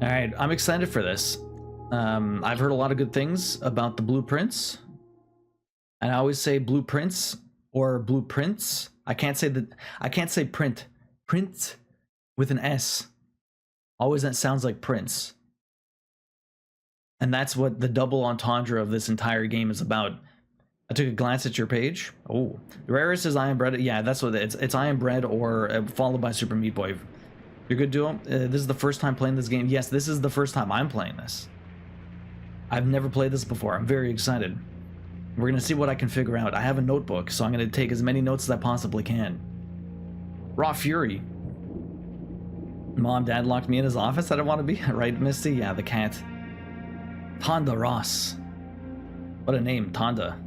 All right, I'm excited for this. I've heard a lot of good things about the blueprints, and I always say blueprints or blueprints. I can't say that. I can't say print. Print with an S. Always that sounds like prince. And that's what the double entendre of this entire game is about. I took a glance at your page. Oh, the rarest is Iron Bread. Yeah, that's what it's Iron Bread or followed by Super Meat Boy. You're good, Duo? This is the first time playing this game. Yes, this is the first time I'm playing this. I've never played this before. I'm very excited. We're going to see what I can figure out. I have a notebook, so I'm going to take as many notes as I possibly can. Raw Fury. Mom, Dad locked me in his office. I don't want to be. Right, Misty? Yeah, the cat. Tonda Ross. What a name, Tonda.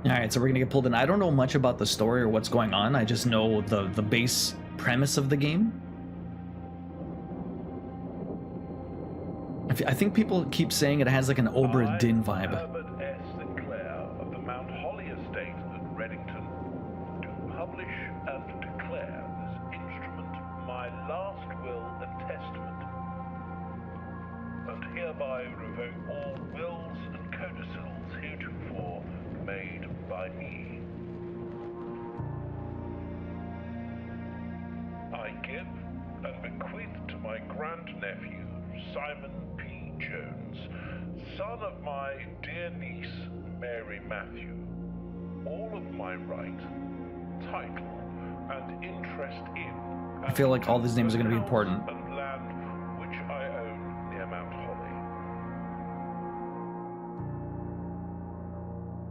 Alright, so we're gonna get pulled in. I don't know much about the story or what's going on. I just know the base premise of the game. I think people keep saying it has like an Obra Dinn vibe. Of the Mount Holly estate at Reddington, do publish and declare this instrument my last will and testament, and hereby revoke all wills and codicils heretofore made by me. I give and bequeath to my grandnephew, Simon P. Jones, son of my dear niece, Mary Matthew, all of my right, title, and interest in... I feel like all these names are going to be important. ...and land which I own near Mount Holly.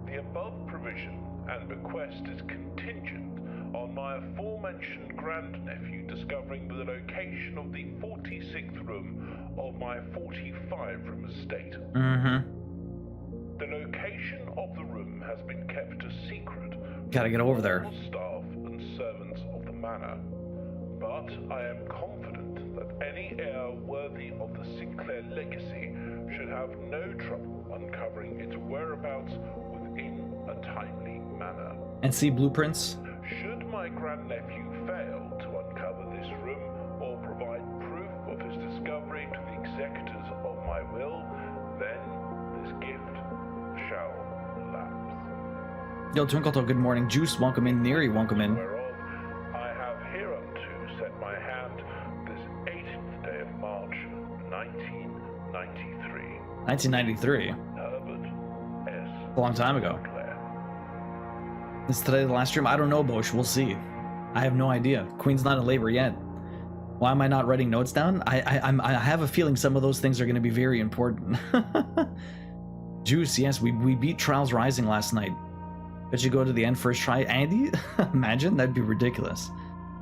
The above provision and bequest is contingent on my aforementioned grandnephew discovering the location of the 46th room of my 45-room estate. The location of the room has been kept a secret. Gotta get over there. All staff and servants of the manor, but I am confident that any heir worthy of the Sinclair legacy should have no trouble uncovering its whereabouts within a timely manner. And see blueprints? Should my grandnephew fail to uncover this room or provide proof of his discovery to the executors of my will, then this gift shall lapse. Yo, Twinkleto, good morning. Juice, welcome in. Neri, welcome in. Whereof I have hereunto set my hand this 18th day of March, 1993. 1993? Herbert S. A long time ago. Clare. Is today the last stream? I don't know, Bosch. We'll see. I have no idea. Queen's not in labor yet. Why am I not writing notes down? I have a feeling some of those things are going to be very important. Juice, yes, we beat Trials Rising last night. Bet you go to the end first try. Andy? Imagine? That'd be ridiculous.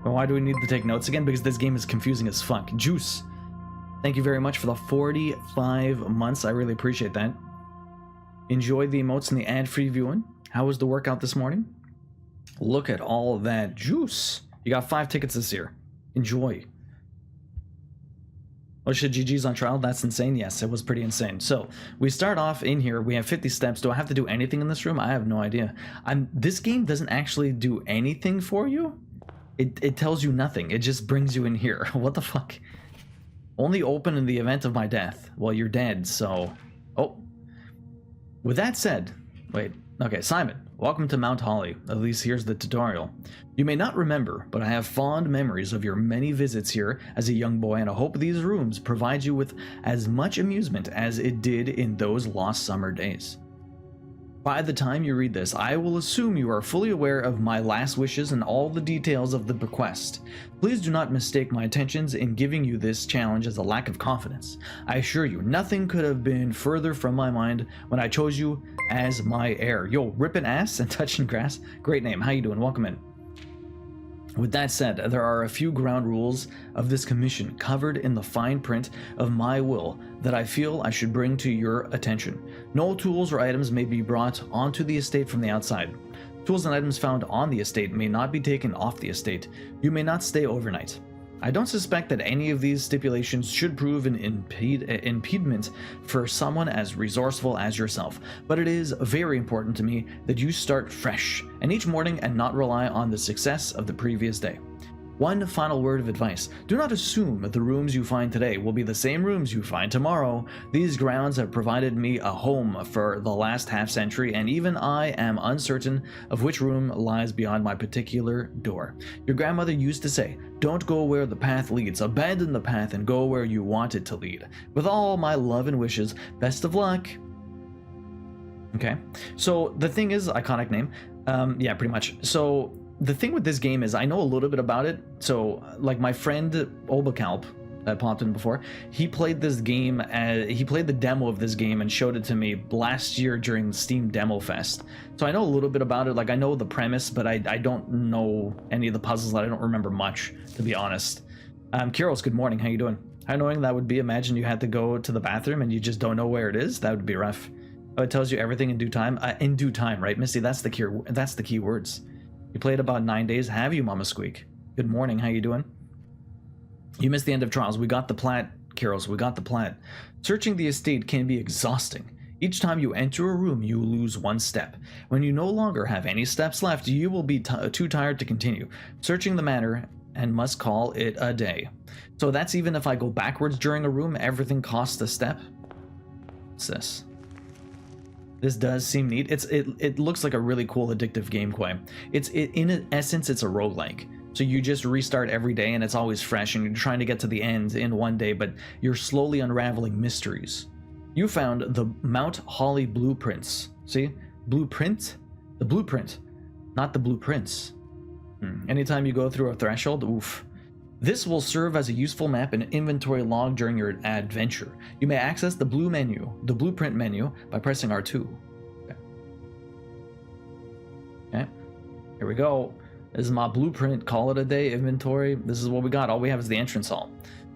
But why do we need to take notes again? Because this game is confusing as fuck. Juice, thank you very much for the 45 months. I really appreciate that. Enjoy the emotes and the ad-free viewing. How was the workout this morning? Look at all that juice. You got 5 tickets this year. Enjoy. Oh shit, GG's on trial? That's insane. Yes, it was pretty insane. So we start off in here. We have 50 steps. Do I have to do anything in this room? I have no idea. This game doesn't actually do anything for you. It tells you nothing. It just brings you in here. What the fuck? Only open in the event of my death. Well, you're dead, so... Oh. With that said... Wait. Okay, Simon. Welcome to Mount Holly. At least here's the tutorial. You may not remember, but I have fond memories of your many visits here as a young boy, and I hope these rooms provide you with as much amusement as it did in those lost summer days. By the time you read this, I will assume you are fully aware of my last wishes and all the details of the bequest. Please do not mistake my intentions in giving you this challenge as a lack of confidence. I assure you, nothing could have been further from my mind when I chose you as my heir. Yo, ripping ass and touching grass. Great name. How you doing? Welcome in. With that said, there are a few ground rules of this commission covered in the fine print of my will that I feel I should bring to your attention. No tools or items may be brought onto the estate from the outside. Tools and items found on the estate may not be taken off the estate. You may not stay overnight. I don't suspect that any of these stipulations should prove an impediment for someone as resourceful as yourself, but it is very important to me that you start fresh and each morning and not rely on the success of the previous day. One final word of advice. Do not assume that the rooms you find today will be the same rooms you find tomorrow. These grounds have provided me a home for the last half century, and even I am uncertain of which room lies beyond my particular door. Your grandmother used to say, don't go where the path leads, abandon the path and go where you want it to lead. With all my love and wishes, best of luck. Okay, so the thing is, iconic name. Yeah, pretty much. So the thing with this game is I know a little bit about it. So like my friend Obakalp that popped in before, he played this game, he played the demo of this game and showed it to me last year during Steam Demo Fest. So I know a little bit about it. Like I know the premise, but I don't know any of the puzzles. I don't remember much, to be honest. Kiros, good morning. How you doing? How annoying that would be. Imagine you had to go to the bathroom and you just don't know where it is. That would be rough. Oh, it tells you everything in due time. In due time, right, Misty? That's the key. That's the key words. You played about 9 days, have you, Mama Squeak? Good morning, how you doing? You missed the end of trials. We got the plat, Kiros, we got the plat. Searching the estate can be exhausting. Each time you enter a room, you lose one step. When you no longer have any steps left, you will be too tired to continue. Searching the manor and must call it a day. So that's even if I go backwards during a room, everything costs a step. What's this? This does seem neat. It looks like a really cool addictive gameplay. In essence, it's a roguelike. So you just restart every day and it's always fresh and you're trying to get to the end in one day, but you're slowly unraveling mysteries. You found the Mount Holly blueprints. See? Blueprint? The blueprint, not the blueprints. Anytime you go through a threshold, oof. This will serve as a useful map and inventory log during your adventure. You may access the blueprint menu, by pressing R2. Okay, here we go. This is my blueprint, call it a day, inventory. This is what we got. All we have is the entrance hall.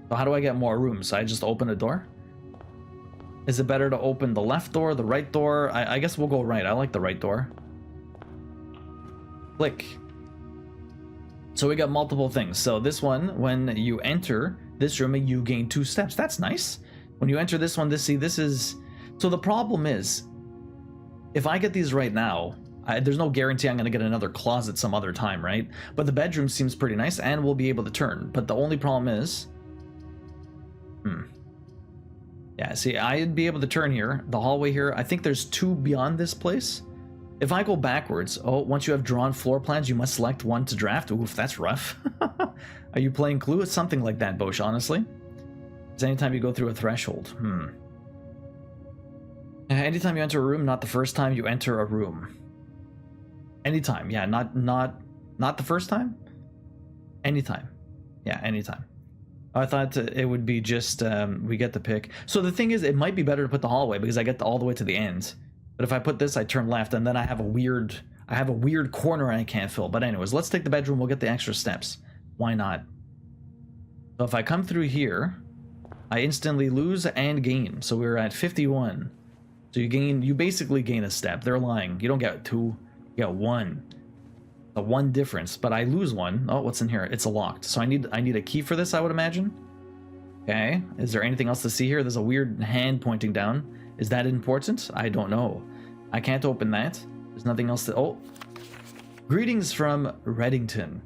So how do I get more rooms? I just open a door? Is it better to open the left door, the right door? I guess we'll go right. I like the right door. Click. So we got multiple things. So this one, when you enter this room, you gain 2 steps. That's nice. When you enter this one, this is... So the problem is, if I get these right now, there's no guarantee I'm going to get another closet some other time, right? But the bedroom seems pretty nice, and we'll be able to turn. But the only problem is... Yeah, see, I'd be able to turn here. The hallway here, I think there's 2 beyond this place. If I go backwards, once you have drawn floor plans, you must select one to draft. Oof, that's rough. Are you playing Clue? It's something like that, Bosch, honestly. It's anytime you go through a threshold. Anytime you enter a room, not the first time you enter a room. Anytime, yeah, not the first time? Anytime. Yeah, anytime. I thought it would be just, we get the pick. So the thing is, it might be better to put the hallway because I get all the way to the end. But if I put this, I turn left, and then I have a weird corner I can't fill. But anyways, let's take the bedroom. We'll get the extra steps. Why not? So if I come through here, I instantly lose and gain. So we're at 51. So you basically gain a step. They're lying. You don't get 2, you get 1. A 1 difference, but I lose 1. Oh, what's in here? It's locked. So I need a key for this, I would imagine. Okay. Is there anything else to see here? There's a weird hand pointing down. Is that important? I don't know. I can't open that. There's nothing else to... Oh. Greetings from Reddington.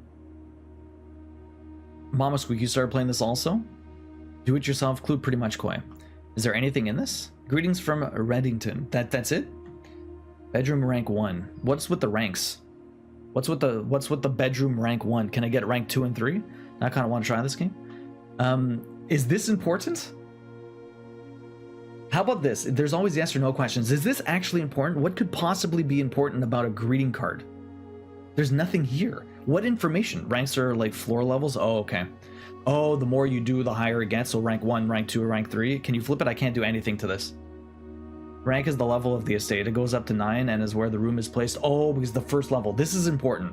Mama Squeak, you started playing this also? Do-it-yourself clue, pretty much koi. Is there anything in this? Greetings from Reddington. That's it? Bedroom rank 1. What's with the ranks? What's with the bedroom rank 1? Can I get rank 2 and 3? I kind of want to try this game. Is this important? How about this? There's always yes or no questions. Is this actually important? What could possibly be important about a greeting card? There's nothing here. What information? Ranks are like floor levels? Oh, okay. Oh, the more you do, the higher it gets. So rank 1, rank 2, or rank 3. Can you flip it? I can't do anything to this. Rank is the level of the estate. It goes up to 9 and is where the room is placed. Oh, because the first level. This is important.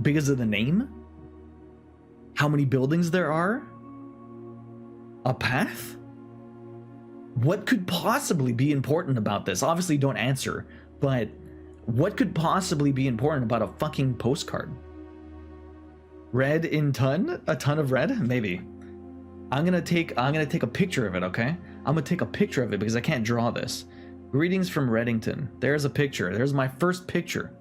Because of the name? How many buildings there are? A path? What could possibly be important about this? Obviously, don't answer, but what could possibly be important about a fucking postcard? Red in ton? A ton of red? Maybe. I'm gonna take a picture of it, okay? I'm gonna take a picture of it because I can't draw this. Greetings from Reddington. There's a picture. There's my first picture.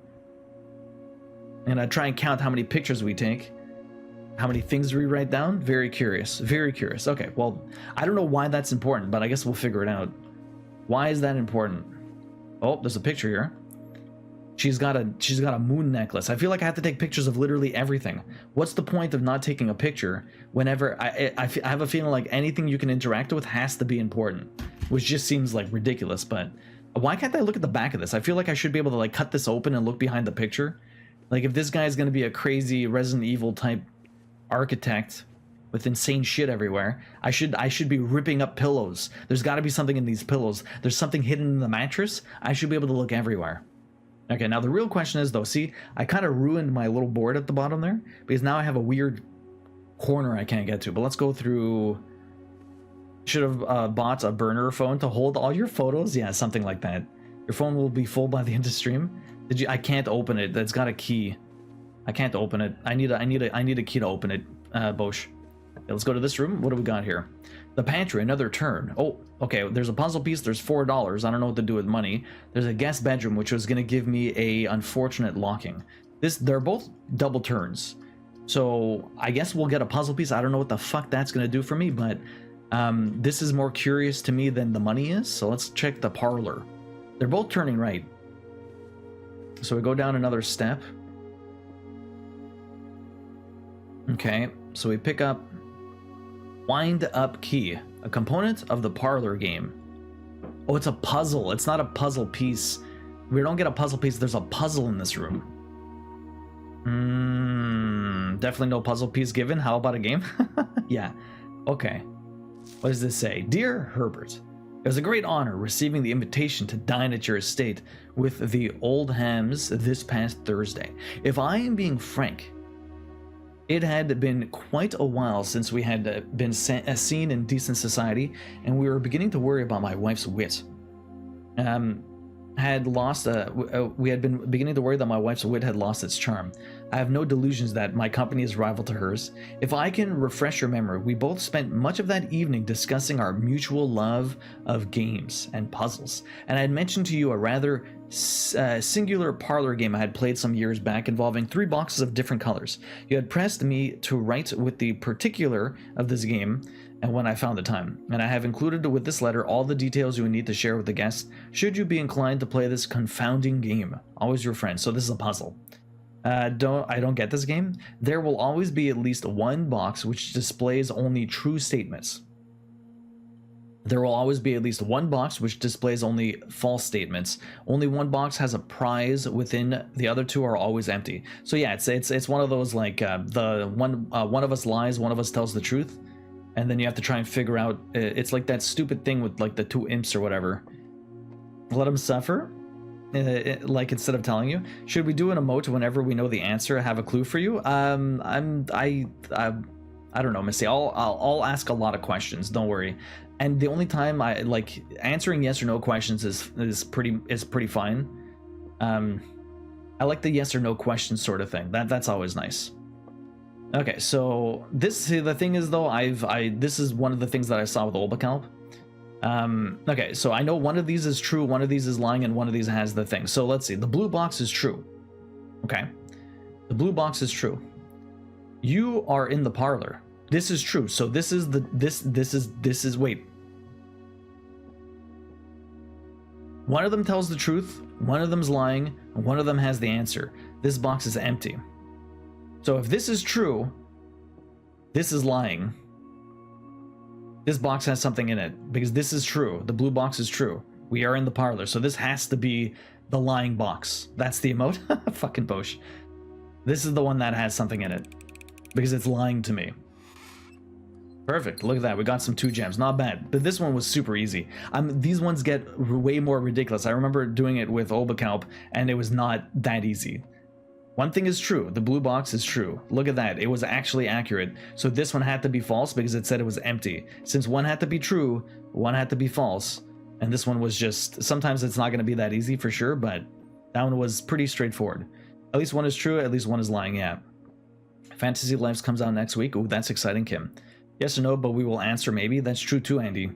And I try and count how many pictures we take. How many things do we write down? Very curious. Very curious. Okay, well, I don't know why that's important, but I guess we'll figure it out. Why is that important? Oh, there's a picture here. She's got a moon necklace. I feel like I have to take pictures of literally everything. What's the point of not taking a picture whenever I have a feeling like anything you can interact with has to be important, which just seems like ridiculous. But why can't I look at the back of this? I feel like I should be able to like cut this open and look behind the picture. Like if this guy's gonna be a crazy Resident Evil type architect with insane shit everywhere, I should be ripping up pillows. There's got to be something in these pillows. There's something hidden in the mattress. I should be able to look everywhere. Okay, now the real question is though, see, I kind of ruined my little board at the bottom there because now I have a weird corner I can't get to. But let's go through. Should have bought a burner phone to hold all your photos. Yeah, something like that. Your phone will be full by the end of stream. Did you? I can't open it. That's got a key. I can't open it. I need a key to open it. Bosch. Okay, let's go to this room. What do we got here? The pantry, another turn. Oh, okay. There's a puzzle piece. There's $4. I don't know what to do with money. There's a guest bedroom, which was gonna give me a unfortunate locking. They're both double turns. So I guess we'll get a puzzle piece. I don't know what the fuck that's gonna do for me, but this is more curious to me than the money is. So let's check the parlor. They're both turning right. So we go down another step. Okay, so we pick up Wind Up Key, a component of the parlor game. Oh, it's a puzzle. It's not a puzzle piece. We don't get a puzzle piece. There's a puzzle in this room. Definitely no puzzle piece given. How about a game? Yeah. Okay. What does this say? Dear Herbert, it was a great honor receiving the invitation to dine at your estate with the Old Hams this past Thursday. If I am being frank, it had been quite a while since we had been seen in decent society, and we were beginning to worry about my wife's wit. We had been beginning to worry that my wife's wit had lost its charm. I have no delusions that my company is rival to hers. If I can refresh your memory, we both spent much of that evening discussing our mutual love of games and puzzles, and I had mentioned to you a rather singular parlor game I had played some years back involving 3 boxes of different colors. You had pressed me to write with the particular of this game, and when I found the time, and I have included with this letter all the details you would need to share with the guests should you be inclined to play this confounding game. Always your friend. So this is a puzzle. I don't get this game. There will always be at least one box which displays only true statements. There will always be at least one box which displays only false statements. Only one box has a prize within. The other 2 are always empty. So yeah, it's one of those like one of us lies, one of us tells the truth, and then you have to try and figure out. It's like that stupid thing with like the 2 imps or whatever. Let them suffer. Like instead of telling you, should we do an emote whenever we know the answer? I have a clue for you. I don't know, Missy. I'll ask a lot of questions. Don't worry. And the only time I like answering yes or no questions is pretty fine. I like the yes or no question sort of thing. That's always nice. Okay, so the thing is though, this is one of the things that I saw with Olbacalp. Okay, so I know one of these is true, one of these is lying, and one of these has the thing. So let's see. The blue box is true. Okay, the blue box is true. You are in the parlor. This is true. So this is wait. One of them tells the truth, one of them's lying, and one of them has the answer. This box is empty. So if this is true, this is lying. This box has something in it because this is true. The blue box is true. We are in the parlor. So this has to be the lying box. That's the emote. Fucking Bosch. This is the one that has something in it because it's lying to me. Perfect. Look at that. We got some 2 gems. Not bad. But this one was super easy. These ones get way more ridiculous. I remember doing it with Olbacalp and it was not that easy. One thing is true. The blue box is true. Look at that. It was actually accurate. So this one had to be false because it said it was empty. Since one had to be true, one had to be false. And this one was just... Sometimes it's not going to be that easy for sure, but that one was pretty straightforward. At least one is true. At least one is lying. Yeah. Fantasy Lives comes out next week. Ooh, that's exciting, Kim. Yes or no, but we will answer maybe. That's true too, Andy.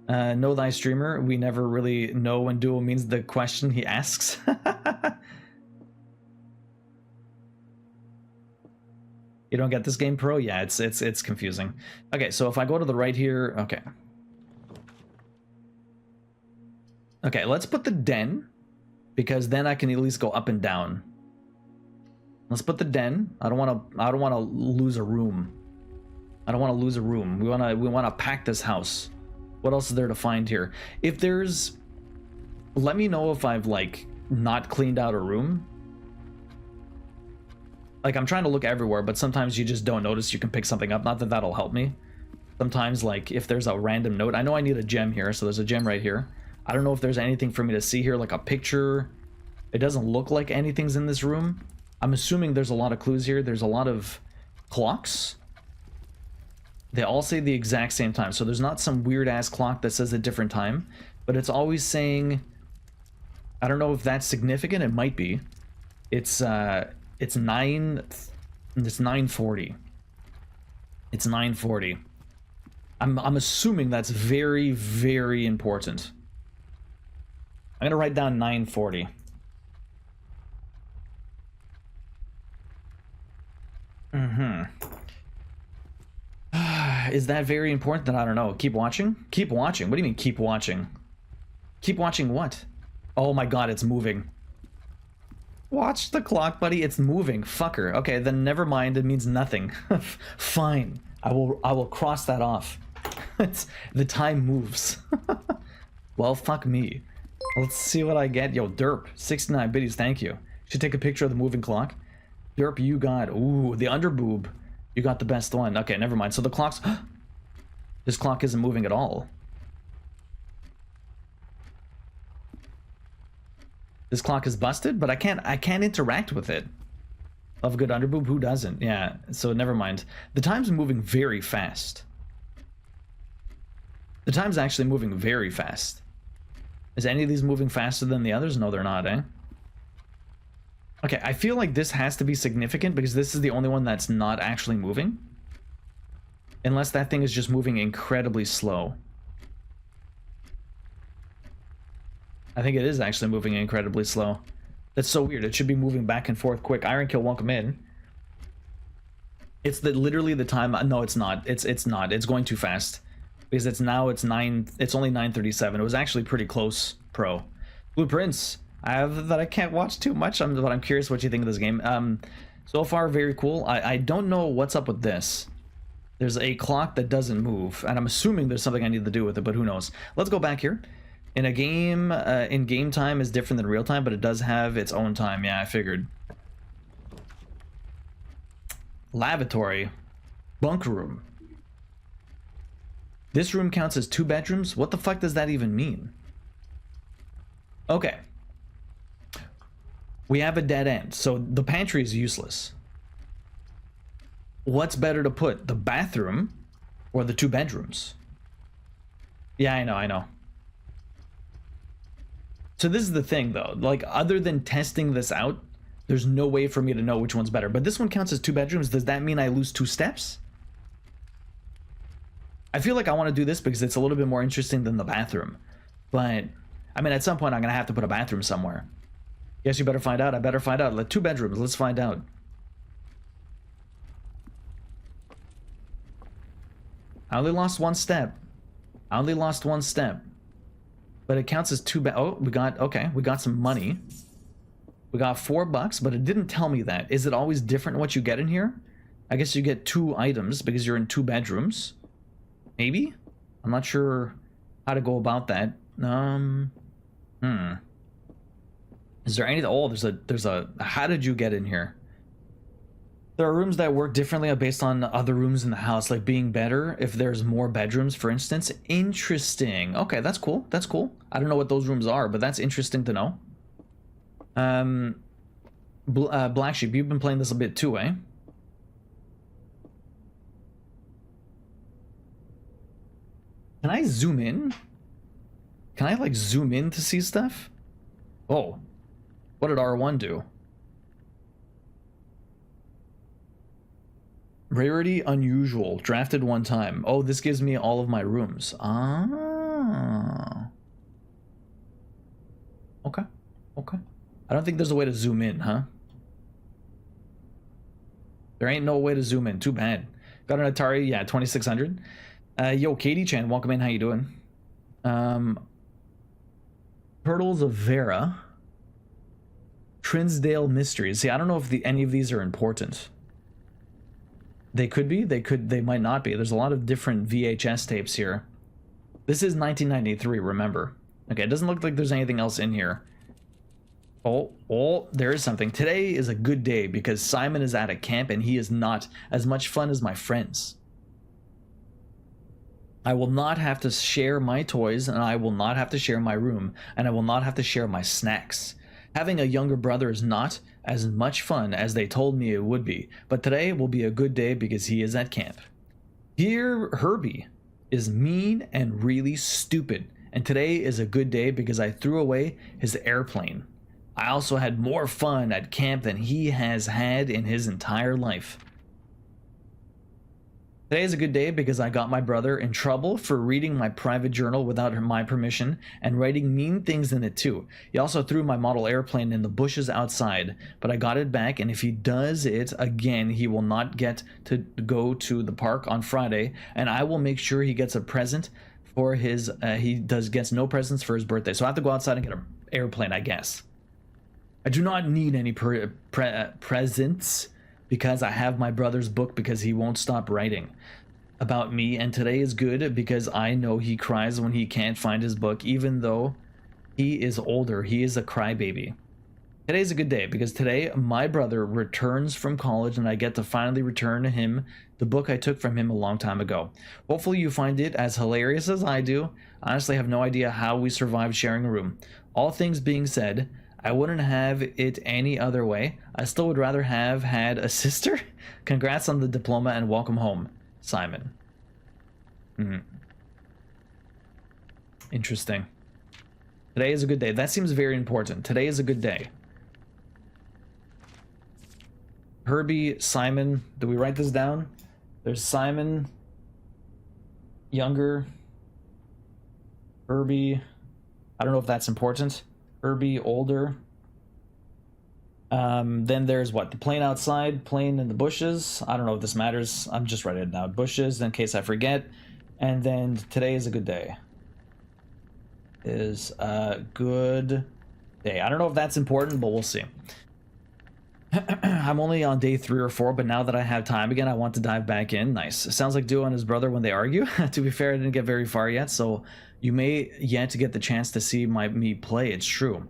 Know thy streamer. We never really know when duo means the question he asks. You don't get this game, Pro? Yeah, it's confusing. Okay, so if I go to the right here, okay. Okay, let's put the den, because then I can at least go up and down. Let's put the den. I don't want to lose a room. I don't want to lose a room. We want to pack this house. What else is there to find here? If there's, let me know if I've like not cleaned out a room. Like, I'm trying to look everywhere, but sometimes you just don't notice you can pick something up. Not that that'll help me. Sometimes, like, if there's a random note, I know I need a gem here, so there's a gem right here. I don't know if there's anything for me to see here, like a picture. It doesn't look like anything's in this room. I'm assuming there's a lot of clues here. There's a lot of clocks. They all say the exact same time, so there's not some weird-ass clock that says a different time, but it's always saying... I don't know if that's significant. It might be. It's 9:40. It's 9:40. I'm assuming that's very, very important. I'm gonna write down 9:40. Is that very important? Then I don't know. Keep watching? Keep watching? What do you mean keep watching? Keep watching what? Oh my god, it's moving. Watch the clock, buddy. It's moving. Fucker. Okay, then never mind. It means nothing. Fine. I will cross that off. The time moves. Well, fuck me. Let's see what I get. Yo, Derp. 69 biddies, thank you. Should take a picture of the moving clock. Derp, you got... Ooh, the underboob. You got the best one. Okay, never mind. So the clock's... This clock isn't moving at all. This clock is busted, but I can't interact with it. Love a good underboob? Who doesn't? Yeah, so never mind. The time's moving very fast. The time's actually moving very fast. Is any of these moving faster than the others? No, they're not, eh? Okay, I feel like this has to be significant because this is the only one that's not actually moving. Unless that thing is just moving incredibly slow. I think it is actually moving incredibly slow. That's so weird. It should be moving back and forth quick. Iron Kill, welcome in. It's literally the time. No, it's not. It's not. It's going too fast. Because it's only 9:37. It was actually pretty close, Pro. Blueprints. I can't watch too much, but I'm curious what you think of this game. So far, very cool. I don't know what's up with this. There's a clock that doesn't move, and I'm assuming there's something I need to do with it, but who knows. Let's go back here. In a game, in-game time is different than real time, but it does have its own time. Yeah, I figured. Lavatory. Bunk room. This room counts as 2 bedrooms? What the fuck does that even mean? Okay. We have a dead end, so the pantry is useless. What's better to put, the bathroom or the 2 bedrooms? Yeah, I know. So this is the thing, though. Like, other than testing this out, there's no way for me to know which one's better. But this one counts as 2 bedrooms. Does that mean I lose 2 steps? I feel like I want to do this because it's a little bit more interesting than the bathroom. But, I mean, at some point, I'm going to have to put a bathroom somewhere. Yes, you better find out. I better find out. Let 2 bedrooms. Let's find out. I only lost 1 step. I only lost 1 step. But it counts as 2 oh, we got some money. We got $4, but it didn't tell me that. Is it always different what you get in here? I guess you get 2 items because you're in 2 bedrooms. Maybe? I'm not sure how to go about that. Is there anything? Oh, there's a how did you get in here? There are rooms that work differently based on other rooms in the house, like being better if there's more bedrooms, for instance. Interesting. Okay, that's cool. That's cool. I don't know what those rooms are, but that's interesting to know. Black Sheep, you've been playing this a bit too, eh? Can I zoom in? Can I, like, zoom in to see stuff? Oh. What did R1 do? Rarity unusual. Drafted 1 time. Oh, this gives me all of my rooms. Ah. Okay. Okay. I don't think there's a way to zoom in, huh? There ain't no way to zoom in. Too bad. Got an Atari, yeah, 2600. Yo, Katie Chan, welcome in. How you doing? Turtles of Vera. Trinsdale Mysteries. See, I don't know if any of these are important. They could be. They might not be. There's a lot of different VHS tapes here. This is 1993, remember. Okay, it doesn't look like there's anything else in here. Oh, there is something. Today is a good day because Simon is at a camp and he is not as much fun as my friends. I will not have to share my toys, and I will not have to share my room, and I will not have to share my snacks. Having a younger brother is not as much fun as they told me it would be, but today will be a good day because he is at camp. Here, Herbie is mean and really stupid, and today is a good day because I threw away his airplane. I also had more fun at camp than he has had in his entire life. Today is a good day because I got my brother in trouble for reading my private journal without my permission and writing mean things in it too. He also threw my model airplane in the bushes outside, but I got it back, and if he does it again, he will not get to go to the park on Friday, and I will make sure he gets a present for his, gets no presents for his birthday. So I have to go outside and get an airplane, I guess. I do not need any presents because I have my brother's book because he won't stop writing about me, and today is good because I know he cries when he can't find his book, even though he is older. He is a crybaby. Today's a good day because today my brother returns from college and I get to finally return him the book I took from him a long time ago. Hopefully you find it as hilarious as I do. I honestly have no idea how we survived sharing a room. All things being said, I wouldn't have it any other way. I still would rather have had a sister. Congrats on the diploma and welcome home, Simon. Interesting. Today is a good day. That seems very important. Today is a good day. Herbie, Simon. Do we write this down? There's Simon, younger. Herbie. I don't know if that's important. Herbie, older. Then there's what? The plane outside, plane in the bushes. I don't know if this matters. I'm just writing it down. Bushes, in case I forget. And then today is a good day. Is a good day. I don't know if that's important, but we'll see. I'm only on day 3 or 4, but now that I have time again, I want to dive back in. Nice. It sounds like Duo and his brother when they argue. To be fair, I didn't get very far yet, so you may yet get the chance to see me play. It's true.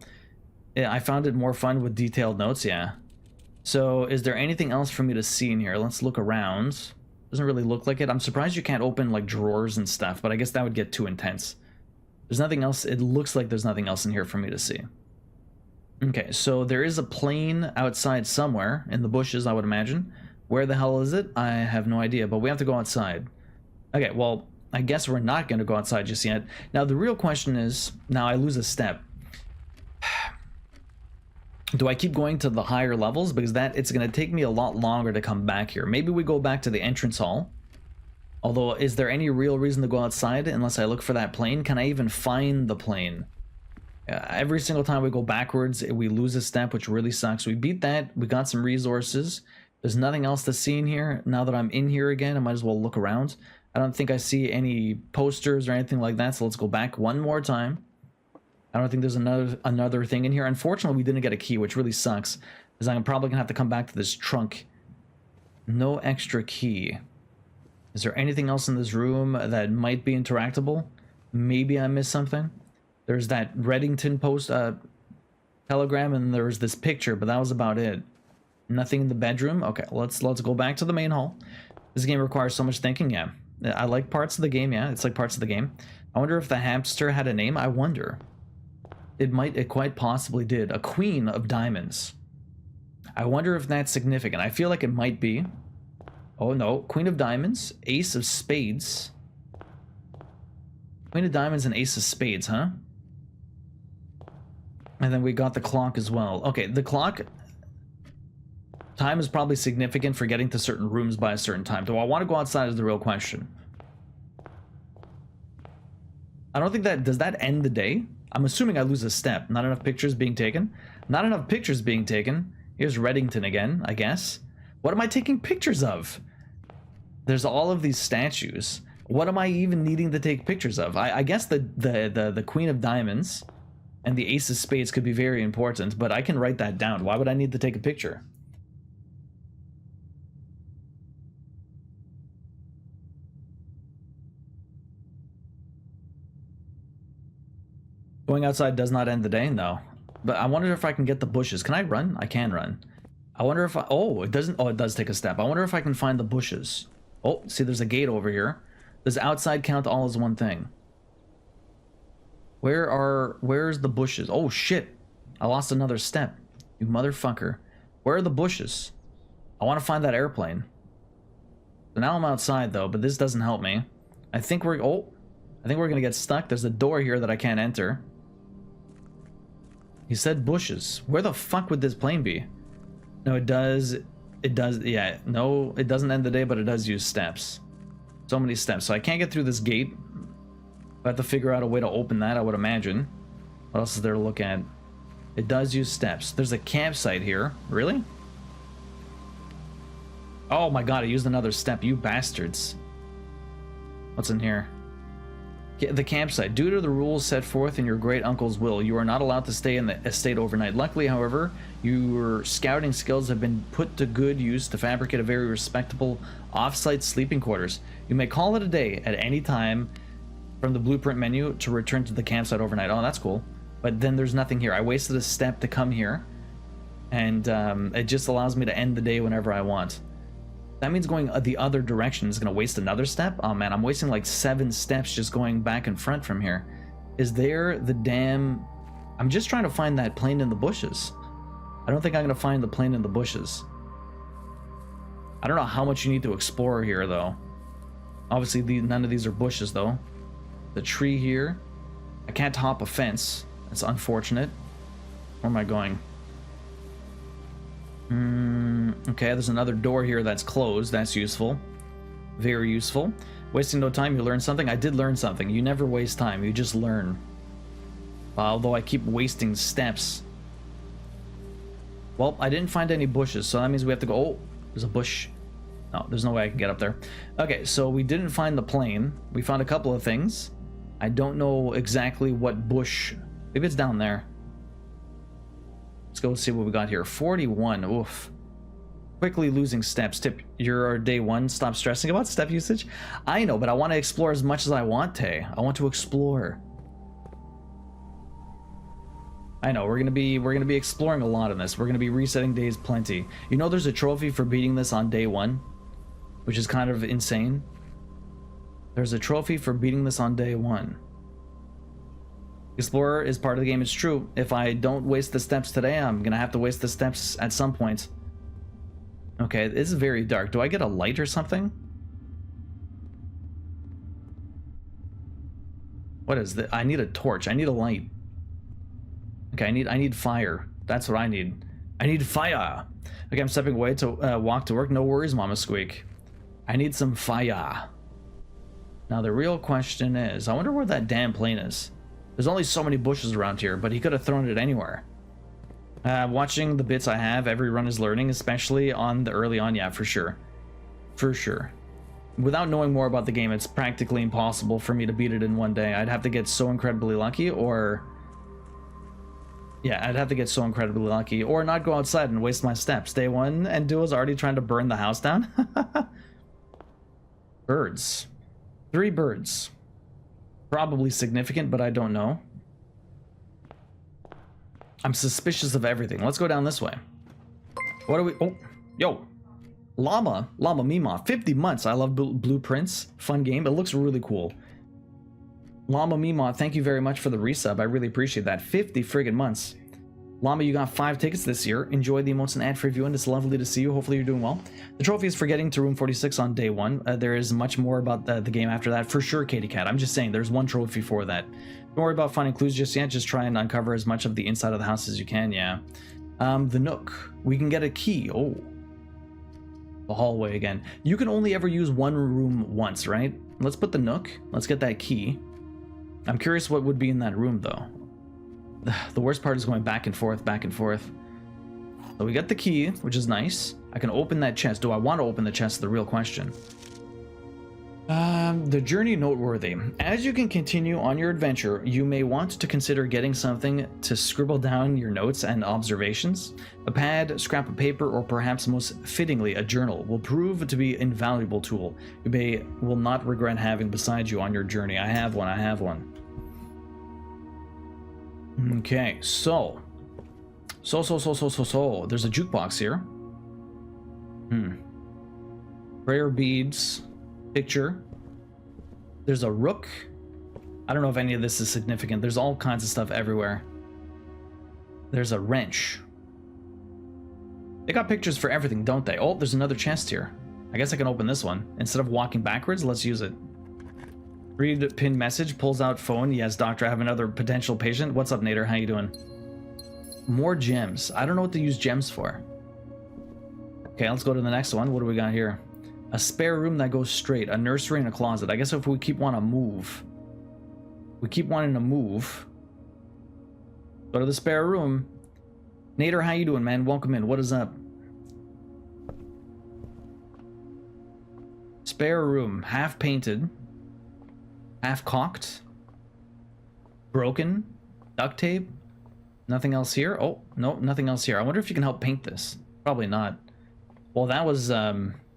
Yeah, I found it more fun with detailed notes, yeah. So, is there anything else for me to see in here? Let's look around. Doesn't really look like it. I'm surprised you can't open, like, drawers and stuff, but I guess that would get too intense. There's nothing else. It looks like there's nothing else in here for me to see. Okay, so there is a plane outside somewhere in the bushes, I would imagine. Where the hell is it? I have no idea, but we have to go outside. Okay, well, I guess we're not going to go outside just yet. Now, the real question is, now I lose a step. Do I keep going to the higher levels? Because it's going to take me a lot longer to come back here. Maybe we go back to the entrance hall. Although, is there any real reason to go outside unless I look for that plane? Can I even find the plane? Every single time we go backwards, we lose a step, which really sucks. We beat that. We got some resources. There's nothing else to see in here. Now that I'm in here again, I might as well look around. I don't think I see any posters or anything like that, so let's go back one more time. I don't think there's another thing in here. Unfortunately, we didn't get a key, which really sucks, because I'm probably going to have to come back to this trunk. No extra key. Is there anything else in this room that might be interactable? Maybe I missed something. There's that Reddington post telegram, and there was this picture, but that was about it. Nothing in the bedroom. Okay, let's go back to the main hall. This game requires so much thinking. Yeah, I like parts of the game. Yeah, it's like parts of the game. I wonder if the hamster had a name. I wonder. It quite possibly did. A queen of diamonds. I wonder if that's significant. I feel like it might be. Oh no, queen of diamonds, ace of spades. Queen of diamonds and ace of spades, huh? And then we got the clock as well. Okay, the clock. Time is probably significant for getting to certain rooms by a certain time. Do I want to go outside is the real question. I don't think that... Does that end the day? I'm assuming I lose a step. Not enough pictures being taken. Not enough pictures being taken. Here's Reddington again, I guess. What am I taking pictures of? There's all of these statues. What am I even needing to take pictures of? I guess the Queen of Diamonds and the Ace of Spades could be very important, but I can write that down. Why would I need to take a picture? Going outside does not end the day, no. But I wonder if I can get the bushes. Can I run? I can run. I wonder if I... Oh, it doesn't... Oh, it does take a step. I wonder if I can find the bushes. Oh, see, there's a gate over here. Does outside count all as one thing? Where's the bushes? Oh, shit. I lost another step. You motherfucker. Where are the bushes? I want to find that airplane. So now I'm outside, though, but this doesn't help me. I think we're gonna get stuck. There's a door here that I can't enter. He said bushes. Where the fuck would this plane be? No, it does, yeah, no, it doesn't end the day, but it does use steps. So many steps. So I can't get through this gate. I have to figure out a way to open that, I would imagine. What else is there to look at? It does use steps. There's a campsite here. Really? Oh my god, I used another step, you bastards. What's in here? The campsite. Due to the rules set forth in your great uncle's will, you are not allowed to stay in the estate overnight. Luckily, however, your scouting skills have been put to good use to fabricate a very respectable off-site sleeping quarters. You may call it a day at any time from the blueprint menu to return to the campsite overnight. Oh, that's cool. But then there's nothing here. I wasted a step to come here, and it just allows me to end the day whenever I want. That means going the other direction is going to waste another step? Oh man, I'm wasting like 7 steps just going back and front from here. Is there the damn... I'm just trying to find that plane in the bushes. I don't think I'm going to find the plane in the bushes. I don't know how much you need to explore here, though. Obviously, none of these are bushes, though. The tree here. I can't hop a fence. That's unfortunate. Where am I going? Okay, there's another door here that's closed. That's useful. Very useful. Wasting no time, you learn something? I did learn something. You never waste time, you just learn. Although I keep wasting steps. Well, I didn't find any bushes, so that means we have to go... Oh, there's a bush. No, there's no way I can get up there. Okay, so we didn't find the plane. We found a couple of things. I don't know exactly what bush... Maybe it's down there. Let's go see what we got here. 41. Oof. Quickly losing steps. Tip, you're day 1. Stop stressing about step usage. I know, but I want to explore as much as I want, Tay. I want to explore. I know, we're gonna be exploring a lot in this. We're gonna be resetting days plenty. You know there's a trophy for beating this on day 1, which is kind of insane. There's a trophy for beating this on day 1. Explorer is part of the game, it's true. If I don't waste the steps today, I'm gonna have to waste the steps at some point. Okay, this is very dark. Do I get a light or something? What is this? I need a torch. I need a light. Okay, I need fire. That's what I need. I need fire. Okay, I'm stepping away to walk to work. No worries, Mama Squeak. I need some fire. Now the real question is, I wonder where that damn plane is. There's only so many bushes around here, but he could have thrown it anywhere. Watching the bits I have, every run is learning, especially on the early on. Yeah, for sure. For sure. Without knowing more about the game, it's practically impossible for me to beat it in one day. I'd have to get so incredibly lucky, or... Yeah, I'd have to get so incredibly lucky, or not go outside and waste my steps. Day 1, and Duo's already trying to burn the house down. Birds. 3 birds. Probably significant, but I don't know. I'm suspicious of everything. Let's go down this way. What are we... Oh, yo. Llama Mima. 50 months. I love Blueprints. Fun game. It looks really cool. Llama Mima, thank you very much for the resub. I really appreciate that. 50 friggin' months. Llama, you got 5 tickets this year. Enjoy the emotes and ad-free viewing. It's lovely to see you. Hopefully you're doing well. The trophy is for getting to room 46 on day 1. There is much more about the game after that. For sure, Katie Cat. I'm just saying, there's 1 trophy for that. Don't worry about finding clues just yet. Just try and uncover as much of the inside of the house as you can, yeah. The Nook. We can get a key. Oh. The hallway again. You can only ever use 1 room once, right? Let's put the Nook. Let's get that key. I'm curious what would be in that room, though. The worst part is going back and forth, back and forth. So we got the key, which is nice. I can open that chest. Do I want to open the chest? The real question. The journey noteworthy. As you can continue on your adventure, you may want to consider getting something to scribble down your notes and observations. A pad, scrap of paper, or perhaps most fittingly a journal will prove to be an invaluable tool you will not regret having beside you on your journey. I have one. Okay, so there's a jukebox here. Prayer beads, picture. There's a rook. I don't know if any of this is significant. There's all kinds of stuff everywhere. There's a wrench. They got pictures for everything, don't they? Oh, there's another chest here. I guess I can open this one. Instead of walking backwards, let's use it. Read pinned message, pulls out phone. Yes, doctor, I have another potential patient. What's up, Nader? How you doing? More gems. I don't know what to use gems for. Okay, let's go to the next one. What do we got here? A spare room that goes straight. A nursery and a closet. I guess if we keep wanting to move. We keep wanting to move. Go to the spare room. Nader, how you doing, man? Welcome in. What is up? Spare room. Half painted. Half caulked. Broken. Duct tape. Nothing else here? Oh, no, nothing else here. I wonder if you can help paint this. Probably not. Well, that was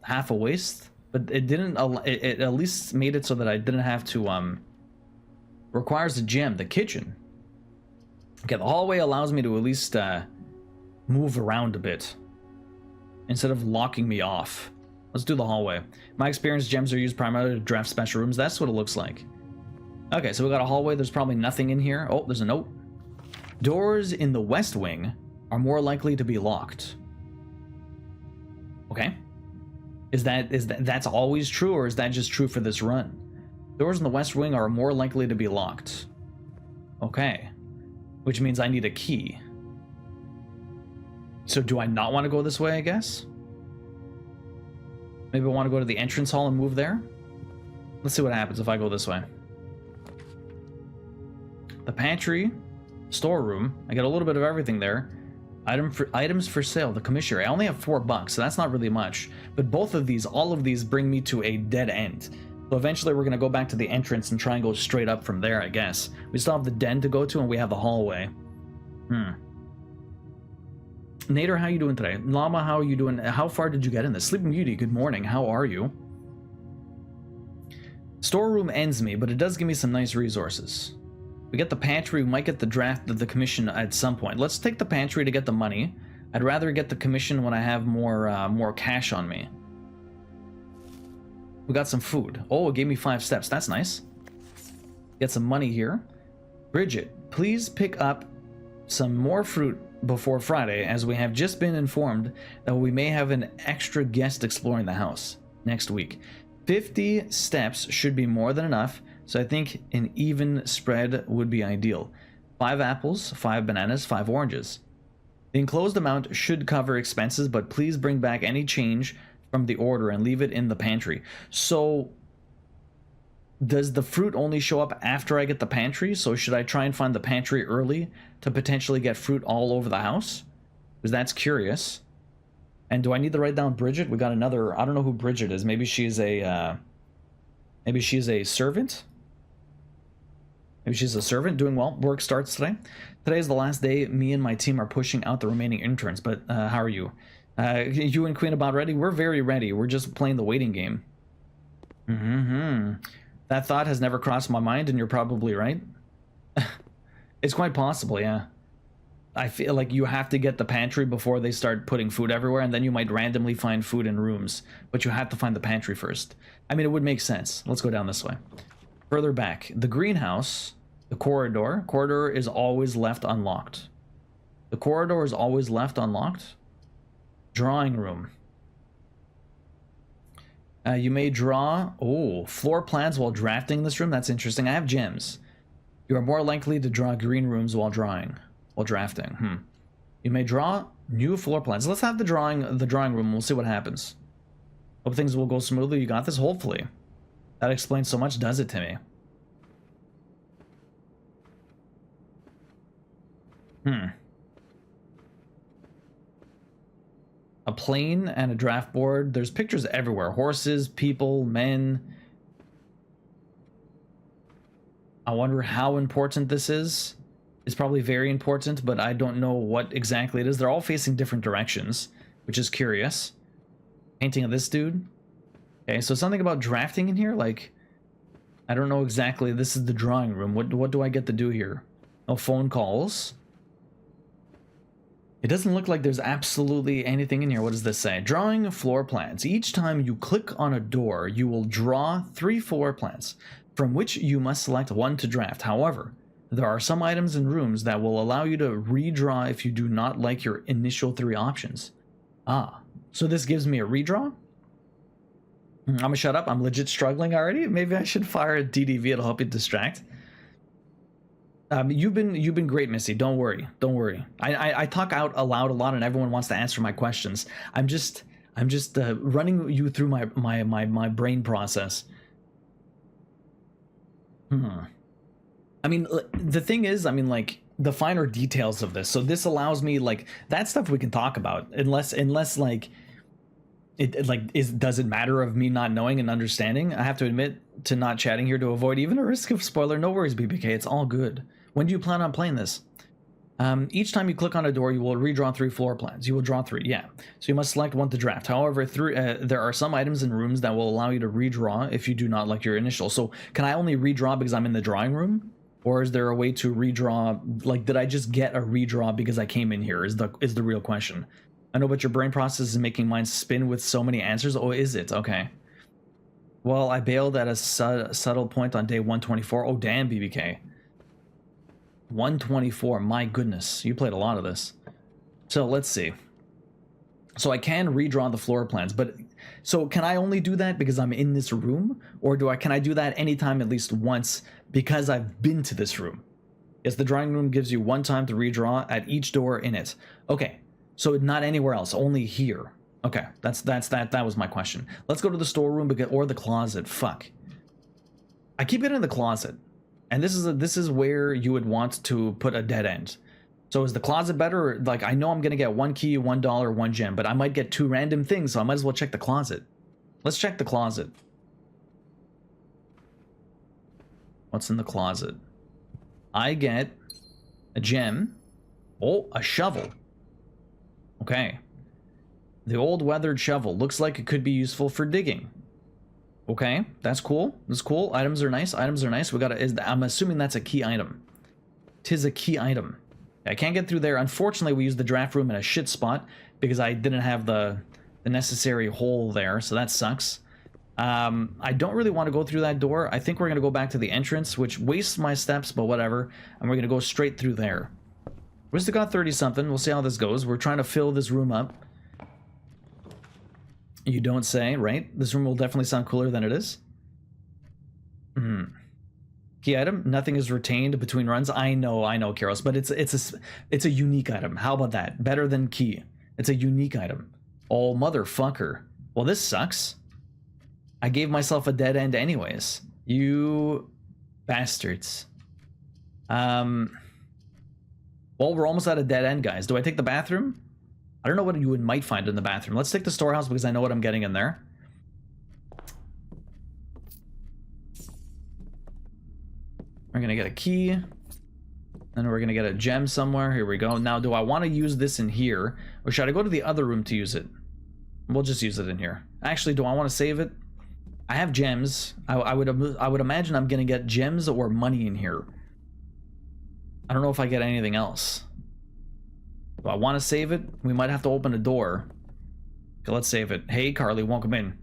half a waste, but it didn't. It at least made it so that I didn't have to. Requires a gem. The kitchen. Okay, the hallway allows me to at least move around a bit instead of locking me off. Let's do the hallway. My experience, gems are used primarily to draft special rooms. That's what it looks like. Okay, so we got a hallway. There's probably nothing in here. Oh, there's a note. Doors in the west wing are more likely to be locked. Okay. That's always true, or is that just true for this run? Doors in the west wing are more likely to be locked. Okay. Which means I need a key. So do I not want to go this way, I guess? Maybe I want to go to the entrance hall and move there? Let's see what happens if I go this way. The pantry, storeroom. I got a little bit of everything there. Items for sale, the commissary. I only have $4, so that's not really much. But both of these, all of these bring me to a dead end. So eventually we're going to go back to the entrance and try and go straight up from there, I guess. We still have the den to go to, and we have the hallway. Nader, how you doing today? Llama, how are you doing? How far did you get in this? Sleeping Beauty, good morning. How are you? Storeroom ends me, but it does give me some nice resources. We get the pantry, we might get the draft of the commission at some point. Let's take the pantry to get the money. I'd rather get the commission when I have more cash on me. We got some food. Oh, it gave me 5 steps. That's nice. Get some money here. Bridget, please pick up some more fruit before Friday, as we have just been informed that we may have an extra guest exploring the house next week. 50 steps should be more than enough, so I think an even spread would be ideal. 5 apples, 5 bananas, 5 oranges. The enclosed amount should cover expenses, but please bring back any change from the order and leave it in the pantry. So, does the fruit only show up after I get the pantry? So should I try and find the pantry early to potentially get fruit all over the house? Because that's curious. And do I need to write down Bridget? We got another, I don't know who Bridget is. Maybe she's a servant? Maybe she's a servant doing well. Work starts today. Today is the last day. Me and my team are pushing out the remaining interns. But how are you? You and Queen about ready? We're very ready. We're just playing the waiting game. That thought has never crossed my mind, and you're probably right. It's quite possible, yeah. I feel like you have to get the pantry before they start putting food everywhere, and then you might randomly find food in rooms. But you have to find the pantry first. I mean, it would make sense. Let's go down this way. Further back, the greenhouse, the corridor. Corridor is always left unlocked. The corridor is always left unlocked. Drawing room. You may draw, floor plans while drafting this room. That's interesting. I have gems. You are more likely to draw green rooms while drafting. You may draw new floor plans. Let's have the drawing room. We'll see what happens. Hope things will go smoothly. You got this? Hopefully. That explains so much, does it to me? A plane and a draft board. There's pictures everywhere. Horses, people, men. I wonder how important this is. It's probably very important, but I don't know what exactly it is. They're all facing different directions, which is curious. Painting of this dude. Okay, so something about drafting in here, like, I don't know exactly. This is the drawing room. What do I get to do here? No phone calls. It doesn't look like there's absolutely anything in here. What does this say? Drawing floor plans. Each time you click on a door, you will draw 3 floor plans, from which you must select one to draft. However, there are some items and rooms that will allow you to redraw if you do not like your initial 3 options. Ah, so this gives me a redraw? I'm gonna shut up. I'm legit struggling already. Maybe I should fire a DDV. It'll help you distract. You've been great, Missy. Don't worry. Don't worry. I talk out aloud a lot, and everyone wants to answer my questions. I'm just running you through my brain process. I mean, the thing is, I mean, like, the finer details of this. So this allows me, like, that stuff we can talk about, unless like does it matter of me not knowing and understanding? I have to admit to not chatting here to avoid even a risk of spoiler. No worries, BBK. It's all good. When do you plan on playing this? Each time you click on a door, you will redraw 3 floor plans. You will draw 3, yeah. So you must select one to draft. However, there are some items and rooms that will allow you to redraw if you do not like your initial. So can I only redraw because I'm in the drawing room? Or is there a way to redraw? Like, did I just get a redraw because I came in here? Is the real question. I know, but your brain process is making mine spin with so many answers. Oh, is it? Okay. Well, I bailed at a subtle point on day 124. Oh, damn, BBK. 124. My goodness. You played a lot of this. So, let's see. So, I can redraw the floor plans, but... So, can I only do that because I'm in this room? Or can I do that anytime at least once because I've been to this room? Yes, the drawing room gives you 1 time to redraw at each door in it. Okay. So not anywhere else, only here. Okay, that was my question. Let's go to the storeroom or the closet. Fuck. I keep getting the closet, and this is where you would want to put a dead end. So is the closet better? Like, I know I'm gonna get 1 key, $1, 1 gem, but I might get 2 random things, so I might as well check the closet. Let's check the closet. What's in the closet? I get a gem. Oh, a shovel. Okay. The old weathered shovel. Looks like it could be useful for digging. Okay, that's cool. That's cool. Items are nice. Items are nice. I'm assuming that's a key item. 'Tis a key item. I can't get through there. Unfortunately, we used the draft room in a shit spot because I didn't have the necessary hole there, so that sucks. I don't really want to go through that door. I think we're going to go back to the entrance, which wastes my steps, but whatever. And we're going to go straight through there. We still got 30-something. We'll see how this goes. We're trying to fill this room up. You don't say, right? This room will definitely sound cooler than it is. Key item. Nothing is retained between runs. I know, Karos, but it's a unique item. How about that? Better than key. It's a unique item. Oh, motherfucker. Well, this sucks. I gave myself a dead end anyways. You bastards. Well, we're almost at a dead end, guys. Do I take the bathroom? I don't know what you might find in the bathroom. Let's take the storehouse because I know what I'm getting in there. We're going to get a key. Then we're going to get a gem somewhere. Here we go. Now, do I want to use this in here? Or should I go to the other room to use it? We'll just use it in here. Actually, do I want to save it? I have gems. I would imagine I'm going to get gems or money in here. I don't know if I get anything else. Do I want to save it? We might have to open a door. Okay, let's save it. Hey, Carly, welcome in.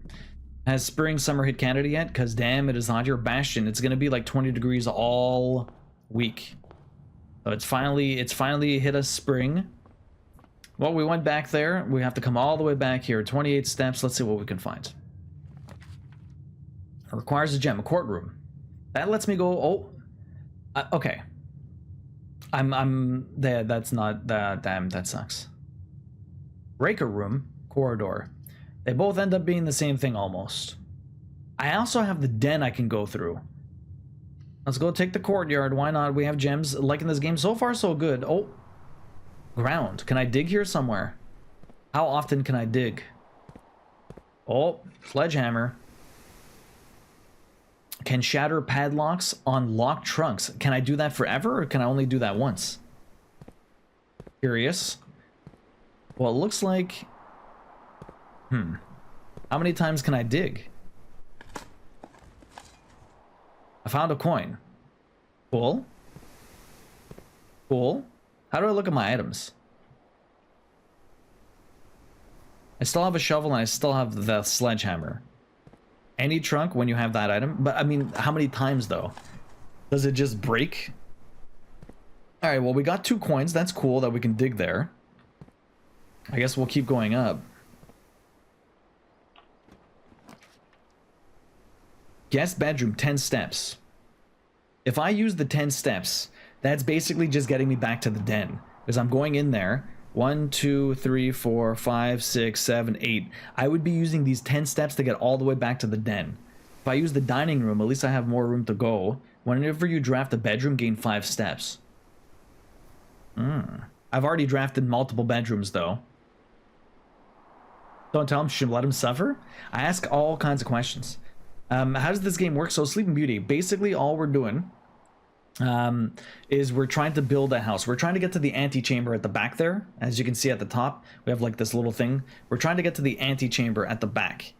Has spring summer hit Canada yet? Because damn, it is hot here. Bastion, it's going to be like 20 degrees all week. So it's finally hit us spring. Well, we went back there. We have to come all the way back here. 28 steps. Let's see what we can find. It requires a gem. A courtroom. That lets me go... Oh. Okay. I'm there. That's not that. Damn, that sucks. Breaker room, corridor. They both end up being the same thing almost. I also have the den I can go through. Let's go take the courtyard. Why not? We have gems. Liking this game so far, so good. Oh, ground. Can I dig here somewhere? How often can I dig? Oh, sledgehammer. Can shatter padlocks on locked trunks. Can I do that forever, or can I only do that once? Curious. Well, it looks like... How many times can I dig? I found a coin. Cool. Cool. How do I look at my items? I still have a shovel and I still have the sledgehammer. Any trunk when you have that item. But I mean, how many times though? Does it just break? Alright, well we got 2 coins. That's cool that we can dig there. I guess we'll keep going up. Guest bedroom, 10 steps. If I use the 10 steps, that's basically just getting me back to the den. Because I'm going in there. 1, 2, 3, 4, 5, 6, 7, 8. I would be using these 10 steps to get all the way back to the den. If I use the dining room, at least I have more room to go. Whenever you draft a bedroom, gain 5 steps. I've already drafted multiple bedrooms, though. Don't tell him, should let him suffer? I ask all kinds of questions. How does this game work? So Sleeping Beauty, basically all we're doing is we're trying to build a house. We're trying to get to the antechamber at the back there. As you can see at the top, we have like this little thing. We're trying to get to the antechamber at the back.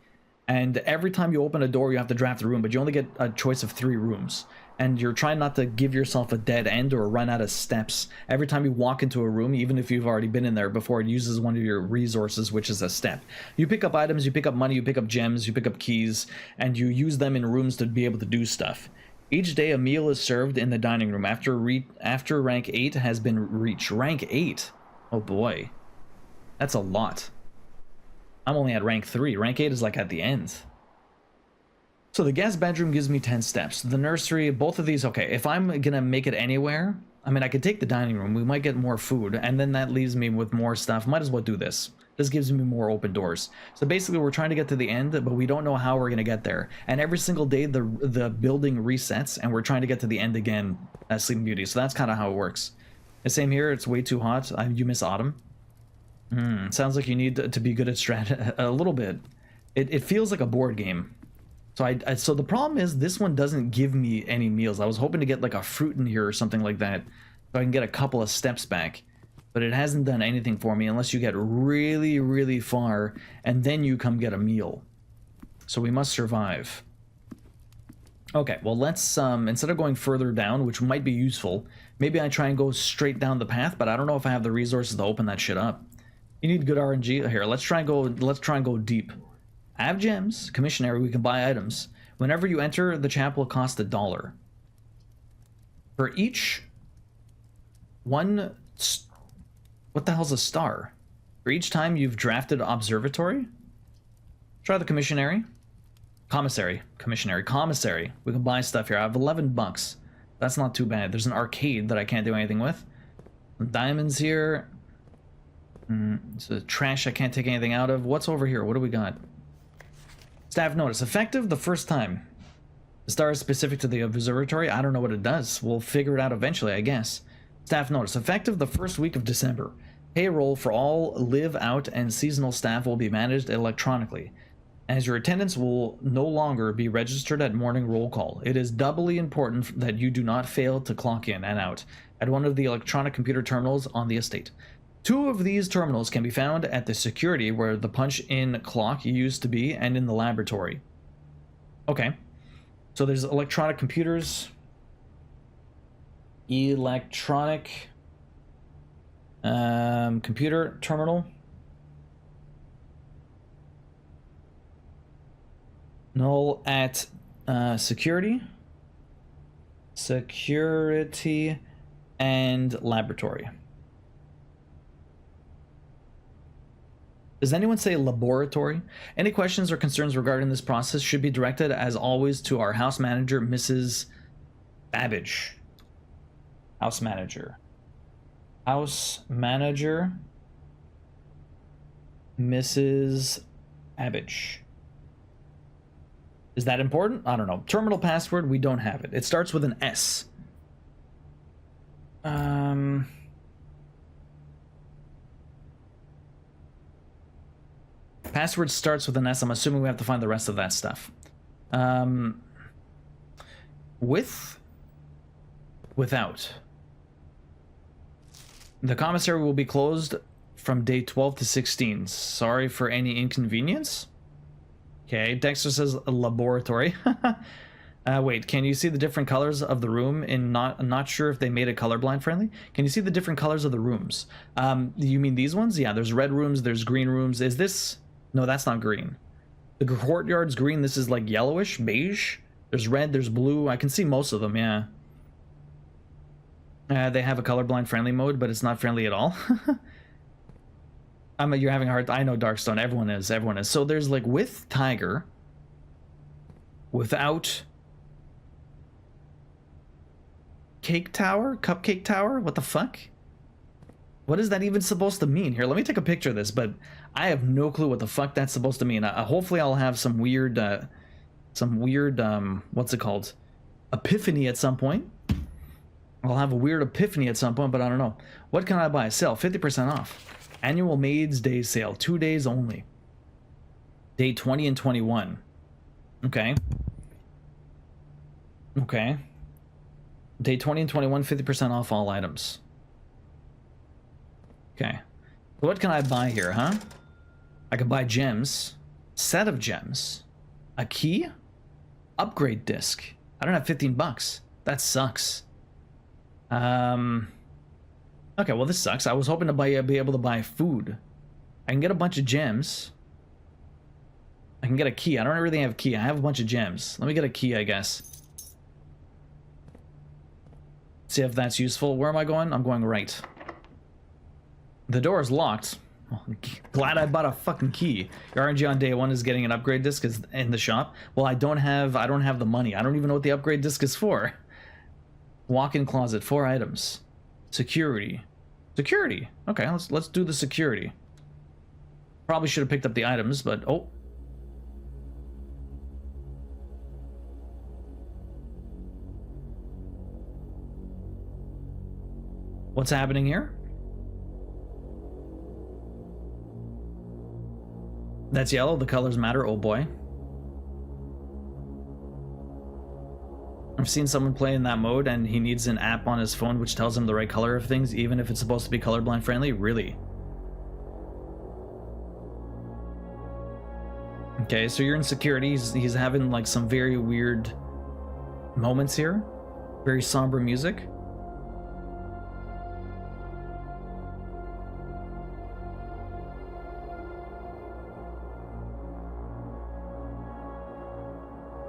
And every time you open a door, you have to draft a room, but you only get a choice of 3 rooms. And you're trying not to give yourself a dead end or run out of steps. Every time you walk into a room, even if you've already been in there before, it uses one of your resources, which is a step. You pick up items, you pick up money, you pick up gems, you pick up keys, and you use them in rooms to be able to do stuff. Each day, a meal is served in the dining room after rank 8 has been reached. Rank 8? Oh boy. That's a lot. I'm only at rank 3. Rank 8 is like at the end. So the guest bedroom gives me 10 steps. The nursery, both of these, okay. If I'm gonna make it anywhere, I mean, I could take the dining room. We might get more food, and then that leaves me with more stuff. Might as well do this. This gives me more open doors. So basically, we're trying to get to the end, but we don't know how we're gonna get there. And every single day, the building resets, and we're trying to get to the end again as Sleeping Beauty. So that's kind of how it works. The same here. It's way too hot. You miss autumn. Sounds like you need to be good at strat a little bit. It feels like a board game. So so the problem is this one doesn't give me any meals. I was hoping to get like a fruit in here or something like that, so I can get a couple of steps back. But it hasn't done anything for me unless you get really, really far and then you come get a meal. So we must survive. Okay, well let's instead of going further down, which might be useful, maybe I try and go straight down the path, but I don't know if I have the resources to open that shit up. You need good RNG. Here, let's try and go deep. I have gems, commissionary, we can buy items. Whenever you enter the chapel, it costs $1. For each one, what the hell's a star? For each time you've drafted observatory? Try the commissionary. Commissary. We can buy stuff here. I have 11 bucks. That's not too bad. There's an arcade that I can't do anything with. Some diamonds here. So trash I can't take anything out of. What's over here? What do we got? Staff notice. Effective the first time. The star is specific to the observatory. I don't know what it does. We'll figure it out eventually, I guess. Staff notice. Effective the first week of December. Payroll for all live out and seasonal staff will be managed electronically, as your attendance will no longer be registered at morning roll call. It is doubly important that you do not fail to clock in and out at one of the electronic computer terminals on the estate. 2 of these terminals can be found at the security where the punch-in clock used to be and in the laboratory. Okay. So there's electronic computers. Electronic computer terminal. Null at security. Security and laboratory. Does anyone say laboratory? Any questions or concerns regarding this process should be directed, as always, to our house manager, Mrs. Babbage. House manager. House manager, Mrs. Babbage. Is that important? I don't know. Terminal password, we don't have it. It starts with an S. Password starts with an S. I'm assuming we have to find the rest of that stuff. Without. The commissary will be closed from day 12 to 16. Sorry for any inconvenience. Okay, Dexter says a laboratory. Wait, can you see the different colors of the room? I'm not sure if they made it colorblind friendly. Can you see the different colors of the rooms? You mean these ones? Yeah, there's red rooms, there's green rooms. Is this? No, that's not green. The courtyard's green. This is like yellowish, beige. There's red, there's blue. I can see most of them, yeah. They have a colorblind friendly mode, but it's not friendly at all. You're having a hard time. I know Darkstone. Everyone is. So there's like with tiger, without cake tower, cupcake tower. What the fuck? What is that even supposed to mean? Here, let me take a picture of this, but I have no clue what the fuck that's supposed to mean. Hopefully I'll have some weird, what's it called? Epiphany at some point. I'll have a weird epiphany at some point, but I don't know. What can I buy? Sale, 50% off. Annual Maids Day sale, 2 days only. Day 20 and 21. Okay. Okay. Day 20 and 21, 50% off all items. Okay. What can I buy here, huh? I can buy gems. Set of gems. A key? Upgrade disc. I don't have 15 bucks. That sucks. Okay, well this sucks. I was hoping to be able to buy food. I can get a bunch of gems. I can get a key. I don't really have a key. I have a bunch of gems. Let me get a key, I guess. See if that's useful. Where am I going? I'm going right. The door is locked. Well, glad I bought a fucking key. Your RNG on day 1 is getting an upgrade disc is in the shop. Well, I don't have the money. I don't even know what the upgrade disc is for. Walk-in closet, 4 items. Security. Security. Okay, let's do the security. Probably should have picked up the items, but oh. What's happening here? That's yellow. The colors matter. Oh boy. I've seen someone play in that mode and he needs an app on his phone which tells him the right color of things, even if it's supposed to be colorblind friendly. Really? Okay, so you're in security. He's having like some very weird moments here. Very somber music.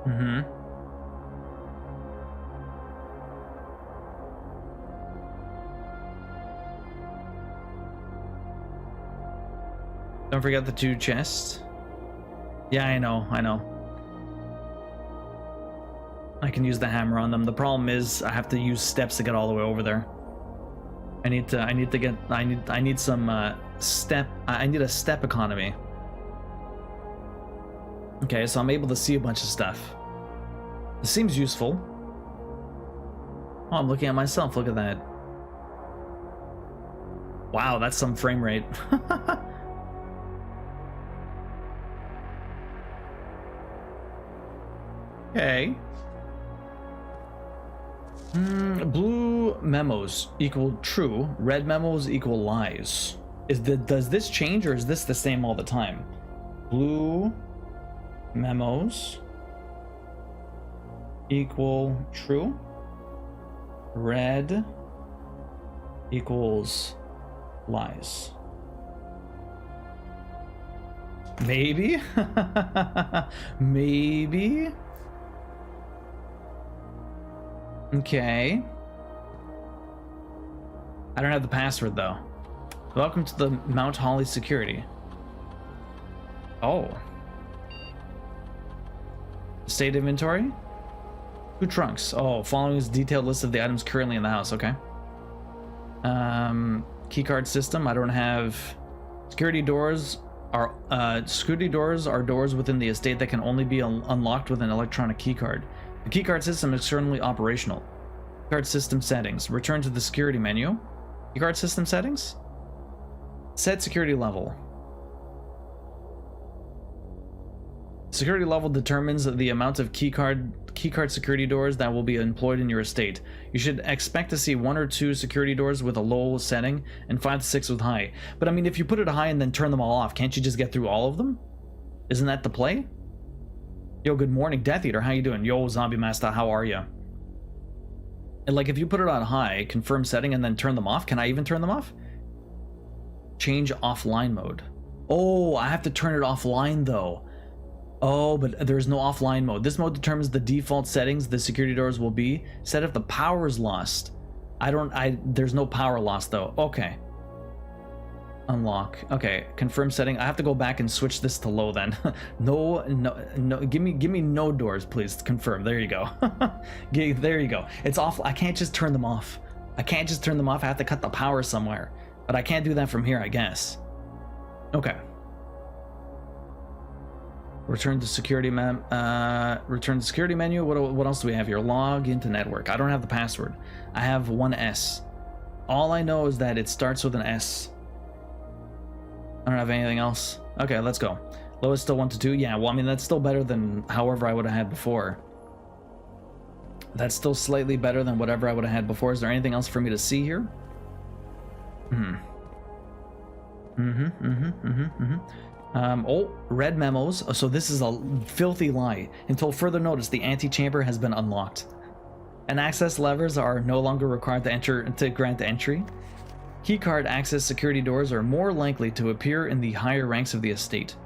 Mm-hmm. Don't forget the 2 chests. Yeah, I know. I can use the hammer on them. The problem is I have to use steps to get all the way over there. I need a step economy. Okay, so I'm able to see a bunch of stuff. This seems useful. Oh, I'm looking at myself. Look at that. Wow, that's some frame rate. Okay. Blue memos equal true. Red memos equal lies. Does this change or is this the same all the time? Blue memos equal true. Red equals lies. Maybe? Maybe? Okay. I don't have the password though. Welcome to the Mount Holly security. Oh. State inventory? 2 trunks. Oh, following is detailed list of the items currently in the house. Okay. Keycard system. I don't have. Security doors are doors within the estate that can only be unlocked with an electronic keycard. The keycard system is externally operational. Keycard system settings. Return to the security menu. Keycard system settings. Set security level. Security level determines the amount of keycard security doors that will be employed in your estate. You should expect to see 1 or 2 security doors with a low setting and 5 to 6 with high. But I mean, if you put it high and then turn them all off, can't you just get through all of them? Isn't that the play? Yo, good morning, Death Eater. How you doing? Yo, Zombie Master, how are you? And like, if you put it on high, confirm setting, and then turn them off, can I even turn them off? Change offline mode. Oh, I have to turn it offline though. Oh, but there's no offline mode. This mode determines the default settings the security doors will be set if the power is lost. There's no power loss though. Okay. Unlock. Okay, confirm setting. I have to go back and switch this to low then. No, give me no doors, please. Confirm. There you go. There you go. It's off. I can't just turn them off. I can't just turn them off. I have to cut the power somewhere. But I can't do that from here, I guess. Okay. Return to security return to security menu. What else do we have here? Log into network. I don't have the password. I have one S. All I know is that it starts with an S. I don't have anything else. Okay, let's go. Lowest still 1 to 2. Yeah, well, I mean, that's still better than however I would have had before. That's still slightly better than whatever I would have had before. Is there anything else for me to see here? Oh, red memos. So this is a filthy lie. Until further notice, the antechamber has been unlocked. And access levers are no longer required to grant entry. Keycard access security doors are more likely to appear in the higher ranks of the estate.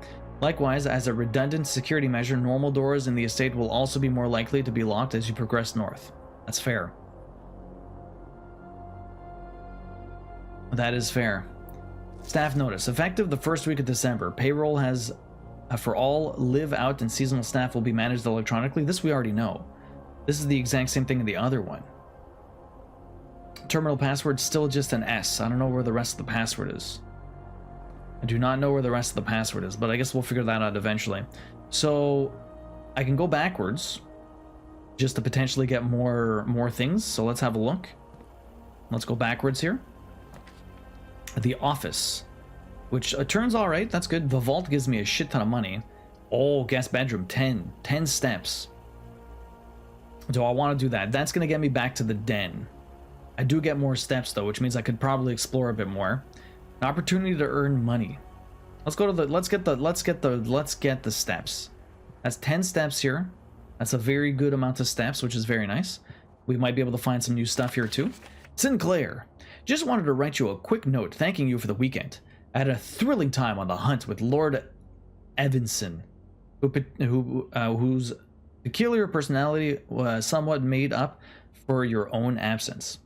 Likewise, as a redundant security measure, normal doors in the estate will also be more likely to be locked as you progress north. That's fair. That is fair. Staff notice. Effective the first week of December, payroll has for all live out and seasonal staff will be managed electronically. This we already know. This is the exact same thing in the other one. Terminal password still just an S. I don't know where the rest of the password is. I do not know where the rest of the password is, but I guess we'll figure that out eventually. So I can go backwards just to potentially get more things. So let's have a look. Let's go backwards here. The office, which turns all right. That's good. The vault gives me a shit ton of money. Oh, guest bedroom, 10 steps. Do I want to do that? That's going to get me back to the den. I do get more steps though, which means I could probably explore a bit more. An opportunity to earn money. Let's go to the let's get the steps. That's 10 steps here. That's a very good amount of steps, which is very nice. We might be able to find some new stuff here too. Sinclair, just wanted to write you a quick note thanking you for the weekend. I had a thrilling time on the hunt with Lord Evanson, whose peculiar personality was somewhat made up for your own absence.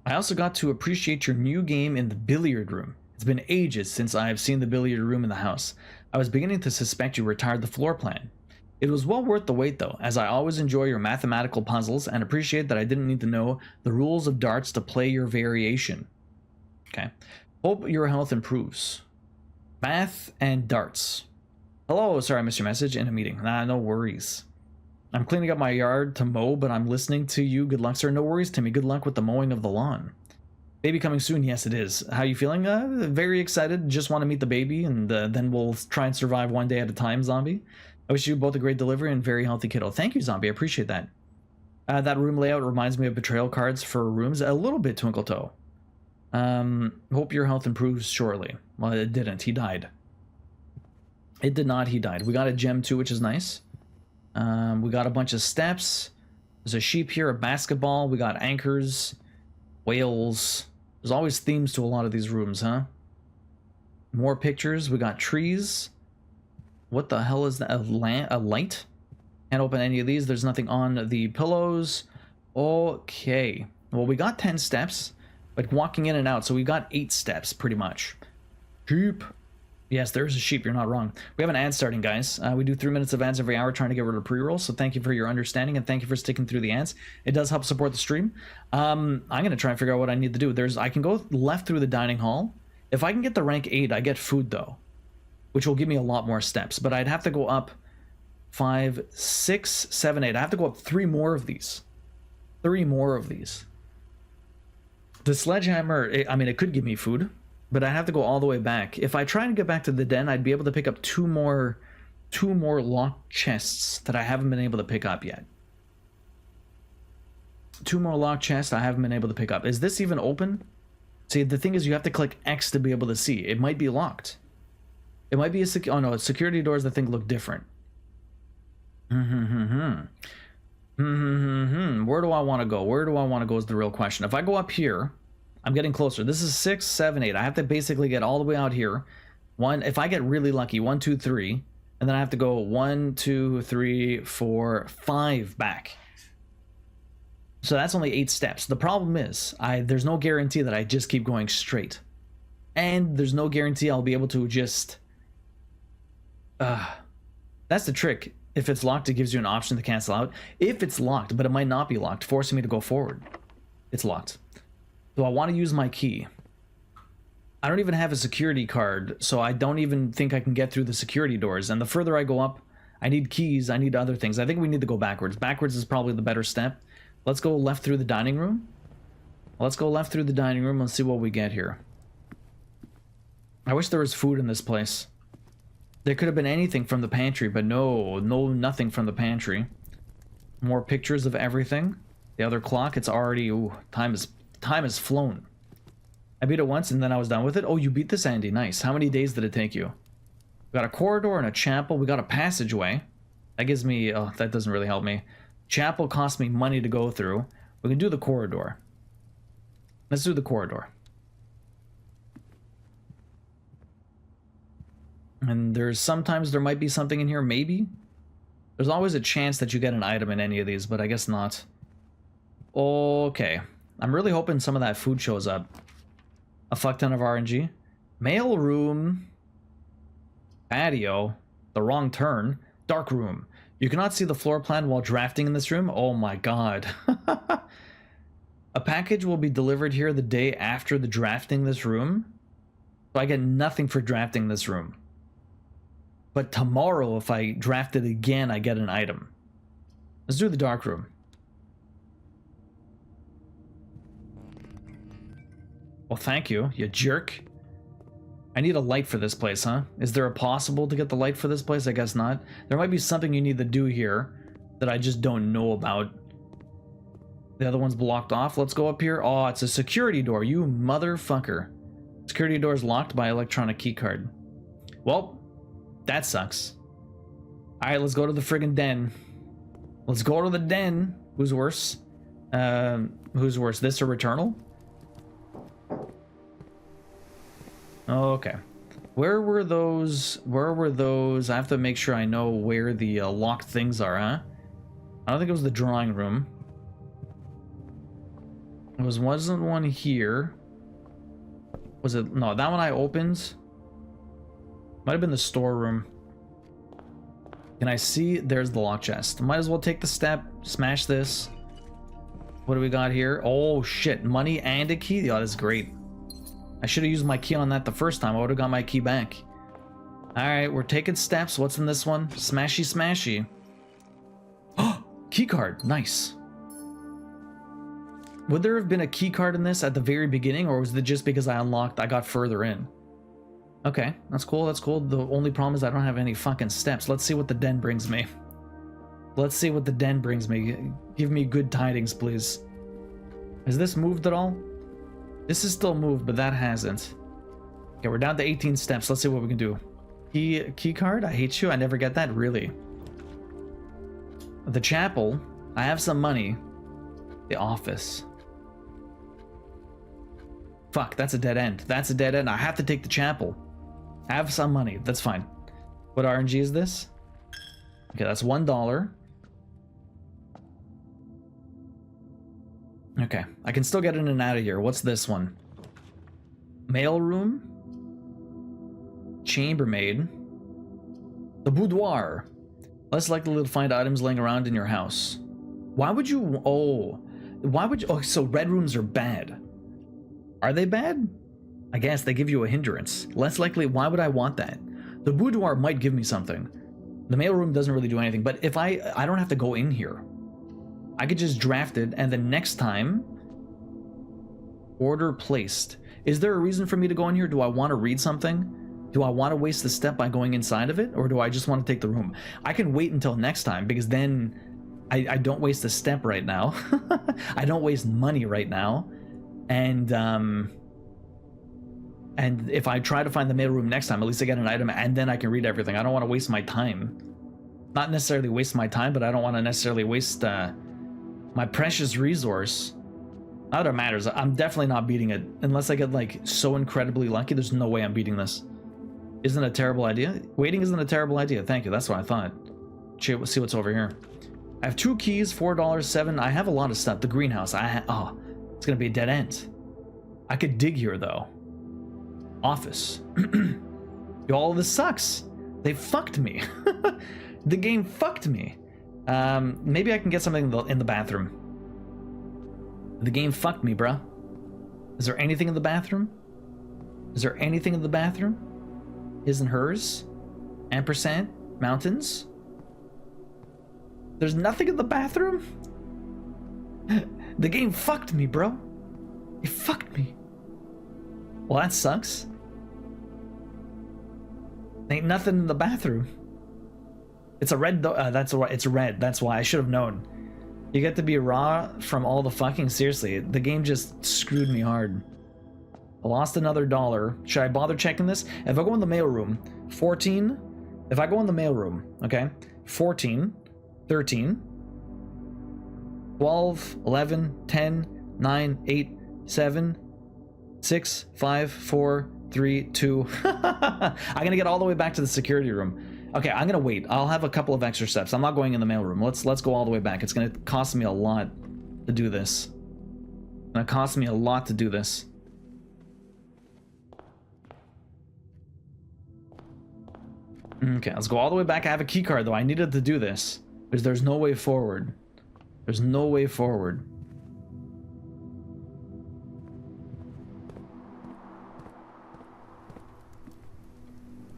I also got to appreciate your new game in the billiard room. It's been ages since I have seen the billiard room in the house. I was beginning to suspect you retired the floor plan. It was well worth the wait though, as I always enjoy your mathematical puzzles and appreciate that I didn't need to know the rules of darts to play your variation. Okay. Hope your health improves. Math and darts. Hello, sorry I missed your message in a meeting. Nah, no worries. I'm cleaning up my yard to mow, but I'm listening to you. Good luck, sir. No worries, Timmy. Good luck with the mowing of the lawn. Baby coming soon. Yes, it is. How you feeling? Very excited. Just want to meet the baby, and then we'll try and survive one day at a time, Zombie. I wish you both a great delivery and very healthy kiddo. Thank you, Zombie. I appreciate that. That room layout reminds me of betrayal cards for rooms. A little bit, Twinkle Toe. Hope your health improves shortly. Well, it didn't. He died. It did not. He died. We got a gem too, which is nice. We got a bunch of steps. There's a sheep here, a basketball. We got anchors, whales. There's always themes to a lot of these rooms, huh? More pictures. We got trees. What the hell is that? A light? Can't open any of these. There's nothing on the pillows. Okay. Well, we got 10 steps, like walking in and out. So we got 8 steps pretty much. Sheep. Yes, there is a sheep. You're not wrong. We have an ad starting, guys. We do 3 minutes of ads every hour trying to get rid of pre-rolls. So thank you for your understanding and thank you for sticking through the ads. It does help support the stream. I'm going to try and figure out what I need to do. I can go left through the dining hall. If I can get the rank 8, I get food though, which will give me a lot more steps. But I'd have to go up 5, 6, 7, 8. I have to go up 3 more of these. 3 more of these. The sledgehammer, I mean, it could give me food, but I have to go all the way back. If I try and get back to the den, I'd be able to pick up 2 more 2 more locked chests that I haven't been able to pick up yet. 2 more locked chests I haven't been able to pick up. Is this even open? See, the thing is you have to click X to be able to see. It might be locked. It might be a oh no, security doors I think look different. Where do I want to go? Where do I want to go is the real question. If I go up here, I'm getting closer. This is 6, 7, 8. I have to basically get all the way out here. If I get really lucky, 1, 2, 3. And then I have to go 1, 2, 3, 4, 5 back. So that's only 8 steps. The problem is, there's no guarantee that I just keep going straight. And there's no guarantee I'll be able to just... that's the trick. If it's locked, it gives you an option to cancel out. If it's locked, but it might not be locked, forcing me to go forward. It's locked. So I want to use my key. I don't even have a security card, so I don't even think I can get through the security doors. And the further I go up, I need keys, I need other things. I think we need to go backwards. Backwards is probably the better step. Let's go left through the dining room. Let's go left through the dining room and see what we get here. I wish there was food in this place. There could have been anything from the pantry, but nothing from the pantry. More pictures of everything. The other clock, it's already... Ooh, time has flown. I beat it once and then I was done with it. Oh, you beat this, Andy. Nice. How many days did it take you? We got a corridor and a chapel. We got a passageway. That gives me... Oh, that doesn't really help me. Chapel cost me money to go through. We can do the corridor. Let's do the corridor. And sometimes there might be something in here, maybe? There's always a chance that you get an item in any of these, but I guess not. Okay. I'm really hoping some of that food shows up. A fuck ton of RNG. Mail room. Patio. The wrong turn. Dark room. You cannot see the floor plan while drafting in this room? Oh my god. A package will be delivered here the day after the drafting this room. So I get nothing for drafting this room. But tomorrow, if I draft it again, I get an item. Let's do the dark room. Well, thank you, you jerk. I need a light for this place, huh? Is there a possible to get the light for this place? I guess not. There might be something you need to do here that I just don't know about. The other one's blocked off. Let's go up here. Oh, it's a security door, you motherfucker. Security door is locked by electronic keycard. Well, that sucks. Alright, let's go to the friggin' den. Let's go to the den. Who's worse? Who's worse, this or Returnal? Okay. Where were those? I have to make sure I know where the locked things are, huh? I don't think it was the drawing room. It wasn't one here. Was it? No, that one I opened. Might have been the storeroom. Can I see? There's the lock chest. Might as well take the step. Smash this. What do we got here? Oh shit, money and a key. Oh, that's great. I should have used my key on that the first time. I would have got my key back. Alright, we're taking steps. What's in this one? Smashy smashy. Oh, key card. Nice. Would there have been a key card in this at the very beginning, or was it just because I got further in? Okay, that's cool, that's cool. The only problem is I don't have any fucking steps. Let's see what the den brings me. Let's see what the den brings me. Give me good tidings, please. Has this moved at all? This is still moved, but that hasn't. Okay, we're down to 18 steps. Let's see what we can do. Key card? I hate you. I never get that. Really? The chapel. I have some money. The office. Fuck, that's a dead end. That's a dead end. I have to take the chapel. I have some money. That's fine. What RNG is this? Okay, that's $1. Okay, I can still get in and out of here. What's this one? Mail room? Chambermaid? The boudoir. Less likely to find items laying around in your house. Why would you... Oh. Why would you... Oh, so red rooms are bad. Are they bad? I guess they give you a hindrance. Less likely... Why would I want that? The boudoir might give me something. The mail room doesn't really do anything. But if I don't have to go in here. I could just draft it, and then next time... Order placed. Is there a reason for me to go in here? Do I want to read something? Do I want to waste the step by going inside of it, or do I just want to take the room? I can wait until next time, because then I don't waste a step right now. I don't waste money right now. And if I try to find the mail room next time, at least I get an item, and then I can read everything. I don't want to waste my time. Not necessarily waste my time, but I don't want to necessarily waste my precious resource. Not that it matters. I'm definitely not beating it. Unless I get, like, so incredibly lucky, there's no way I'm beating this. Isn't it a terrible idea? Waiting isn't a terrible idea. Thank you. That's what I thought. Shit, let's see what's over here. I have 2 keys, $4, $7. I have a lot of stuff. The greenhouse. Oh, it's gonna be a dead end. I could dig here though. Office. Yo, all of this sucks. They fucked me. The game fucked me. Maybe I can get something in the bathroom. The game fucked me, bruh. Is there anything in the bathroom? Is there anything in the bathroom? His and hers? Ampersand? Mountains? There's nothing in the bathroom? The game fucked me, bro. It fucked me. Well, that sucks. Ain't nothing in the bathroom. It's a red, that's why it's red. That's why I should have known. You get to be raw from all the fucking, seriously, the game just screwed me hard. I lost another $1. Should I bother checking this? If I go in the mailroom, 14, if I go in the mailroom, okay, 14, 13, 12, 11, 10, 9, 8, 7, 6, 5, 4, 3, 2. I'm gonna get all the way back to the security room. Okay, I'm gonna wait. I'll have a couple of extra steps. I'm not going in the mailroom. Let's go all the way back. It's gonna cost me a lot to do this. It's gonna cost me a lot to do this. Okay, let's go all the way back. I have a key card though. I needed to do this because there's no way forward. There's no way forward.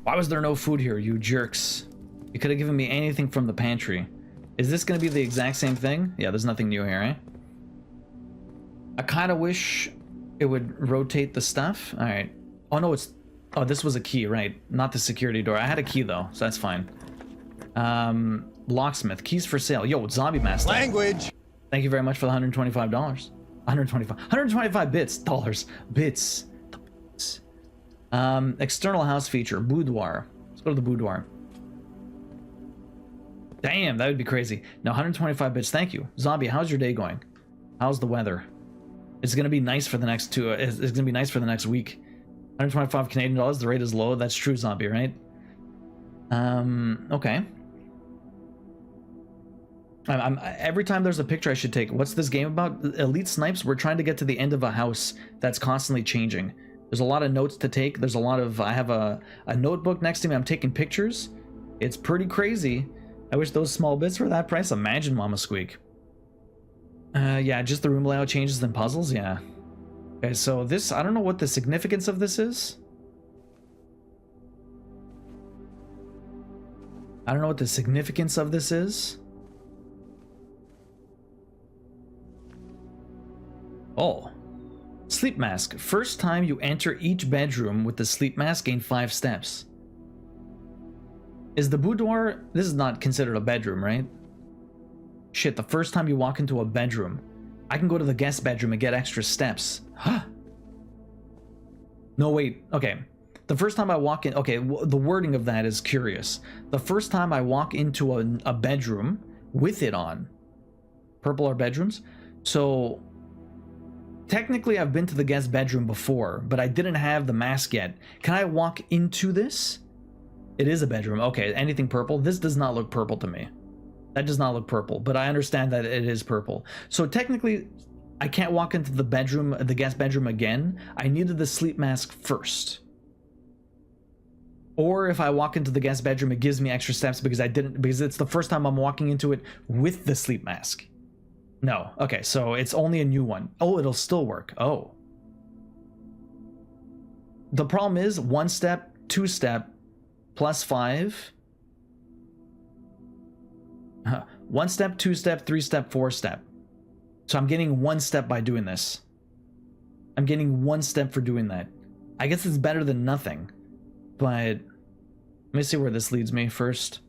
Why was there no food here, you jerks? You could have given me anything from the pantry. Is this going to be the exact same thing? Yeah, there's nothing new here, eh? I kind of wish it would rotate the stuff. All right. Oh, no, it's... Oh, this was a key, right? Not the security door. I had a key, though, so that's fine. Locksmith. Keys for sale. Yo, zombie mask. Language! Thank you very much for the $125. 125 bits. Dollars. Bits. External house feature. Boudoir. Let's go to the boudoir. Damn, that would be crazy. No, 125 bits. Thank you. Zombie, how's your day going? How's the weather? It's gonna be nice for the next two. It's gonna be nice for the next week. 125 Canadian dollars. The rate is low. That's true, zombie, right? Okay. Every time there's a picture I should take. What's this game about? Elite Snipes. We're trying to get to the end of a house that's constantly changing. There's a lot of notes to take. There's a lot of... I have a notebook next to me. I'm taking pictures. It's pretty crazy. I wish those small bits were that price. Imagine, Mama Squeak. Yeah, just the room layout changes and puzzles. Yeah. Okay, so this... I don't know what the significance of this is. I don't know what the significance of this is. Oh. Sleep mask. First time you enter each bedroom with the sleep mask, gain 5 steps. Is the boudoir... This is not considered a bedroom, right? Shit, the first time you walk into a bedroom, I can go to the guest bedroom and get extra steps. Huh? No, wait. Okay. The first time I walk in... Okay, the wording of that is curious. The first time I walk into a bedroom with it on. Purple are bedrooms? So... Technically, I've been to the guest bedroom before, but I didn't have the mask yet. Can I walk into this? It is a bedroom. Okay, anything purple? This does not look purple to me. That does not look purple, but I understand that it is purple. So technically, I can't walk into the bedroom, the guest bedroom again. I needed the sleep mask first. Or if I walk into the guest bedroom, it gives me extra steps because it's the first time I'm walking into it with the sleep mask. No. Okay, so it's only a new one. Oh, it'll still work. Oh. The problem is 1 step, 2 step, plus 5. 1 step, 2 step, 3 step, 4 step. So I'm getting 1 step by doing this. I'm getting 1 step for doing that. I guess it's better than nothing. But let me see where this leads me first.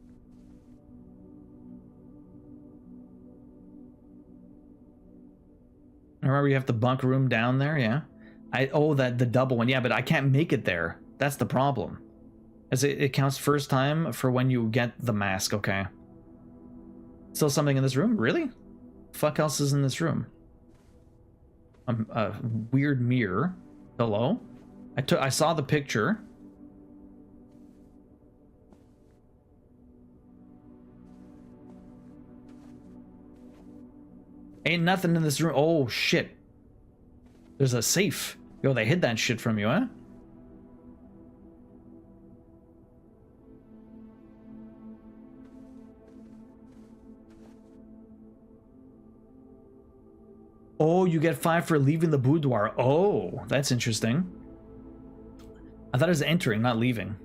Remember, you have the bunk room down there, yeah? Oh, that the double one, yeah, but I can't make it there. That's the problem. As it counts first time for when you get the mask, okay. Still something in this room? Really? Fuck else is in this room? A weird mirror. Hello? I saw the picture. Ain't nothing in this room. Oh, shit. There's a safe. Yo, they hid that shit from you, huh? Oh, you get 5 for leaving the boudoir. Oh, that's interesting. I thought it was entering, not leaving.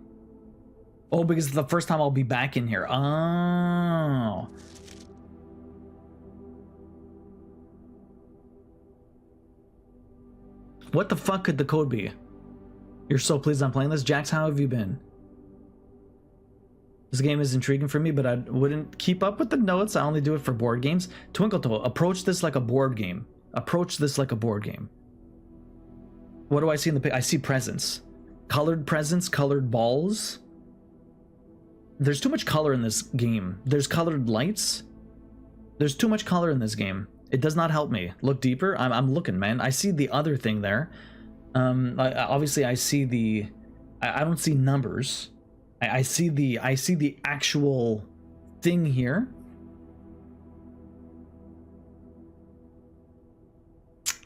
Oh, because it's the first time I'll be back in here. Oh. What the fuck could the code be? You're so pleased I'm playing this? Jax, how have you been? This game is intriguing for me, but I wouldn't keep up with the notes. I only do it for board games. Twinkletoe, approach this like a board game. Approach this like a board game. What do I see in the pic? I see presents. Colored presents, colored balls. There's too much color in this game. There's colored lights. There's too much color in this game. It does not help me. Look deeper. I'm looking, man. I see the other thing there. Obviously I see the... I don't see numbers. I see the actual thing here.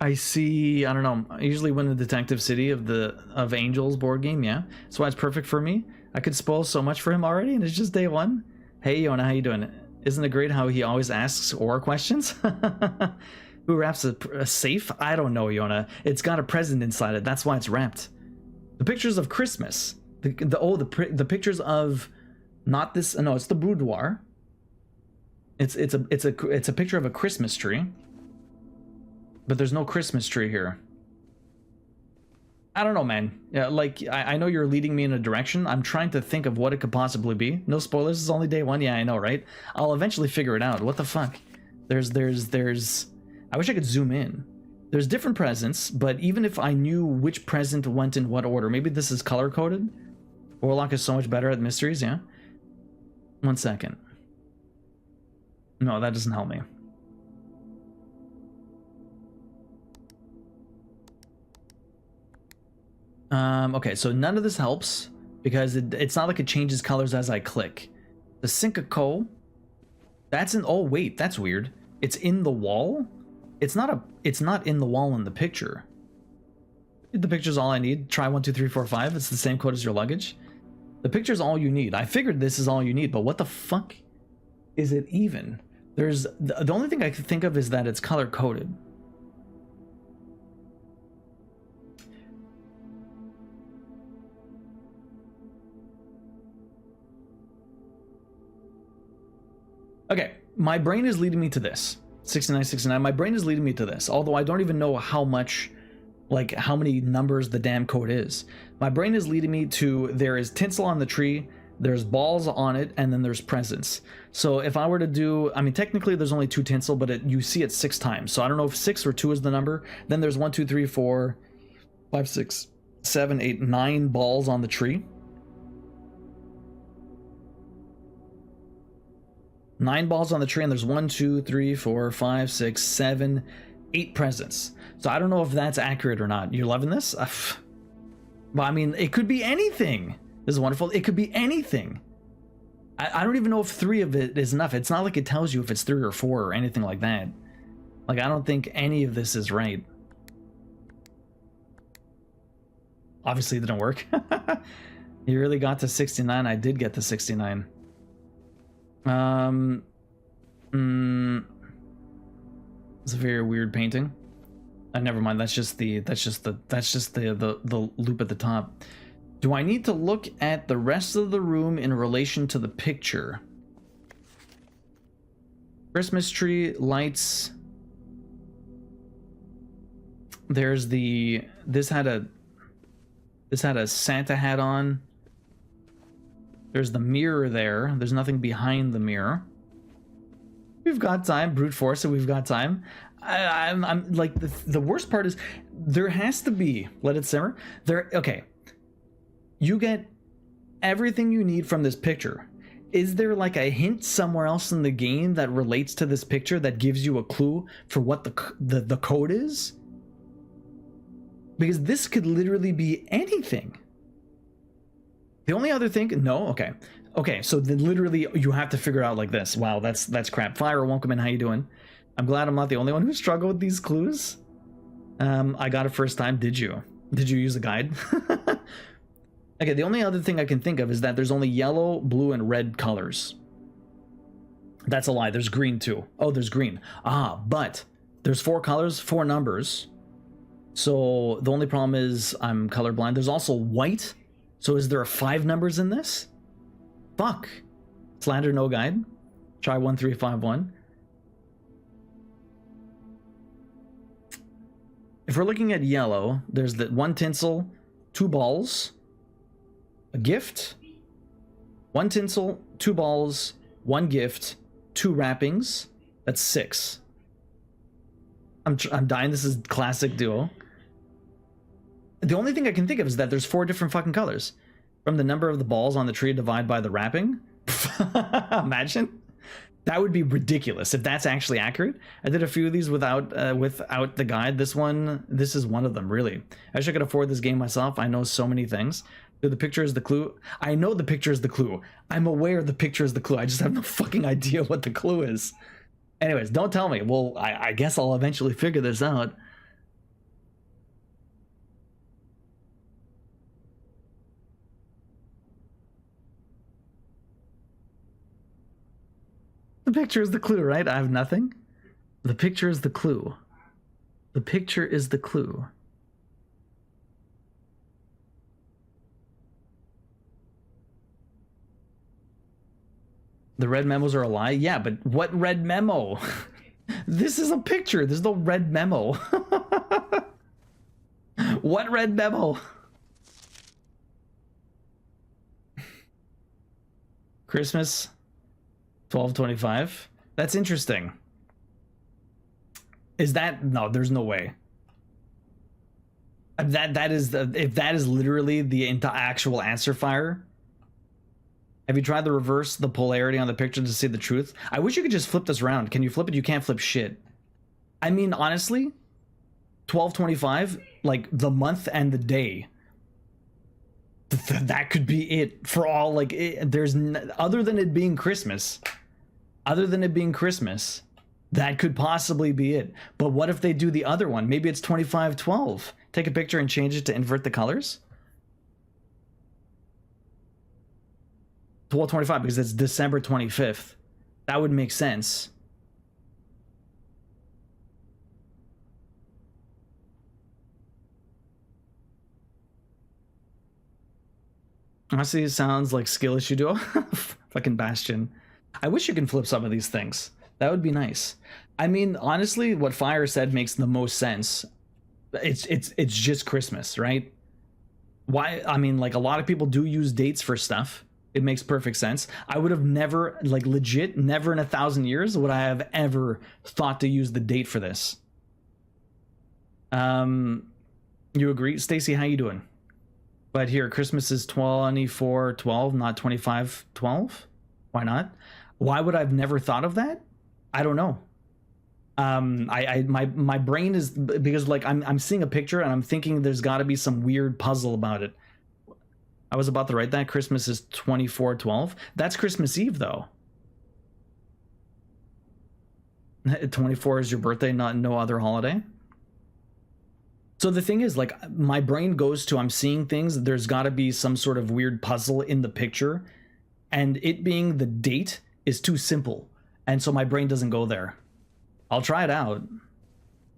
I see, I don't know, I usually win the Detective City of Angels board game, yeah. That's why it's perfect for me. I could spoil so much for him already, and it's just day one. Hey, Yona, how you doing? Isn't it great how he always asks or questions? Who wraps a safe? I don't know, Yona. It's got a present inside it. That's why it's wrapped. The pictures of Christmas. The pictures of not this. No, it's the boudoir. It's a picture of a Christmas tree. But there's no Christmas tree here. I don't know, man. Yeah, like, I know you're leading me in a direction. I'm trying to think of what it could possibly be. No spoilers, it's only day one. Yeah, I know, right? I'll eventually figure it out. What the fuck? There's... I wish I could zoom in. There's different presents, but even if I knew which present went in what order, maybe this is color-coded? Warlock is so much better at mysteries, yeah? 1 second. No, that doesn't help me. Okay, so none of this helps because it's not like it changes colors as I click. The Sink of Coal, that's in, oh wait, that's weird. It's in the wall? It's not in the wall in the picture. The picture's all I need. Try 1, 2, 3, 4, 5. It's the same code as your luggage. The picture's all you need. I figured this is all you need, but what the fuck is it even? There's, the only thing I could think of is that it's color coded. Okay, my brain is leading me to this. 6969, my brain is leading me to this, although I don't even know how much, like how many numbers the damn code is. My brain is leading me to, there is tinsel on the tree, there's balls on it, and then there's presents. So if I were to do, I mean, technically there's only 2 tinsel, but you see it 6 times. So I don't know if 6 or 2 is the number. Then there's 1, 2, 3, 4, 5, 6, 7, 8, 9 balls on the tree. 9 balls on the tree, and there's 1, 2, 3, 4, 5, 6, 7, 8 presents. So I don't know if that's accurate or not. You loving this? Well, I mean, it could be anything. This is wonderful. It could be anything. I don't even know if 3 of it is enough. It's not like it tells you if it's 3 or 4 or anything like that. Like, I don't think any of this is right. Obviously, it didn't work. You really got to 69. I did get to 69. It's a very weird painting. Never mind. That's just the loop at the top. Do I need to look at the rest of the room in relation to the picture? Christmas tree, lights. There's the, this had a Santa hat on. There's the mirror there. There's nothing behind the mirror. We've got time. Brute force it. We've got time. I'm like, the worst part is there has to be, let it simmer. Okay. You get everything you need from this picture. Is there like a hint somewhere else in the game that relates to this picture that gives you a clue for what the code is? Because this could literally be anything. The only other thing, no, okay. Okay, so then literally you have to figure out like this. Wow, that's crap. Fire, welcome in, how you doing? I'm glad I'm not the only one who struggled with these clues. I got it first time, did you? Did you use the guide? Okay, the only other thing I can think of is that there's only yellow, blue, and red colors. That's a lie, there's green too. Oh, there's green. Ah, but there's 4 colors, 4 numbers. So the only problem is I'm colorblind. There's also white. So is there 5 numbers in this? Fuck. Slander, no guide. Try 1351. If we're looking at yellow, there's the 1 tinsel, 2 balls, a gift, 1 tinsel, 2 balls, 1 gift, 2 wrappings. That's 6. I'm dying. This is classic duo. The only thing I can think of is that there's 4 different fucking colors. From the number of the balls on the tree divided by the wrapping. Imagine. That would be ridiculous if that's actually accurate. I did a few of these without the guide. This is one of them, really. I wish I could afford this game myself. I know so many things. The picture is the clue. I know the picture is the clue. I'm aware the picture is the clue. I just have no fucking idea what the clue is. Anyways, don't tell me. Well, I guess I'll eventually figure this out. The picture is the clue, right? I have nothing. The picture is the clue. The picture is the clue. The red memos are a lie? Yeah, but what red memo? This is a picture. There's no red memo. What red memo? Christmas 12/25. That's interesting. Is that no? There's no way. That is if that is literally the actual answer, Fire. Have you tried to reverse the polarity on the picture to see the truth? I wish you could just flip this around. Can you flip it? You can't flip shit. I mean, honestly, 12/25, like the month and the day. That could be it for all. Like, there's other than it being Christmas. Other than it being Christmas, that could possibly be it. But what if they do the other one? Maybe it's 25/12. Take a picture and change it to invert the colors. 12/25 because it's December 25th. That would make sense. Honestly, it sounds like skill issue duo. Fucking Bastion. I wish you can flip some of these things. That would be nice. I mean, honestly, what Fire said makes the most sense. It's just Christmas, right? Why? I mean, like, a lot of people do use dates for stuff. It makes perfect sense. I would have never, like, legit, never in 1,000 years would I have ever thought to use the date for this. You agree? Stacy, how you doing? But here, Christmas is 24/12, not 25/12. Why not? Why would I've never thought of that? I don't know. My brain is, because like I'm seeing a picture and I'm thinking there's got to be some weird puzzle about it. I was about to write that. Christmas is 24/12. That's Christmas Eve though. 24 is your birthday, not no other holiday. So the thing is, like, my brain goes to, I'm seeing things, there's got to be some sort of weird puzzle in the picture, and it being the date is too simple, and so my brain doesn't go there. I'll try it out.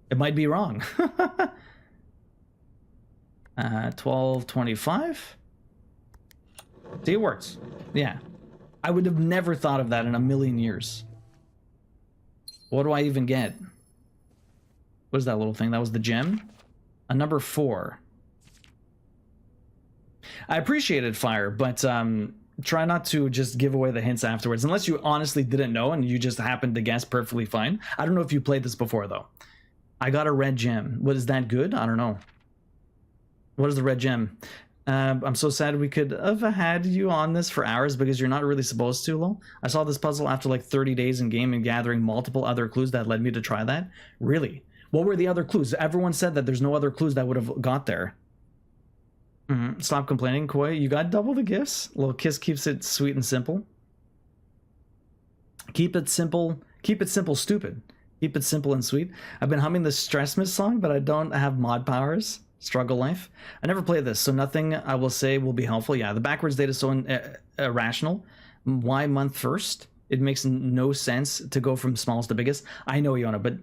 It might be wrong. 12/25. See, it works. Yeah. I would have never thought of that in a million years. What do I even get? What is that little thing? That was the gem? A number 4. I appreciated Fire, but try not to just give away the hints afterwards, unless you honestly didn't know and you just happened to guess perfectly fine. I don't know if you played this before, though. I got a red gem. What is that good? I don't know. What is the red gem? I'm so sad we could have had you on this for hours because you're not really supposed to, lol. I saw this puzzle after like 30 days in game and gathering multiple other clues that led me to try that. Really? What were the other clues? Everyone said that there's no other clues that would have got there. Stop complaining, Koi. You got double the gifts? Little Kiss keeps it sweet and simple. Keep it simple. Keep it simple, stupid. Keep it simple and sweet. I've been humming the Stress Miss song, but I don't have mod powers. Struggle life. I never played this, so nothing I will say will be helpful. Yeah, the backwards data is so irrational. Why month first? It makes no sense to go from smallest to biggest. I know, Yona, but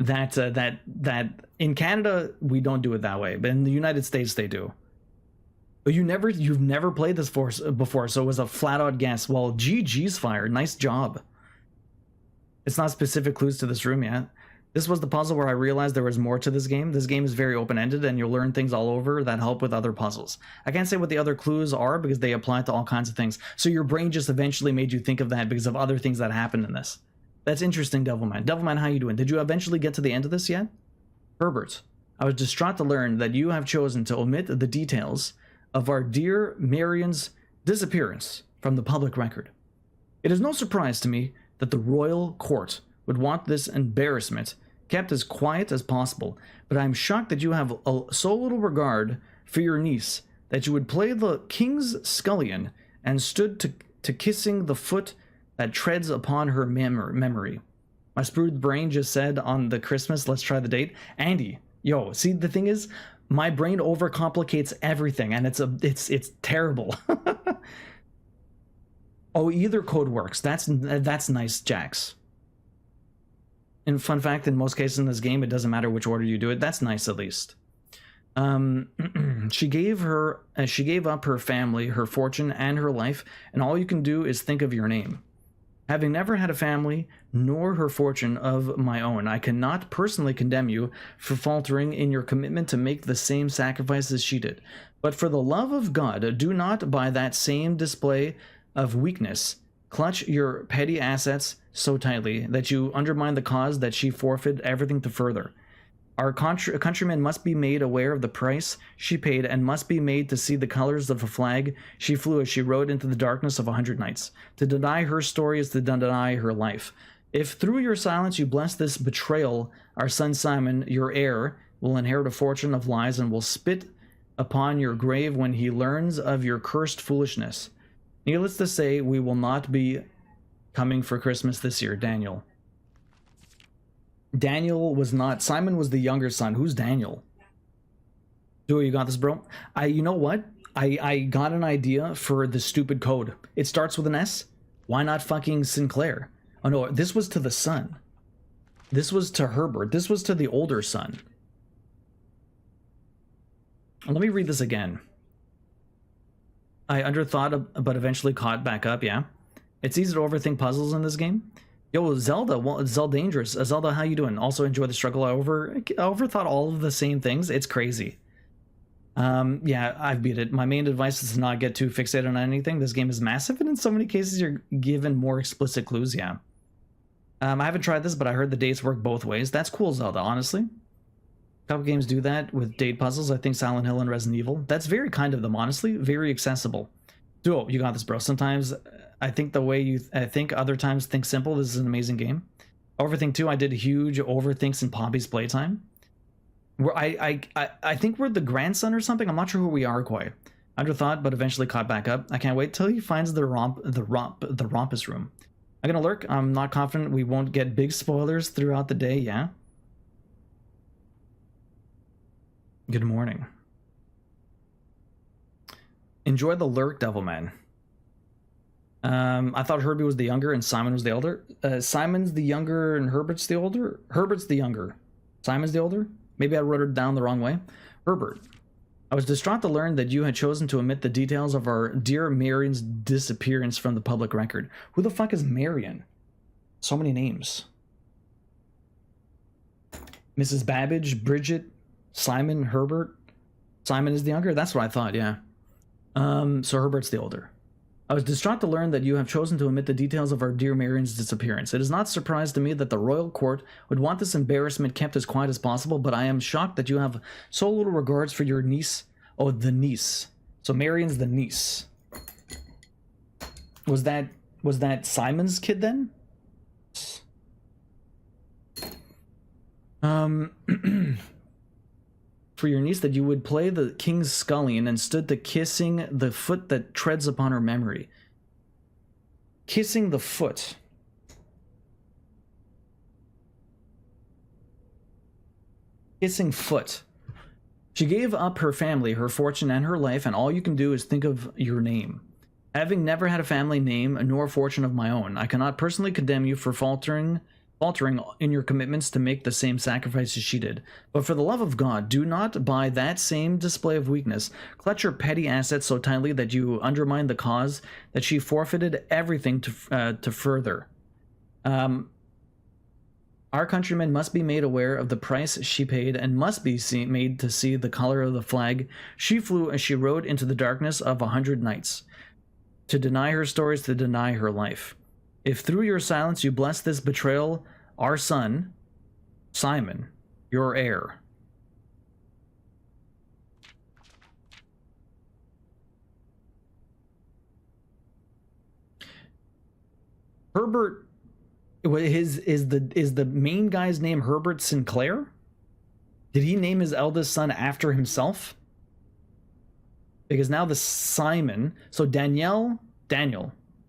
that in Canada we don't do it that way, but in the United States they do. But you've never played this before, so it was a flat out guess. Well, GG's fire. Nice job. It's not specific clues to this room yet. This was the puzzle where I realized there was more to this game. This game is very open-ended, and you'll learn things all over that help with other puzzles. I can't say what the other clues are because they apply to all kinds of things. So your brain just eventually made you think of that because of other things that happened in this. That's interesting, Devilman. Devilman, how you doing? Did you eventually get to the end of this yet? Herbert, I was distraught to learn that you have chosen to omit the details of our dear Marion's disappearance from the public record. It is no surprise to me that the royal court would want this embarrassment kept as quiet as possible, but I am shocked that you have so little regard for your niece that you would play the king's scullion and stood to kissing the foot that treads upon her memory. My screwed brain just said on the Christmas, let's try the date. Andy, yo, see, the thing is, my brain overcomplicates everything, and it's terrible. Oh, either code works. That's nice, Jax. And fun fact, in most cases in this game, it doesn't matter which order you do it. That's nice, at least. She gave up her family, her fortune, and her life, and all you can do is think of your name. Having never had a family, nor her fortune of my own, I cannot personally condemn you for faltering in your commitment to make the same sacrifices she did. But for the love of God, do not, by that same display of weakness, clutch your petty assets so tightly that you undermine the cause that she forfeited everything to further. Our countrymen must be made aware of the price she paid and must be made to see the colors of a flag she flew as she rode into the darkness of 100 nights. To deny her story is to deny her life. If through your silence you bless this betrayal, our son Simon, your heir, will inherit a fortune of lies and will spit upon your grave when he learns of your cursed foolishness. Needless to say, we will not be coming for Christmas this year, Daniel. Daniel was not. Simon was the younger son. Who's Daniel? Duo, you got this, bro? You know what? I got an idea for the stupid code. It starts with an S. Why not fucking Sinclair? Oh no, this was to the son. This was to Herbert. This was to the older son. Let me read this again. I underthought, but eventually caught back up, yeah. It's easy to overthink puzzles in this game. Yo, Zelda, well, Zelda Dangerous. Zelda, how you doing? Also enjoy the struggle. I overthought all of the same things. It's crazy. Yeah, I've beat it. My main advice is to not get too fixated on anything. This game is massive, and in so many cases, you're given more explicit clues, yeah. I haven't tried this, but I heard the dates work both ways. That's cool, Zelda, honestly. A couple games do that with date puzzles. I think Silent Hill and Resident Evil. That's very kind of them, honestly. Very accessible. Duo, you got this, bro. Sometimes I think the way you think, other times think simple. This is an amazing game. Overthink 2, I did huge overthinks in Poppy's playtime. Where I think we're the grandson or something. I'm not sure who we are quite. Underthought, but eventually caught back up. I can't wait till he finds the rompus room. I'm gonna lurk. I'm not confident we won't get big spoilers throughout the day. Yeah. Good morning. Enjoy the lurk, Devilman. I thought Herbie was the younger and Simon was the older. Simon's the younger and Herbert's the older. Herbert's the younger. Simon's the older. Maybe I wrote it down the wrong way. Herbert, I was distraught to learn that you had chosen to omit the details of our dear Marion's disappearance from the public record. Who the fuck is Marion? So many names. Mrs. Babbage, Bridget, Simon, Herbert. Simon is the younger? That's what I thought, yeah. So Herbert's the older. I was distraught to learn that you have chosen to omit the details of our dear Marion's disappearance. It is not surprise to me that the royal court would want this embarrassment kept as quiet as possible, but I am shocked that you have so little regards for your niece. Oh, the niece. So Marion's the niece. Was that Simon's kid then? For your niece, that you would play the king's scullion and stood to kissing the foot that treads upon her memory. Kissing the foot. Kissing foot. She gave up her family, her fortune, and her life, and all you can do is think of your name. Having never had a family name nor fortune of my own, I cannot personally condemn you for faltering in your commitments to make the same sacrifices she did. But for the love of God, do not, by that same display of weakness, clutch your petty assets so tightly that you undermine the cause that she forfeited everything to further. Our countrymen must be made aware of the price she paid and must be made to see the color of the flag she flew as she rode into the darkness of 100 nights. To deny her stories, to deny her life. If through your silence you bless this betrayal, our son, Simon, your heir. Herbert, is the main guy's name Herbert Sinclair? Did he name his eldest son after himself? Because now the Simon, so Daniel,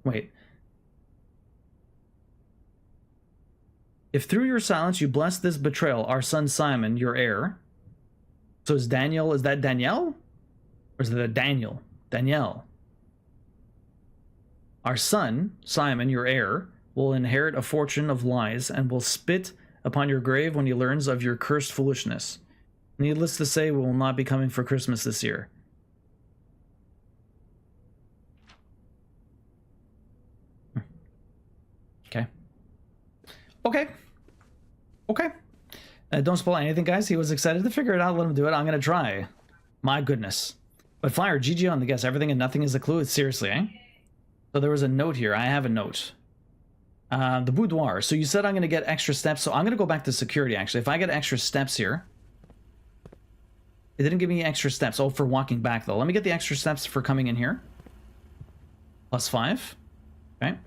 wait. If through your silence you bless this betrayal, our son Simon, your heir. So is that Danielle? Or is it Daniel? Danielle. Our son, Simon, your heir, will inherit a fortune of lies and will spit upon your grave when he learns of your cursed foolishness. Needless to say, we will not be coming for Christmas this year. Okay. Don't spoil anything, guys. He was excited to figure it out. Let him do it. I'm going to try. My goodness. But Flyer, GG on the guess. Everything and nothing is a clue. Seriously, eh? So there was a note here. I have a note. The boudoir. So you said I'm going to get extra steps. So I'm going to go back to security, actually. If I get extra steps here. It didn't give me extra steps. Oh, for walking back, though. Let me get the extra steps for coming in here. +5. Okay.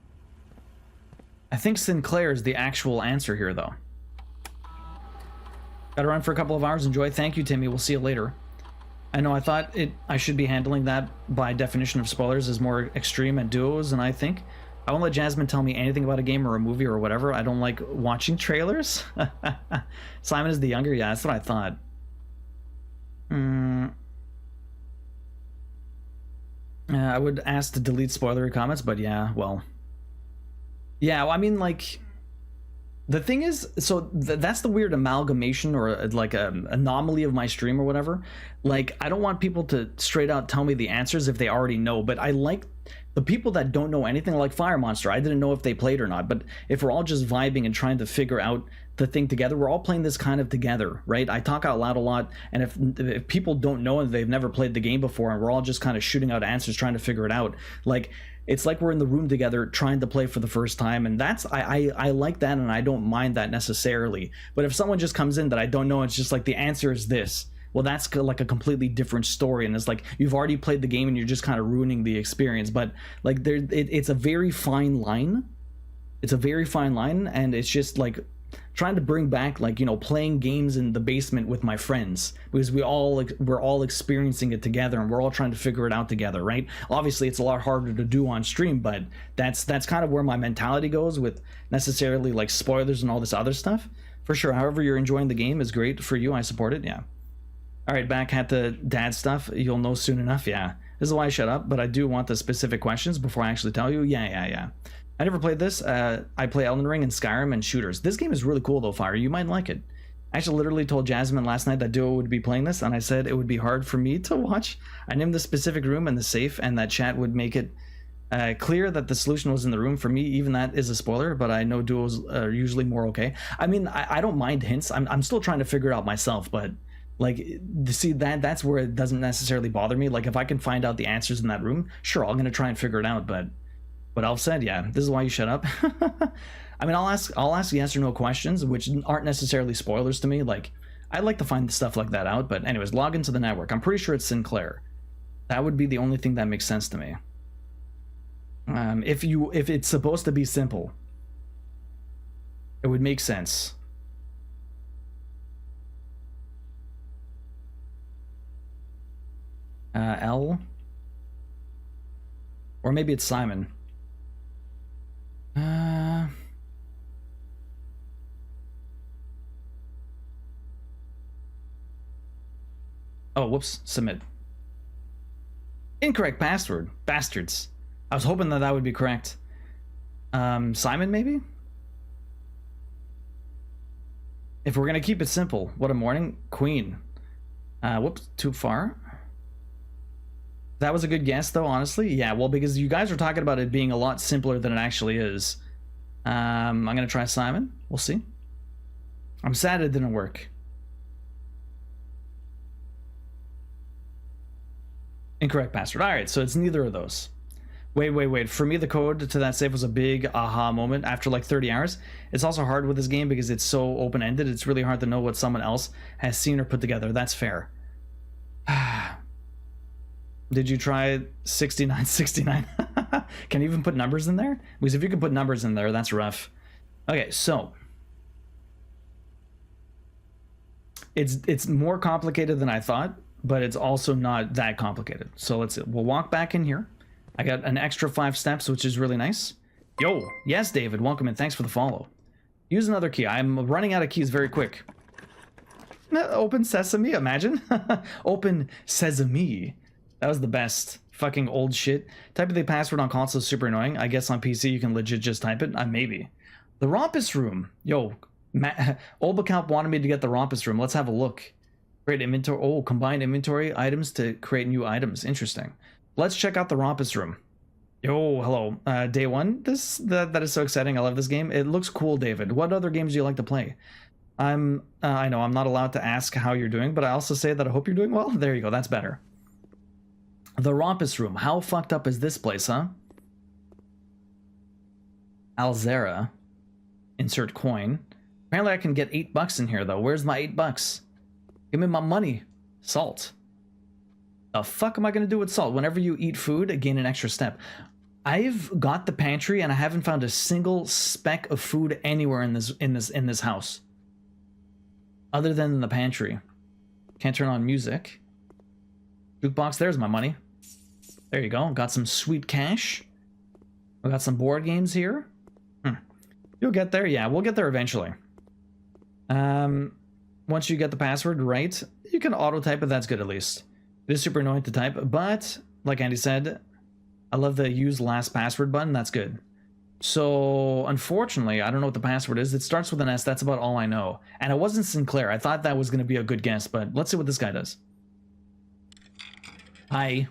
I think Sinclair is the actual answer here, though. Gotta run for a couple of hours. Enjoy. Thank you, Timmy. We'll see you later. I know I thought I should be handling that by definition of spoilers as more extreme at duos, and I think I won't let Jasmine tell me anything about a game or a movie or whatever. I don't like watching trailers. Simon is the younger. Yeah, that's what I thought. I would ask to delete spoilery comments, but yeah, well. Yeah, well, I mean, like, the thing is, so that's the weird amalgamation or like an anomaly of my stream or whatever. Like, I don't want people to straight out tell me the answers if they already know, but I like the people that don't know anything, like Fire Monster. I didn't know if they played or not, but if we're all just vibing and trying to figure out the thing together, we're all playing this kind of together, right? I talk out loud a lot, and if people don't know and they've never played the game before, and we're all just kind of shooting out answers, trying to figure it out, like, it's like we're in the room together trying to play for the first time, and that's I like that, and I don't mind that necessarily. But if someone just comes in that I don't know, it's just like the answer is this, well, that's like a completely different story, and it's like you've already played the game and you're just kind of ruining the experience. But like it's a very fine line. It's a very fine line, and it's just like trying to bring back, like, you know, playing games in the basement with my friends, because we're all experiencing it together and we're all trying to figure it out together, right? Obviously it's a lot harder to do on stream, but that's kind of where my mentality goes with necessarily like spoilers and all this other stuff. For sure, however you're enjoying the game is great for you. I support it. Yeah. All right, back at the dad stuff. You'll know soon enough. Yeah, this is why I shut up, but I do want the specific questions before I actually tell you. Yeah. I never played this. I play Elden Ring and Skyrim and shooters. This game is really cool though, Fire. You might like it. I actually literally told Jasmine last night that Duo would be playing this, and I said it would be hard for me to watch. I named the specific room and the safe, and that chat would make it clear that the solution was in the room. For me, even that is a spoiler, but I know duos are usually more okay. I mean, I don't mind hints. I'm still trying to figure it out myself, but Like, see, that's where it doesn't necessarily bother me. Like, if I can find out the answers in that room, sure, I'm gonna try and figure it out. But Elf said, yeah, this is why you shut up. I mean, I'll ask yes or no questions, which aren't necessarily spoilers to me. Like, I like to find stuff like that out. But anyways, log into the network. I'm pretty sure it's Sinclair. That would be the only thing that makes sense to me. If it's supposed to be simple, it would make sense. L, or maybe it's Simon. Oh, whoops, submit. Incorrect password, bastards. I was hoping that would be correct. Simon, maybe? If we're gonna keep it simple, what a morning. Queen. Whoops, too far. That was a good guess, though, honestly. Yeah, well, because you guys were talking about it being a lot simpler than it actually is. I'm gonna try Simon. We'll see. I'm sad it didn't work. Incorrect password. All right, so it's neither of those. Wait. For me, the code to that save was a big aha moment after like 30 hours. It's also hard with this game because it's so open-ended. It's really hard to know what someone else has seen or put together. That's fair. Did you try 6969? Can you even put numbers in there? Because if you can put numbers in there, that's rough. Okay, so it's more complicated than I thought, but it's also not that complicated. So we'll walk back in here. I got an extra 5 steps, which is really nice. Yo, yes, David, welcome and thanks for the follow. Use another key. I'm running out of keys very quick. Open sesame, imagine. Open sesame. That was the best. Fucking old shit. Typing the password on console is super annoying. I guess on PC you can legit just type it. Maybe. The Rompus Room. Yo, Olbacamp wanted me to get the Rompus Room. Let's have a look. Create inventory. Oh, combine inventory items to create new items. Interesting. Let's check out the Rompus Room. Yo, hello. Day one. That is so exciting. I love this game. It looks cool, David. What other games do you like to play? I know I'm not allowed to ask how you're doing, but I also say that I hope you're doing well. There you go. That's better. The Rompus Room. How fucked up is this place, huh? Alzera. Insert coin. Apparently I can get $8 in here, though. Where's my $8? Give me my money. Salt. The fuck am I going to do with salt? Whenever you eat food, gain an extra step. I've got the pantry, and I haven't found a single speck of food anywhere in this house. Other than the pantry. Can't turn on music. Jukebox, there's my money. There you go. Got some sweet cash. We got some board games here. You'll get there. Yeah, we'll get there eventually. Once you get the password right, you can auto type it. That's good at least. It is super annoying to type, but like Andy said, I love the use last password button. That's good. So unfortunately, I don't know what the password is. It starts with an S. That's about all I know. And it wasn't Sinclair. I thought that was going to be a good guess, but let's see what this guy does. Hi.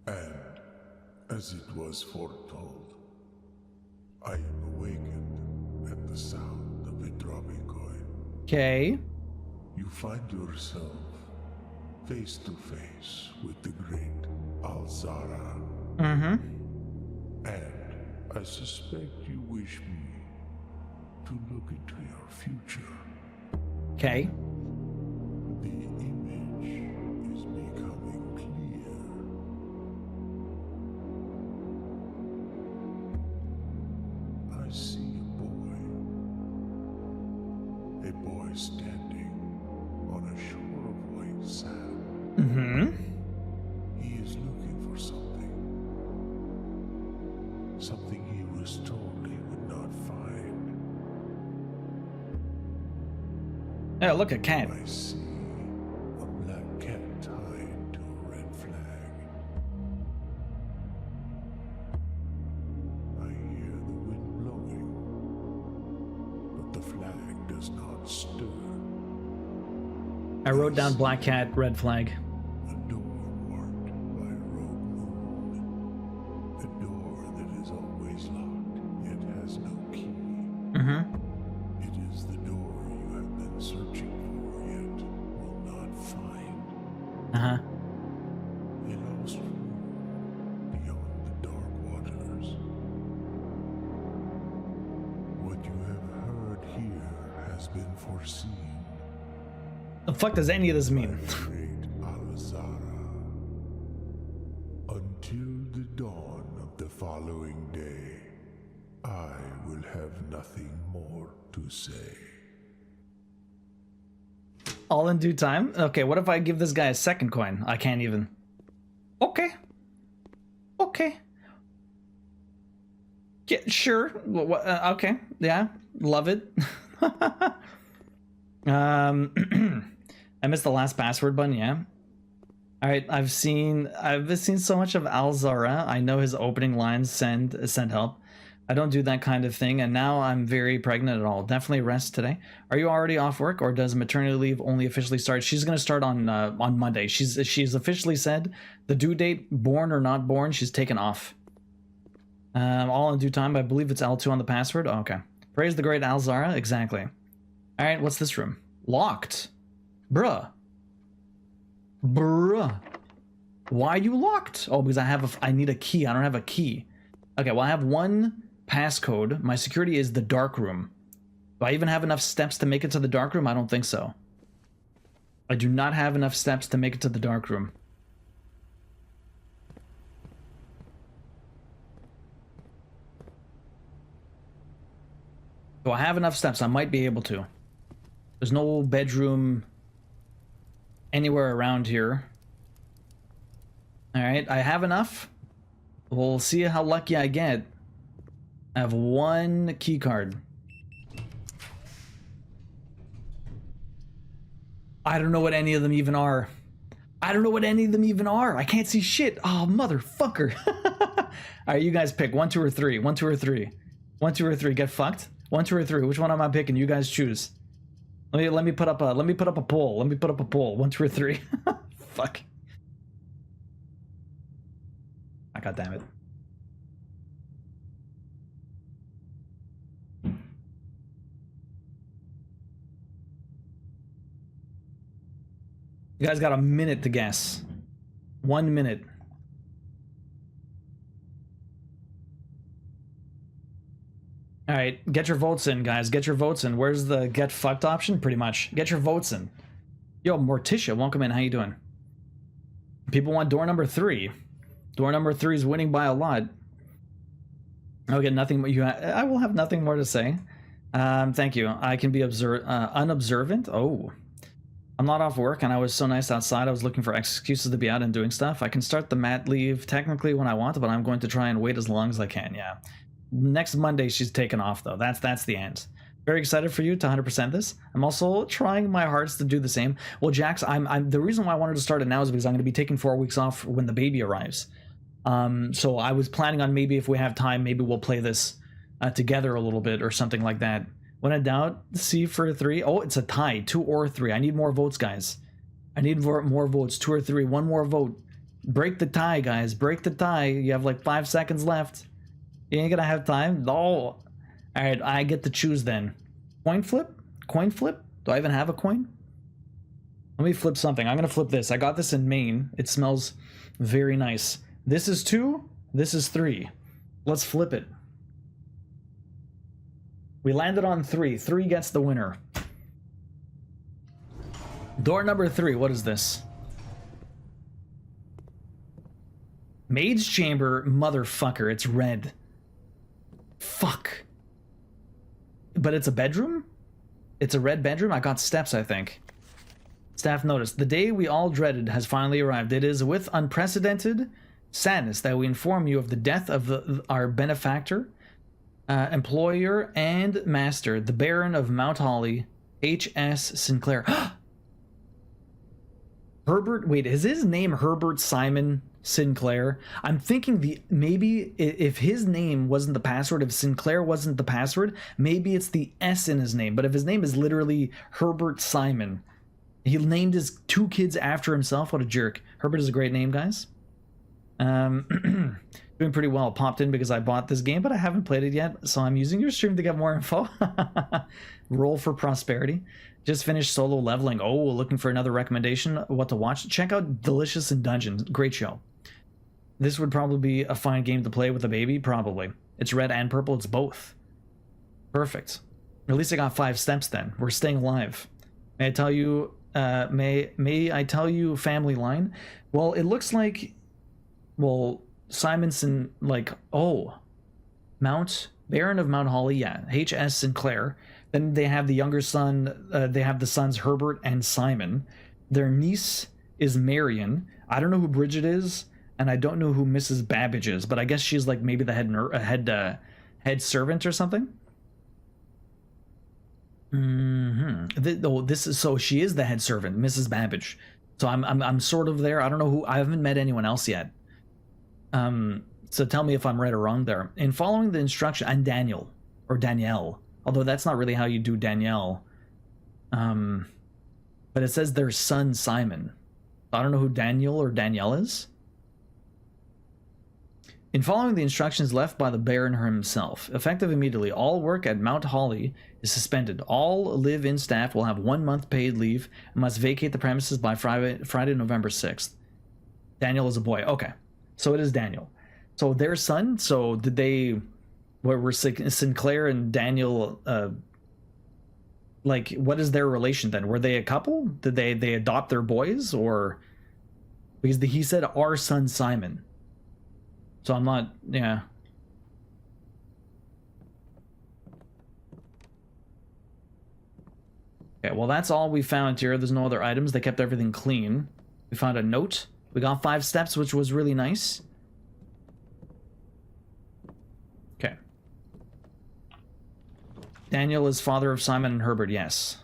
And as it was foretold, I am awakened at the sound of a dropping coin. Okay. You find yourself face to face with the great Alzara. Mm-hmm. And I suspect you wish me to look into your future. Okay. The image is becoming clear. I see a boy standing on a shore of white sand. Mm-hmm. He is looking for something. Something he was told he would not find. Yeah, look, a cat. I see a black cat tied to a red flag. I hear the wind blowing, but the flag does not stir. I wrote down black cat, red flag. A door marked by a rogue moon. A door that is always is no key. Mm-hmm. It is the door you have been searching for yet will not find. Uh-huh. A lost room beyond the dark waters. What you have heard here has been foreseen. The fuck does any of this mean? Great Alzara. Until the dawn of the following day, I will have nothing more to say. All in due time? Okay, what if I give this guy a second coin? I can't even. Okay. Okay. Yeah, sure. Okay. Yeah. Love it. I missed the last password button, yeah. Alright, I've seen so much of Alzara. I know his opening lines send help. I don't do that kind of thing, and now I'm very pregnant at all. Definitely rest today. Are you already off work, or does maternity leave only officially start? She's gonna start on Monday. She's officially said the due date, born or not born, she's taken off. All in due time. I believe it's L2 on the password. Oh, okay. Praise the great Alzara. Exactly. All right. What's this room? Locked. Bruh. Bruh. Why are you locked? Oh, because I need a key. I don't have a key. Okay. Well, I have one passcode. My security is the dark room. Do I even have enough steps to make it to the dark room? I don't think so. I do not have enough steps to make it to the dark room. Do I have enough steps? I might be able to. There's no bedroom anywhere around here. Alright, I have enough. We'll see how lucky I get. I have one key card. I don't know what any of them even are. I don't know what any of them even are. I can't see shit. Oh, motherfucker. Alright, you guys pick 1, 2, or 3. 1, 2, or 3. 1, 2, or 3. Get fucked. 1, 2, or 3. Which one am I picking? You guys choose. Let me put up a poll. Let me put up a poll. 1, 2, or 3. Fuck. Ah, God damn it. You guys got a minute to guess. 1 minute. All right, get your votes in, guys. Get your votes in. Where's the get fucked option? Pretty much. Get your votes in. Yo, Morticia, welcome in. How you doing? People want door number 3. Door number 3 is winning by a lot. I'll get nothing. I will have nothing more to say. Thank you. I can be unobservant. Oh, I'm not off work, and I was so nice outside. I was looking for excuses to be out and doing stuff. I can start the mat leave technically when I want, but I'm going to try and wait as long as I can. Yeah. Next Monday, she's taken off, though. That's the end. Very excited for you to 100% this. I'm also trying my hardest to do the same. Well, Jax, I'm the reason why I wanted to start it now is because I'm going to be taking 4 weeks off when the baby arrives. So I was planning on maybe if we have time, maybe we'll play this together a little bit or something like that. When in doubt, C for 3. Oh, it's a tie. 2 or 3. I need more votes, guys. I need more votes. 2 or 3. 1 more vote. Break the tie, guys. Break the tie. You have like 5 seconds left. You ain't gonna have time? No. All right, I get to choose then. Coin flip? Coin flip? Do I even have a coin? Let me flip something. I'm gonna flip this. I got this in Maine. It smells very nice. This is 2. This is 3. Let's flip it. We landed on 3. 3 gets the winner. Door number 3. What is this? Maid's chamber, motherfucker. It's red. Fuck. But it's a bedroom? It's a red bedroom? I got steps, I think. Staff notice. The day we all dreaded has finally arrived. It is with unprecedented sadness that we inform you of the death of our benefactor, employer, and master, the Baron of Mount Holly, H.S. Sinclair. Herbert, wait, is his name Herbert Simon Sinclair? I'm thinking maybe if his name wasn't the password, if Sinclair wasn't the password, maybe it's the S in his name. But if his name is literally Herbert Simon, he named his 2 kids after himself. What a jerk. Herbert is a great name, guys. Doing pretty well. Popped in because I bought this game, but I haven't played it yet, so I'm using your stream to get more info. Roll for prosperity. Just finished solo leveling. Oh, looking for another recommendation. What to watch? Check out Delicious in Dungeons. Great show. This would probably be a fine game to play with a baby. Probably. It's red and purple. It's both. Perfect. At least I got 5 steps then. We're staying alive. May I tell you, may I tell you family line? Well, it looks like, well, Simonson, like, oh, Baron of Mount Holly, yeah, H.S. Sinclair. Then they have the younger son, they have the sons Herbert and Simon. Their niece is Marion. I don't know who Bridget is, and I don't know who Mrs. Babbage is, but I guess she's like maybe the head servant or something. This is, so she is the head servant, Mrs. Babbage. So I'm sort of there. I don't know who. I haven't met anyone else yet. So tell me if I'm right or wrong there. In following the instruction, and Daniel or Danielle, although that's not really how you do Danielle. But it says their son Simon. I don't know who Daniel or Danielle is. In following the instructions left by the Baron himself, effective immediately, all work at Mount Holly is suspended. All live-in staff will have 1 month paid leave and must vacate the premises by Friday, November 6th. Daniel is a boy. Okay. So it is Daniel. So their son, so did they, were Sinclair and Daniel, like, what is their relation then? Were they a couple? Did they adopt their boys? Or, because he said our son Simon. So I'm not, yeah. Okay, well that's all we found here. There's no other items. They kept everything clean. We found a note. We got 5 steps, which was really nice. Okay. Daniel is father of Simon and Herbert, yes.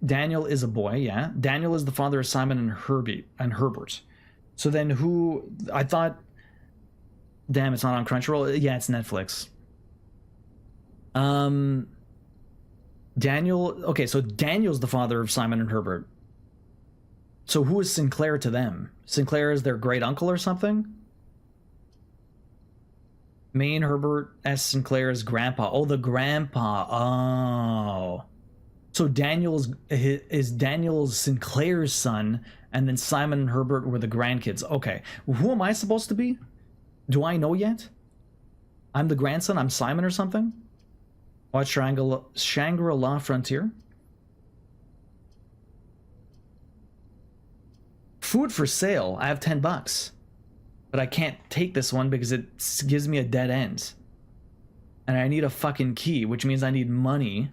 Daniel is a boy, yeah. Daniel is the father of Simon and Herbert. So then who, I thought, damn, it's not on Crunchyroll. Yeah, it's Netflix. Daniel, okay, so Daniel's the father of Simon and Herbert. So who is Sinclair to them? Sinclair is their great uncle or something? Main Herbert S. Sinclair's grandpa. Oh, the grandpa. Oh. So Daniel is Daniel's Sinclair's son, and then Simon and Herbert were the grandkids. Okay. Who am I supposed to be? Do I know yet? I'm the grandson? I'm Simon or something? Watch Shangri-La Frontier. Food for sale. I have $10. But I can't take this one because it gives me a dead end. And I need a fucking key, which means I need money.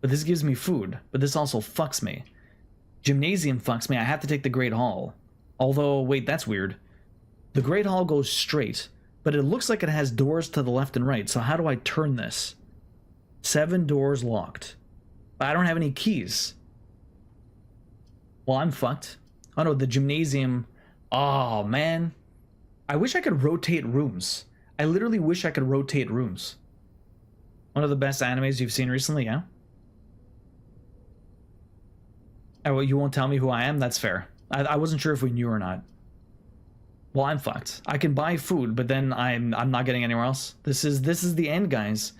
But this gives me food. But this also fucks me. Gymnasium fucks me. I have to take the Great Hall. Although, wait, that's weird. The Great Hall goes straight. But it looks like it has doors to the left and right. So how do I turn this? 7 doors locked. But I don't have any keys. Well, I'm fucked. Oh no, the gymnasium. Oh, man. I wish I could rotate rooms. I literally wish I could rotate rooms. One of the best animes you've seen recently, yeah? Oh, well, you won't tell me who I am? That's fair. I wasn't sure if we knew or not. Well, I'm fucked. I can buy food, but then I'm not getting anywhere else. This is the end, guys.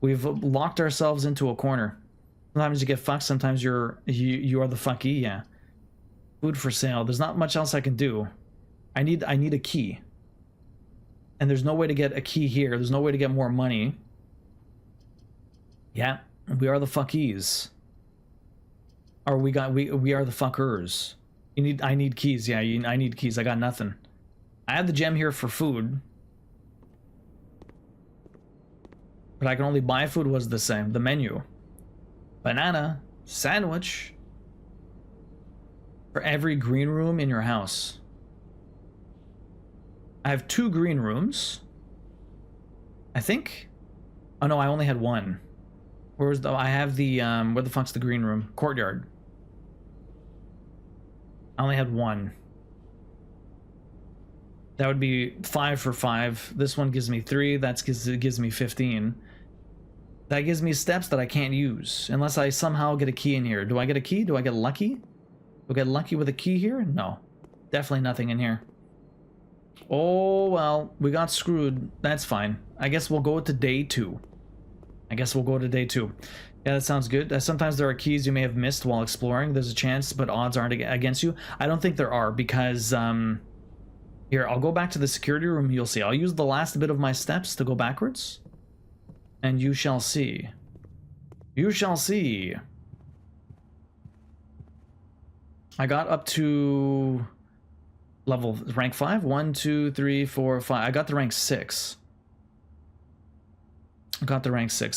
We've locked ourselves into a corner. Sometimes you get fucked, sometimes you are the fucky, yeah. Food for sale. There's not much else I can do. I need a key. And there's no way to get a key here. There's no way to get more money. Yeah, we are the fuckies. Or we are the fuckers. I need keys. Yeah, I need keys. I got nothing. I have the gem here for food. But I can only buy food was the same. The menu. Banana. Sandwich. For every green room in your house. I have 2 green rooms. I think. Oh no, I only had 1. Where's the? I have the where the fuck's the green room? Courtyard. I only had 1. That would be 5 for 5. This one gives me 3. That gives me 15. That gives me steps that I can't use unless I somehow get a key in here. Do I get a key? Do I get lucky? Do I get lucky with a key here? No. Definitely nothing in here. Oh, well, we got screwed. That's fine. I guess we'll go to day 2. Yeah, that sounds good. Sometimes there are keys you may have missed while exploring. There's a chance, but odds aren't against you. I don't think there are because, here, I'll go back to the security room. You'll see. I'll use the last bit of my steps to go backwards. And you shall see. You shall see. I got up to level rank 5. 1, 2, 3, 4, 5. I got the rank 6.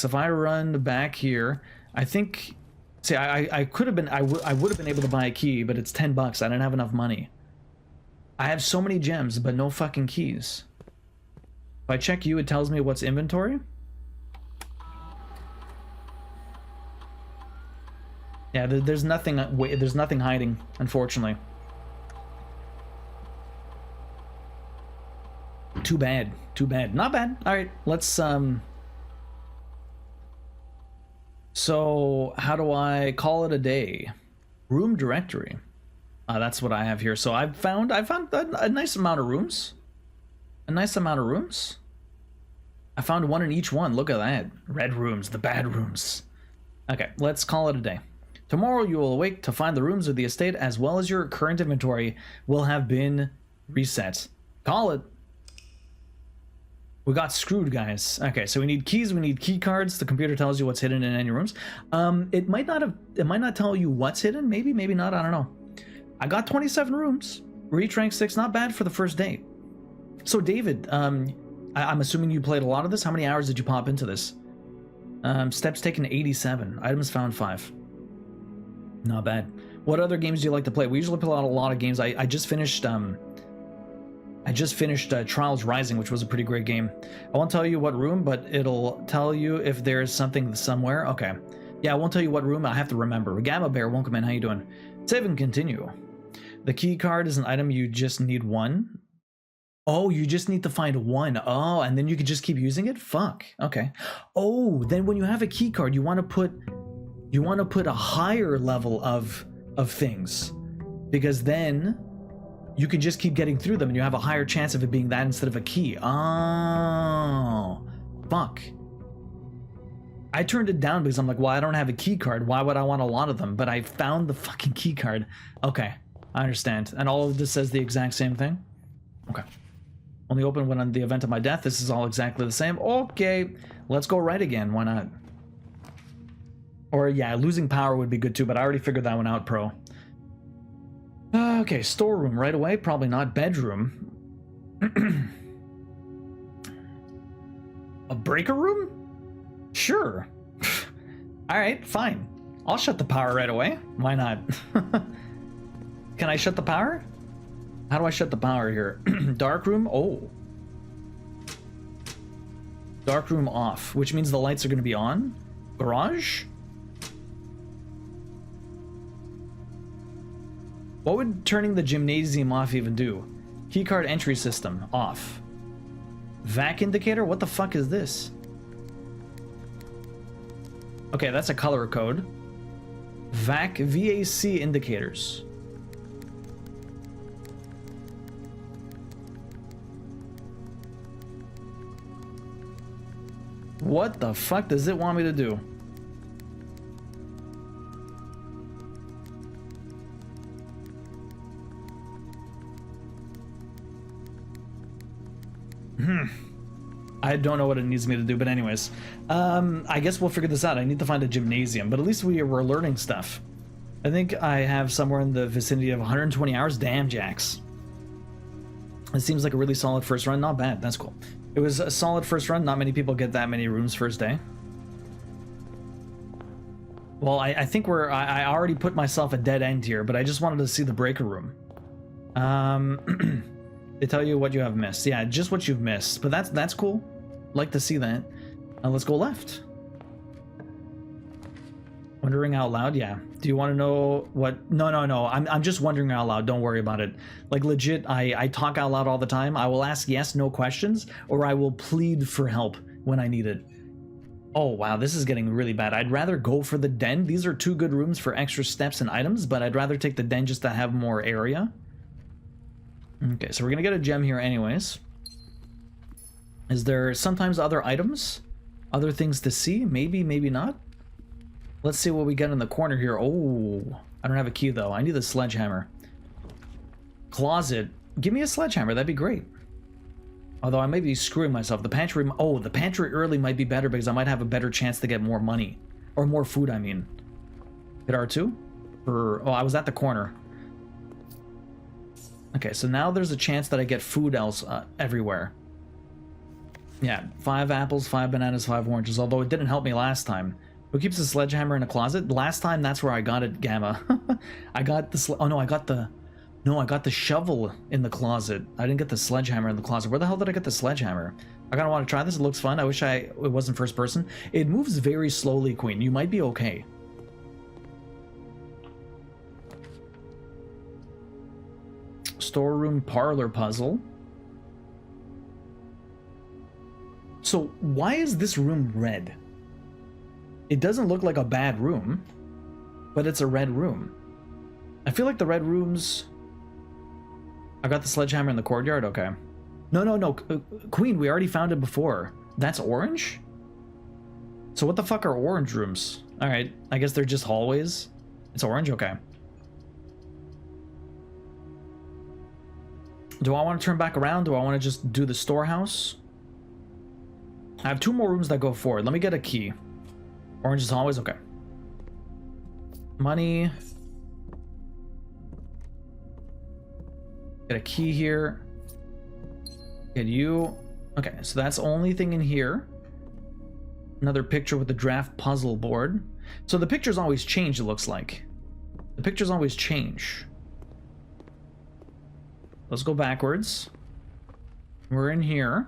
If I run back here, I think... See, I could have been... I would have been able to buy a key, but it's $10. I didn't have enough money. I have so many gems, but no fucking keys. If I check you, it tells me what's inventory. Yeah, there's nothing hiding, unfortunately. Too bad. Not bad. All right, let's so how do I call it a day? Room directory. That's what I have here. So I found a nice amount of rooms. I found one in each one. Look at that. Red rooms, the bad rooms. Okay, let's call it a day. Tomorrow you will awake to find the rooms of the estate as well as your current inventory will have been reset. Call it. We got screwed, guys. Okay, so we need keys, we need key cards. The computer tells you what's hidden in any rooms. It might not tell you what's hidden. Maybe not. I don't know. I got 27 rooms. Reach rank 6, not bad for the first day. So David, I'm assuming you played a lot of this. How many hours did you pop into this? Steps taken 87. Items found 5. Not bad. What other games do you like to play? We usually play a lot of games. I just finished Trials Rising, which was a pretty great game. I won't tell you what room, but it'll tell you if there's something somewhere. Okay. Yeah, I won't tell you what room. I have to remember. Gamma Bear, welcome in. How you doing? Save and continue. The key card is an item you just need one. Oh, you just need to find one. Oh, and then you can just keep using it? Fuck. Okay. Oh, then when you have a key card, you want to put a higher level of things, because then you can just keep getting through them and you have a higher chance of it being that instead of a key. Oh, fuck. I turned it down because I'm like, well, I don't have a key card. Why would I want a lot of them? But I found the fucking key card. Okay, I understand. And all of this says the exact same thing? Okay. Only open when on the event of my death. This is all exactly the same. Okay, let's go right again. Why not? Or yeah, losing power would be good too, but I already figured that one out, pro. Okay, storeroom right away. Probably not. Bedroom. A breaker room? Sure. Alright, fine. I'll shut the power right away. Why not? Can I shut the power? How do I shut the power here? Dark room? Oh. Dark room off, which means the lights are going to be on. Garage? What would turning the gymnasium off even do? Keycard entry system off. Vac indicator? What the fuck is this? Okay, that's a color code. VAC indicators. What the fuck does it want me to do? I don't know what it needs me to do, but anyways. I guess we'll figure this out. I need to find a gymnasium, but at least we're learning stuff. I think I have somewhere in the vicinity of 120 hours. Damn, Jax. It seems like a really solid first run. Not bad. That's cool. It was a solid first run. Not many people get that many rooms first day. Well, I think I already put myself a dead end here, but I just wanted to see the breaker room. They tell you what you have missed. Yeah, just what you've missed. But that's cool. Like to see that. Let's go left. Wondering out loud? Yeah. Do you want to know what? No. I'm just wondering out loud. Don't worry about it. Like legit, I talk out loud all the time. I will ask yes, no questions, or I will plead for help when I need it. Oh, wow, this is getting really bad. I'd rather go for the den. These are 2 good rooms for extra steps and items, but I'd rather take the den just to have more area. Okay, so we're gonna get a gem here anyways. Is there sometimes other items? Other things to see? Maybe, maybe not. Let's see what we get in the corner here. Oh, I don't have a key though. I need a sledgehammer. Closet. Give me a sledgehammer, that'd be great. Although I may be screwing myself. The pantry, oh, the pantry early might be better because I might have a better chance to get more money. Or more food, I mean. Hit R2? Or, oh, I was at the corner. Okay, so now there's a chance that I get food else everywhere. Yeah, 5 apples, 5 bananas, 5 oranges, although it didn't help me last time. Who keeps a sledgehammer in a closet? Last time, that's where I got it, Gamma. I got the oh no, I got the shovel in the closet. I didn't get the sledgehammer in the closet. Where the hell did I get the sledgehammer? I kinda want to try this, it looks fun. I wish it wasn't first person. It moves very slowly, Queen. You might be okay. Storeroom parlor puzzle. So why is this room red? It doesn't look like a bad room, but it's a red room. I feel like the red rooms... I got the sledgehammer in the courtyard? Okay. No. Queen, we already found it before. That's orange? So what the fuck are orange rooms? Alright, I guess they're just hallways. It's orange? Okay. Do I want to turn back around? Do I want to just do the storehouse? I have 2 more rooms that go forward. Let me get a key. Orange is always okay. Money. Get a key here. Get you. Okay, so that's the only thing in here. Another picture with the draft puzzle board. So the pictures always change, it looks like. The pictures always change. Let's go backwards. We're in here.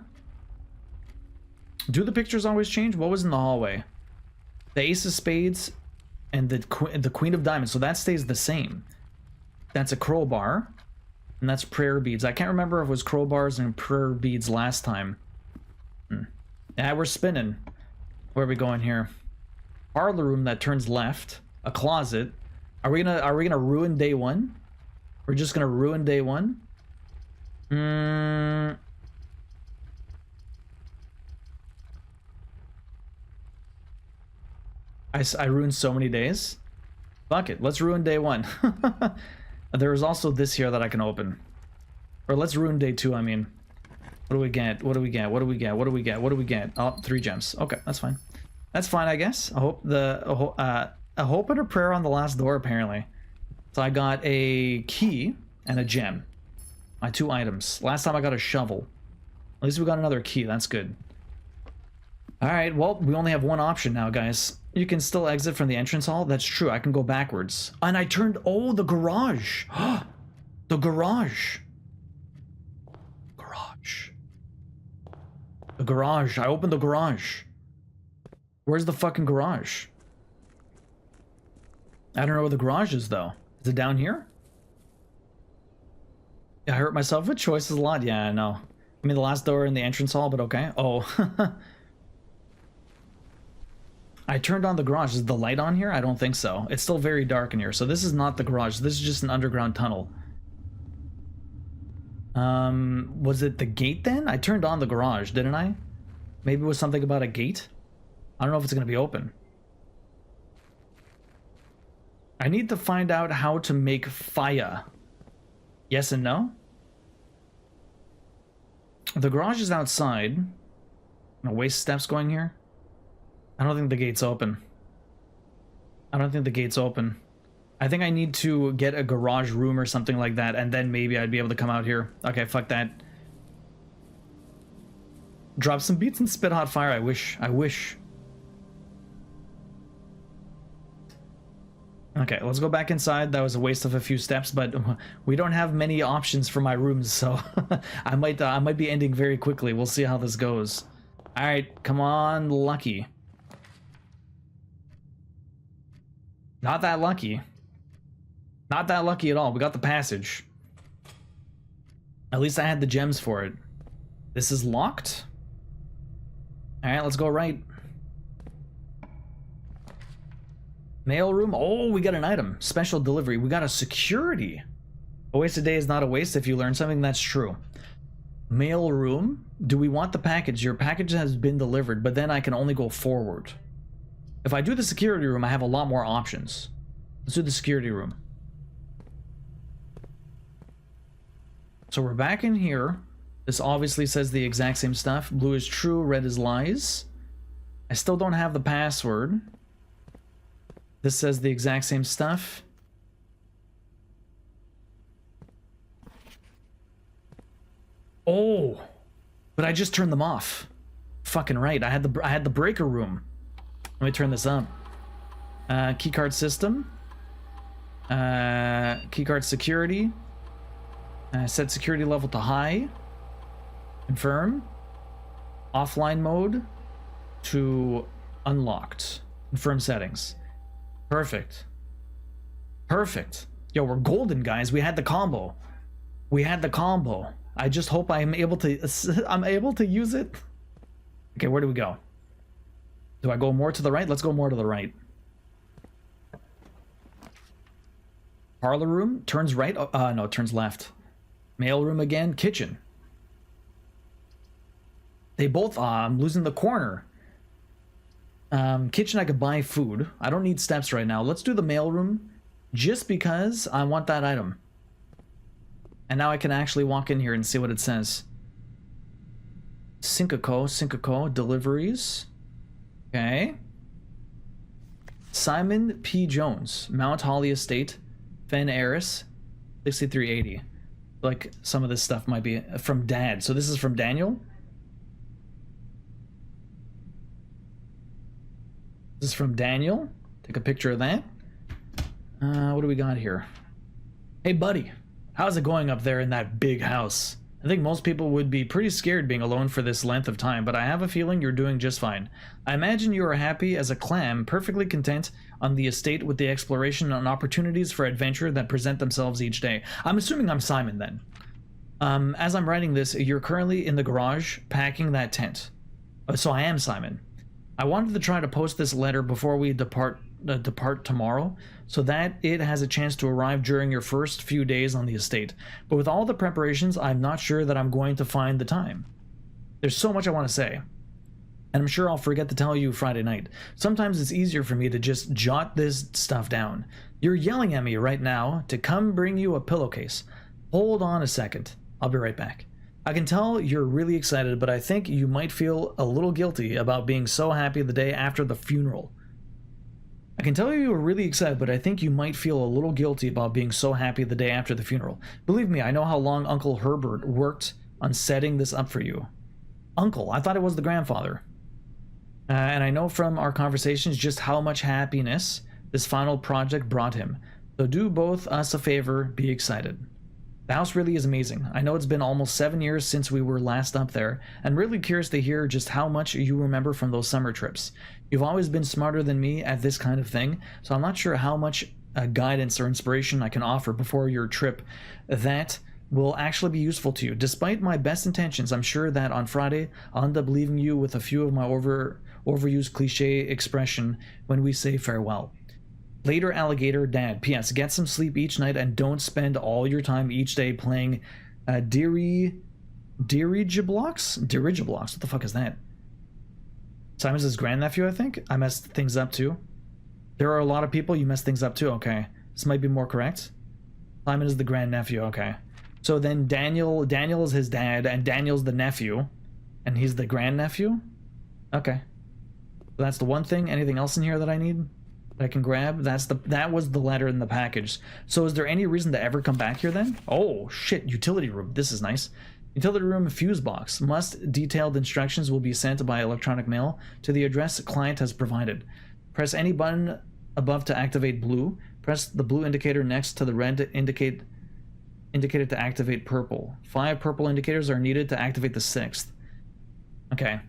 Do the pictures always change? What was in the hallway? The ace of spades and the queen of diamonds. So that stays the same. That's a crowbar. And that's prayer beads. I can't remember if it was crowbars and prayer beads last time. Yeah, we're spinning. Where are we going here? Parlor room that turns left. A closet. Are we gonna ruin day 1? We're just gonna ruin day 1? I ruined so many days. Fuck it, let's ruin day 1. There is also this here that I can open. Or let's ruin day 2, I mean. What do we get? What do we get? What do we get? What do we get? What do we get? Oh, 3 gems. Okay, that's fine. That's fine, I guess. I hope a hope and a prayer on the last door, apparently. So I got a key and a gem. My 2 items. Last time I got a shovel. At least we got another key. That's good. Alright, well, we only have 1 option now, guys. You can still exit from the entrance hall. That's true. I can go backwards. And I turned... Oh, the garage. The garage. Garage. The garage. I opened the garage. Where's the fucking garage? I don't know where the garage is, though. Is it down here? I hurt myself with choices a lot. Yeah, I know. I mean, the last door in the entrance hall, but okay. Oh. I turned on the garage. Is the light on here? I don't think so. It's still very dark in here. So this is not the garage. This is just an underground tunnel. Was it the gate then? I turned on the garage, didn't I? Maybe it was something about a gate? I don't know if it's going to be open. I need to find out how to make fire. Yes and no? The garage is outside. I'm gonna waste steps going here. I don't think the gate's open. I don't think the gate's open. I think I need to get a garage room or something like that, and then maybe I'd be able to come out here. Okay, fuck that. Drop some beats and spit hot fire. I wish. I wish. Okay, let's go back inside. That was a waste of a few steps, but we don't have many options for my rooms, so I might be ending very quickly. We'll see how this goes. All right, come on, lucky. Not that lucky. Not that lucky at all. We got the passage. At least I had the gems for it. This is locked. All right, let's go right. Mail room. Oh, we got an item. Special delivery. We got a security. A wasted day is not a waste if you learn something. That's true. Mail room. Do we want the package? Your package has been delivered, but then I can only go forward. If I do the security room, I have a lot more options. Let's do the security room. So we're back in here. This obviously says the exact same stuff. Blue is true, red is lies. I still don't have the password. This says the exact same stuff. Oh, but I just turned them off. Fucking right. I had the breaker room. Let me turn this up. Keycard system. Keycard security. Set security level to high. Confirm. Offline mode to unlocked. Confirm settings. Perfect. Perfect. Yo, we're golden, guys. We had the combo. We had the combo. I just hope I'm able to use it. Okay, where do we go? Do I go more to the right? Let's go more to the right. Parlor room turns right. No, it turns left. Mail room again. Kitchen. They both. I'm losing the corner. Kitchen. I could buy food. I don't need steps right now. Let's do the mail room, just because I want that item. And now I can actually walk in here and see what it says. Syncoco, deliveries. Okay. Simon P. Jones, Mount Holly Estate, Fen Eris, 6380. Like, some of this stuff might be from Dad. So this is from Daniel? This is from Daniel. Take a picture of that. What do we got here? Hey, buddy. How's it going up there in that big house? I think most people would be pretty scared being alone for this length of time, but I have a feeling you're doing just fine. I imagine you are happy as a clam, perfectly content on the estate with the exploration and opportunities for adventure that present themselves each day. I'm assuming I'm Simon then. As I'm writing this, you're currently in the garage packing that tent. So I am Simon. I wanted to try to post this letter before we depart tomorrow, so that it has a chance to arrive during your first few days on the estate. But with all the preparations, I'm not sure that I'm going to find the time. There's so much I want to say, and I'm sure I'll forget to tell you Friday night. Sometimes it's easier for me to just jot this stuff down. You're yelling at me right now to come bring you a pillowcase. Hold on a second. I'll be right back. I can tell you're really excited, but I think you might feel a little guilty about being so happy the day after the funeral. I can tell you were really excited, but I think you might feel a little guilty about being so happy the day after the funeral. Believe me, I know how long Uncle Herbert worked on setting this up for you. Uncle, I thought it was the grandfather. And I know from our conversations just how much happiness this final project brought him. So do both us a favor, be excited. The house really is amazing. I know it's been almost 7 years since we were last up there, and really curious to hear just how much you remember from those summer trips. You've always been smarter than me at this kind of thing, so I'm not sure how much guidance or inspiration I can offer before your trip that will actually be useful to you. Despite my best intentions, I'm sure that on Friday I'll end up leaving you with a few of my overused cliche expression when we say farewell. Later, alligator, Dad. P.S. Get some sleep each night and don't spend all your time each day playing dirigiblocks? Dirigiblocks? What the fuck is that? Simon's his grandnephew, I think? I messed things up too. There are a lot of people you mess things up too. Okay. This might be more correct. Simon is the grandnephew. Okay. So then Daniel is his dad, and Daniel's the nephew, and he's the grandnephew? Okay. So that's the one thing. Anything else in here that I need? I can grab? That was the letter in the package. So is there any reason to ever come back here then? Oh shit, utility room. This is nice. Utility room fuse box. Detailed instructions will be sent by electronic mail to the address client has provided. Press any button above to activate blue. Press the blue indicator next to the red to indicate it to activate purple. 5 purple indicators are needed to activate the 6th. Okay.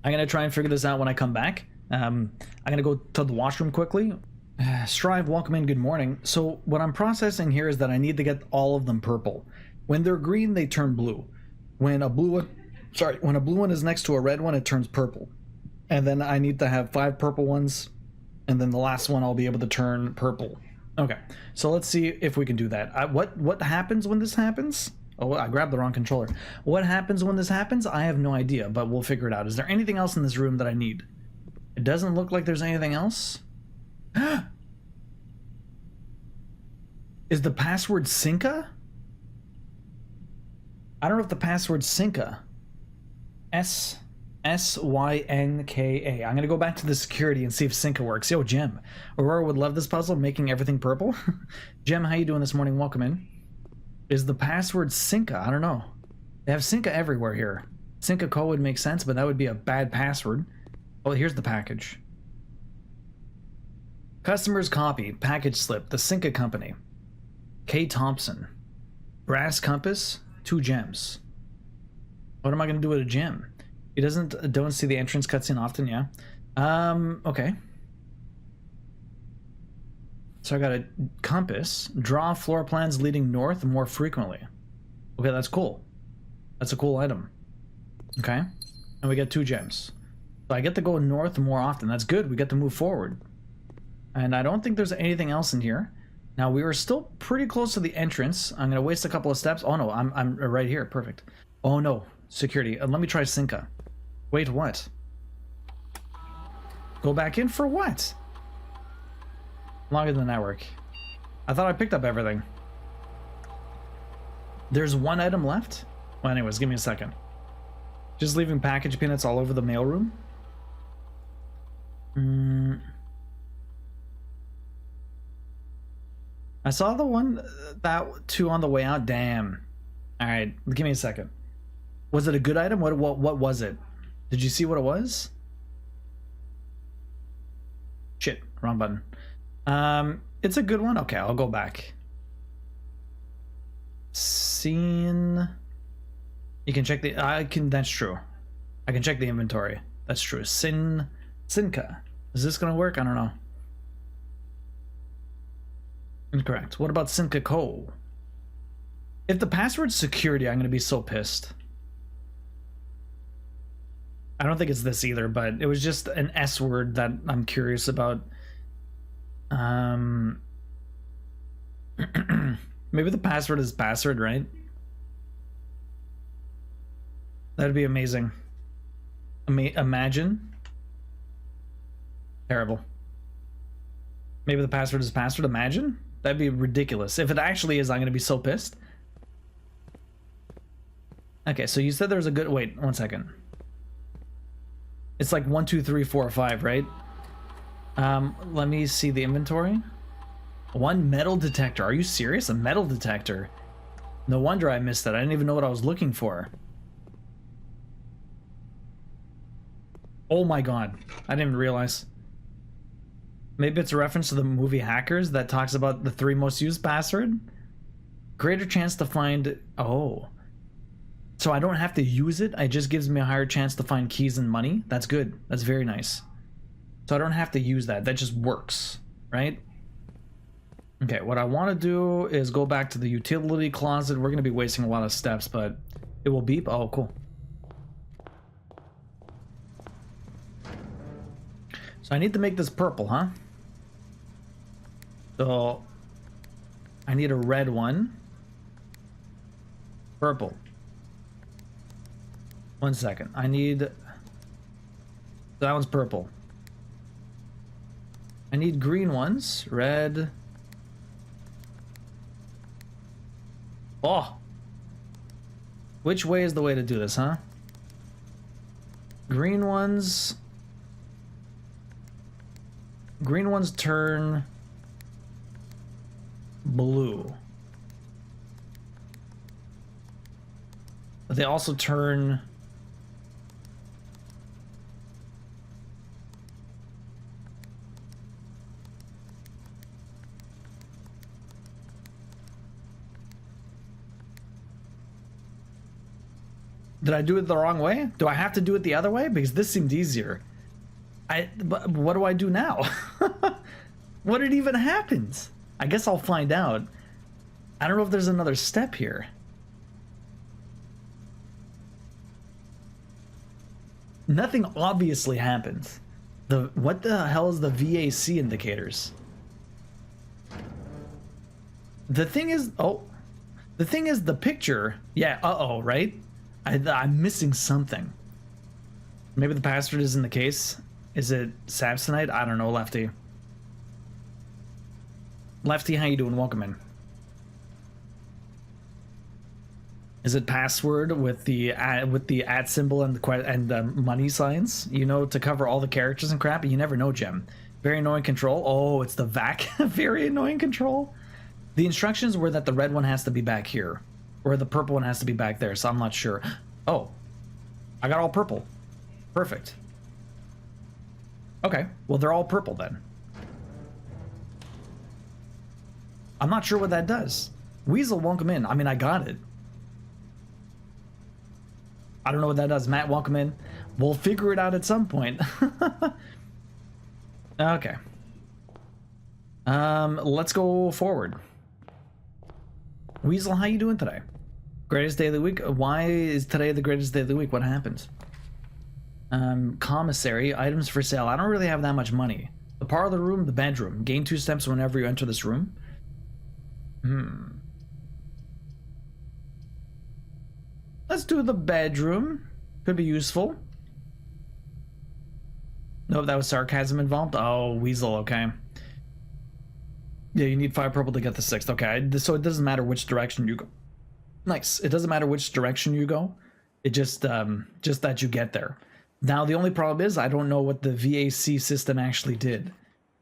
I'm gonna try and figure this out when I come back. I'm gonna go to the washroom quickly. Strive, welcome in, good morning. So what I'm processing here is that I need to get all of them purple. When they're green, they turn blue. When a blue one is next to a red one, it turns purple. And then I need to have 5 purple ones, and then the last one I'll be able to turn purple. Okay, so let's see if we can do that. What happens when this happens? Oh, I grabbed the wrong controller. What happens when this happens? I have no idea, but we'll figure it out. Is there anything else in this room that I need? It doesn't look like there's anything else. Is the password Synca? I don't know if the password's Synca. S-Y-N-K-A. I'm gonna go back to the security and see if Synca works. Yo, Gem. Aurora would love this puzzle, making everything purple. Gem, how you doing this morning? Welcome in. Is the password Synca? I don't know. They have Synca everywhere here. Synca Co would make sense, but that would be a bad password. Oh, here's the package. Customer's copy. Package slip. The Synca Company. K. Thompson. Brass compass. 2 gems. What am I gonna do with a gem? He don't see the entrance cutscene often, yeah. Okay. So I got a compass. Draw floor plans leading north more frequently. Okay, that's cool. That's a cool item. Okay. And we get 2 gems. So I get to go north more often. That's good. We get to move forward. And I don't think there's anything else in here. Now, we were still pretty close to the entrance. I'm going to waste a couple of steps. Oh, no. I'm right here. Perfect. Oh, no. Security. Let me try Synca. Wait, what? Go back in for what? Log in the network. I thought I picked up everything. There's 1 item left? Well, anyways, give me a second. Just leaving package peanuts all over the mailroom? I saw the one, that 2 on the way out. Damn. Alright, give me a second. Was it a good item? What was it? Did you see what it was? Shit, wrong button. It's a good one. Okay, I'll go back. Scene. You can check the. That's true. I can check the inventory. That's true. Synca. Is this gonna work? I don't know. Incorrect. What about Synca Co? If the password's security, I'm gonna be so pissed. I don't think it's this either, but it was just an S word that I'm curious about. Maybe the password is password, right? That'd be amazing. Imagine. Terrible. Maybe the password is password. Imagine. That'd be ridiculous. If it actually is, I'm gonna be so pissed. Okay, so you said there was a good. Wait, 1 second. It's like 1, 2, 3, 4, 5, right? Let me see the inventory. 1 metal detector. Are you serious? A metal detector? No wonder I missed that. I didn't even know what I was looking for. Oh my god. I didn't even realize. Maybe it's a reference to the movie Hackers that talks about the 3 most used password? Greater chance to find... Oh. So I don't have to use it? It just gives me a higher chance to find keys and money? That's good. That's very nice. So I don't have to use that. That just works, right? Okay, what I want to do is go back to the utility closet. We're going to be wasting a lot of steps, but it will beep. Oh, cool. So I need to make this purple, huh? So I need a red one. Purple. 1 second. I need... That one's purple. I need green ones. Red. Oh! Which way is the way to do this, huh? Green ones... Green ones turn... blue. But they also turn... Did I do it the wrong way? Do I have to do it the other way? Because this seemed easier. But what do I do now? What had even happened? I guess I'll find out. I don't know if there's another step here. Nothing obviously happens. What the hell is the VAC indicators? The thing is, the picture. Yeah. Right. I'm missing something. Maybe the password is in the case. Is it Samsonite? I don't know, Lefty. Lefty, how you doing? Welcome in. Is it password with the at symbol and the money signs? You know, to cover all the characters and crap. You never know, Gem. Very annoying control. Oh, it's the VAC. Very annoying control. The instructions were that the red one has to be back here, or the purple one has to be back there. So I'm not sure. Oh, I got all purple. Perfect. Okay, well they're all purple then. I'm not sure what that does. Weasel, welcome in. I mean, I got it. I don't know what that does. Matt, welcome in. We'll figure it out at some point. Okay. Let's go forward. Weasel, how you doing today? Greatest day of the week? Why is today the greatest day of the week? What happened? Commissary, items for sale. I don't really have that much money. The parlor room, the bedroom. Gain 2 steps whenever you enter this room. Let's do the bedroom. Could be useful. No, that was sarcasm involved. Oh, Weasel, okay. Yeah, you need 5 purple to get the 6th. Okay, so it doesn't matter which direction you go. Nice. It doesn't matter which direction you go. It just that you get there. Now, the only problem is I don't know what the VAC system actually did.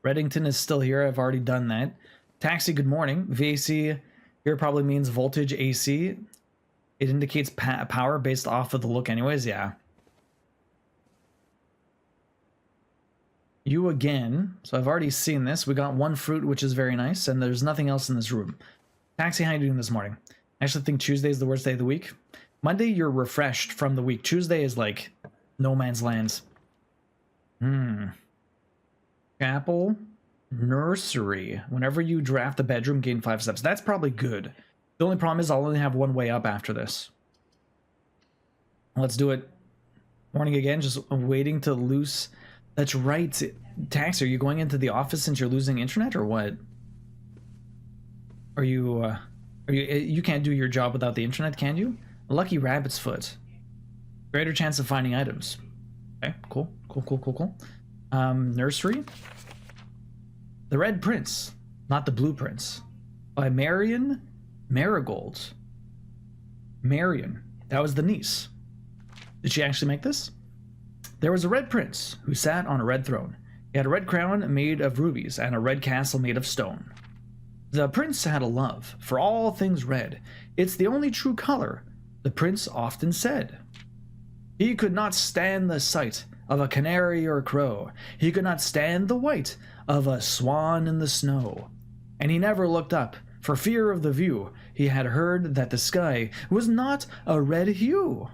Reddington is still here. I've already done that. Taxi, good morning. VAC here probably means voltage AC. It indicates power based off of the look anyways. Yeah. You again. So I've already seen this. We got 1 fruit, which is very nice. And there's nothing else in this room. Taxi, how you doing this morning? I actually think Tuesday is the worst day of the week. Monday, you're refreshed from the week. Tuesday is like no man's lands. Chapel, nursery. Whenever you draft the bedroom, gain 5 steps. That's probably good. The only problem is I'll only have 1 way up after this. Let's do it. Morning again, just waiting to loose. That's right. Tax, are you going into the office since you're losing internet or what? Are you you can't do your job without the internet, can you? Lucky rabbit's foot. Greater chance of finding items. Okay, cool. Nursery. The Red Prince, not the Blue Prince. By Marion Marigold. Marion. That was the niece. Did she actually make this? There was a red prince who sat on a red throne. He had a red crown made of rubies and a red castle made of stone. The prince had a love for all things red. It's the only true color, the prince often said. He could not stand the sight of a canary or a crow. He could not stand the white of a swan in the snow. And he never looked up, for fear of the view. He had heard that the sky was not a red hue.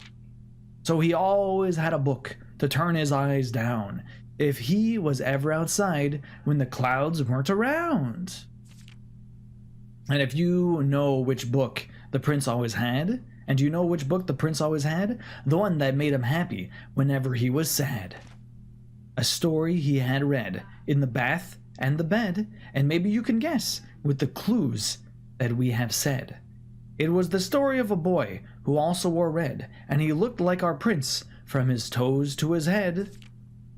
So he always had a book to turn his eyes down, if he was ever outside when the clouds weren't around. And if you know which book the prince always had, and do you know which book the prince always had? The one that made him happy whenever he was sad. A story he had read in the bath and the bed, and maybe you can guess with the clues that we have said. It was the story of a boy who also wore red, and he looked like our prince from his toes to his head.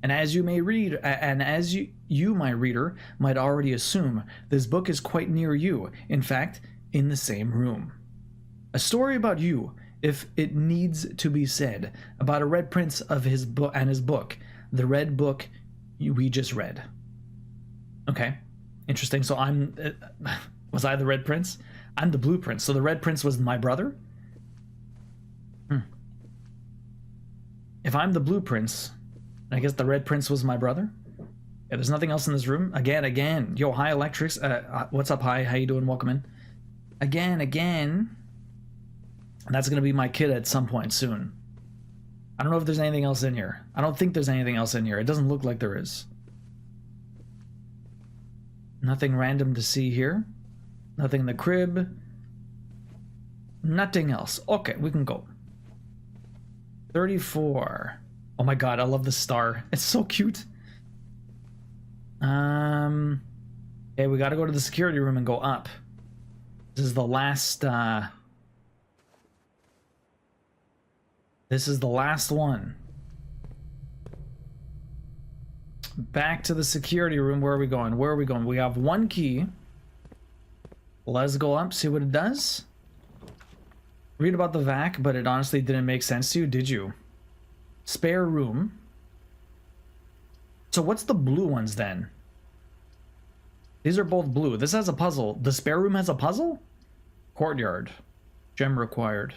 And as you may read, and as you, my reader, might already assume, this book is quite near you, in fact, in the same room. A story about you, if it needs to be said, about a red prince of his book and his book, the red book we just read. Okay, interesting. So was I the red prince? I'm the blue prince. So the red prince was my brother? If I'm the blue prince, I guess the red prince was my brother? Yeah, there's nothing else in this room. Again. Yo, hi, Electrics. What's up, hi? How you doing? Welcome in. Again. And that's going to be my kid at some point soon. I don't know if there's anything else in here. I don't think there's anything else in here. It doesn't look like there is. Nothing random to see here. Nothing in the crib. Nothing else. Okay, we can go. 34. Oh my god, I love the star. It's so cute. Okay, we gotta go to the security room and go up. This is the last, this is the last one. Back to the security room. Where are we going? Where are we going? We have one key. Let's go up, see what it does. Read about the vac, but it honestly didn't make sense to you, did you? Spare room. So what's the blue ones then? These are both blue. This has a puzzle. The spare room has a puzzle? Courtyard. Gem required.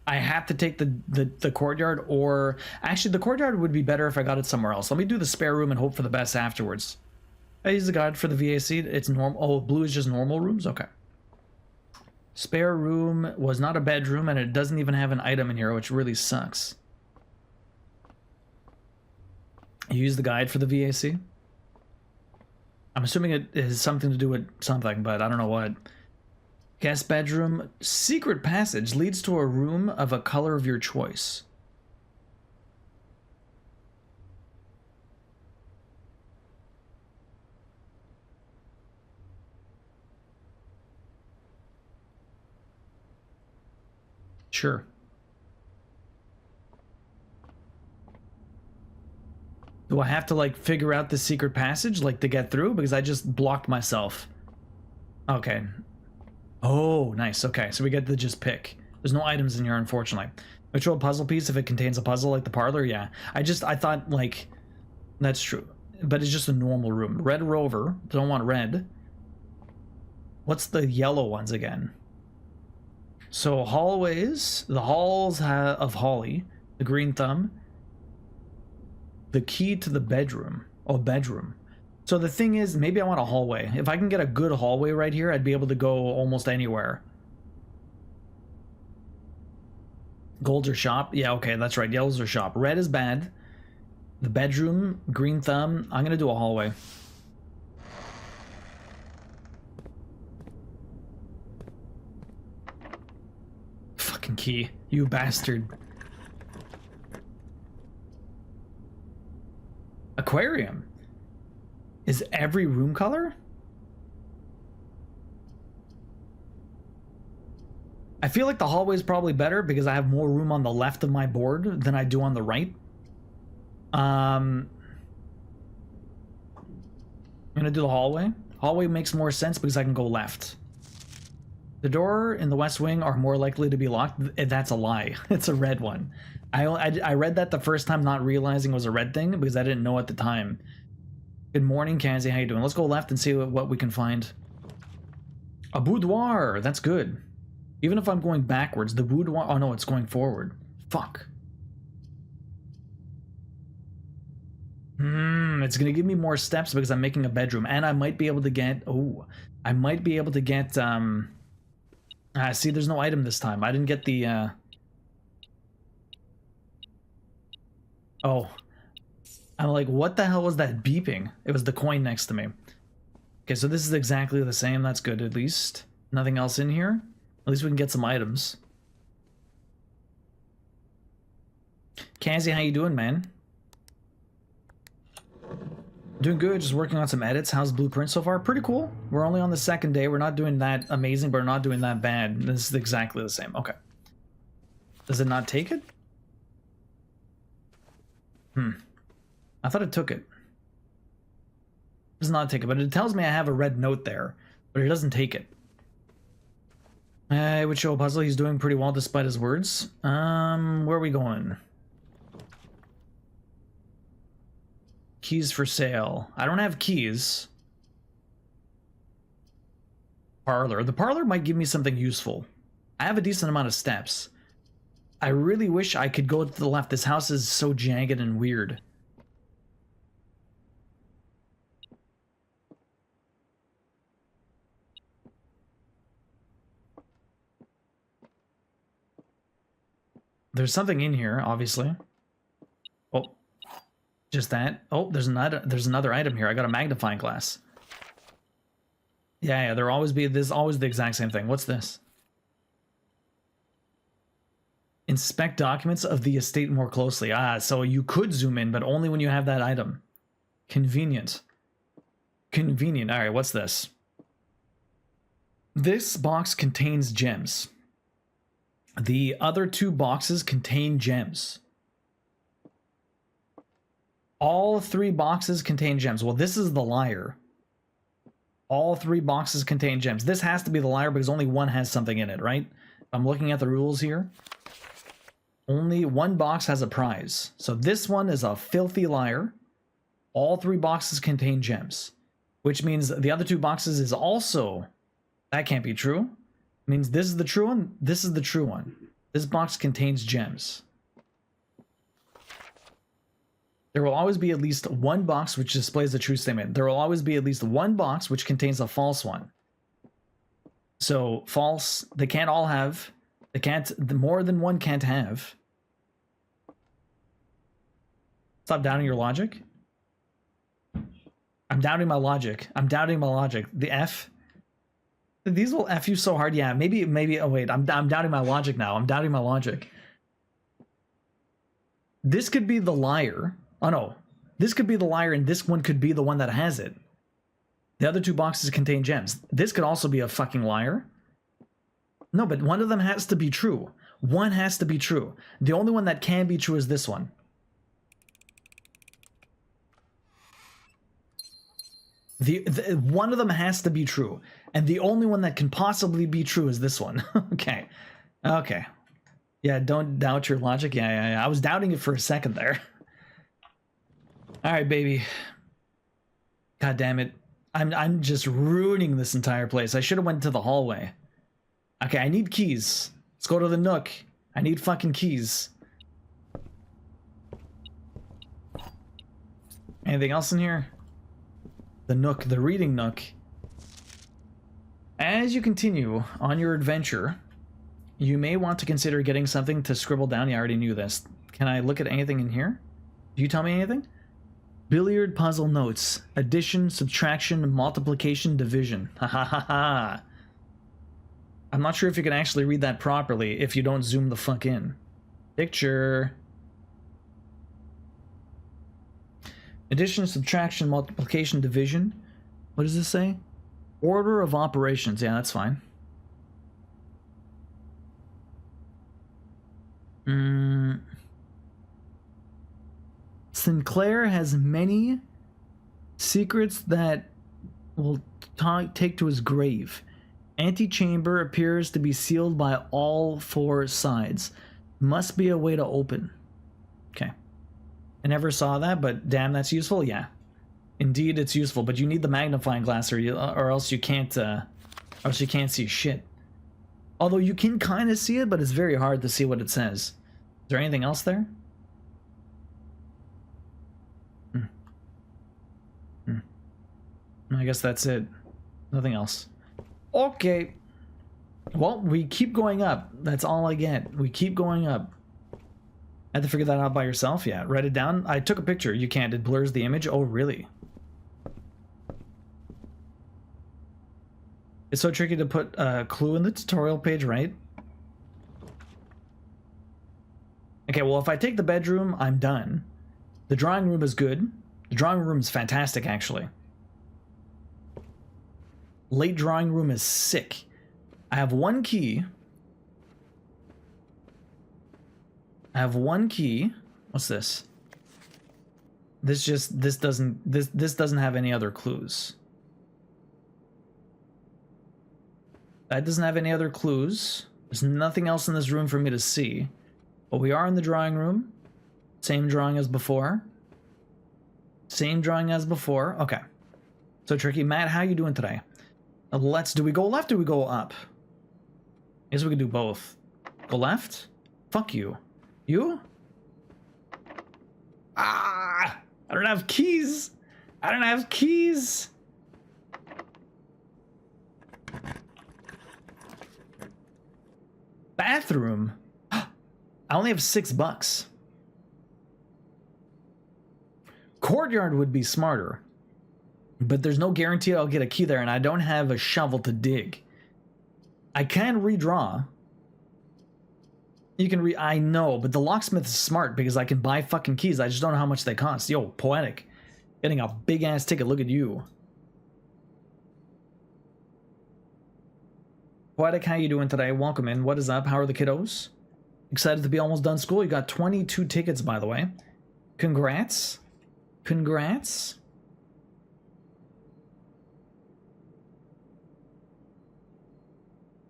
I have to take the courtyard, or... Actually, the courtyard would be better if I got it somewhere else. Let me do the spare room and hope for the best afterwards. I use the guide for the VAC. It's normal. Oh, blue is just normal rooms? Okay. Spare room was not a bedroom, and it doesn't even have an item in here, which really sucks. You use the guide for the VAC? I'm assuming it has something to do with something, but I don't know what. Guest bedroom. Secret passage leads to a room of a color of your choice. Sure. Do I have to like figure out the secret passage like to get through? Because I just blocked myself. Okay. Oh, nice. Okay, so we get to just pick. There's no items in here, unfortunately. Ritual puzzle piece if it contains a puzzle like the parlor, yeah. I thought like, that's true. But it's just a normal room. Red Rover, don't want red. What's the yellow ones again? So hallways, the halls of Holly, the green thumb, the key to the bedroom. Oh, bedroom. So the thing is, maybe I want a hallway. If I can get a good hallway right here, I'd be able to go almost anywhere. Golds are shop. Yeah, okay, that's right. Yellows are shop. Red is bad. The bedroom, green thumb. I'm gonna do a hallway. Fucking key, you bastard. Aquarium. Is every room color? I feel like the hallway is probably better because I have more room on the left of my board than I do on the right. I'm gonna do the hallway. Hallway makes more sense because I can go left. The door in the west wing are more likely to be locked. That's a lie. It's a red one. I read that the first time not realizing it was a red thing because I didn't know at the time. Good morning, Kanzi. How you doing? Let's go left and see what we can find. A boudoir. That's good. Even if I'm going backwards, the boudoir... Oh, no, it's going forward. Fuck. It's going to give me more steps because I'm making a bedroom. And I might be able to get... Oh, I might be able to get... see, there's no item this time. I didn't get the... Oh. I'm like, what the hell was that beeping? It was the coin next to me. Okay, so this is exactly the same. That's good, at least. Nothing else in here? At least we can get some items. Kazi, how you doing, man? Doing good, just working on some edits. How's Blueprint so far? Pretty cool. We're only on the second day. We're not doing that amazing, but we're not doing that bad. This is exactly the same. Okay. Does it not take it? I thought it took it. It does not take it, but it tells me I have a red note there, but it doesn't take it. I would show a puzzle. He's doing pretty well despite his words. Where are we going? Keys for sale. I don't have keys. Parlor. The parlor might give me something useful. I have a decent amount of steps. I really wish I could go to the left. This house is so jagged and weird. There's something in here, obviously. Oh, just that. Oh, there's another item here. I got a magnifying glass. Yeah, there's always the exact same thing. What's this? Inspect documents of the estate more closely. So you could zoom in, but only when you have that item. Convenient. Convenient. All right, what's this? This box contains gems. The other two boxes contain gems. All three boxes contain gems. Well, this is the liar. All three boxes contain gems. This has to be the liar because only one has something in it, right? I'm looking at the rules here. Only one box has a prize. So this one is a filthy liar. All three boxes contain gems, which means the other two boxes is also... That can't be true. It means this is the true one. This is the true one. This box contains gems. There will always be at least one box which displays the true statement. There will always be at least one box which contains a false one. So false, they can't all have. They can't, more than one can't have. Stop doubting your logic. I'm doubting my logic. I'm doubting my logic. The F. These will F you so hard. Yeah, maybe, oh wait, I'm doubting my logic now. I'm doubting my logic. This could be the liar. Oh no, this could be the liar and this one could be the one that has it. The other two boxes contain gems. This could also be a fucking liar. No, but one of them has to be true. One has to be true. The only one that can be true is this one. One of them has to be true. And the only one that can possibly be true is this one. Okay. Okay. Yeah, don't doubt your logic. Yeah. I was doubting it for a second there. All right, baby. God damn it. I'm just ruining this entire place. I should have went to the hallway. Okay, I need keys. Let's go to the Nook. I need fucking keys. Anything else in here? The Nook, the reading Nook. As you continue on your adventure, you may want to consider getting something to scribble down. Yeah, I already knew this. Can I look at anything in here? Do you tell me anything? Billiard puzzle notes. Addition, subtraction, multiplication, division. Ha ha ha ha. I'm not sure if you can actually read that properly if you don't zoom the fuck in. Picture. Addition, subtraction, multiplication, division. What does this say? Order of operations. Yeah, that's fine. Sinclair has many secrets that will take to his grave. Antechamber appears to be sealed by all four sides. Must be a way to open. Okay. I never saw that, but damn, that's useful. Yeah. Indeed, it's useful, but you need the magnifying glass or else you can't see shit. Although you can kind of see it, but it's very hard to see what it says. Is there anything else there? I guess that's it. Nothing else. Okay. Well, we keep going up. That's all I get. We keep going up. Had to figure that out by yourself? Yeah. Write it down. I took a picture. You can't. It blurs the image. Oh, really? It's so tricky to put a clue in the tutorial page, right? Okay, well, if I take the bedroom, I'm done. The drawing room is good. The drawing room is fantastic, actually. Late drawing room is sick. I have one key. What's this? This doesn't have any other clues. That doesn't have any other clues. There's nothing else in this room for me to see. But we are in the drawing room. Same drawing as before. Same drawing as before. Okay. So tricky. Matt, how you doing today? Do we go left or we go up? I guess we could do both. Go left? Fuck you. You? Ah! I don't have keys! I don't have keys! Bathroom? I only have $6. Courtyard would be smarter. But there's no guarantee I'll get a key there, and I don't have a shovel to dig. I can redraw. You can I know, but the locksmith is smart because I can buy fucking keys. I just don't know how much they cost. Yo, poetic. Getting a big ass ticket. Look at you. Poetic, how you doing today? Welcome in. What is up? How are the kiddos? Excited to be almost done school. You got 22 tickets, by the way. Congrats. Congrats.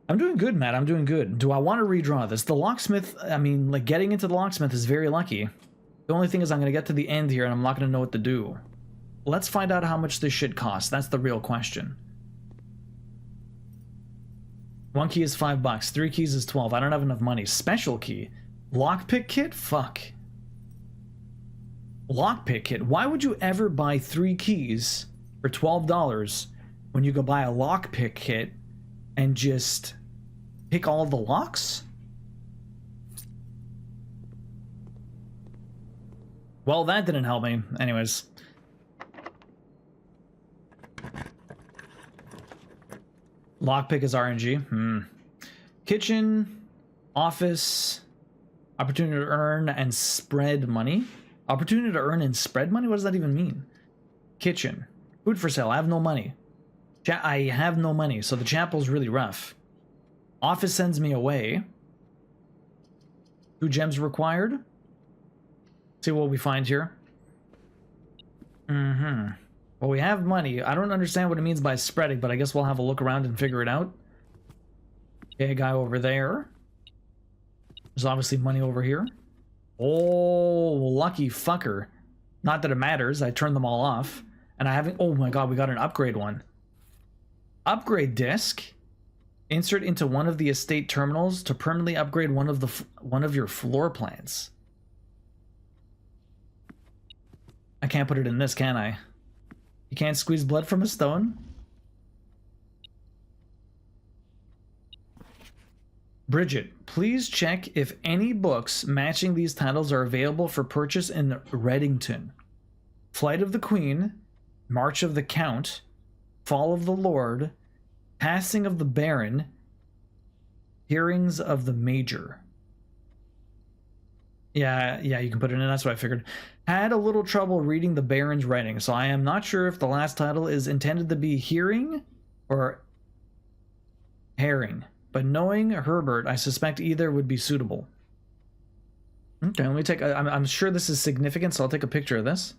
I'm doing good, Matt. I'm doing good. Do I want to redraw this? The locksmith, I mean, like, getting into the locksmith is very lucky. The only thing is I'm going to get to the end here and I'm not going to know what to do. Let's find out how much this shit costs. That's the real question. 1 key is $5. 3 keys is 12. I don't have enough money. Special key. Lockpick kit? Fuck. Lockpick kit. Why would you ever buy 3 keys for $12 when you go buy a lockpick kit and just pick all the locks? Well, that didn't help me. Anyways. Lockpick is RNG. Kitchen, office, opportunity to earn and spread money. Opportunity to earn and spread money? What does that even mean? Kitchen. Food for sale. I have no money. I have no money, so the chapel's really rough. Office sends me away. 2 gems required. See what we find here. Well, we have money. I don't understand what it means by spreading, but I guess we'll have a look around and figure it out. Okay, a guy over there. There's obviously money over here. Oh, lucky fucker. Not that it matters. I turned them all off. And I haven't... Oh my god, we got an upgrade one. Upgrade disc. Insert into one of the estate terminals to permanently upgrade one of your floor plans. I can't put it in this, can I? You can't squeeze blood from a stone? Bridget, please check if any books matching these titles are available for purchase in Reddington. Flight of the Queen, March of the Count, Fall of the Lord, Passing of the Baron, Hearings of the Major. Yeah, you can put it in. That's what I figured. Had a little trouble reading the Baron's writing, so I am not sure if the last title is intended to be hearing or herring. But knowing Herbert, I suspect either would be suitable. Okay, let me take... I'm sure this is significant, so I'll take a picture of this.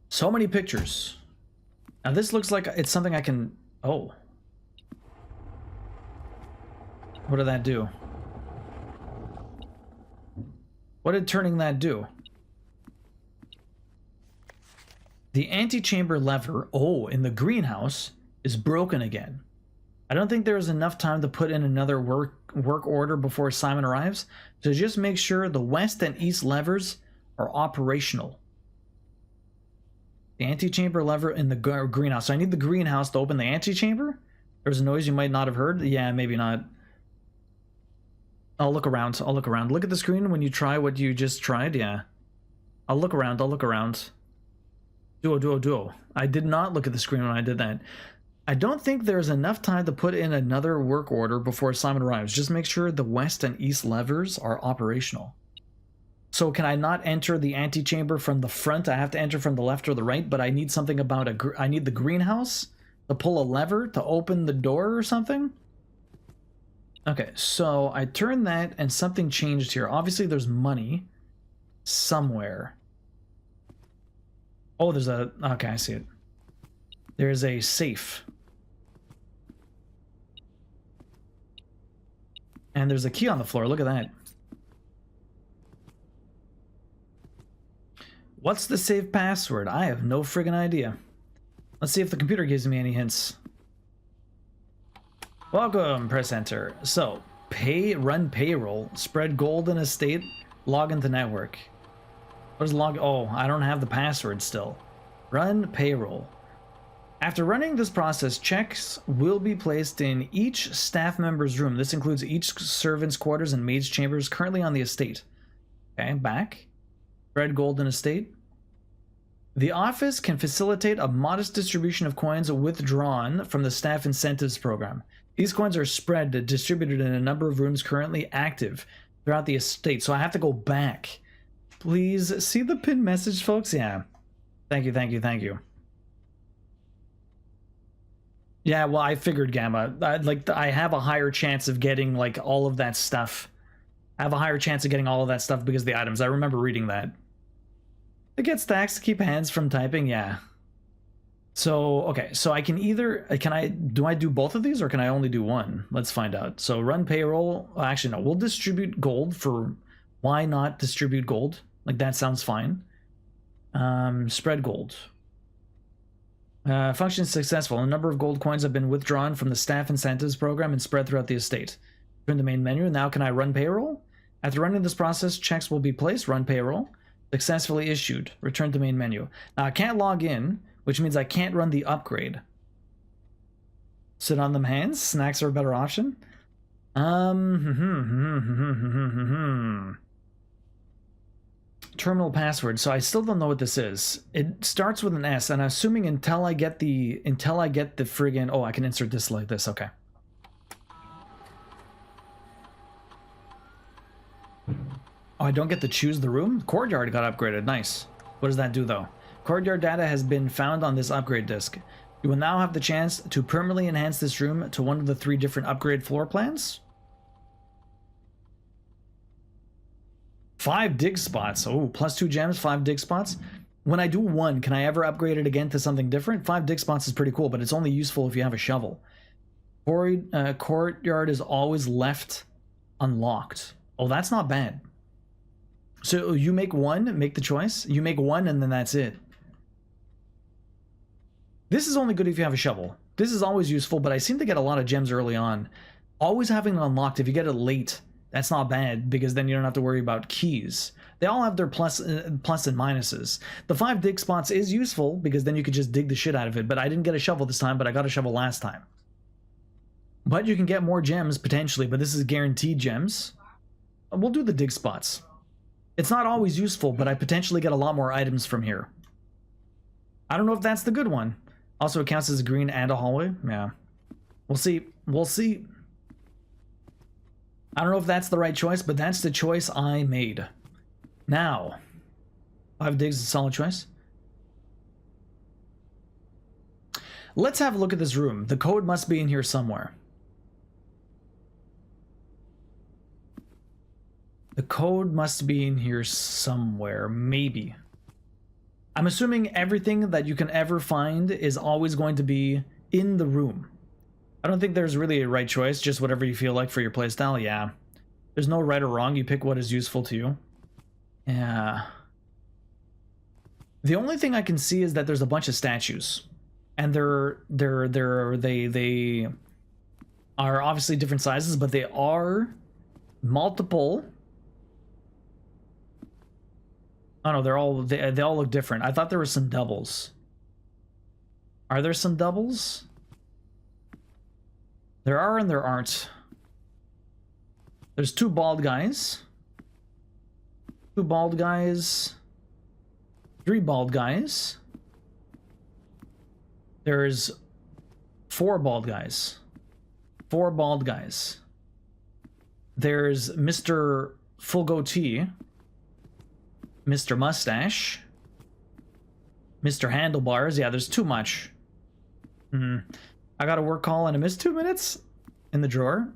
So many pictures. Now this looks like it's something I can... Oh. What did that do? What did turning that do? The antechamber lever, in the greenhouse, is broken again. I don't think there is enough time to put in another work order before Simon arrives, so just make sure the west and east levers are operational. The antechamber lever in the greenhouse. So I need the greenhouse to open the antechamber? There's a noise you might not have heard? Yeah, maybe not. I'll look around. Look at the screen when you try what you just tried. Yeah. I'll look around. Duo. I did not look at the screen when I did that. I don't think there's enough time to put in another work order before Simon arrives. Just make sure the west and east levers are operational. So can I not enter the antechamber from the front? I have to enter from the left or the right, but I need something about I need the greenhouse to pull a lever to open the door or something? Okay, so I turned that and something changed here. Obviously there's money somewhere. Oh, there's a... Okay, I see it. There's a safe. And there's a key on the floor. Look at that. What's the safe password? I have no friggin' idea. Let's see if the computer gives me any hints. Welcome, press enter. So, run payroll, spread gold in estate, log into network. What is log? Oh, I don't have the password still. Run payroll. After running this process, checks will be placed in each staff member's room. This includes each servant's quarters and maid's chambers currently on the estate. Okay, back. Spread gold in estate. The office can facilitate a modest distribution of coins withdrawn from the staff incentives program. These coins are spread, distributed in a number of rooms currently active throughout the estate. So I have to go back. Please see the pinned message, folks? Yeah. Thank you. Yeah, well, I figured Gamma. I have a higher chance of getting like all of that stuff. I have a higher chance of getting all of that stuff because of the items. I remember reading that. It gets stacks to keep hands from typing, yeah. So, okay, so I can either, do I do both of these or can I only do one? Let's find out. So run payroll, actually no, we'll distribute gold for, why not distribute gold? Like that sounds fine. Spread gold. Function successful. A number of gold coins have been withdrawn from the staff incentives program and spread throughout the estate. Turn the main menu. Now can I run payroll? After running this process, checks will be placed. Run payroll. Successfully issued. Return to main menu. Now I can't log in, which means I can't run the upgrade. Sit on them hands. Snacks are a better option. Terminal password. So I still don't know what this is. It starts with an S, and I'm assuming until I get the friggin'. Oh, I can insert this like this. Okay. Oh, I don't get to choose the room? Courtyard got upgraded. Nice. What does that do, though? Courtyard data has been found on this upgrade disk. You will now have the chance to permanently enhance this room to one of the 3 different upgrade floor plans. 5 dig spots. Oh, plus 2 gems, 5 dig spots. When I do 1, can I ever upgrade it again to something different? 5 dig spots is pretty cool, but it's only useful if you have a shovel. Courtyard is always left unlocked. Oh, that's not bad. So you make 1, make the choice. You make 1 and then that's it. This is only good if you have a shovel. This is always useful, but I seem to get a lot of gems early on. Always having it unlocked, if you get it late, that's not bad, because then you don't have to worry about keys. They all have their plus and minuses. The 5 dig spots is useful, because then you could just dig the shit out of it, but I didn't get a shovel this time, but I got a shovel last time. But you can get more gems, potentially, but this is guaranteed gems. We'll do the dig spots. It's not always useful, but I potentially get a lot more items from here. I don't know if that's the good one. Also, it counts as a green and a hallway. Yeah. We'll see. We'll see. I don't know if that's the right choice, but that's the choice I made. Now, 5 digs is a solid choice. Let's have a look at this room. The code must be in here somewhere. The code must be in here somewhere, maybe. I'm assuming everything that you can ever find is always going to be in the room. I don't think there's really a right choice, just whatever you feel like for your playstyle, yeah. There's no right or wrong, you pick what is useful to you. Yeah. The only thing I can see is that there's a bunch of statues. And they are obviously different sizes, but they are multiple. Oh no, they all look different. I thought there were some doubles. Are there some doubles? There are and there aren't. There's 2 bald guys. 2 bald guys. 3 bald guys. There's 4 bald guys. 4 bald guys. There's Mr. Full Goatee. Mr. Mustache. Mr. Handlebars. Yeah, there's too much. I got a work call and I missed 2 minutes in the drawer.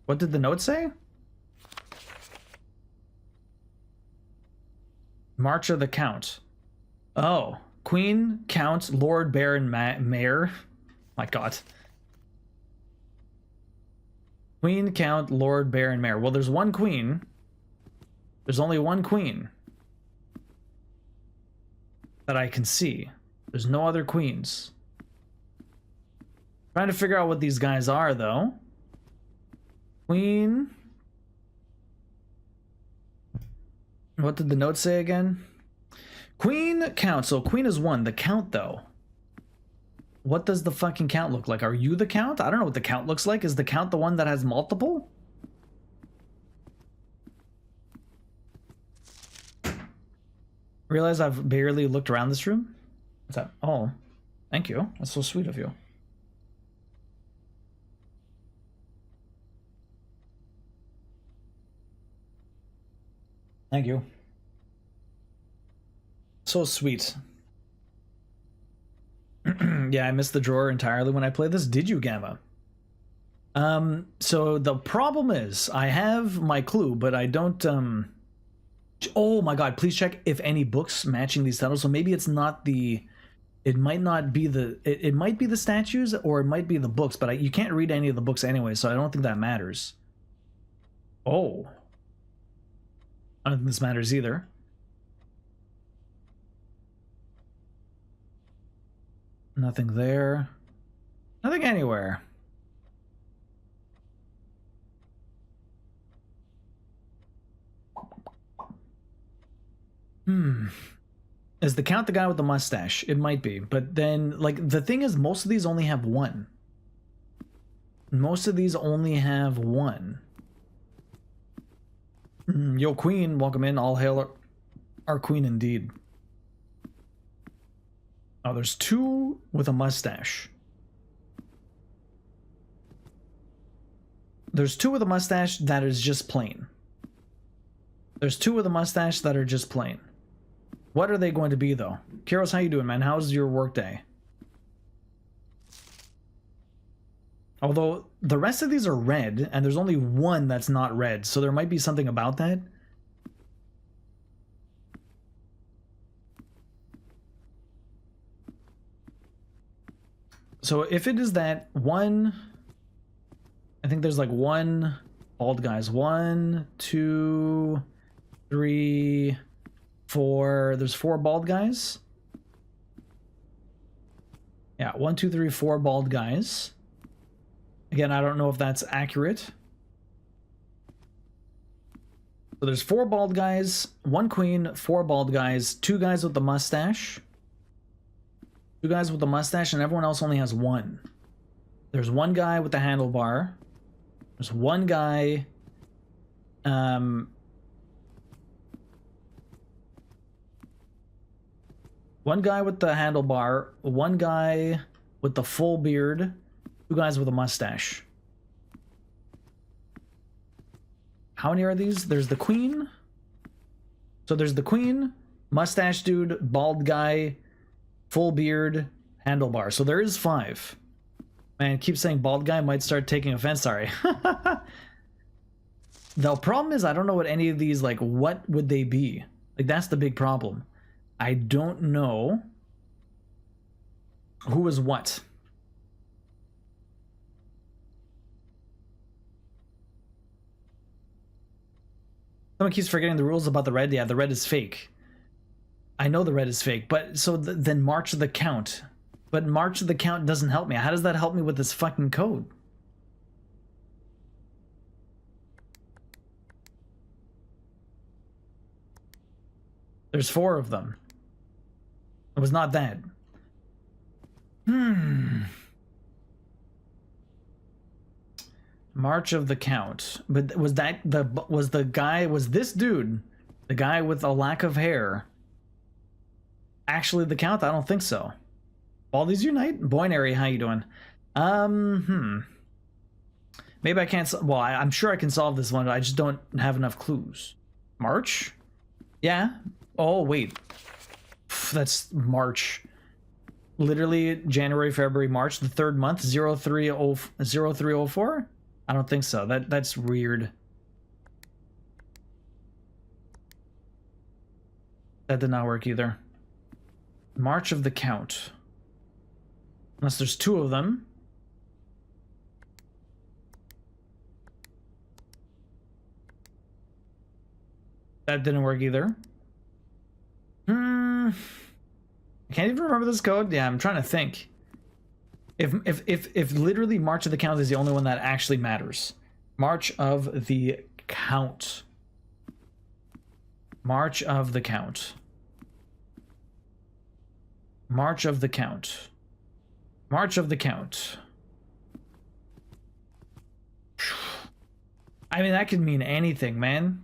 What did the note say? March of the Count. Oh. Queen, Count, Lord, Baron, Mayor. My God. Queen, Count, Lord, Baron, Mayor. Well, there's 1 queen. There's only 1 queen that I can see. There's no other queens. Trying to figure out what these guys are, though. Queen. What did the note say again? Queen, Count. So Queen is 1. The Count, though. What does the fucking Count look like? Are you the Count? I don't know what the Count looks like. Is the Count the one that has multiple? Realize I've barely looked around this room. What's that? Oh, thank you. That's so sweet of you. Thank you. So sweet. Yeah, I missed the drawer entirely when I played this. Did you, Gamma? So the problem is I have my clue, but I don't, oh my god, please check if any books matching these titles. So maybe it's not the, it might not be the, it might be the statues or it might be the books, but you can't read any of the books anyway, so I don't think that matters. Oh. I don't think this matters either. Nothing there. Nothing anywhere. Is the Count the guy with the mustache? It might be, but then, like, the thing is, most of these only have one. Most of these only have one. Yo, Queen, welcome in. All hail our Queen indeed. Oh, there's two with a mustache. There's two with a mustache that is just plain. There's two with a mustache that are just plain. What are they going to be, though? Kiros, how you doing, man? How's your work day? Although, the rest of these are red, and there's only one that's not red, so there might be something about that. So if it is that one, I think there's like one bald guys. 1, 2, 3, 4. There's 4 bald guys. Yeah, 1, 2, 3, 4 bald guys. Again, I don't know if that's accurate. So there's 4 bald guys, 1 queen, 4 bald guys, 2 guys with the mustache. 2 guys with the mustache, and everyone else only has 1. There's 1 guy with the handlebar. There's 1 guy, one guy with the handlebar, 1 guy with the full beard, 2 guys with a mustache. How many are these? There's the queen. So there's the queen, mustache dude, bald guy, full beard, handlebar. So there is 5. Man, keep saying bald guy, might start taking offense, sorry. The problem is I don't know what any of these, like, what would they be? Like, that's the big problem. I don't know who is what. Someone keeps forgetting the rules about the red. Yeah, the red is fake. I know the red is fake, but so then March of the Count. But March of the Count doesn't help me. How does that help me with this fucking code? There's 4 of them. It was not that. March of the Count. But was that was this dude, the guy with a lack of hair, actually the Count? I don't think so. Baldies Unite? Boinary, how you doing? Maybe I can't, well, I'm sure I can solve this one, but I just don't have enough clues. March? Yeah. Oh, wait. That's March. Literally January, February, March, the 3rd month, 0304? I don't think so. That's weird. That did not work either. March of the Count. Unless there's 2 of them. That didn't work either. I can't even remember this code. Yeah, I'm trying to think. If literally March of the Count is the only one that actually matters. March of the Count. March of the Count. March of the Count. March of the Count. I mean, that could mean anything, man.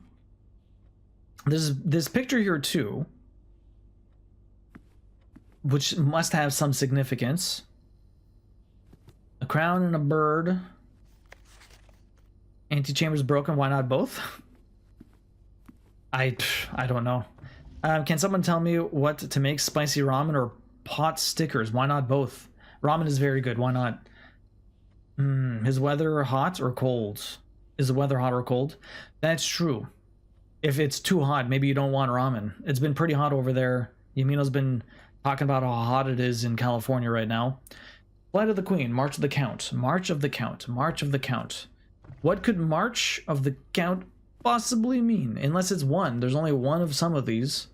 There's this picture here too, which must have some significance. A crown and a bird. Antechamber's broken. Why not both? I don't know. Can someone tell me what to make spicy ramen or pot stickers. Why not both? Ramen is very good. Why not? Is weather hot or cold? Is the weather hot or cold? That's true. If it's too hot, maybe you don't want ramen. It's been pretty hot over there. Yamino's been talking about how hot it is in California right now. Flight of the Queen, March of the Count, March of the Count, March of the Count. What could March of the Count possibly mean? Unless it's one. There's only one of some of these.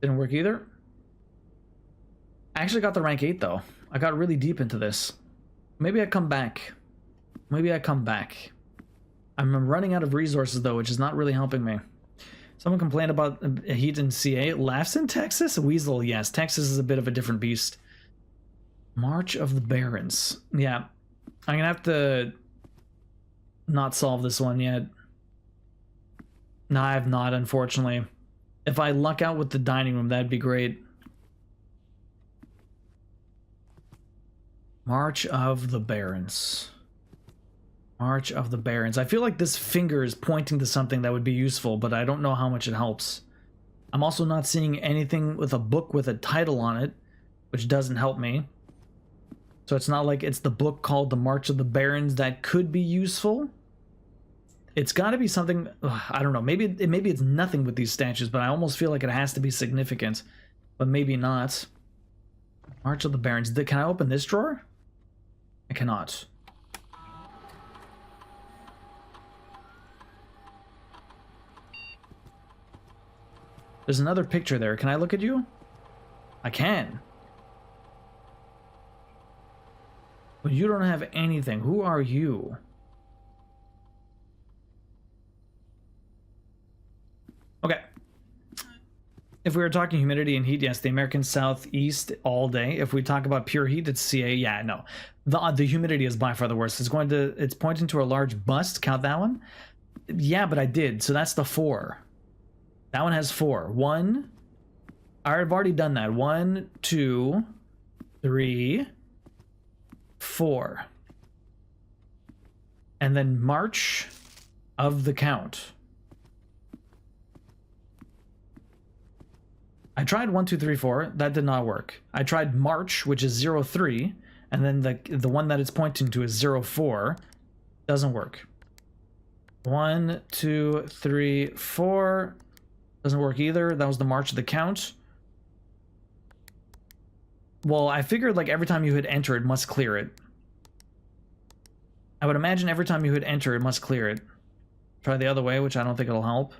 Didn't work either. I actually got the rank 8 though. I got really deep into this. Maybe I come back. Maybe I come back. I'm running out of resources though, which is not really helping me. Someone complained about heat in CA. Laughs in Texas? Weasel, yes. Texas is a bit of a different beast. March of the Barons. Yeah. I'm gonna have to not solve this one yet. No, I have not, unfortunately. If I luck out with the dining room, that'd be great. March of the Barons. March of the Barons. I feel like this finger is pointing to something that would be useful, but I don't know how much it helps. I'm also not seeing anything with a book with a title on it, which doesn't help me. So it's not like it's the book called The March of the Barons that could be useful. It's got to be something, I don't know, maybe it's nothing with these statues, but I almost feel like it has to be significant, but maybe not. March of the Barons. Can I open this drawer? I cannot. There's another picture there. Can I look at you? I can. But you don't have anything. Who are you? Okay. If we were talking humidity and heat, yes, the American Southeast all day. If we talk about pure heat, it's CA. Yeah, no. The humidity is by far the worst. It's pointing to a large bust. Count that one? Yeah, but I did. So that's the 4. That one has 4. 1. I've already done that. 1, 2, 3, 4. And then March of the Count. I tried 1, 2, 3, 4. That did not work. I tried March, which is 0, 3, and then the one that it's pointing to is 0, 4. Doesn't work. 1, 2, 3, 4. Doesn't work either. That was the March of the Count. Well, I figured like every time you hit enter, it must clear it. I would imagine every time you hit enter, it must clear it. Try the other way, which I don't think it'll help.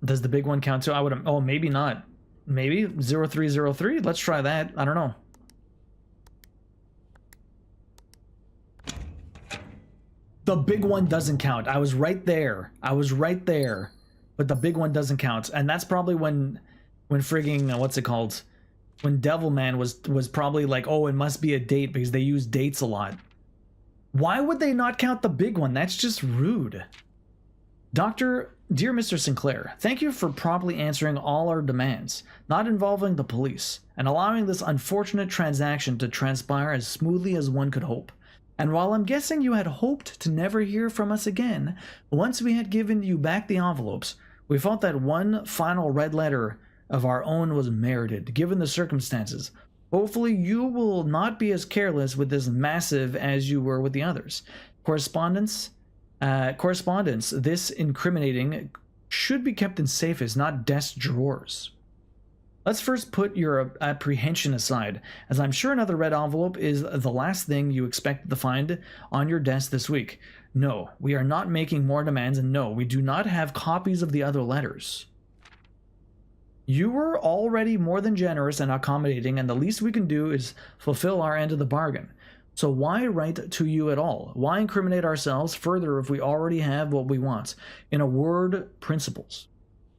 Does the big one count too? I would. Oh, maybe not. Maybe 0303. Let's try that. I don't know. The big one doesn't count. I was right there. I was right there. But the big one doesn't count. And that's probably when frigging, what's it called? When Devilman was probably like, oh, it must be a date because they use dates a lot. Why would they not count the big one? That's just rude. Dear Mr. Sinclair, thank you for promptly answering all our demands, not involving the police, and allowing this unfortunate transaction to transpire as smoothly as one could hope. And while I'm guessing you had hoped to never hear from us again, once we had given you back the envelopes, we felt that one final red letter of our own was merited, given the circumstances. Hopefully you will not be as careless with this massive as you were with the others. Correspondence, this incriminating should be kept in safest, not desk drawers. Let's first put your apprehension aside, as I'm sure another red envelope is the last thing you expected to find on your desk this week. No, we are not making more demands, and no, we do not have copies of the other letters. You were already more than generous and accommodating, and the least we can do is fulfill our end of the bargain. So why write to you at all? Why incriminate ourselves further if we already have what we want? In a word, principles.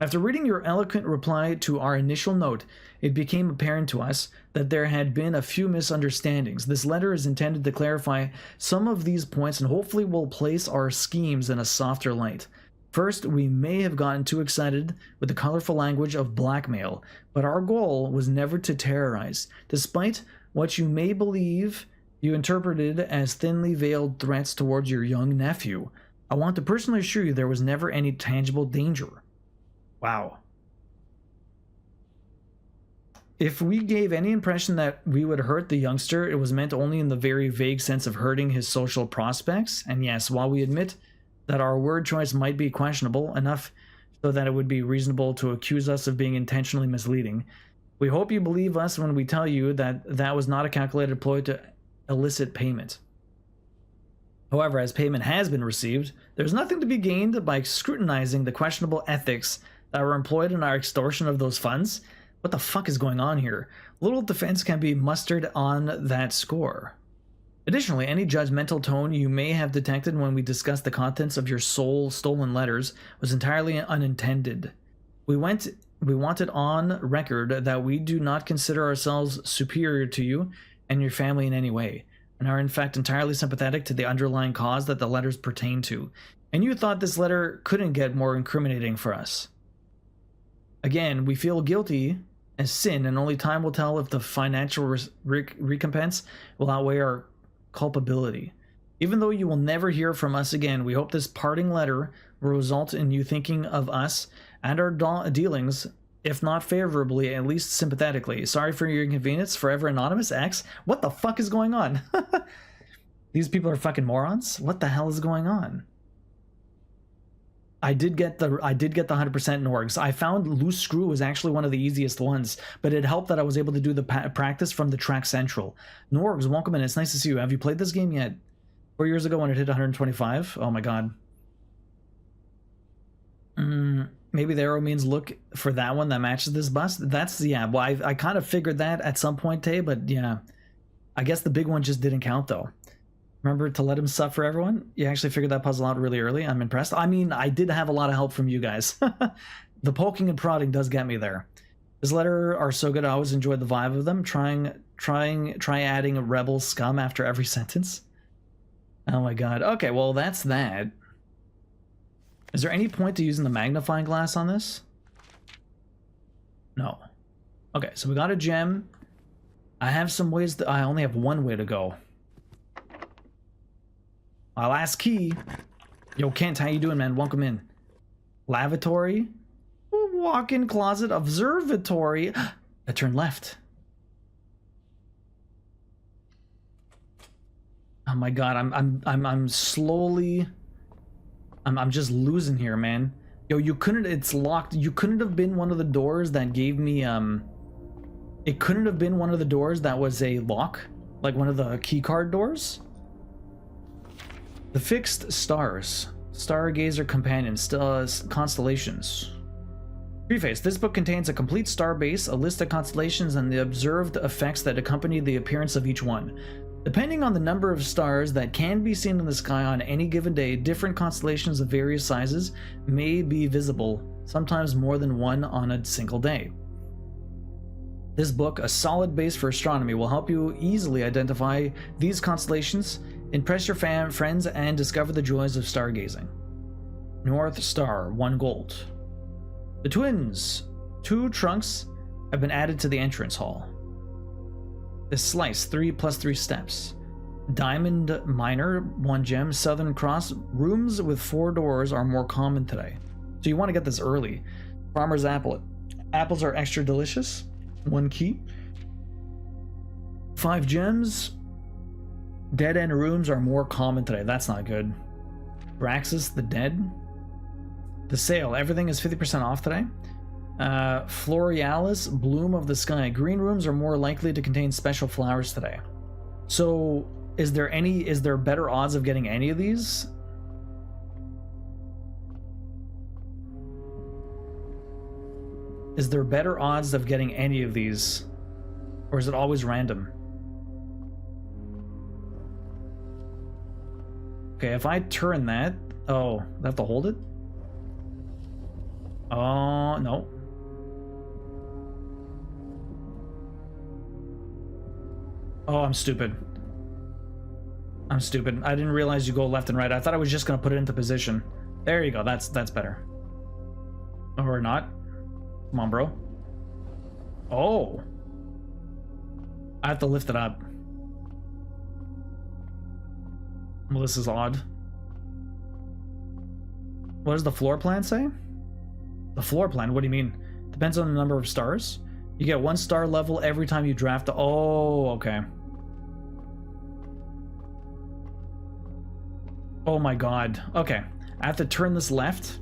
After reading your eloquent reply to our initial note, it became apparent to us that there had been a few misunderstandings. This letter is intended to clarify some of these points and hopefully will place our schemes in a softer light. First, we may have gotten too excited with the colorful language of blackmail, but our goal was never to terrorize. Despite what you may believe you interpreted as thinly veiled threats towards your young nephew. I want to personally assure you there was never any tangible danger. Wow. If we gave any impression that we would hurt the youngster, it was meant only in the very vague sense of hurting his social prospects. And yes, while we admit that our word choice might be questionable enough so that it would be reasonable to accuse us of being intentionally misleading, we hope you believe us when we tell you that that was not a calculated ploy to elicit payment. However, as payment has been received, there's nothing to be gained by scrutinizing the questionable ethics that were employed in our extortion of those funds. What the fuck is going on here? Little defense can be mustered on that score. Additionally, any judgmental tone you may have detected when we discussed the contents of your stolen letters was entirely unintended. We wanted on record that we do not consider ourselves superior to you and your family in any way, and are in fact entirely sympathetic to the underlying cause that the letters pertain to. And you thought this letter couldn't get more incriminating for us. Again, we feel guilty as sin, and only time will tell if the financial recompense will outweigh our culpability. Even though you will never hear from us again, we hope this parting letter will result in you thinking of us and our dealings, if not favorably, at least sympathetically. Sorry for your inconvenience. Forever Anonymous X. What the fuck is going on? These people are fucking morons. What the hell is going on? I did get the 100% Norgs. I found Loose Screw was actually one of the easiest ones, but it helped that I was able to do the practice from the track central. Norgs, welcome in. It's nice to see you. Have you played this game yet? 4 years ago when it hit 125? Oh my god. Maybe the arrow means look for that one that matches this bust. That's, yeah, well, I kind of figured that at some point, Tay, but yeah. I guess the big one just didn't count, though. Remember to let him suffer, everyone? You actually figured that puzzle out really early. I'm impressed. I mean, I did have a lot of help from you guys. The poking and prodding does get me there. This letter are so good. I always enjoyed the vibe of them. Try adding a rebel scum after every sentence. Oh my god. Okay, well, that's that. Is there any point to using the magnifying glass on this? No. Okay, so we got a gem. I have some ways that I only have one way to go. My last key. Yo, Kent, how you doing, man? Welcome in. Lavatory. Walk-in closet. Observatory. I turn left. Oh my god, I'm slowly. I'm just losing here, man. Yo, you couldn't. It's locked. You couldn't have been one of the doors that gave me It couldn't have been one of the doors that was a lock, like one of the key card doors. The fixed stars, stargazer companions, constellations. Preface: this book contains a complete star base, a list of constellations, and the observed effects that accompany the appearance of each one. Depending on the number of stars that can be seen in the sky on any given day, different constellations of various sizes may be visible, sometimes more than one on a single day. This book, a solid base for astronomy, will help you easily identify these constellations, impress your friends, and discover the joys of stargazing. North Star, 1 gold. The twins, 2 trunks, have been added to the entrance hall. The slice, 3 + 3 steps. Diamond Minor, 1 gem. Southern Cross, rooms with 4 doors are more common today. So you want to get this early. Farmer's Apple. Apples are extra delicious. 1 key. 5 gems. Dead end rooms are more common today. That's not good. Braxis the Dead. The sale. Everything is 50% off today. Florealis, Bloom of the Sky. Green rooms are more likely to contain special flowers today. So, is there better odds of getting any of these? Is there better odds of getting any of these? Or is it always random? Okay, if I turn that... Oh, I have to hold it? Oh, no. Oh, I'm stupid. I'm stupid. I didn't realize you go left and right. I thought I was just going to put it into position. There you go. That's better. Or not. Come on, bro. Oh. I have to lift it up. Well, this is odd. What does the floor plan say? The floor plan? What do you mean? Depends on the number of stars. You get 1 star level every time you draft. Oh, okay. Oh my god. Okay. I have to turn this left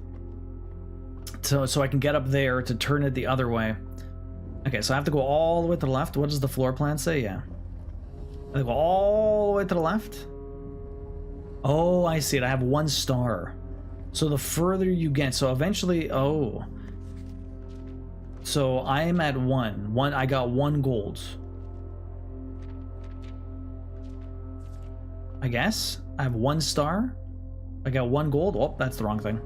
so I can get up there to turn it the other way. Okay, so I have to go all the way to the left. What does the floor plan say? Yeah. I have to go all the way to the left. Oh, I see it. I have 1 star. So the further you get, so eventually, oh. So I am at 1. I got 1 gold. I guess I have 1 star. I got 1 gold. Oh, that's the wrong thing.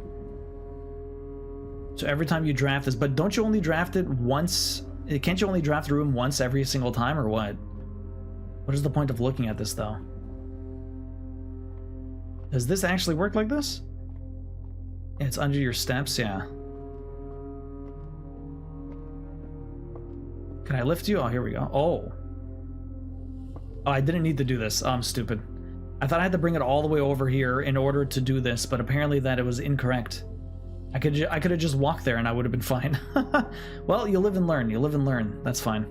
So every time you draft this, but don't you only draft it once? Can't you only draft a room once every single time, or what? What is the point of looking at this, though? Does this actually work like this? It's under your steps, yeah. Can I lift you? Oh, here we go. Oh. Oh, I didn't need to do this. Oh, I'm stupid. I thought I had to bring it all the way over here in order to do this, but apparently that it was incorrect. I could have just walked there and I would have been fine. Well, you live and learn. You live and learn. That's fine.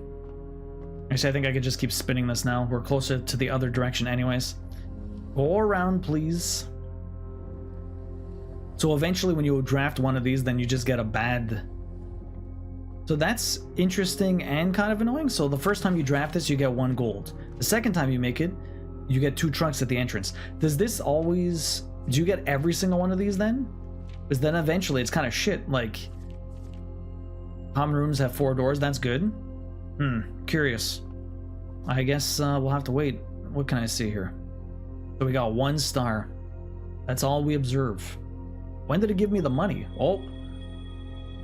Actually, I think I could just keep spinning this now. We're closer to the other direction anyways. Go around, please. So eventually when you draft one of these, then you just get a bad... So that's interesting and kind of annoying. So the first time you draft this, you get 1 gold. The second time you make it, you get 2 trunks at the entrance. Does this always... Do you get every single one of these then? Because then eventually it's kind of shit. Like, common rooms have 4 doors. That's good. Curious. I guess we'll have to wait. What can I see here? So we got 1 star. That's all we observe. When did it give me the money? Oh.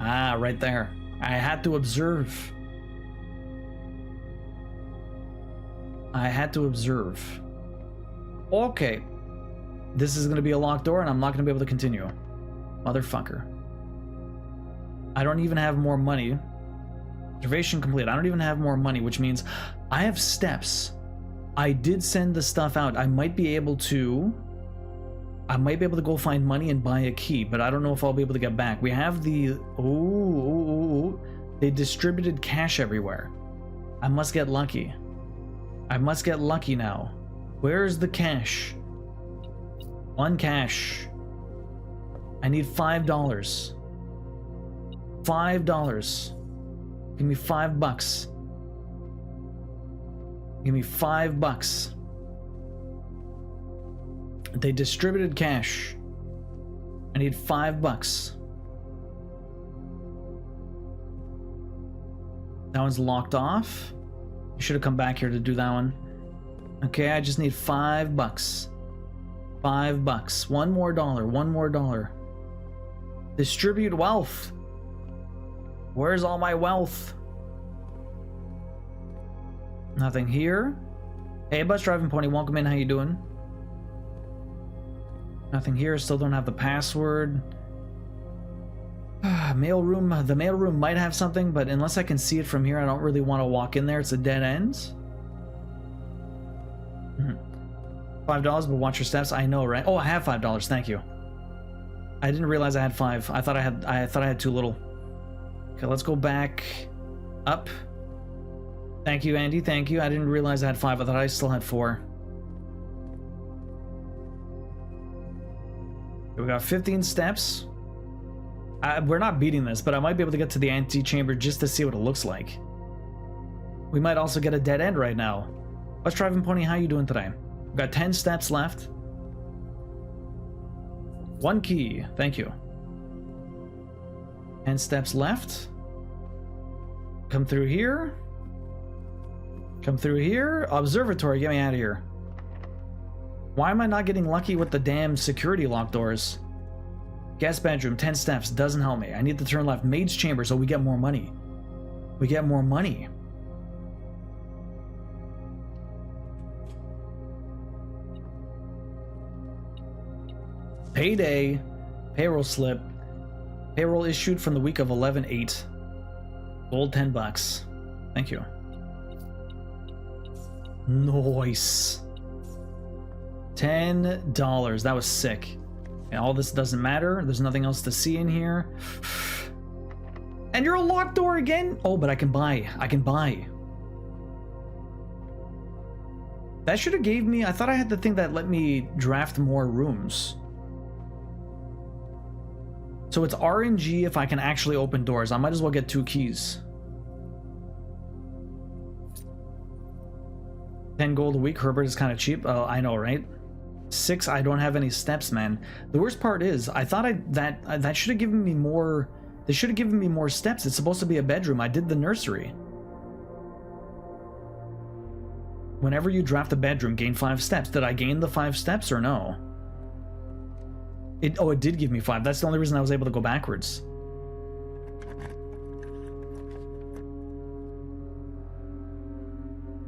Ah, right there. I had to observe. I had to observe. Okay. This is going to be a locked door and I'm not going to be able to continue. Motherfucker. I don't even have more money. Observation complete. I don't even have more money, which means I have steps. I did send the stuff out. I might be able to go find money and buy a key, but I don't know if I'll be able to get back. We have the... Ooh. They distributed cash everywhere. I must get lucky. I must get lucky now. Where's the cash? 1 cash. I need $5. $5. Give me $5. Give me $5. They distributed cash. I need $5. That one's locked off. You should have come back here to do that one. Okay, I just need $5. $5. $1 more. $1 more. Distribute wealth. Where's all my wealth? Nothing here. Hey, bus driving pony, welcome in. How you doing? Nothing here. Still don't have the password. Mail room. The mail room might have something, but unless I can see it from here, I don't really want to walk in there. It's a dead end. $5, but watch your steps. I know, right? Oh, I have $5. Thank you. I didn't realize I had 5. I thought I had too little. Okay, let's go back up. Thank you, Andy. Thank you. I didn't realize I had 5. I thought I still had 4. We got 15 steps. We're not beating this, but I might be able to get to the antechamber just to see what it looks like. We might also get a dead end right now. Bus driving pony, how you doing today? We've got 10 steps left. 1 key. Thank you. 10 steps left. Come through here. Come through here. Observatory, get me out of here. Why am I not getting lucky with the damn security lock doors? Guest bedroom, 10 steps, doesn't help me. I need to turn left. Maid's chamber, so we get more money. We get more money. Payday. Payroll slip. Payroll issued from the week of 11/8. Gold $10. Thank you. Nice. $10. That was sick. And all this doesn't matter. There's nothing else to see in here. And you're a locked door again? Oh, but I can buy. I can buy. That should have gave me... I thought I had the thing that let me draft more rooms. So it's RNG if I can actually open doors. I might as well get 2 keys. 10 gold a week. Herbert is kind of cheap. Oh, I know, right? 6. I don't have any steps, man. The worst part is, I thought that should have given me more. They should have given me more steps. It's supposed to be a bedroom. I did the nursery. Whenever you draft a bedroom, gain 5 steps. Did I gain the 5 steps or no? It did give me 5. That's the only reason I was able to go backwards.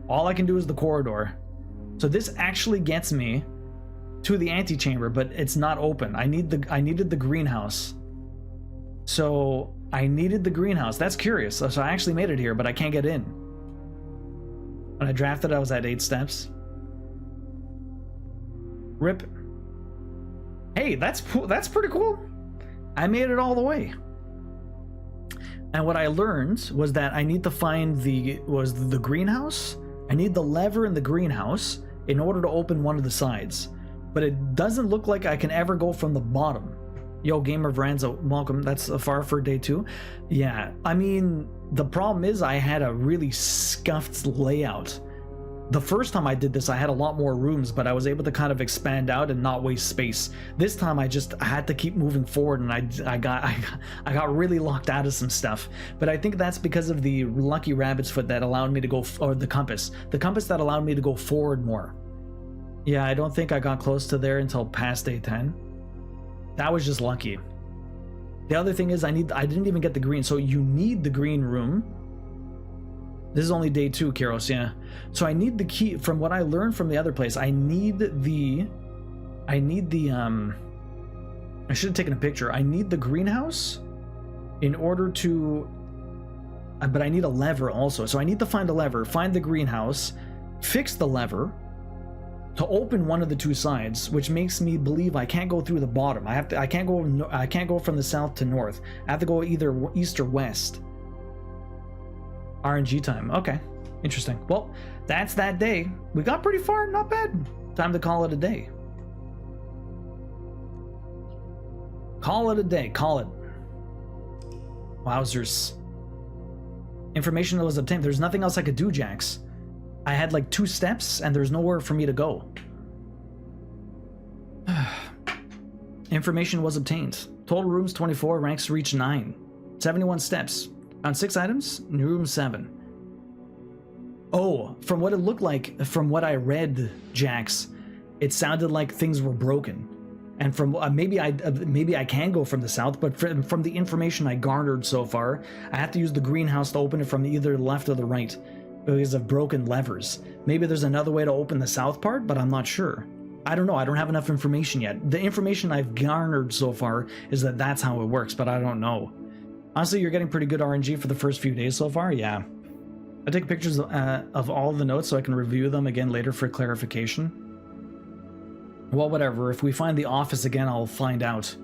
All I can do is the corridor. So this actually gets me to the antechamber, but it's not open. I needed the greenhouse. So I needed the greenhouse. That's curious. So I actually made it here, but I can't get in. When I drafted, I was at 8 steps. Rip. Hey, that's pretty cool. I made it all the way. And what I learned was that I need to find the greenhouse. I need the lever in the greenhouse in order to open one of the sides. But it doesn't look like I can ever go from the bottom. Yo, Gamer Vranza, welcome. That's a far for day 2. Yeah, I mean, the problem is I had a really scuffed layout. The first time I did this, I had a lot more rooms, but I was able to kind of expand out and not waste space. This time I had to keep moving forward, and I got really locked out of some stuff. But I think that's because of the lucky rabbit's foot that allowed me to go, or the compass that allowed me to go forward more. Yeah, I don't think I got close to there until past day 10. That was just lucky. The other thing is I didn't even get the green, so you need the green room. This is only day 2, Kiros, yeah. So I need the key. From what I learned from the other place, I should have taken a picture. I need the greenhouse in order to, but I need a lever also. So I need to find a lever, find the greenhouse, fix the lever to open one of the 2 sides, which makes me believe I can't go through the bottom. I can't go from the south to north. I have to go either east or west. RNG time. Okay, interesting. Well, that's that day. We got pretty far. Not bad. Time to call it a day. Call it a day. Call it. Wowzers. Information that was obtained. There's nothing else I could do, Jax. I had like 2 steps and there's nowhere for me to go. Information was obtained. Total rooms 24, ranks reached 9. 71 steps. Found 6 items, new room 7. Oh, from what it looked like, from what I read, Jax, it sounded like things were broken. And from maybe I can go from the south, but from the information I garnered so far, I have to use the greenhouse to open it from either the left or the right because of broken levers. Maybe there's another way to open the south part, but I'm not sure. I don't know. I don't have enough information yet. The information I've garnered so far is that that's how it works, but I don't know. Honestly, you're getting pretty good RNG for the first few days so far. Yeah. I take pictures of all the notes so I can review them again later for clarification. Well, whatever. If we find the office again, I'll find out.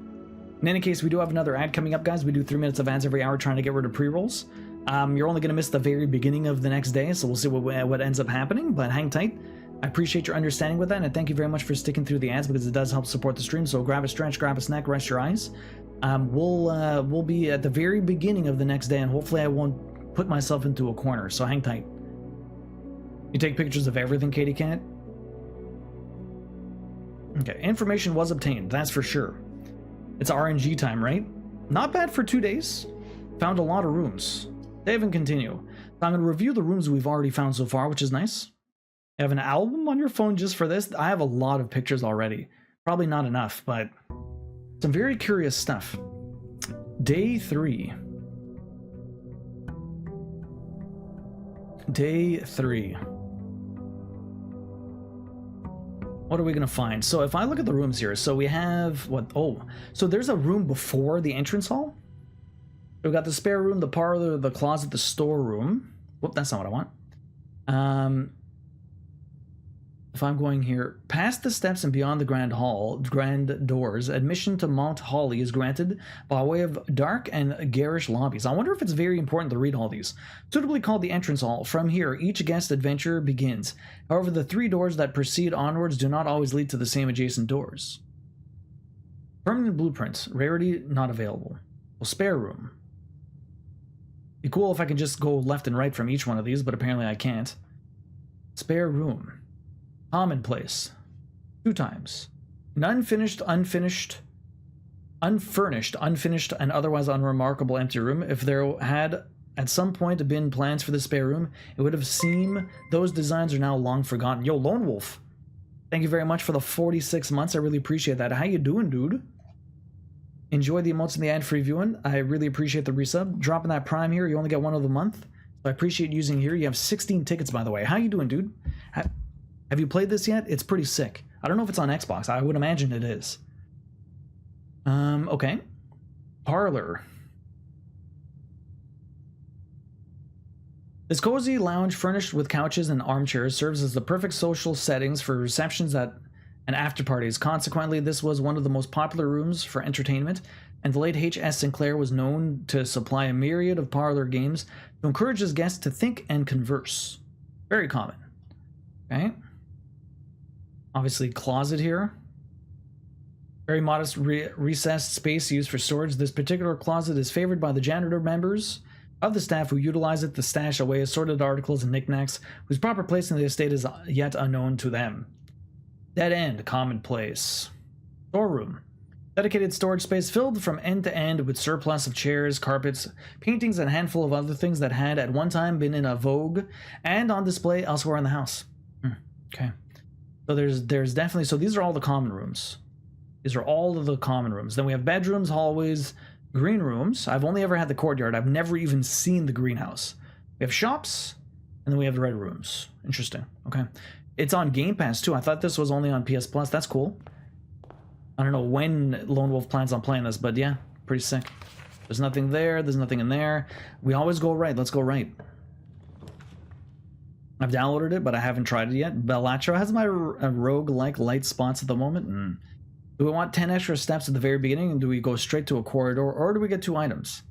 In any case, we do have another ad coming up, guys. We do 3 minutes of ads every hour trying to get rid of pre-rolls. You're only going to miss the very beginning of the next day, so we'll see what ends up happening, but hang tight. I appreciate your understanding with that, and thank you very much for sticking through the ads because it does help support the stream, so grab a stretch, grab a snack, rest your eyes. We'll be at the very beginning of the next day, and hopefully I won't put myself into a corner, so hang tight. You take pictures of everything, Katie Cat? Okay, information was obtained, that's for sure. It's RNG time, right? Not bad for 2 days. Found a lot of rooms. Save and continue. So I'm going to review the rooms we've already found so far, which is nice. You have an album on your phone just for this? I have a lot of pictures already. Probably not enough, but some very curious stuff. Day 3. Day 3. What are we going to find? So if I look at the rooms here, so we have what? Oh, so there's a room before the entrance hall. We've got the spare room, the parlor, the closet, the storeroom. Whoop, that's not what I want. if I'm going here, past the steps and beyond the grand doors, admission to Mount Holly is granted by way of dark and garish lobbies. I wonder if it's very important to read all these. Suitably called the entrance hall, from here each guest adventure begins. However, the 3 doors that proceed onwards do not always lead to the same adjacent doors. Permanent blueprints, rarity not available. Well, spare room. Be cool if I can just go left and right from each one of these, but apparently I can't. Spare room. Commonplace. 2 times. An unfurnished, and otherwise unremarkable empty room. If there had at some point been plans for the spare room, it would have seemed those designs are now long forgotten. Yo, Lone Wolf, thank you very much for the 46 months. I really appreciate that. How you doing, dude? Enjoy the emotes and the ad-free viewing. I really appreciate the resub. Dropping that prime here, you only get one of the month. So I appreciate using here. You have 16 tickets, by the way. How you doing, dude? Have you played this yet? It's pretty sick. I don't know if it's on Xbox. I would imagine it is. Okay. Parlor. This cozy lounge furnished with couches and armchairs serves as the perfect social settings for receptions and after parties. Consequently, this was one of the most popular rooms for entertainment, and the late H.S. Sinclair was known to supply a myriad of parlor games to encourage his guests to think and converse. Very common. Okay. Obviously, closet here. Very modest recessed space used for storage. This particular closet is favored by the janitor members of the staff who utilize it to stash away assorted articles and knickknacks whose proper place in the estate is yet unknown to them. Dead end, commonplace. Storeroom. Dedicated storage space filled from end to end with surplus of chairs, carpets, paintings, and a handful of other things that had at one time been in a vogue and on display elsewhere in the house. Okay. So there's definitely, so these are all the common rooms. These are all of the common rooms. Then we have bedrooms, hallways, green rooms. I've only ever had the courtyard. I've never even seen the greenhouse. We have shops, and then we have the red rooms. Interesting. Okay. It's on Game Pass too. I thought this was only on PS Plus. That's cool. I don't know when Lone Wolf plans on playing this, but yeah, pretty sick. There's nothing there. There's nothing in there. We always go right. Let's go right. I've downloaded it, but I haven't tried it yet. Bellatro has my rogue-like light spots at the moment. Do we want 10 extra steps at the very beginning, and do we go straight to a corridor, or do we get 2 items?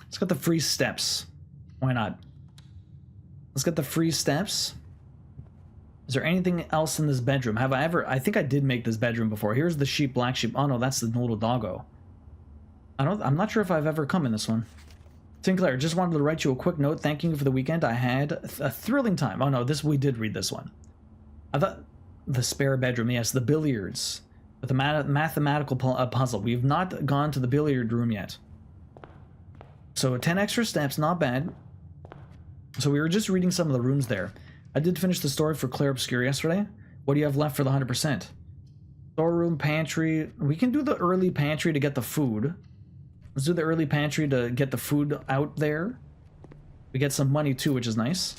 Let's get the free steps. Why not? Let's get the free steps. Is there anything else in this bedroom? Have I ever... I think I did make this bedroom before. Here's the sheep, black sheep. Oh no, that's the little doggo. I'm not sure if I've ever come in this one. Sinclair, just wanted to write you a quick note thanking you for the weekend. I had a thrilling time. Oh no, we did read this one. I thought the spare bedroom, yes, the billiards with the mathematical puzzle. We've not gone to the billiard room yet. So 10 extra steps, not bad. So we were just reading some of the rooms there. I did finish the story for Claire Obscure yesterday. What do you have left for the 100%? Storeroom, pantry. We can do the early pantry to get the food. Let's do the early pantry to get the food out there. We get some money too, which is nice.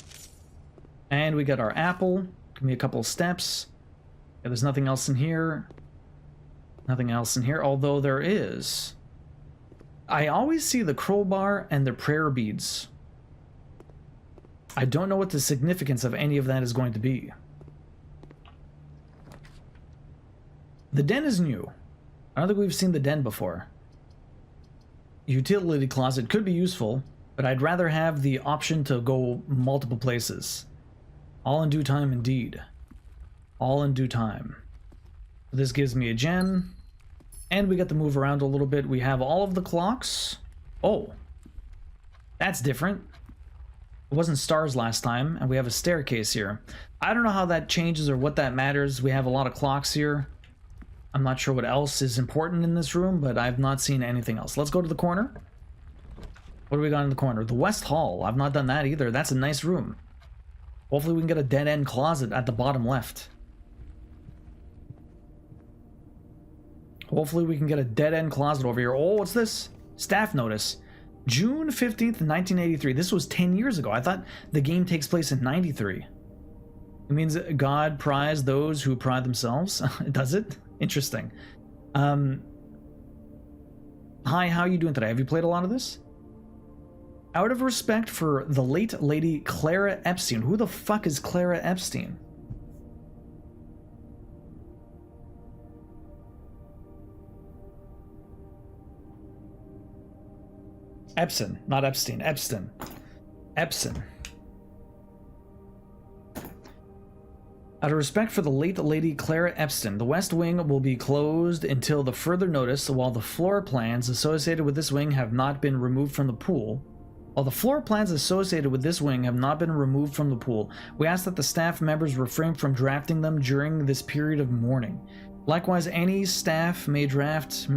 And we get our apple. Give me a couple of steps. Yeah, there's nothing else in here. Nothing else in here, although there is. I always see the crowbar and the prayer beads. I don't know what the significance of any of that is going to be. The den is new. I don't think we've seen the den before. Utility closet could be useful, but I'd rather have the option to go multiple places. All in due time, indeed. All in due time. This gives me a gem, and we get to move around a little bit. We have all of the clocks. Oh, that's different. It wasn't stars last time, and we have a staircase here. I don't know how that changes or what that matters. We have a lot of clocks here. I'm not sure what else is important in this room, but I've not seen anything else. Let's go to the corner. What do we got in the corner? The West Hall. I've not done that either. That's a nice room. Hopefully we can get a dead-end closet at the bottom left. Hopefully we can get a dead-end closet over here. Oh, what's this? Staff notice. June 15th, 1983. This was 10 years ago. I thought the game takes place in 93. It means God prized those who pride themselves. Does it? Interesting. Hi, how are you doing today? Have you played a lot of this? Out of respect for the late Lady Clara Epstein. Who the fuck is Clara Epstein? Epson, not Epstein. Epstein. Epson. Out of respect for the late Lady Clara Epstein, the West Wing will be closed until the further notice while the floor plans associated with this wing have not been removed from the pool. While the floor plans associated with this wing have not been removed from the pool, we ask that the staff members refrain from drafting them during this period of mourning. Likewise, any staff may draft...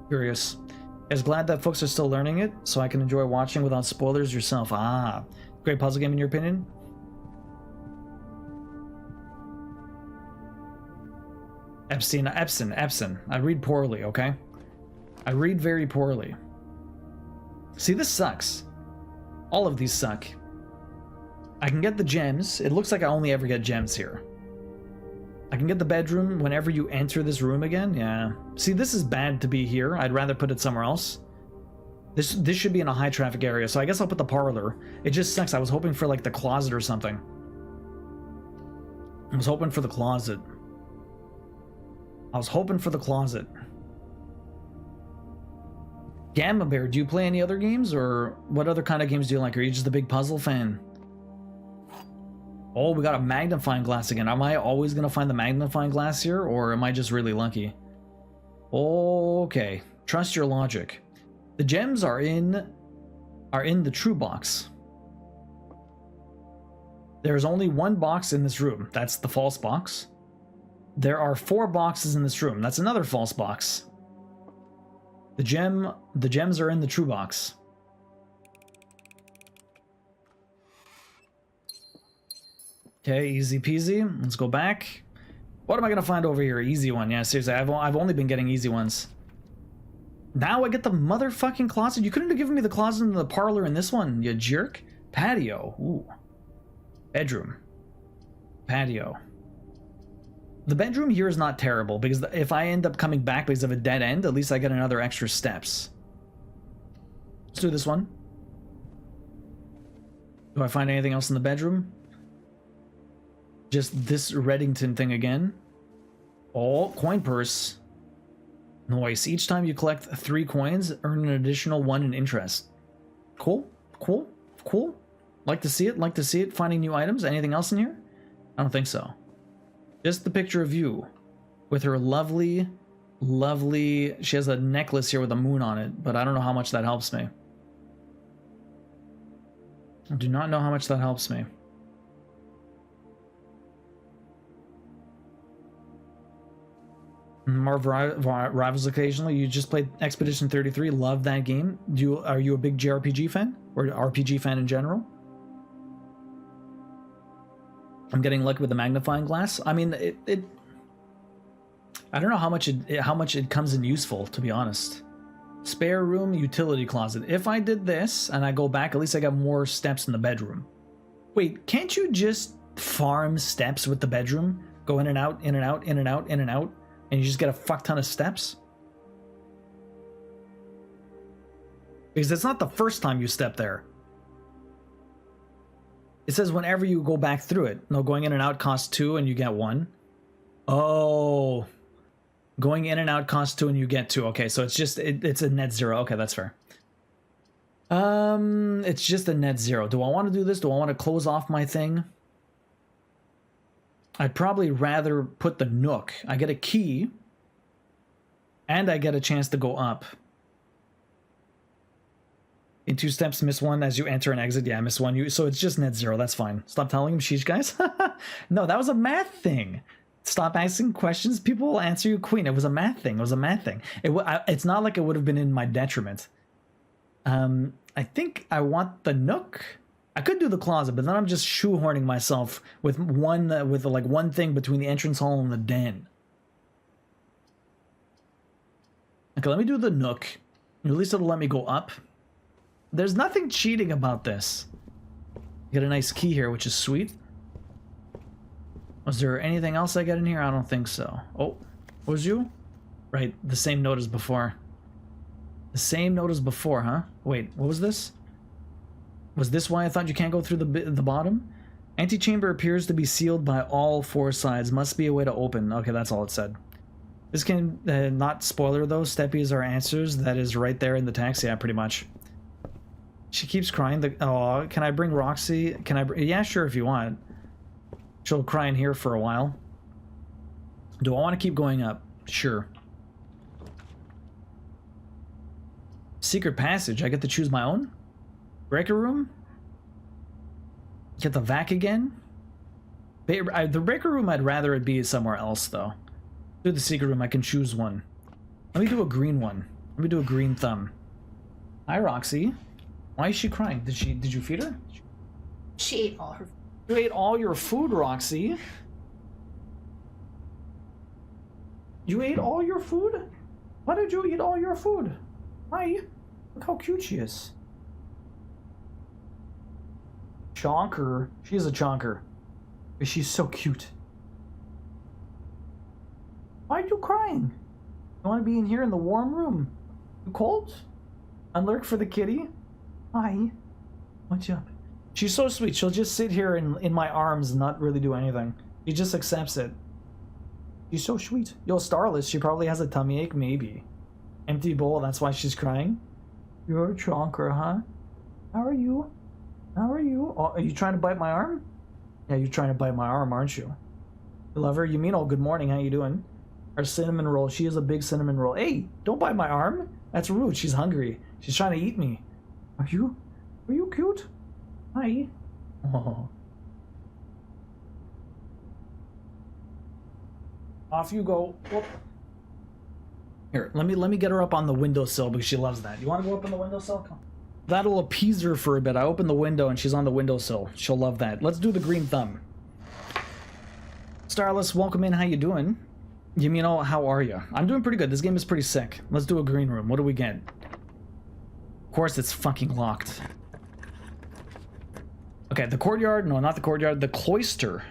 Curious. I was glad that folks are still learning it, so I can enjoy watching without spoilers yourself. Ah, great puzzle game in your opinion? Epstein. I read poorly, okay? I read very poorly. See, this sucks. All of these suck. I can get the gems. It looks like I only ever get gems here. I can get the bedroom whenever you enter this room again. Yeah. See, this is bad to be here. I'd rather put it somewhere else. This should be in a high traffic area, so I guess I'll put the parlor. It just sucks. I was hoping for like the closet or something. I was hoping for the closet. Gamma Bear, do you play any other games, or what other kind of games do you like? Are you just a big puzzle fan? Oh, we got a magnifying glass again. Am I always going to find the magnifying glass here, or am I just really lucky? Okay, trust your logic. The gems are in the true box. There's only one box in this room. That's the false box. There are 4 boxes in this room. That's another false box. The gems are in the true box. Okay, easy peasy. Let's go back. What am I gonna find over here? Easy one. Yeah, seriously, I've only been getting easy ones. Now I get the motherfucking closet. You couldn't have given me the closet and the parlor in this one, you jerk. Patio. Ooh. Bedroom. Patio. The bedroom here is not terrible, because if I end up coming back because of a dead end, at least I get another extra steps. Let's do this one. Do I find anything else in the bedroom? Just this Reddington thing again. Oh, coin purse. Nice. Each time you collect 3 coins, earn an additional 1 in interest. Cool. Cool. Cool. Like to see it. Like to see it. Finding new items. Anything else in here? I don't think so. Just the picture of you with her lovely, lovely... She has a necklace here with a moon on it, but I don't know how much that helps me. I do not know how much that helps me. Marv rivals occasionally. You just played Expedition 33. Love that game. Are you a big JRPG fan? Or RPG fan in general? I'm getting lucky with the magnifying glass. I mean, I don't know how much it comes in useful, to be honest. Spare room, utility closet. If I did this and I go back, at least I got more steps in the bedroom. Wait, can't you just farm steps with the bedroom? Go in and out, in and out, in and out, in and out, and you just get a fuck ton of steps? Because it's not the first time you step there. It says whenever you go back through it. No, going in and out costs 2 and you get 1. Oh. Going in and out costs 2 and you get 2. Okay, so it's just, it's a net 0. Okay, that's fair. It's just a net 0. Do I want to do this? Do I want to close off my thing? I'd probably rather put the nook. I get a key. And I get a chance to go up. In 2 steps, miss 1 as you enter and exit. Yeah, miss 1. So it's just net 0. That's fine. Stop telling him, sheesh, guys. No, that was a math thing. Stop asking questions. People will answer you, queen. It was a math thing. It was a math thing. It's not like it would have been in my detriment. I think I want the nook. I could do the closet, but then I'm just shoehorning myself with one thing between the entrance hall and the den. Okay, let me do the nook. At least it'll let me go up. There's nothing cheating about this. Get a nice key here, which is sweet. Was there anything else I got in here? I don't think so. Oh, what was you? Right, the same note as before. The same note as before, huh? Wait, what was this? Was this why I thought you can't go through the bottom? Antechamber appears to be sealed by all 4 sides. Must be a way to open. Okay, that's all it said. This can not spoiler though. Steppies are answers. That is right there in the text. Yeah, pretty much. She keeps crying. Oh, can I bring Roxy? Can I? Yeah, sure, if you want. She'll cry in here for a while. Do I want to keep going up? Sure. Secret passage. I get to choose my own. Breaker room. Get the vac again. The breaker room, I'd rather it be somewhere else though. Do the secret room. I can choose one. Let me do a green one. Let me do a green thumb. Hi, Roxy. Why is she crying? Did you feed her? She ate all her. You ate all your food, Roxy. You ate all your food? Why did you eat all your food? Hi. Look how cute she is. Chonker. She's a chonker. She's so cute. Why are you crying? You want to be in here in the warm room? You cold? And lurk for the kitty? Hi. What's up? She's so sweet. She'll just sit here in my arms and not really do anything. She just accepts it. She's so sweet. Yo, Starless, she probably has a tummy ache, maybe. Empty bowl, that's why she's crying. You're a chonker, huh? How are you? How are you? Oh, are you trying to bite my arm? Yeah, you're trying to bite my arm, aren't you? You love her? You mean, oh, good morning, how you doing? Our cinnamon roll. She is a big cinnamon roll. Hey, don't bite my arm. That's rude. She's hungry. She's trying to eat me. Are you cute? Hi. Oh. Off you go. Whoop. Here, let me get her up on the windowsill because she loves that. You want to go up on the windowsill? Come. That'll appease her for a bit. I open the window and she's on the windowsill. She'll love that. Let's do the green thumb. Starless, welcome in. How you doing? Yumino, how are you? I'm doing pretty good. This game is pretty sick. Let's do a green room. What do we get? Of course, it's fucking locked. Okay, the courtyard. No, not the courtyard. The cloister.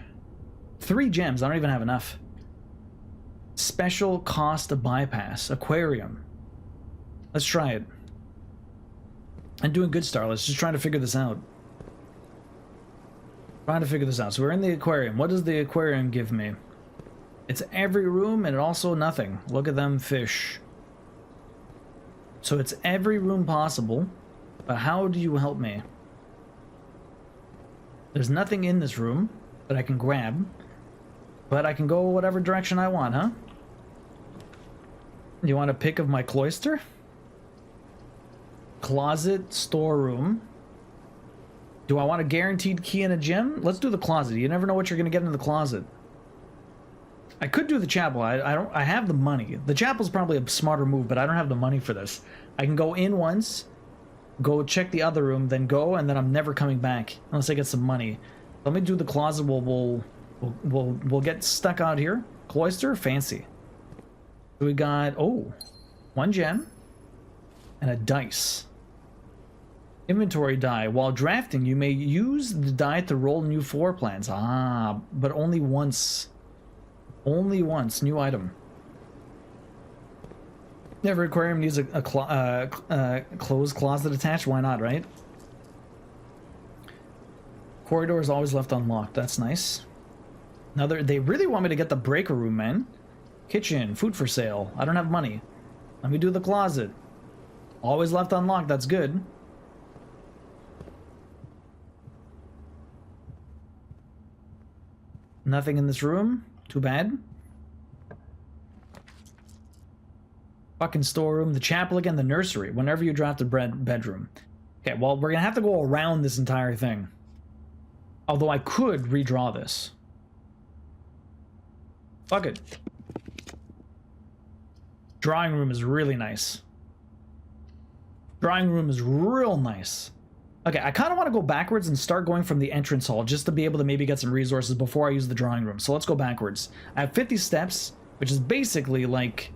3 gems. I don't even have enough. Special cost to bypass. Aquarium. Let's try it. I'm doing good, Starless. Just trying to figure this out. So we're in the aquarium. What does the aquarium give me? It's every room and also nothing. Look at them fish. So it's every room possible. But how do you help me? There's nothing in this room that I can grab. But I can go whatever direction I want, huh? You want a pic of my cloister? Closet, storeroom. Do I want a guaranteed key in a gem? Let's do the closet. You never know what you're gonna get in the closet. I could do the chapel. I have the money. The chapel's probably a smarter move, but I don't have the money for this. I can go in once, go check the other room, then go, and then I'm never coming back unless I get some money. Let me do the closet. We'll get stuck out here. Cloister, fancy. We got 1 gem and a dice. Inventory die. While drafting, you may use the die to roll new floor plans. Ah, but only once. Only once. New item. Every aquarium needs a closed closet attached. Why not, right? Corridor is always left unlocked. That's nice. Now they really want me to get the breaker room, man. Kitchen, food for sale. I don't have money. Let me do the closet. Always left unlocked. That's good. Nothing in this room. Too bad. Fucking storeroom. The chapel again. The nursery. Whenever you draft a bedroom. Okay, well, we're gonna have to go around this entire thing. Although I could redraw this. Fuck it. Drawing room is really nice. Drawing room is real nice. Okay, I kind of want to go backwards and start going from the entrance hall just to be able to maybe get some resources before I use the drawing room. So let's go backwards. I have 50 steps, which is basically like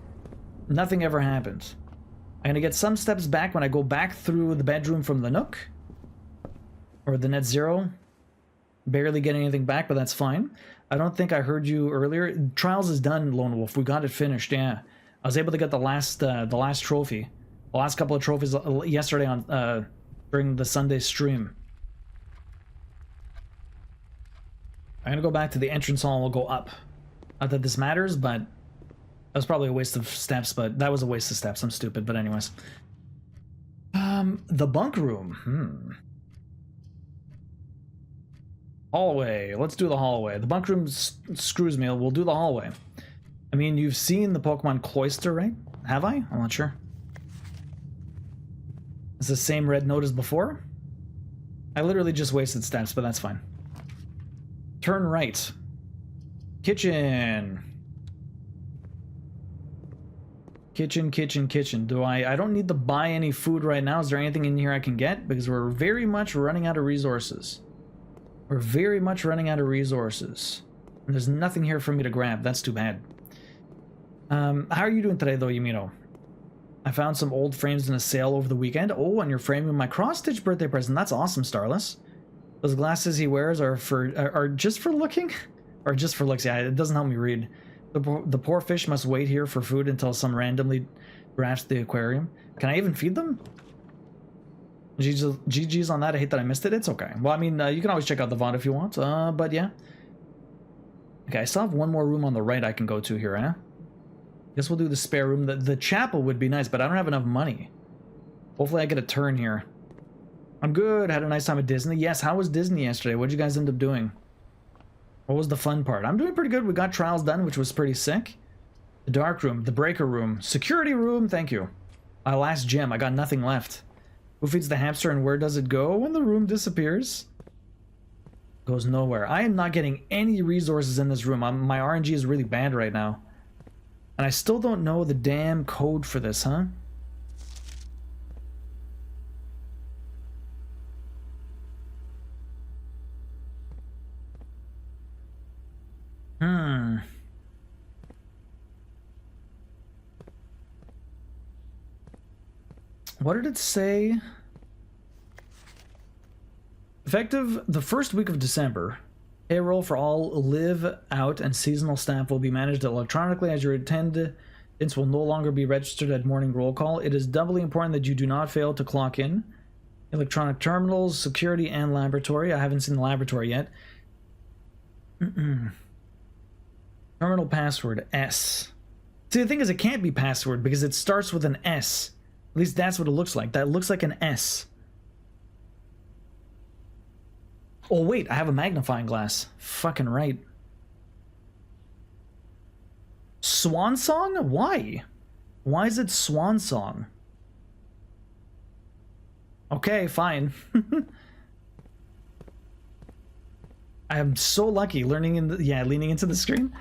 nothing ever happened. I'm gonna get some steps back when I go back through the bedroom from the Nook. Or the Net Zero. Barely getting anything back, but that's fine. I don't think I heard you earlier. Trials is done, Lone Wolf. We got it finished, yeah. I was able to get the last trophy. The last couple of trophies yesterday on during the Sunday stream. I'm gonna go back to the entrance hall and we'll go up. Not that this matters, but that was probably a waste of steps, but that was a waste of steps. I'm stupid, but anyways. The bunk room. Hallway. Let's do the hallway. The bunk room screws me. We'll do the hallway. I mean, you've seen the Pokemon Cloister, right? Have I? I'm not sure. It's the same red note as before. I literally just wasted steps, but that's fine. Turn right. Kitchen. Kitchen. I don't need to buy any food right now. Is there anything in here I can get? Because we're very much running out of resources. We're very much running out of resources. And there's nothing here for me to grab. That's too bad. How are you doing today, though, Yumino? I found some old frames in a sale over the weekend. Oh, and you're framing my cross-stitch birthday present. That's awesome, Starless. Those glasses he wears are just for looking? Or just for looks? Yeah, it doesn't help me read. The poor fish must wait here for food until some randomly drafts the aquarium. Can I even feed them? GG's on that. I hate that I missed it. It's okay. Well, I mean, you can always check out the VOD if you want. But yeah. Okay, I still have one more room on the right I can go to here, eh? Guess we'll do the spare room. The chapel would be nice, but I don't have enough money. Hopefully I get a turn here. I'm good. Had a nice time at Disney. Yes, how was Disney yesterday? What did you guys end up doing? What was the fun part? I'm doing pretty good. We got trials done, which was pretty sick. The dark room, the breaker room, security room. Thank you. My last gem. I got nothing left. Who feeds the hamster and where does it go when the room disappears? Goes nowhere. I am not getting any resources in this room. My RNG is really bad right now. And I still don't know the damn code for this, huh? What did it say? Effective the first week of December, payroll for all live, out, and seasonal staff will be managed electronically as your attendance will no longer be registered at morning roll call. It is doubly important that you do not fail to clock in. Electronic terminals, security, and laboratory. I haven't seen the laboratory yet. Terminal password, S. See, the thing is, it can't be password because it starts with an S. At least that's what it looks like. That looks like an S. Oh, wait, I have a magnifying glass. Fucking right. Swan Song? Why? Why is it Swan Song? Okay, fine. I am so lucky learning leaning into the screen.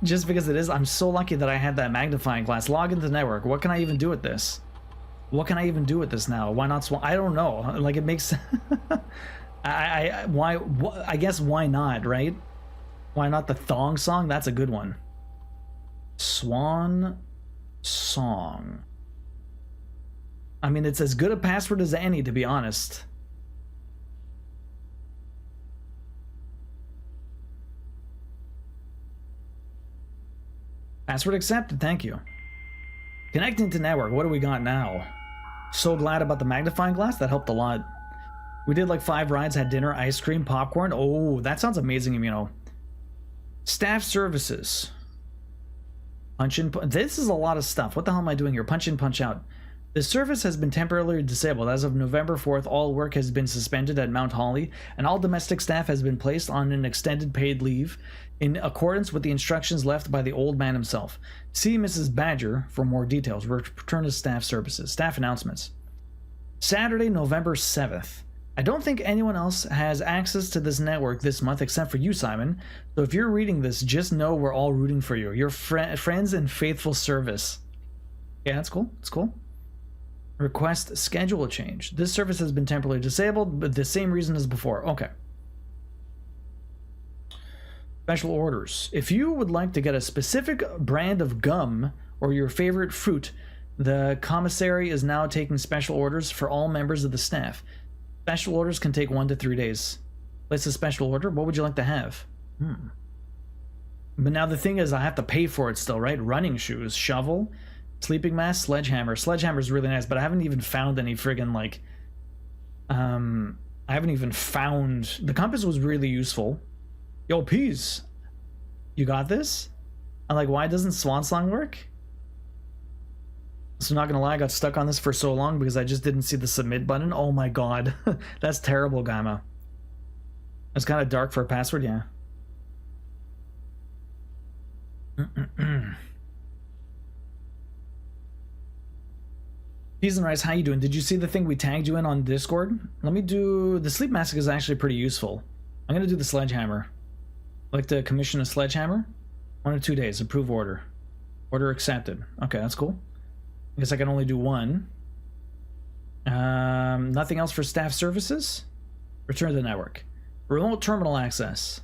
Just because it is, I'm so lucky that I had that magnifying glass. Log into the network. What can I even do with this? What can I even do with this now? Why not Swan? I don't know. Like, it makes... I guess why not, right? Why not the thong song? That's a good one. Swan Song. I mean, it's as good a password as any, to be honest. Password accepted, thank you. Connecting to network, what do we got now? So glad about the magnifying glass, that helped a lot. We did like 5 rides, had dinner, ice cream, popcorn. Oh, that sounds amazing, you know. Staff services. Punch in, this is a lot of stuff. What the hell am I doing here? Punch in, punch out. The service has been temporarily disabled. As of November 4th, all work has been suspended at Mount Holly, and all domestic staff has been placed on an extended paid leave in accordance with the instructions left by the old man himself. See Mrs. Badger for more details. Return to staff services. Staff announcements. Saturday, November 7th. I don't think anyone else has access to this network this month except for you, Simon. So if you're reading this, just know we're all rooting for you. Your friends in faithful service. Yeah, that's cool. That's cool. Request schedule change. This service has been temporarily disabled, but the same reason as before. Okay. Special orders. If you would like to get a specific brand of gum or your favorite fruit, the commissary is now taking special orders for all members of the staff. Special orders can take 1 to 3 days. Place a special order. What would you like to have? But now the thing is, I have to pay for it still, right? Running shoes, shovel, sleeping mask, sledgehammer. Sledgehammer is really nice, but I haven't even found any friggin' like... I haven't even found... The compass was really useful. Yo, Peas, you got this? I'm like, why doesn't Swan Song work? So not gonna lie, I got stuck on this for so long because I just didn't see the submit button. Oh my god. That's terrible, Gamma. It's kind of dark for a password, yeah. Peas and Rice, how you doing? Did you see the thing we tagged you in on Discord? Let me do... The sleep mask is actually pretty useful. I'm gonna do the sledgehammer. I'd like to commission a sledgehammer. 1 or 2 days. Approve order. Order accepted. Okay, that's cool. I guess I can only do one. Nothing else for staff services? Return to the network. Remote terminal access.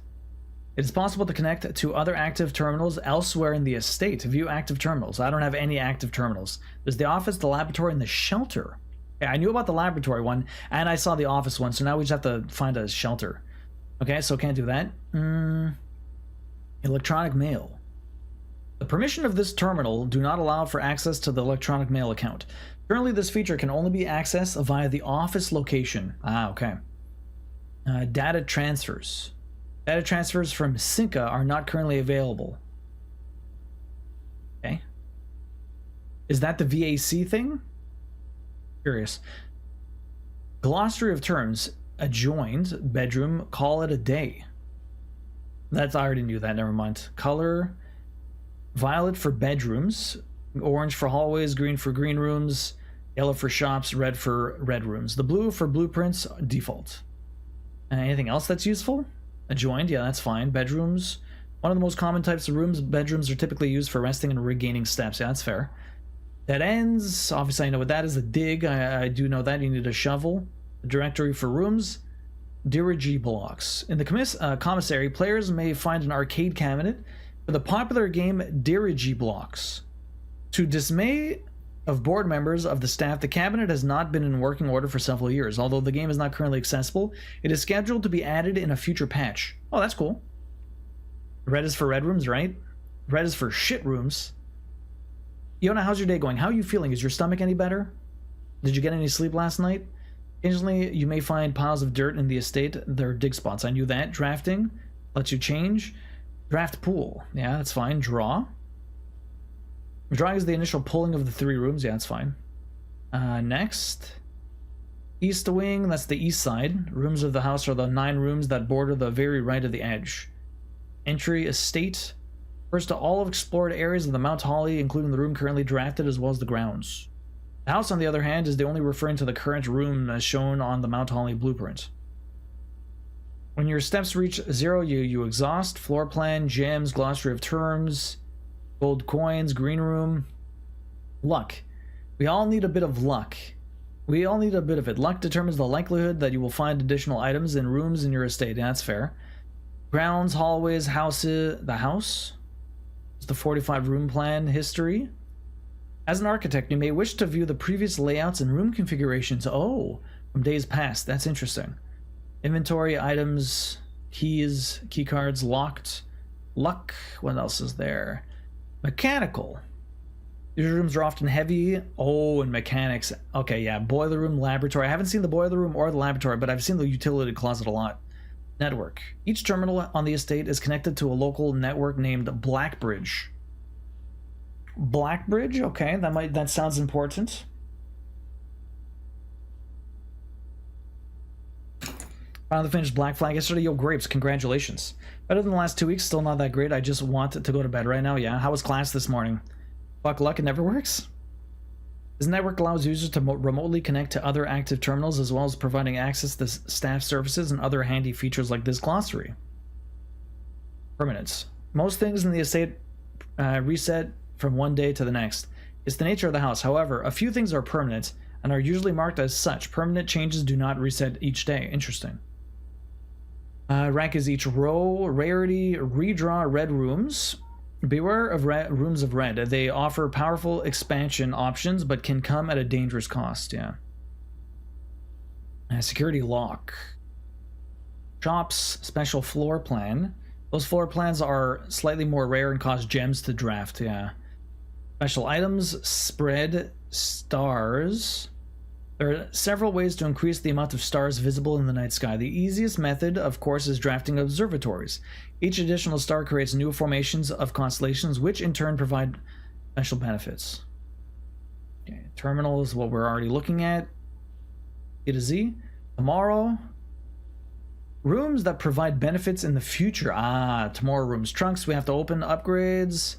It is possible to connect to other active terminals elsewhere in the estate. View active terminals. I don't have any active terminals. There's the office, the laboratory, and the shelter. Yeah, I knew about the laboratory one, and I saw the office one, so now we just have to find a shelter. Okay, so can't do that. Electronic mail. The permission of this terminal do not allow for access to the electronic mail account. Currently, this feature can only be accessed via the office location. Ah, okay. Data transfers. Data transfers from Cinca are not currently available. Okay. Is that the VAC thing? Curious. Glossary of terms. Adjoined bedroom. Call it a day. That's, I already knew that. Never mind. Color. Violet for bedrooms. Orange for hallways. Green for green rooms. Yellow for shops. Red for red rooms. The blue for blueprints. Default. Anything else that's useful? Adjoined, yeah, that's fine. Bedrooms. One of the most common types of rooms. Bedrooms are typically used for resting and regaining steps. Yeah, that's fair. Dead ends. Obviously, I know what that is. A dig. I do know that. You need a shovel. A directory for rooms. Dirigi blocks. In the commissary, players may find an arcade cabinet for the popular game Dirigi blocks. To dismay of board members of the staff, the cabinet has not been in working order for several years. Although the game is not currently accessible, it is scheduled to be added in a future patch. Oh, that's cool. Red is for red rooms, right? Red is for shit rooms. Yona, how's your day going? How are you feeling? Is your stomach any better? Did you get any sleep last night? Occasionally, you may find piles of dirt in the estate. There are dig spots. I knew that. Drafting lets you change. Draft pool. Yeah, that's fine. Draw. Drawing is the initial pulling of the 3 rooms. Yeah, that's fine. Next. East wing, that's the east side. Rooms of the house are the 9 rooms that border the very right of the edge. Entry, estate. First to all of explored areas of the Mount Holly, including the room currently drafted as well as the grounds. The house, on the other hand, is the only referring to the current room as shown on the Mount Holly blueprint. When your steps reach 0, you exhaust. Floor plan, gems, glossary of terms, gold coins, green room. Luck. We all need a bit of luck. We all need a bit of it. Luck determines the likelihood that you will find additional items in rooms in your estate. Yeah, that's fair. Grounds, hallways, houses. The house. It's the 45 room plan history. As an architect, you may wish to view the previous layouts and room configurations. Oh, from days past. That's interesting. Inventory, items, keys, key cards, locked. Luck. What else is there? Mechanical. These rooms are often heavy. Oh, and mechanics. Okay, yeah. Boiler room, laboratory. I haven't seen the boiler room or the laboratory, but I've seen the utility closet a lot. Network. Each terminal on the estate is connected to a local network named Blackbridge. Blackbridge? Okay, that sounds important. Finally finished Black Flag yesterday. Yo, Grapes, congratulations. Better than the last 2 weeks, still not that great. I just want to go to bed right now. Yeah, how was class this morning? Fuck luck, it never works. This network allows users to remotely connect to other active terminals as well as providing access to staff services and other handy features like this glossary. Permanence. Most things in the estate reset from one day to the next. It's the nature of the house. However, a few things are permanent and are usually marked as such. Permanent changes do not reset each day. Interesting. Rank is each row. Rarity, redraw red rooms. Beware of rooms of red. They offer powerful expansion options, but can come at a dangerous cost. Yeah. Security lock. Shops, special floor plan. Those floor plans are slightly more rare and cost gems to draft. Yeah. Special items, spread, stars. There are several ways to increase the amount of stars visible in the night sky. The easiest method, of course, is drafting observatories. Each additional star creates new formations of constellations, which in turn provide special benefits. Okay, terminal is what we're already looking at. A to Z. Tomorrow. Rooms that provide benefits in the future. Ah, tomorrow rooms. Trunks, we have to open. Upgrades.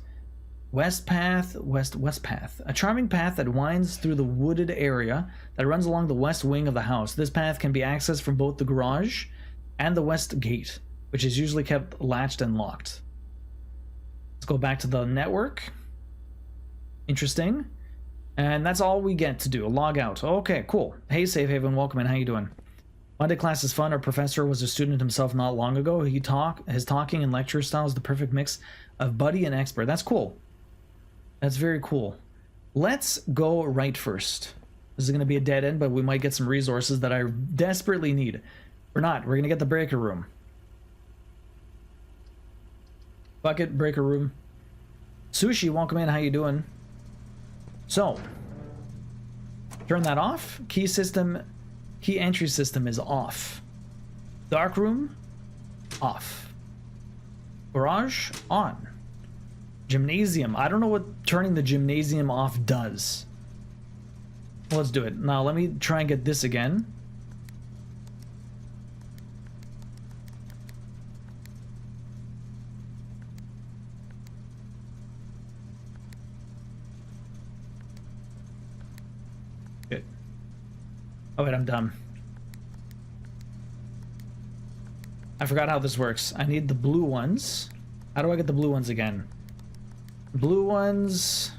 West path. West path. A charming path that winds through the wooded area that runs along the west wing of the house. This path can be accessed from both the garage and the west gate, which is usually kept latched and locked. Let's go back to the network. Interesting. And that's all we get to do. Log out. Okay, cool. Hey, Safe Haven, welcome in. How you doing? Monday class is fun. Our professor was a student himself not long ago. His talking and lecture style is the perfect mix of buddy and expert. That's cool. That's very cool. Let's go right first. This is going to be a dead end, but we might get some resources that I desperately need. We're not. We're going to get the breaker room. Bucket, breaker room. Sushi, welcome in. How you doing? So, turn that off. Key entry system is off. Dark room, off. Garage, on. Gymnasium. I don't know what turning the gymnasium off does. Let's do it. Now, let me try and get this again. Good. Oh, wait, I'm done. I forgot how this works. I need the blue ones. How do I get the blue ones again? Blue ones.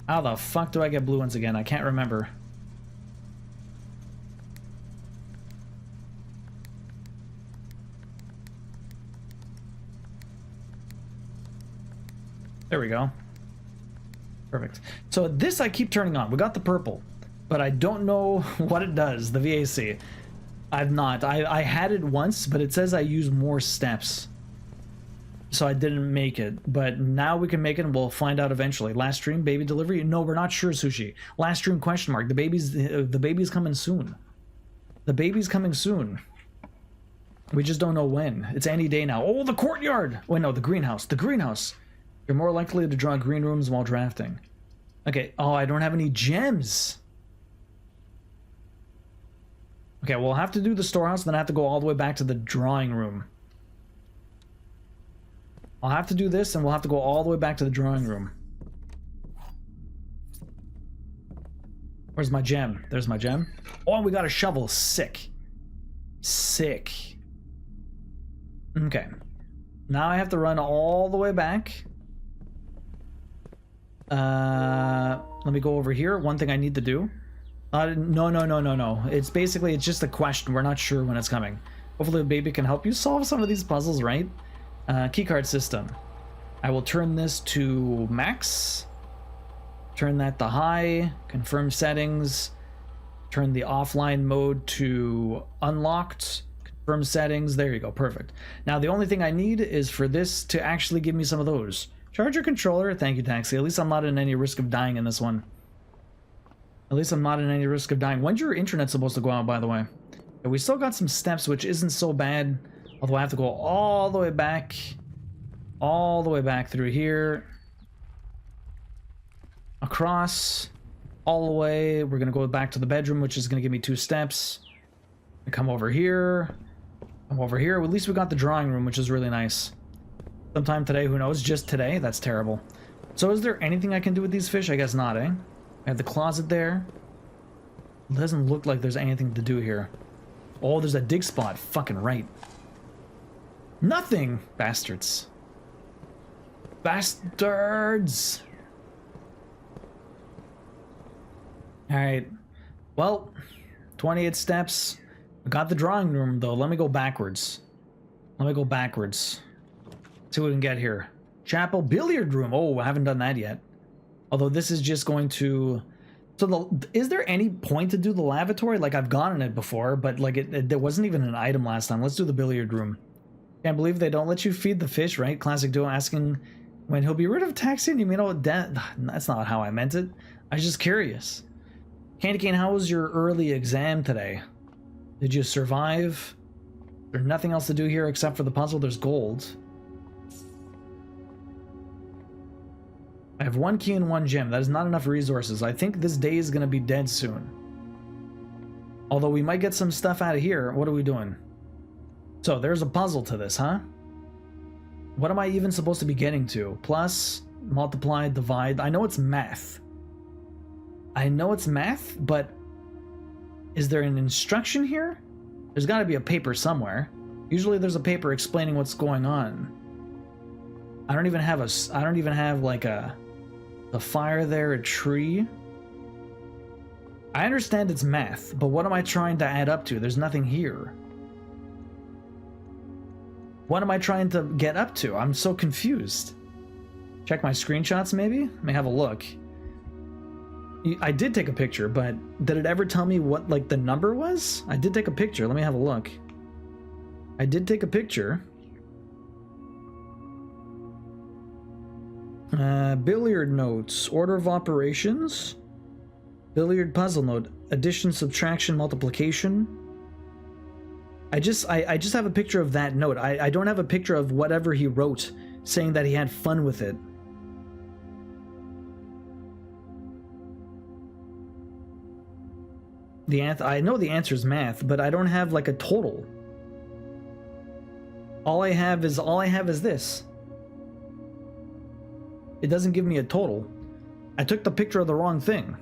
How the fuck do I get blue ones again? I can't remember. There we go. Perfect. So this I keep turning on. We got the purple, but I don't know what it does, the VAC. I've not. I had it once, but it says I use more steps. So I didn't make it. But now we can make it and we'll find out eventually. Last stream, baby delivery? No, we're not sure, Sushi. Last stream, question mark. The baby's coming soon. The baby's coming soon. We just don't know when. It's any day now. Oh, the courtyard! Wait, no, the greenhouse. The greenhouse. You're more likely to draw green rooms while drafting. Okay. Oh, I don't have any gems. Okay, we'll have to do the storehouse, then I have to go all the way back to the drawing room. I'll have to do this, and we'll have to go all the way back to the drawing room. Where's my gem? There's my gem. Oh, we got a shovel. Sick. Sick. Okay. Now I have to run all the way back. Let me go over here. One thing I need to do. No. It's basically, it's just a question. We're not sure when it's coming. Hopefully the baby can help you solve some of these puzzles, right? Keycard system. I will turn this to max. Turn that to high. Confirm settings. Turn the offline mode to unlocked. Confirm settings. There you go. Perfect. Now the only thing I need is for this to actually give me some of those. Charger controller. Thank you, Taxi. At least I'm not in any risk of dying in this one. At least I'm not in any risk of dying. When's your internet supposed to go out, by the way? Yeah, we still got some steps, which isn't so bad. Although I have to go all the way back. All the way back through here. Across. All the way. We're going to go back to the bedroom, which is going to give me 2 steps. Come over here. Come over here. At least we got the drawing room, which is really nice. Sometime today, who knows? Just today? That's terrible. So is there anything I can do with these fish? I guess not, eh? I have the closet there. It doesn't look like there's anything to do here. Oh, there's a dig spot. Fucking right. Nothing! Bastards. Bastards! Alright. Well, 28 steps. I got the drawing room, though. Let me go backwards. Let me go backwards. See what we can get here. Chapel billiard room. Oh, I haven't done that yet. Although this is just going to... So is there any point to do the lavatory? Like, I've gone in it before, but like there wasn't even an item last time. Let's do the billiard room. Can't believe they don't let you feed the fish, right? Classic Duo asking When he'll be rid of taxing, you mean, oh, that's not how I meant it. I was just curious. Candy Cane, how was your early exam today? Did you survive? There's nothing else to do here except for the puzzle. There's gold. I have 1 key and 1 gem. That is not enough resources. I think this day is going to be dead soon. Although we might get some stuff out of here. What are we doing? So there's a puzzle to this, huh? What am I even supposed to be getting to? Plus, multiply, divide. I know it's math. I know it's math, but is there an instruction here? There's got to be a paper somewhere. Usually there's a paper explaining what's going on. I don't even have like a fire there, a tree. I understand it's math, but what am I trying to add up to? There's nothing here. What am I trying to get up to? I'm so confused. Check my screenshots, maybe? Let me have a look. I did take a picture, but did it ever tell me what, like, the number was? I did take a picture. Let me have a look. I did take a picture. Billiard notes. Order of operations. Billiard puzzle note. Addition, subtraction, multiplication. I just have a picture of that note. I don't have a picture of whatever he wrote saying that he had fun with it. I know the answer is math, but I don't have like a total. All I have is this. It doesn't give me a total. I took the picture of the wrong thing.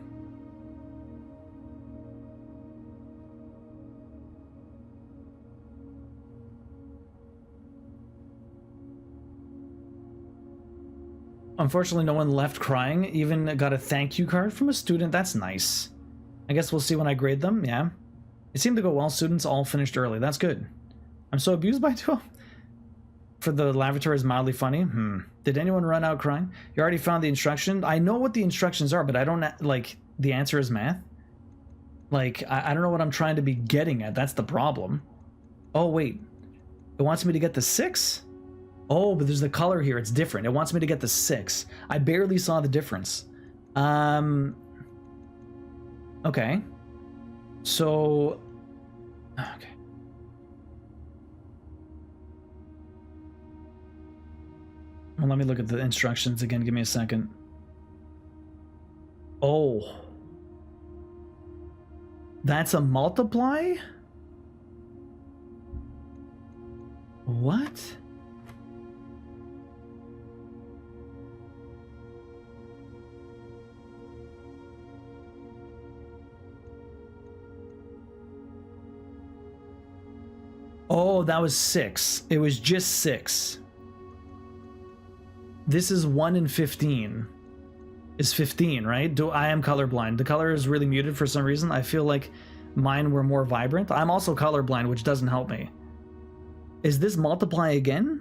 Unfortunately, no one left crying. Even got a thank you card from a student. That's nice. I guess we'll see when I grade them. Yeah. It seemed to go well. Students all finished early. That's good. I'm so abused by two. For the lavatory is mildly funny. Did anyone run out crying? You already found the instruction? I know what the instructions are, but I don't, like, the answer is math. Like, I don't know what I'm trying to be getting at. That's the problem. Oh, wait. It wants me to get the 6? Oh, but there's the color here. It's different. It wants me to get the 6. I barely saw the difference. Okay. So... Okay. Well, let me look at the instructions again. Give me a second. Oh. That's a multiply? What? Oh, that was 6. It was just 6. This is 1 and 15. Is 15, right? I am colorblind. The color is really muted for some reason. I feel like mine were more vibrant. I'm also colorblind, which doesn't help me. Is this multiply again?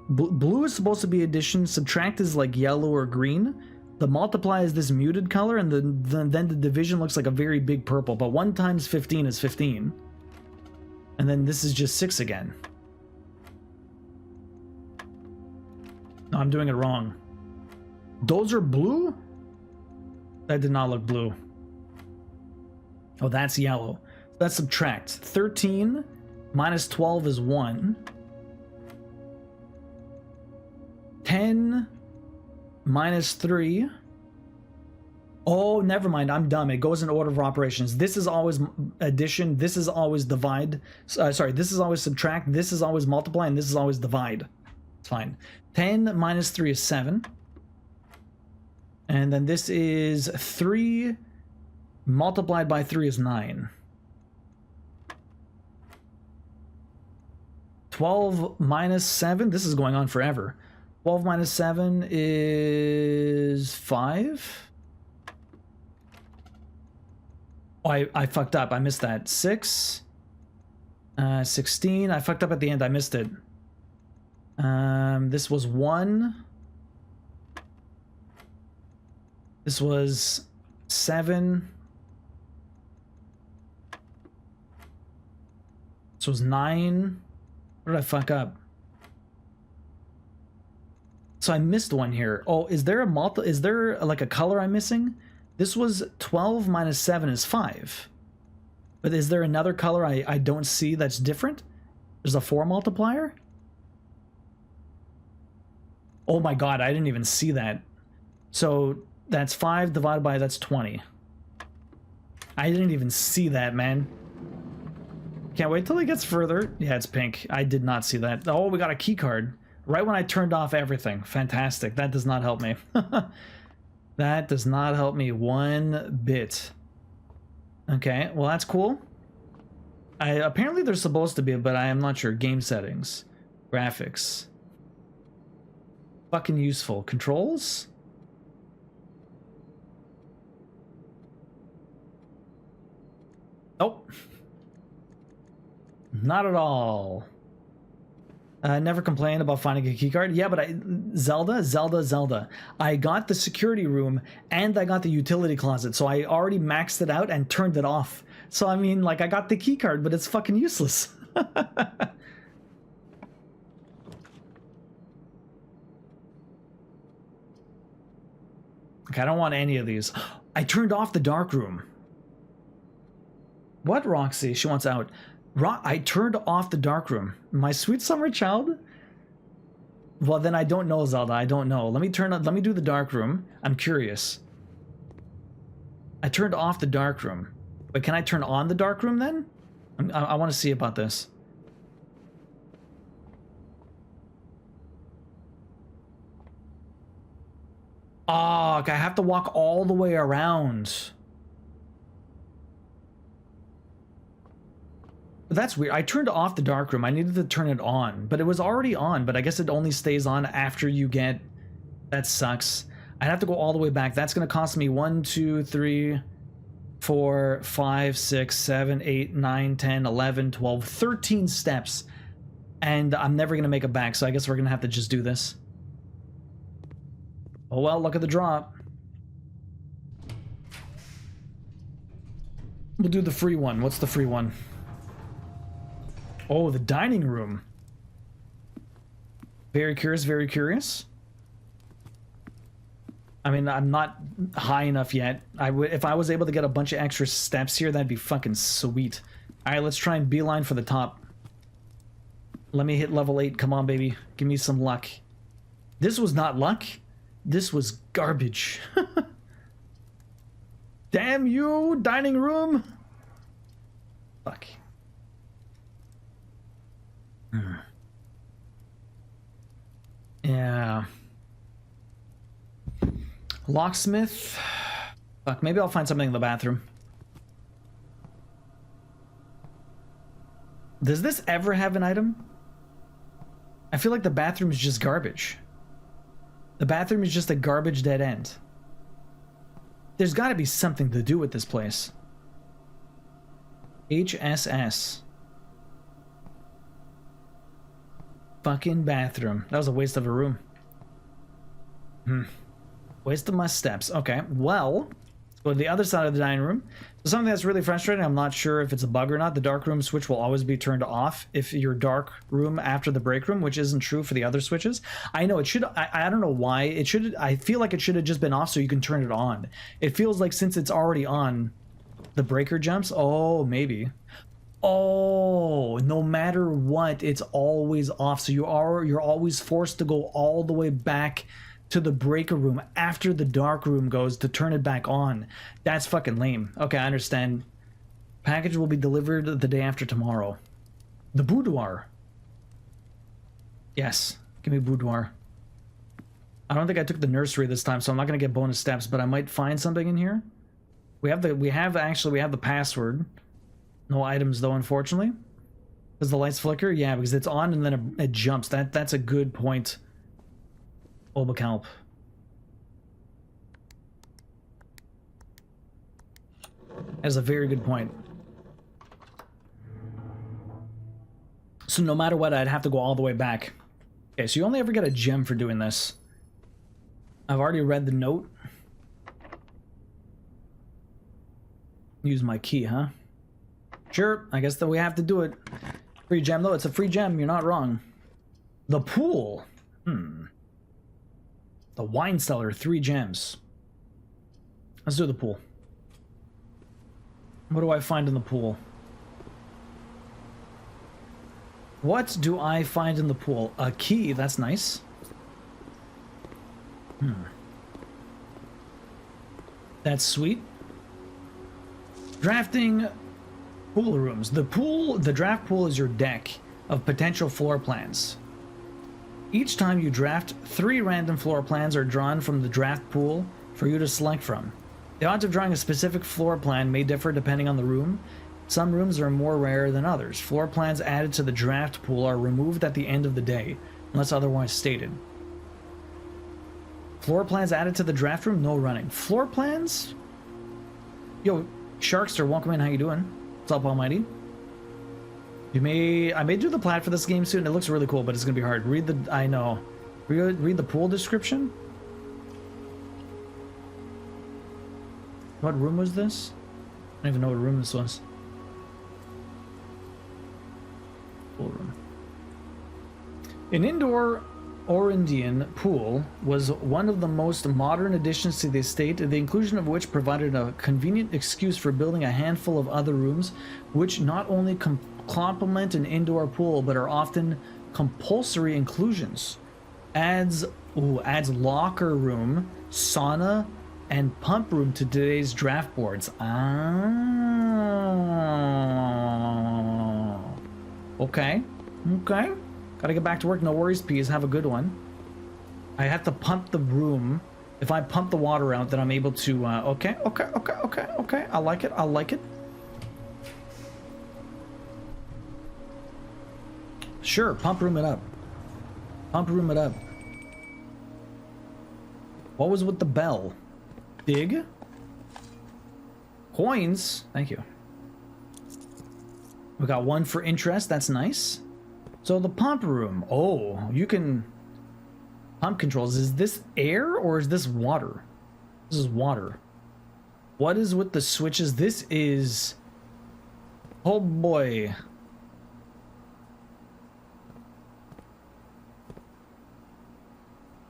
Blue is supposed to be addition. Subtract is like yellow or green. The multiply is this muted color, and then the division looks like a very big purple. But 1 times 15 is 15. And then this is just 6 again. No, I'm doing it wrong. Those are blue? That did not look blue. Oh, that's yellow. Let's subtract. 13 minus 12 is 1. 10 minus 3. Oh, never mind. I'm dumb. It goes in order of operations. This is always addition. This is always divide. Sorry, this is always subtract. This is always multiply. And this is always divide. It's fine. 10 minus 3 is 7. And then this is 3 multiplied by 3 is 9. 12 minus 7. This is going on forever. 12 minus 7 is 5. Oh, I fucked up. I missed that. 6. 16. I fucked up at the end. I missed it. This was 1. This was 7. This was 9. What did I fuck up? So I missed one here. Oh, is there like a color I'm missing? This was 12 minus 7 is 5. But is there another color I don't see that's different? There's a 4 multiplier? Oh my god, I didn't even see that. So that's 5 divided by, that's 20. I didn't even see that, man. Can't wait till it gets further. Yeah, it's pink. I did not see that. Oh, we got a key card. Right when I turned off everything. Fantastic. That does not help me. That does not help me one bit. Okay, well that's cool. Apparently there's supposed to be, but I am not sure. Game settings. Graphics. Fucking useful. Controls? Nope. Not at all. Never complained about finding a keycard. Yeah, but Zelda. I got the security room and I got the utility closet, so I already maxed it out and turned it off. So I mean, like, I got the keycard, but it's fucking useless. Okay, I don't want any of these. I turned off the dark room. What, Roxy? She wants out. I turned off the dark room. My sweet summer child? Well, then I don't know, Zelda. I don't know. Let me do the dark room. I'm curious. I turned off the dark room. But can I turn on the dark room then? I want to see about this. Oh, okay, I have to walk all the way around. That's weird. I turned off the dark room. I needed to turn it on, but it was already on, but I guess it only stays on after you get... That sucks. I'd have to go all the way back. That's going to cost me 1, 2, 3, 4, 5, 6, 7, 8, 9, 10, 11, 12, 13 steps. And I'm never going to make it back, so I guess we're going to have to just do this. Oh well, look at the drop. We'll do the free one. What's the free one? Oh, the dining room. Very curious, very curious. I mean, I'm not high enough yet. If I was able to get a bunch of extra steps here, that'd be fucking sweet. Alright, let's try and beeline for the top. Let me hit level 8. Come on, baby. Give me some luck. This was not luck. This was garbage. Damn you, dining room. Fuck. Yeah. Locksmith. Fuck, maybe I'll find something in the bathroom. Does this ever have an item? I feel like the bathroom is just garbage. The bathroom is just a garbage dead end. There's got to be something to do with this place. HSS. Fucking bathroom. That was a waste of a room. Waste of my steps. Okay, well, let's go to the other side of the dining room. So something that's really frustrating, I'm not sure if it's a bug or not. The dark room switch will always be turned off if you're dark room after the break room, which isn't true for the other switches. I know it should, I don't know why. It should, I feel like it should have just been off so you can turn it on. It feels like since it's already on, the breaker jumps. Oh, maybe. Oh, no matter what, it's always off. So you're always forced to go all the way back to the breaker room after the dark room goes to turn it back on. That's fucking lame. Okay, I understand. Package will be delivered the day after tomorrow. The boudoir. Yes, give me boudoir. I don't think I took the nursery this time, so I'm not gonna get bonus steps, but I might find something in here. We have the password. No items though, unfortunately. Does the lights flicker? Yeah, because it's on and then it jumps. That's a good point. Oberkalp. That's a very good point. So no matter what, I'd have to go all the way back. Okay, so you only ever get a gem for doing this. I've already read the note. Use my key, huh? Sure, I guess that we have to do it. Free gem though, it's a free gem, you're not wrong. The pool. The wine cellar, 3 gems. Let's do the pool. What do I find in the pool? What do I find in the pool? A key, that's nice. That's sweet. Drafting pool rooms. The draft pool is your deck of potential floor plans. Each time you draft, 3 random floor plans are drawn from the draft pool for you to select from. The odds of drawing a specific floor plan may differ depending on the room. Some rooms are more rare than others. Floor plans added to the draft pool are removed at the end of the day, unless otherwise stated. Floor plans added to the draft room, no running. Floor plans? Yo, Sharkster, welcome in, how you doing? What's up, Almighty? I may do the plat for this game soon. It looks really cool, but it's gonna be hard. I know. Read the pool description? What room was this? I don't even know what room this was. Pool room. An indoor Orindian pool was one of the most modern additions to the estate, the inclusion of which provided a convenient excuse for building a handful of other rooms, which not only complement an indoor pool, but are often compulsory inclusions. Adds locker room, sauna, and pump room to today's draft boards. Okay. Gotta get back to work. No worries, Peas. Have a good one. I have to pump the room. If I pump the water out, then I'm able to, okay. I like it. Sure, pump room it up. What was with the bell? Dig? Coins? Thank you. We got 1 for interest, that's nice. So the pump room. Oh, you can... Pump controls. Is this air or is this water? This is water. What is with the switches? This is... Oh boy.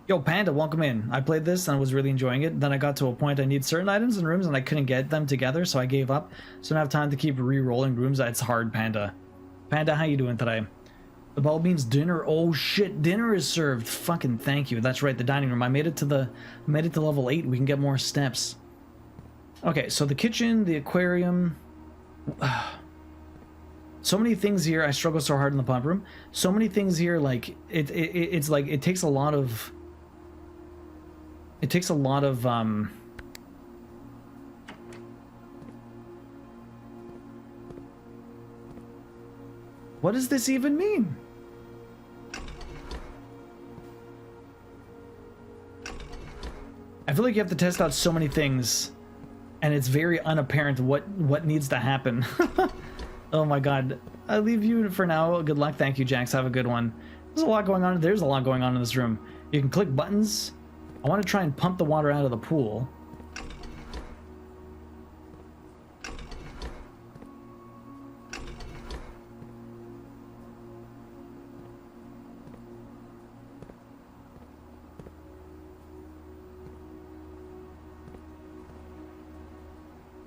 Yo, Panda, welcome in. I played this and was really enjoying it. Then I got to a point I need certain items in rooms and I couldn't get them together, so I gave up. So I don't have time to keep re-rolling rooms. It's hard, Panda. Panda, how you doing today? The bell means dinner. Oh shit, dinner is served. Fucking thank you. That's right, the dining room. I made it to level 8. We can get more steps. Okay, so the kitchen, the aquarium. So many things here. I struggle so hard in the pump room. So many things here, like it's like it takes a lot of what does this even mean? I feel like you have to test out so many things and it's very unapparent what needs to happen. Oh my god. I leave you for now. Good luck. Thank you, Jax. Have a good one. There's a lot going on. There's a lot going on in this room. You can click buttons. I want to try and pump the water out of the pool.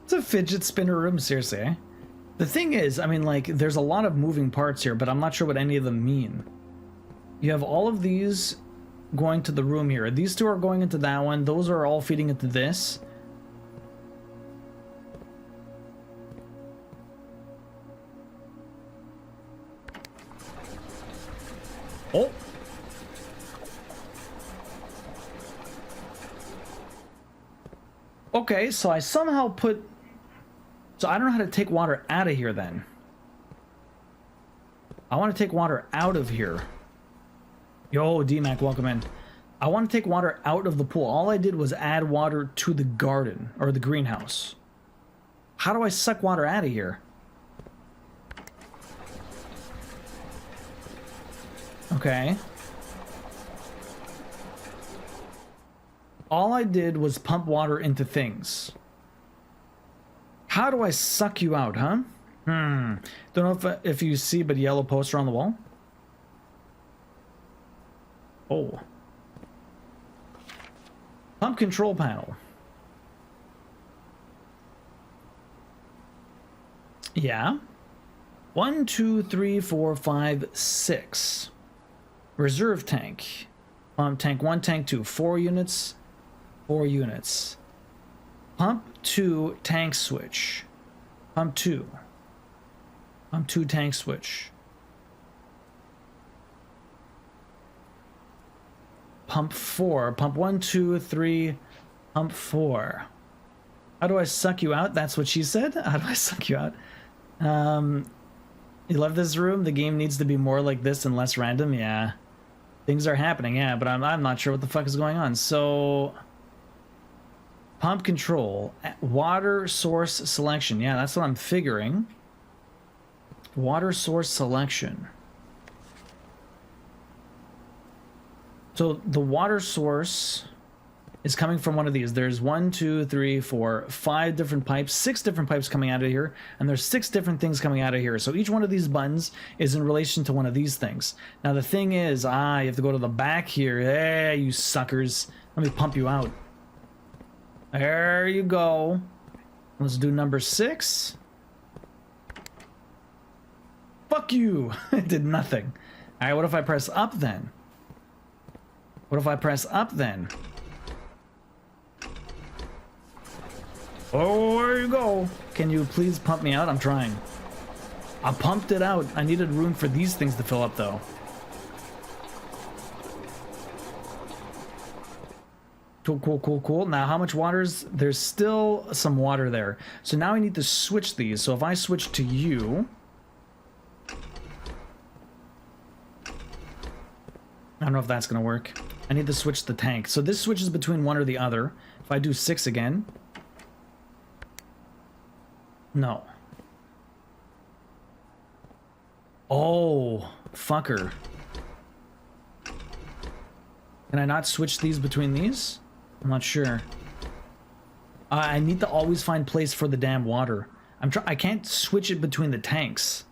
It's a fidget spinner room, seriously, eh? The thing is, I mean, like, there's a lot of moving parts here, but I'm not sure what any of them mean. You have all of these going to the room here. These 2 are going into that one. Those are all feeding into this. Oh! Okay, so I somehow put... So I don't know how to take water out of here then. I want to take water out of here. Yo, D-Mac, welcome in. I want to take water out of the pool. All I did was add water to the garden, or the greenhouse. How do I suck water out of here? Okay. All I did was pump water into things. How do I suck you out, huh? Don't know if you see, but yellow poster on the wall. Oh. Pump control panel. Yeah. 1, 2, 3, 4, 5, 6. Reserve tank. Tank 1, tank 2. 4 units. 4 units. Pump 2, tank switch. Pump 2. Pump 2, tank switch. Pump 4. Pump 1, 2, 3. Pump 4. How do I suck you out? That's what she said. How do I suck you out? You love this room? The game needs to be more like this and less random. Yeah. Things are happening, yeah, but I'm not sure what the fuck is going on. So, pump control. Water source selection. Yeah, that's what I'm figuring. Water source selection. So the water source is coming from one of these. There's 1, 2, 3, 4, 5 different pipes, 6 different pipes coming out of here, and there's 6 different things coming out of here. So each one of these buttons is in relation to one of these things. Now the thing is, you have to go to the back here. Hey, you suckers. Let me pump you out. There you go. Let's do number 6. Fuck you. It did nothing. All right, what if I press up then? What if I press up then? Oh, there you go. Can you please pump me out? I'm trying. I pumped it out. I needed room for these things to fill up, though. Cool, cool, cool, cool. Now, how much water is... There's still some water there. So now I need to switch these. So if I switch to you... I don't know if that's going to work. I need to switch the tank. So this switches between one or the other. If I do 6 again... No. Oh, fucker. Can I not switch these between these? I'm not sure. I need to always find place for the damn water. I can't switch it between the tanks.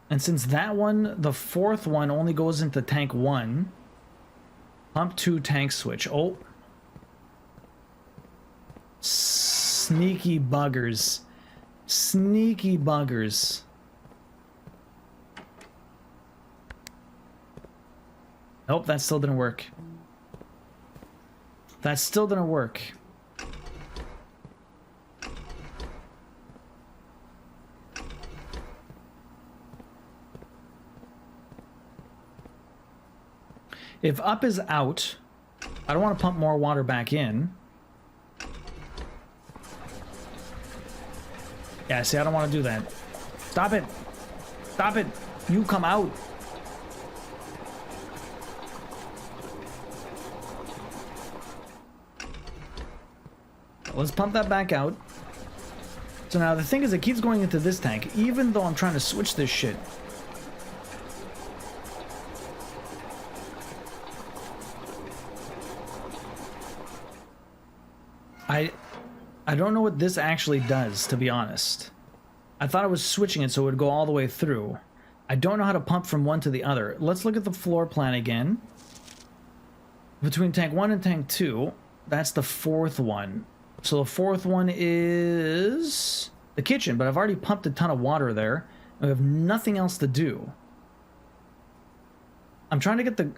And since that one, the 4th one only goes into tank 1. Pump 2 tank switch. Oh. Sneaky buggers. Sneaky buggers. Nope, that still didn't work. That still didn't work. If up is out, I don't want to pump more water back in. Yeah, see, I don't want to do that. Stop it. Stop it. You come out. Let's pump that back out. So now the thing is, it keeps going into this tank, even though I'm trying to switch this shit. I don't know what this actually does, to be honest. I thought I was switching it so it would go all the way through. I don't know how to pump from one to the other. Let's look at the floor plan again. Between tank 1 and tank 2, that's the 4th one. So the 4th one is the kitchen, but I've already pumped a ton of water there. I have nothing else to do. I'm trying to get the...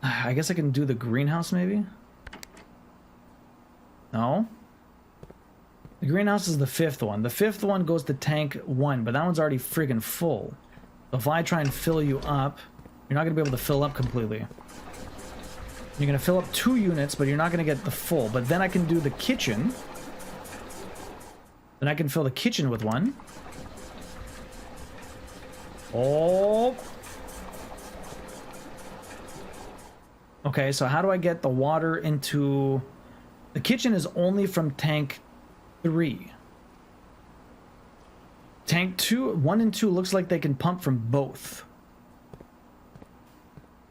I guess I can do the greenhouse, maybe? No? The greenhouse is the 5th one. The 5th one goes to tank 1, but that one's already friggin' full. So if I try and fill you up, you're not going to be able to fill up completely. You're going to fill up 2 units, but you're not going to get the full. But then I can do the kitchen. Then I can fill the kitchen with 1. Oh. Okay, so how do I get the water into... The kitchen is only from tank 3. Tank 2, 1 and 2 looks like they can pump from both.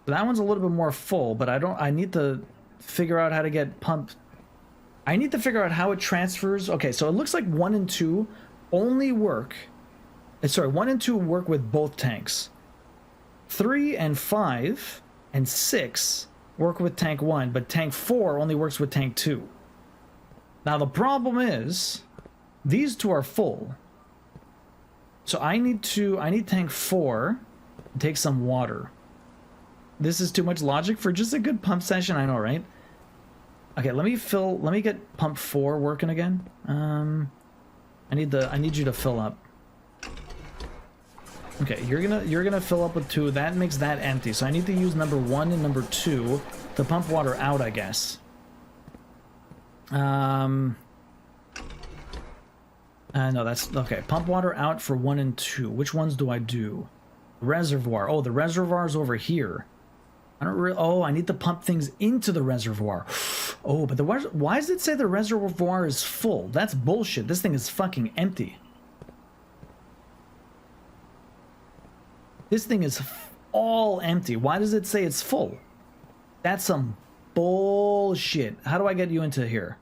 So that one's a little bit more full, but I need to figure out how to get pumped. I need to figure out how it transfers. Okay, so it looks like 1 and 2 only work. Sorry, 1 and 2 work with both tanks. 3 and 5 and 6 work with tank 1, but tank 4 only works with tank 2. Now the problem is, these two are full. So I need tank 4 to take some water. This is too much logic for just a good pump session, I know, right? Okay, let me get pump 4 working again. I need you to fill up. Okay, you're gonna fill up with 2. That makes that empty. So I need to use number 1 and number 2 to pump water out, I guess. No, that's okay. Pump water out for 1 and 2. Which ones do I do? Reservoir. Oh, the reservoir is over here. I don't really. Oh, I need to pump things into the reservoir. Oh, but why does it say the reservoir is full? That's bullshit. This thing is fucking empty. This thing is all empty. Why does it say it's full? That's some bullshit. How do I get you into here?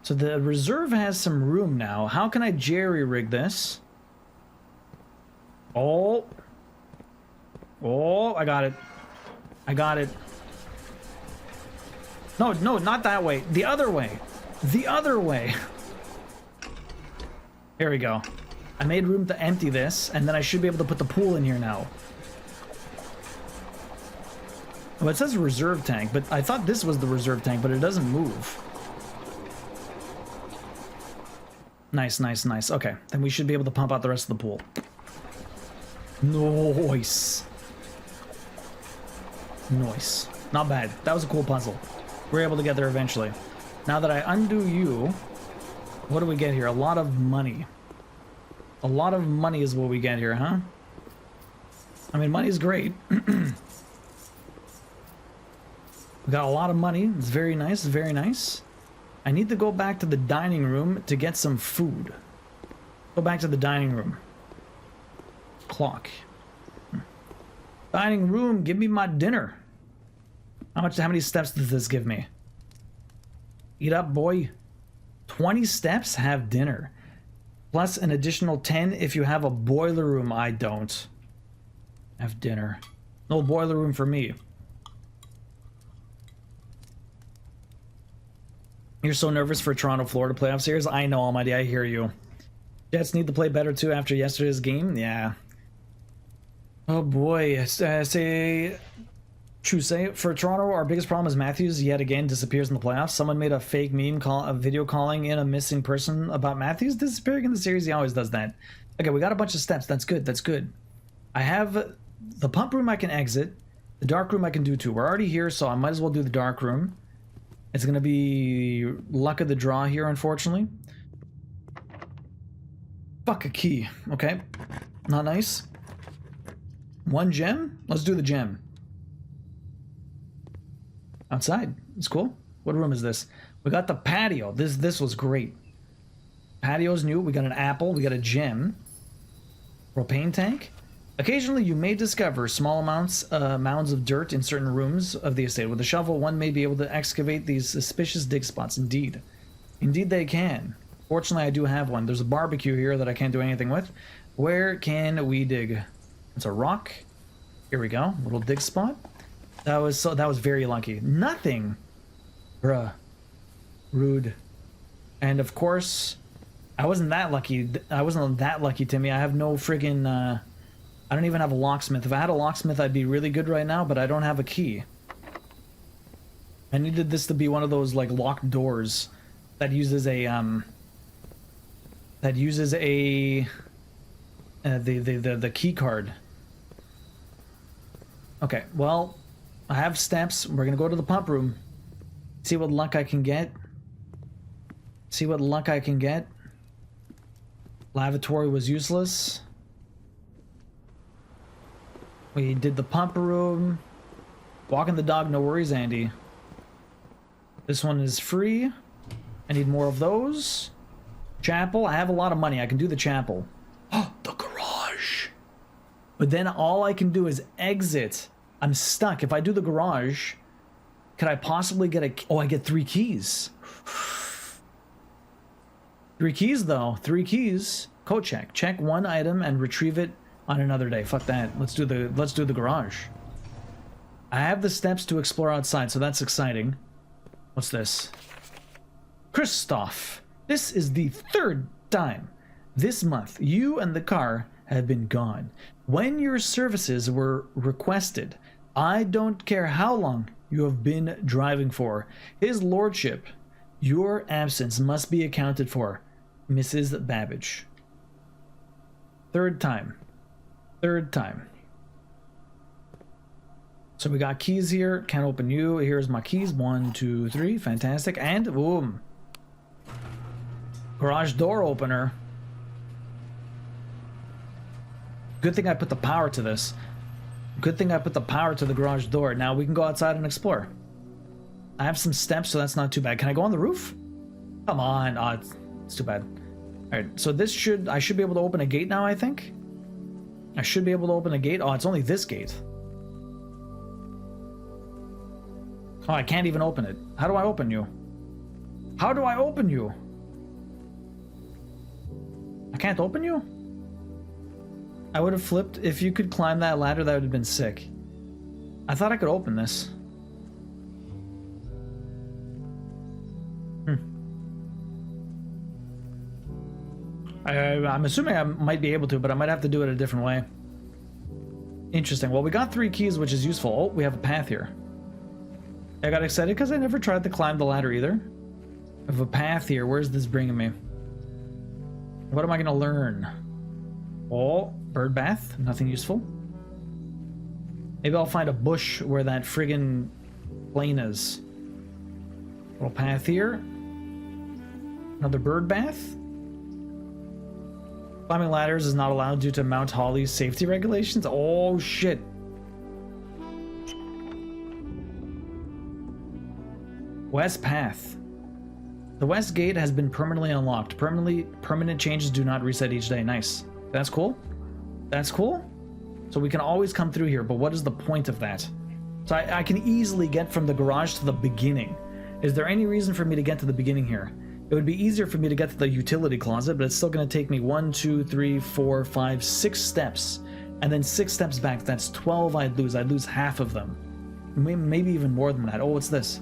So the reserve has some room now. How can I jerry-rig this? Oh, I got it. I got it. No, not that way. The other way. The other way. Here we go. I made room to empty this, and then I should be able to put the pool in here now. Well, it says reserve tank, but I thought this was the reserve tank, but it doesn't move. Nice, nice, nice. Okay, then we should be able to pump out the rest of the pool. Nice. Nice. Not bad. That was a cool puzzle. We're able to get there eventually. Now that I undo you, what do we get here? A lot of money. A lot of money is what we get here, huh? I mean, money's great. We got a lot of money. It's very nice, very nice. I need to go back to the dining room to get some food. Go back to the dining room. Clock. Dining room, give me my dinner. How many steps does this give me? Eat up, boy. 20 steps, have dinner. Plus an additional 10 if you have a boiler room. I don't. Have dinner. No boiler room for me. You're so nervous for Toronto, Florida playoff series? I know, Almighty, I hear you. Jets need to play better too after yesterday's game? Yeah. Oh boy. True say, for Toronto, our biggest problem is Matthews yet again disappears in the playoffs. Someone made a fake meme a video calling in a missing person about Matthews disappearing in the series. He always does that. Okay, we got a bunch of steps. That's good. That's good. I have the pump room I can exit. The dark room I can do too. We're already here, so I might as well do the dark room. It's going to be luck of the draw here, unfortunately. Fuck a key. Okay. Not nice. 1 gem? Let's do the gem. Outside. It's cool. What room is this? We got the patio. This was great. Patio's new. We got an apple. We got a gem. Propane tank. Occasionally, you may discover small mounds of dirt in certain rooms of the estate. With a shovel, one may be able to excavate these suspicious dig spots. Indeed. Indeed they can. Fortunately, I do have one. There's a barbecue here that I can't do anything with. Where can we dig? It's a rock. Here we go. Little dig spot. That was very lucky. Nothing. Bruh. Rude. And of course, I wasn't that lucky. I wasn't that lucky, Timmy. I have no friggin'... I don't even have a locksmith. If I had a locksmith, I'd be really good right now, but I don't have a key. I needed this to be one of those, like, locked doors that uses a, the key card. Okay, well, I have steps. We're gonna go to the pump room. See what luck I can get. See what luck I can get. Lavatory was useless. We did the pump room. Walking the dog, no worries, Andy. This one is free. I need more of those. Chapel. I have a lot of money. I can do the chapel. Oh, the garage. But then all I can do is exit. I'm stuck. If I do the garage, could I possibly get a... Oh, I get 3 keys. 3 keys, though. 3 keys. Code check. Check 1 item and retrieve it on another day. Fuck that. Let's do the garage. I have the steps to explore outside, so that's exciting. What's this? Christoph, this is the 3rd time this month you and the car have been gone. When your services were requested, I don't care how long you have been driving for. His lordship, your absence must be accounted for. Mrs. Babbage. 3rd time. 3rd time. So we got keys here. Can't open you. Here's my keys. 1, 2, 3. Fantastic. And boom. Garage door opener. Good thing I put the power to this. Good thing I put the power to the garage door. Now we can go outside and explore. I have some steps, so that's not too bad. Can I go on the roof? Come on. Oh, it's too bad. All right. So this I should be able to open a gate now, I think. I should be able to open a gate. Oh, it's only this gate. Oh, I can't even open it. How do I open you? How do I open you? I can't open you? I would have flipped. If you could climb that ladder, that would have been sick. I thought I could open this. I'm assuming I might be able to, but I might have to do it a different way. Interesting. Well, we got 3 keys, which is useful. Oh, we have a path here. I got excited because I never tried to climb the ladder either. I have a path here. Where's this bringing me? What am I going to learn? Oh, bird bath. Nothing useful. Maybe I'll find a bush where that friggin' plane is. Little path here. Another bird bath. Climbing ladders is not allowed due to Mount Holly's safety regulations. Oh, shit. West Path. The west gate has been permanently unlocked. Permanent changes do not reset each day. Nice. That's cool. That's cool. So we can always come through here, but what is the point of that? So I can easily get from the garage to the beginning. Is there any reason for me to get to the beginning here? It would be easier for me to get to the utility closet, but it's still going to take me 1, 2, 3, 4, 5, 6 steps. And then 6 steps back. That's 12 I'd lose. I'd lose half of them. Maybe even more than that. Oh, what's this?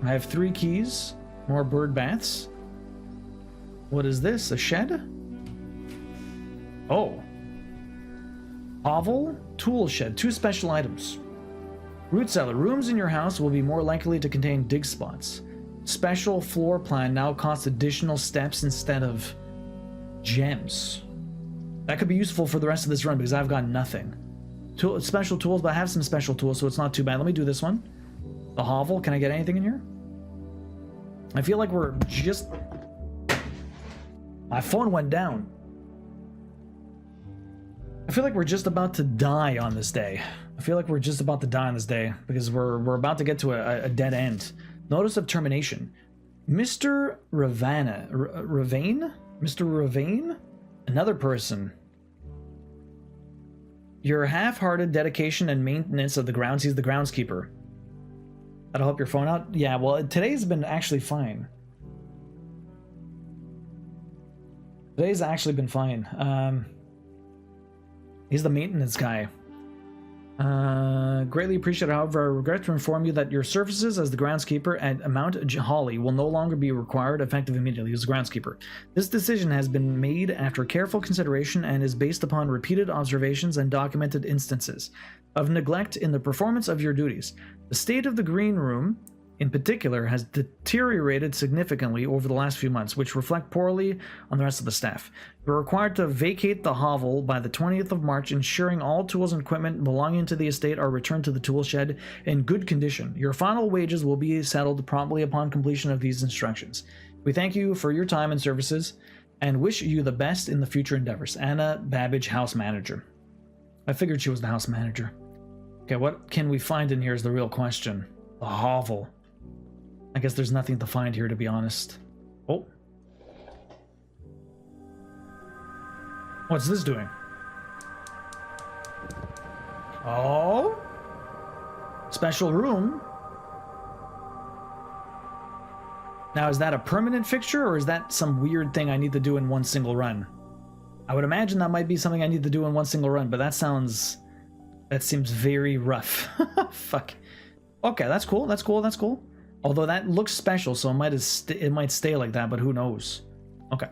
I have 3 keys. More bird baths. What is this? A shed? Oh. Hovel tool shed. 2 special items. Root cellar. Rooms in your house will be more likely to contain dig spots. Special floor plan now costs additional steps instead of gems. That could be useful for the rest of this run because I've got nothing. Special tools, but I have some special tools, so it's not too bad. Let me do this one. The hovel. Can I get anything in here? I feel like we're just... My phone went down. I feel like we're just about to die on this day. I feel like we're just about to die on this day because we're about to get to a dead end. Notice of termination. Mr. Ravana. Ravane? Mr. Ravane? Another person. Your half-hearted dedication and maintenance of the grounds. He's the groundskeeper. That'll help your phone out? Yeah, well, today's been actually fine. Today's actually been fine. He's the maintenance guy. Greatly appreciated, however, I regret to inform you that your services as the groundskeeper at Mount Holly will no longer be required effective immediately as the groundskeeper. This decision has been made after careful consideration and is based upon repeated observations and documented instances of neglect in the performance of your duties. The state of the green room, in particular, has deteriorated significantly over the last few months, which reflect poorly on the rest of the staff. You're required to vacate the hovel by the 20th of March, ensuring all tools and equipment belonging to the estate are returned to the tool shed in good condition. Your final wages will be settled promptly upon completion of these instructions. We thank you for your time and services and wish you the best in the future endeavors. Anna Babbage, house manager. I figured she was the house manager. Okay, what can we find in here is the real question. The hovel. I guess there's nothing to find here, to be honest. Oh. What's this doing? Oh. Special room. Now, is that a permanent fixture, or is that some weird thing I need to do in one single run? I would imagine that might be something I need to do in one single run, but that seems very rough. Fuck. Okay, that's cool, that's cool, that's cool. Although that looks special, so it might stay like that, but who knows? Okay.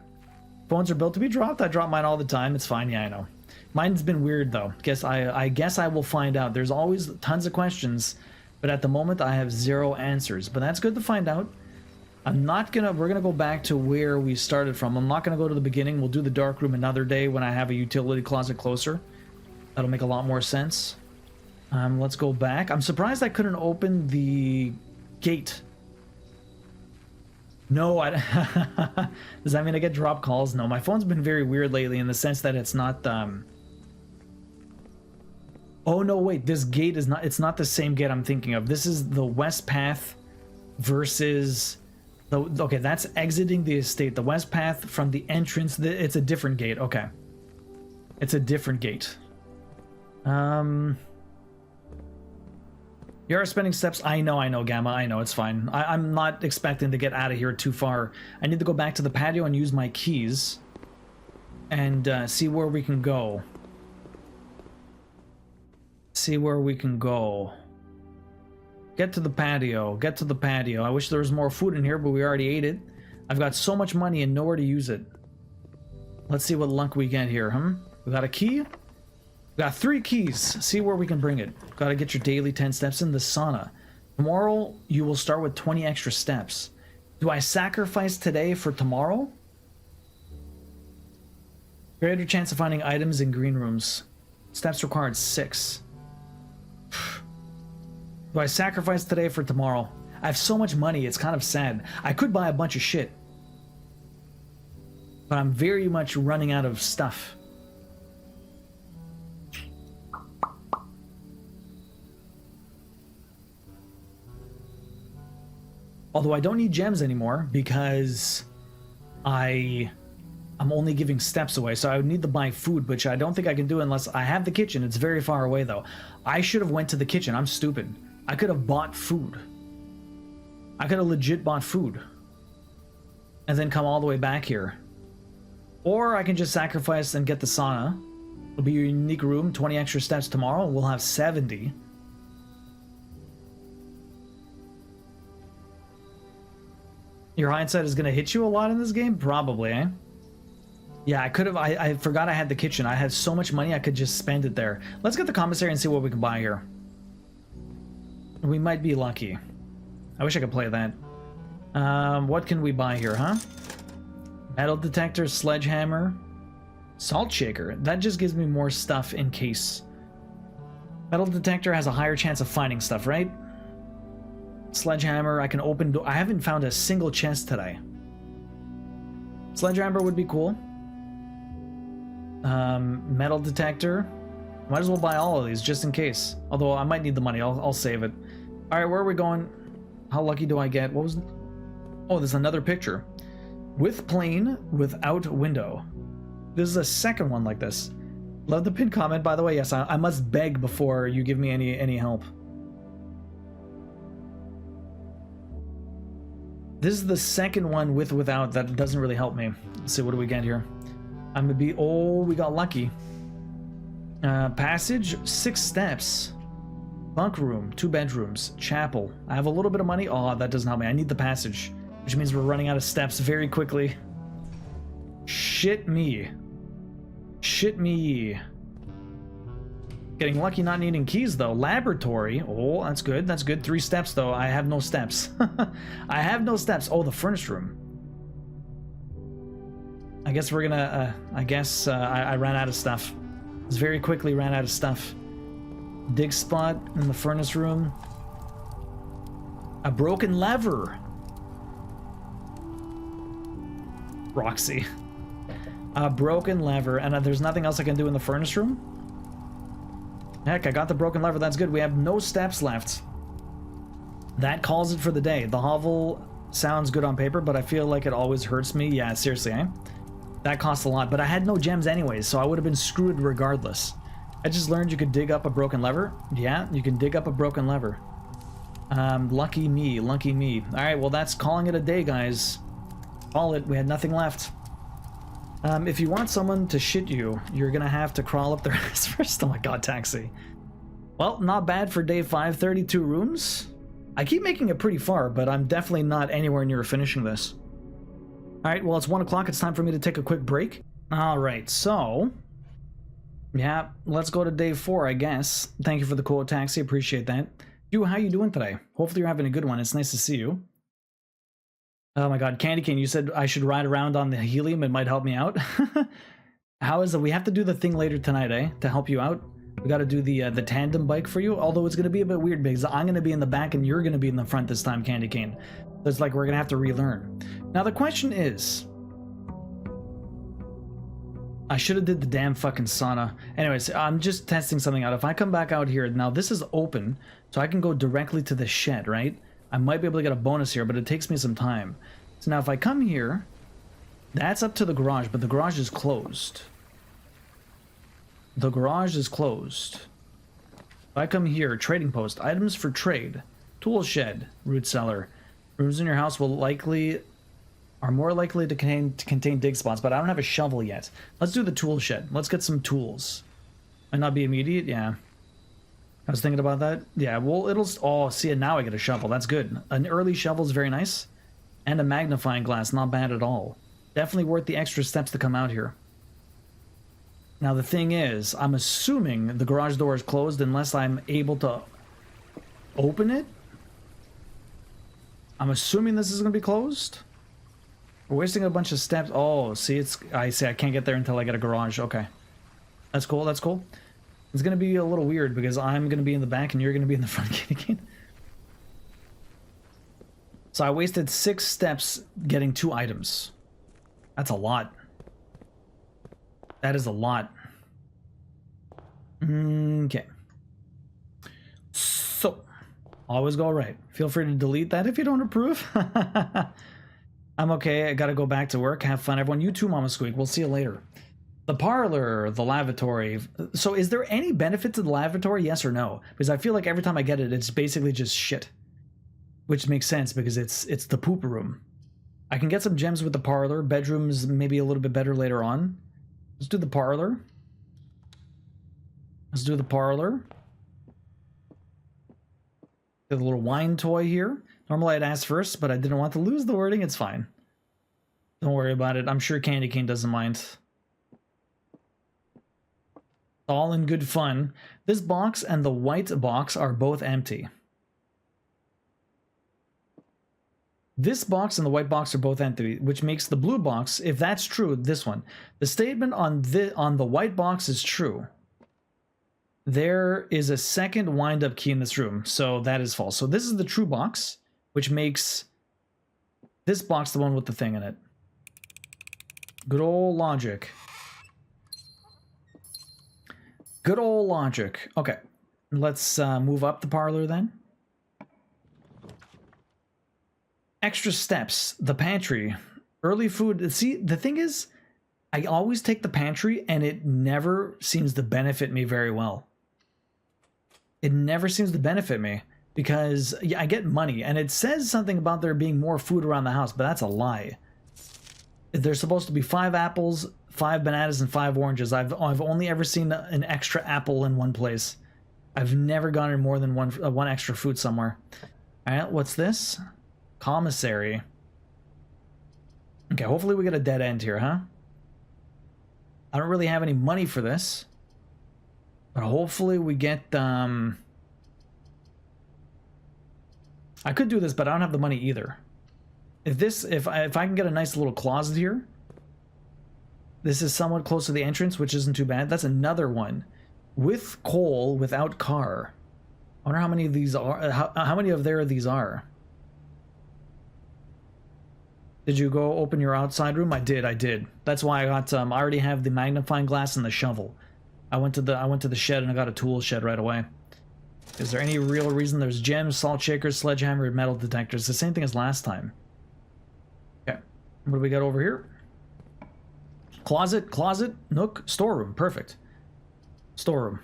Phones are built to be dropped. I drop mine all the time. It's fine, yeah, I know. Mine's been weird, though. I guess I will find out. There's always tons of questions, but at the moment I have 0 answers. But that's good to find out. We're gonna go back to where we started from. I'm not gonna go to the beginning. We'll do the dark room another day when I have a utility closet closer. That'll make a lot more sense. Let's go back. I'm surprised I couldn't open the gate. No, does that mean I get drop calls? No, my phone's been very weird lately in the sense that it's not, Oh no, wait, this gate is not, it's not the same gate I'm thinking of. This is the west path versus... Okay, that's exiting the estate. The west path from the entrance, it's a different gate. Okay. It's a different gate. You are spending steps. I know, Gamma. I know, it's fine. I'm not expecting to get out of here too far. I need to go back to the patio and use my keys. And see where we can go. See where we can go. Get to the patio. Get to the patio. I wish there was more food in here, but we already ate it. I've got so much money and nowhere to use it. Let's see what luck we get here, huh? We got a key. We got 3 keys. See where we can bring it. Gotta get your daily 10 steps in the sauna. Tomorrow, you will start with 20 extra steps. Do I sacrifice today for tomorrow? Greater chance of finding items in green rooms. Steps required 6. Do I sacrifice today for tomorrow? I have so much money, it's kind of sad. I could buy a bunch of shit. But I'm very much running out of stuff. Although I don't need gems anymore because I'm only giving steps away, so I would need to buy food, which I don't think I can do unless I have the kitchen. It's very far away though. I should have went to the kitchen. I'm stupid. I could have bought food. I could have legit bought food. And then come all the way back here. Or I can just sacrifice and get the sauna. It'll be a unique room, 20 extra steps tomorrow. We'll have 70. Your hindsight is going to hit you a lot in this game? Probably, eh? Yeah, I could have... I forgot I had the kitchen. I had so much money I could just spend it there. Let's get the commissary and see what we can buy here. We might be lucky. I wish I could play that. What can we buy here, huh? Metal detector, sledgehammer, salt shaker. That just gives me more stuff in case. Metal detector has a higher chance of finding stuff, right? Sledgehammer, I can open... I haven't found a single chest today. Sledgehammer would be cool. Metal detector. Might as well buy all of these just in case. Although I might need the money. I'll save it. Alright, where are we going? How lucky do I get? What was... Oh, there's another picture. With plane, without window. This is a second one like this. Love the pinned comment, by the way. Yes, I must beg before you give me any help. This is the second one with without that doesn't really help me. Let's see, what do we get here? I'm gonna be... Oh, we got lucky. Passage, 6 steps. Bunk room, 2 bedrooms. Chapel. I have a little bit of money. Oh, that doesn't help me. I need the passage. Which means we're running out of steps very quickly. Shit me. Shit me. Getting lucky not needing keys, though. Laboratory. Oh, that's good. That's good. 3 steps, though. I have no steps. I have no steps. Oh, the furnace room. I guess we're gonna... I ran out of stuff. Just very quickly ran out of stuff. Dig spot in the furnace room. A broken lever. Roxy. A broken lever. And there's nothing else I can do in the furnace room? Heck, I got the broken lever. That's good. We have no steps left. That calls it for the day. The hovel sounds good on paper, but I feel like it always hurts me. Yeah, seriously, eh? That costs a lot, but I had no gems anyways, so I would have been screwed regardless. I just learned you could dig up a broken lever. Yeah, you can dig up a broken lever. Lucky me, lucky me. Alright, well that's calling it a day, guys. Call it, we had nothing left. If you want someone to shit you, you're gonna have to crawl up their ass first. Oh my god, taxi. Well, not bad for day 5, 32 rooms. I keep making it pretty far, but I'm definitely not anywhere near finishing this. Alright, well it's 1 o'clock, it's time for me to take a quick break. Alright, so... yeah, let's go to day 4, I guess. Thank you for the quote, taxi, appreciate that. You, how you doing today? Hopefully you're having a good one, it's nice to see you. Oh my god, Candy Cane, you said I should ride around on the helium, it might help me out. How is it? We have to do the thing later tonight, eh? To help you out. We gotta do the tandem bike for you, although it's gonna be a bit weird because I'm gonna be in the back and you're gonna be in the front this time, Candy Cane. So it's like we're gonna have to relearn. Now the question is... I should have did the damn fucking sauna. Anyways, I'm just testing something out. If I come back out here, now this is open, so I can go directly to the shed, right? I might be able to get a bonus here, but it takes me some time. So now if I come here, that's up to the garage, but the garage is closed. The garage is closed. If I come here, trading post, items for trade, tool shed, root cellar. Rooms in your house are more likely to contain dig spots, but I don't have a shovel yet. Let's do the tool shed. Let's get some tools. Might not be immediate, yeah. I was thinking about that. Yeah, well, it'll... oh, see, now I get a shovel. That's good. An early shovel is very nice. And a magnifying glass, not bad at all. Definitely worth the extra steps to come out here. Now, the thing is, I'm assuming the garage door is closed unless I'm able to open it. I'm assuming this is going to be closed. We're wasting a bunch of steps. Oh, see, it's... I see, I can't get there until I get a garage. Okay. That's cool, that's cool. It's going to be a little weird because I'm going to be in the back and you're going to be in the front again. So I wasted 6 steps getting 2 items. That's a lot. That is a lot. Okay. So, always go right. Feel free to delete that if you don't approve. I'm okay. I gotta go back to work. Have fun, everyone. You too, Mama Squeak. We'll see you later. The parlor, the lavatory. So is there any benefit to the lavatory? Yes or no? Because I feel like every time I get it, it's basically just shit. Which makes sense because it's the poop room. I can get some gems with the parlor. Bedrooms maybe a little bit better later on. Let's do the parlor. Let's do the parlor. Get a little wine toy here. Normally I'd ask first, but I didn't want to lose the wording. It's fine. Don't worry about it. I'm sure Candy Cane doesn't mind. All in good fun. This box and the white box are both empty. This box and the white box are both empty, which makes the blue box, if that's true, this one. The statement on the white box is true. There is a second wind-up key in this room, so that is false. So this is the true box, which makes this box the one with the thing in it. Good old logic. Good old logic. Okay, let's move up the parlor then. Extra steps, the pantry, early food. See, the thing is, I always take the pantry and it never seems to benefit me very well. It never seems to benefit me because yeah, I get money and it says something about there being more food around the house, but that's a lie. There's supposed to be 5 apples, 5 bananas, and 5 oranges. I've only ever seen an extra apple in one place. I've never gotten more than one extra food somewhere. All right, what's this? Commissary. Okay, hopefully we get a dead end here, huh? I don't really have any money for this. But hopefully we get, I could do this, but I don't have the money either. If I can get a nice little closet here. This is somewhat close to the entrance, which isn't too bad. That's another one. With coal, without car. I wonder how many of these are, how many of these are. Did you go open your outside room? I did. That's why I got I already have the magnifying glass and the shovel. I went to the shed and I got a tool shed right away. Is there any real reason? There's gems, salt shakers, sledgehammer, and metal detectors. The same thing as last time. Okay. What do we got over here? Closet, nook, storeroom. Perfect. Storeroom.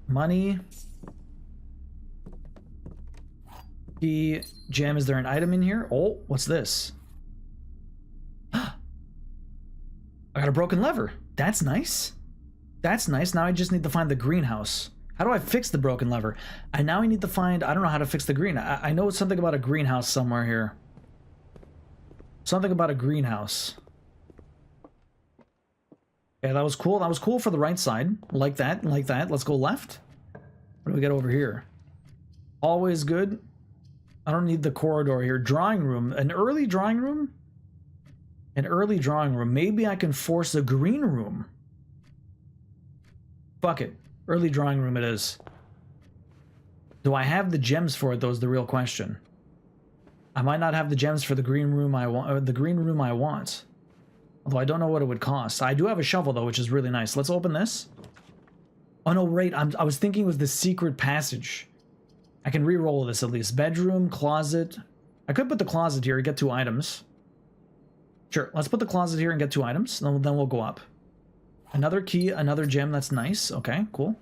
Money. Key. Gem. Is there an item in here? Oh, what's this? I got a broken lever. That's nice. That's nice. Now I just need to find the greenhouse. How do I fix the broken lever? And now I need to find... I don't know how to fix the green. I know it's something about a greenhouse somewhere here. Something about a greenhouse. Yeah, that was cool. That was cool for the right side. Like that, like that. Let's go left. What do we got over here? Always good. I don't need the corridor here. Drawing room. An early drawing room? An early drawing room. Maybe I can force a green room. Fuck it. Early drawing room it is. Do I have the gems for it, though, is the real question. I might not have the gems for the green room I want. The green room I want. Although I don't know what it would cost. I do have a shovel, though, which is really nice. Let's open this. Oh, no, right. I was thinking it was the secret passage. I can re-roll this at least. Bedroom, closet. I could put the closet here and get 2 items. Sure, let's put the closet here and get 2 items. Then we'll go up. Another key, another gem. That's nice. Okay, cool.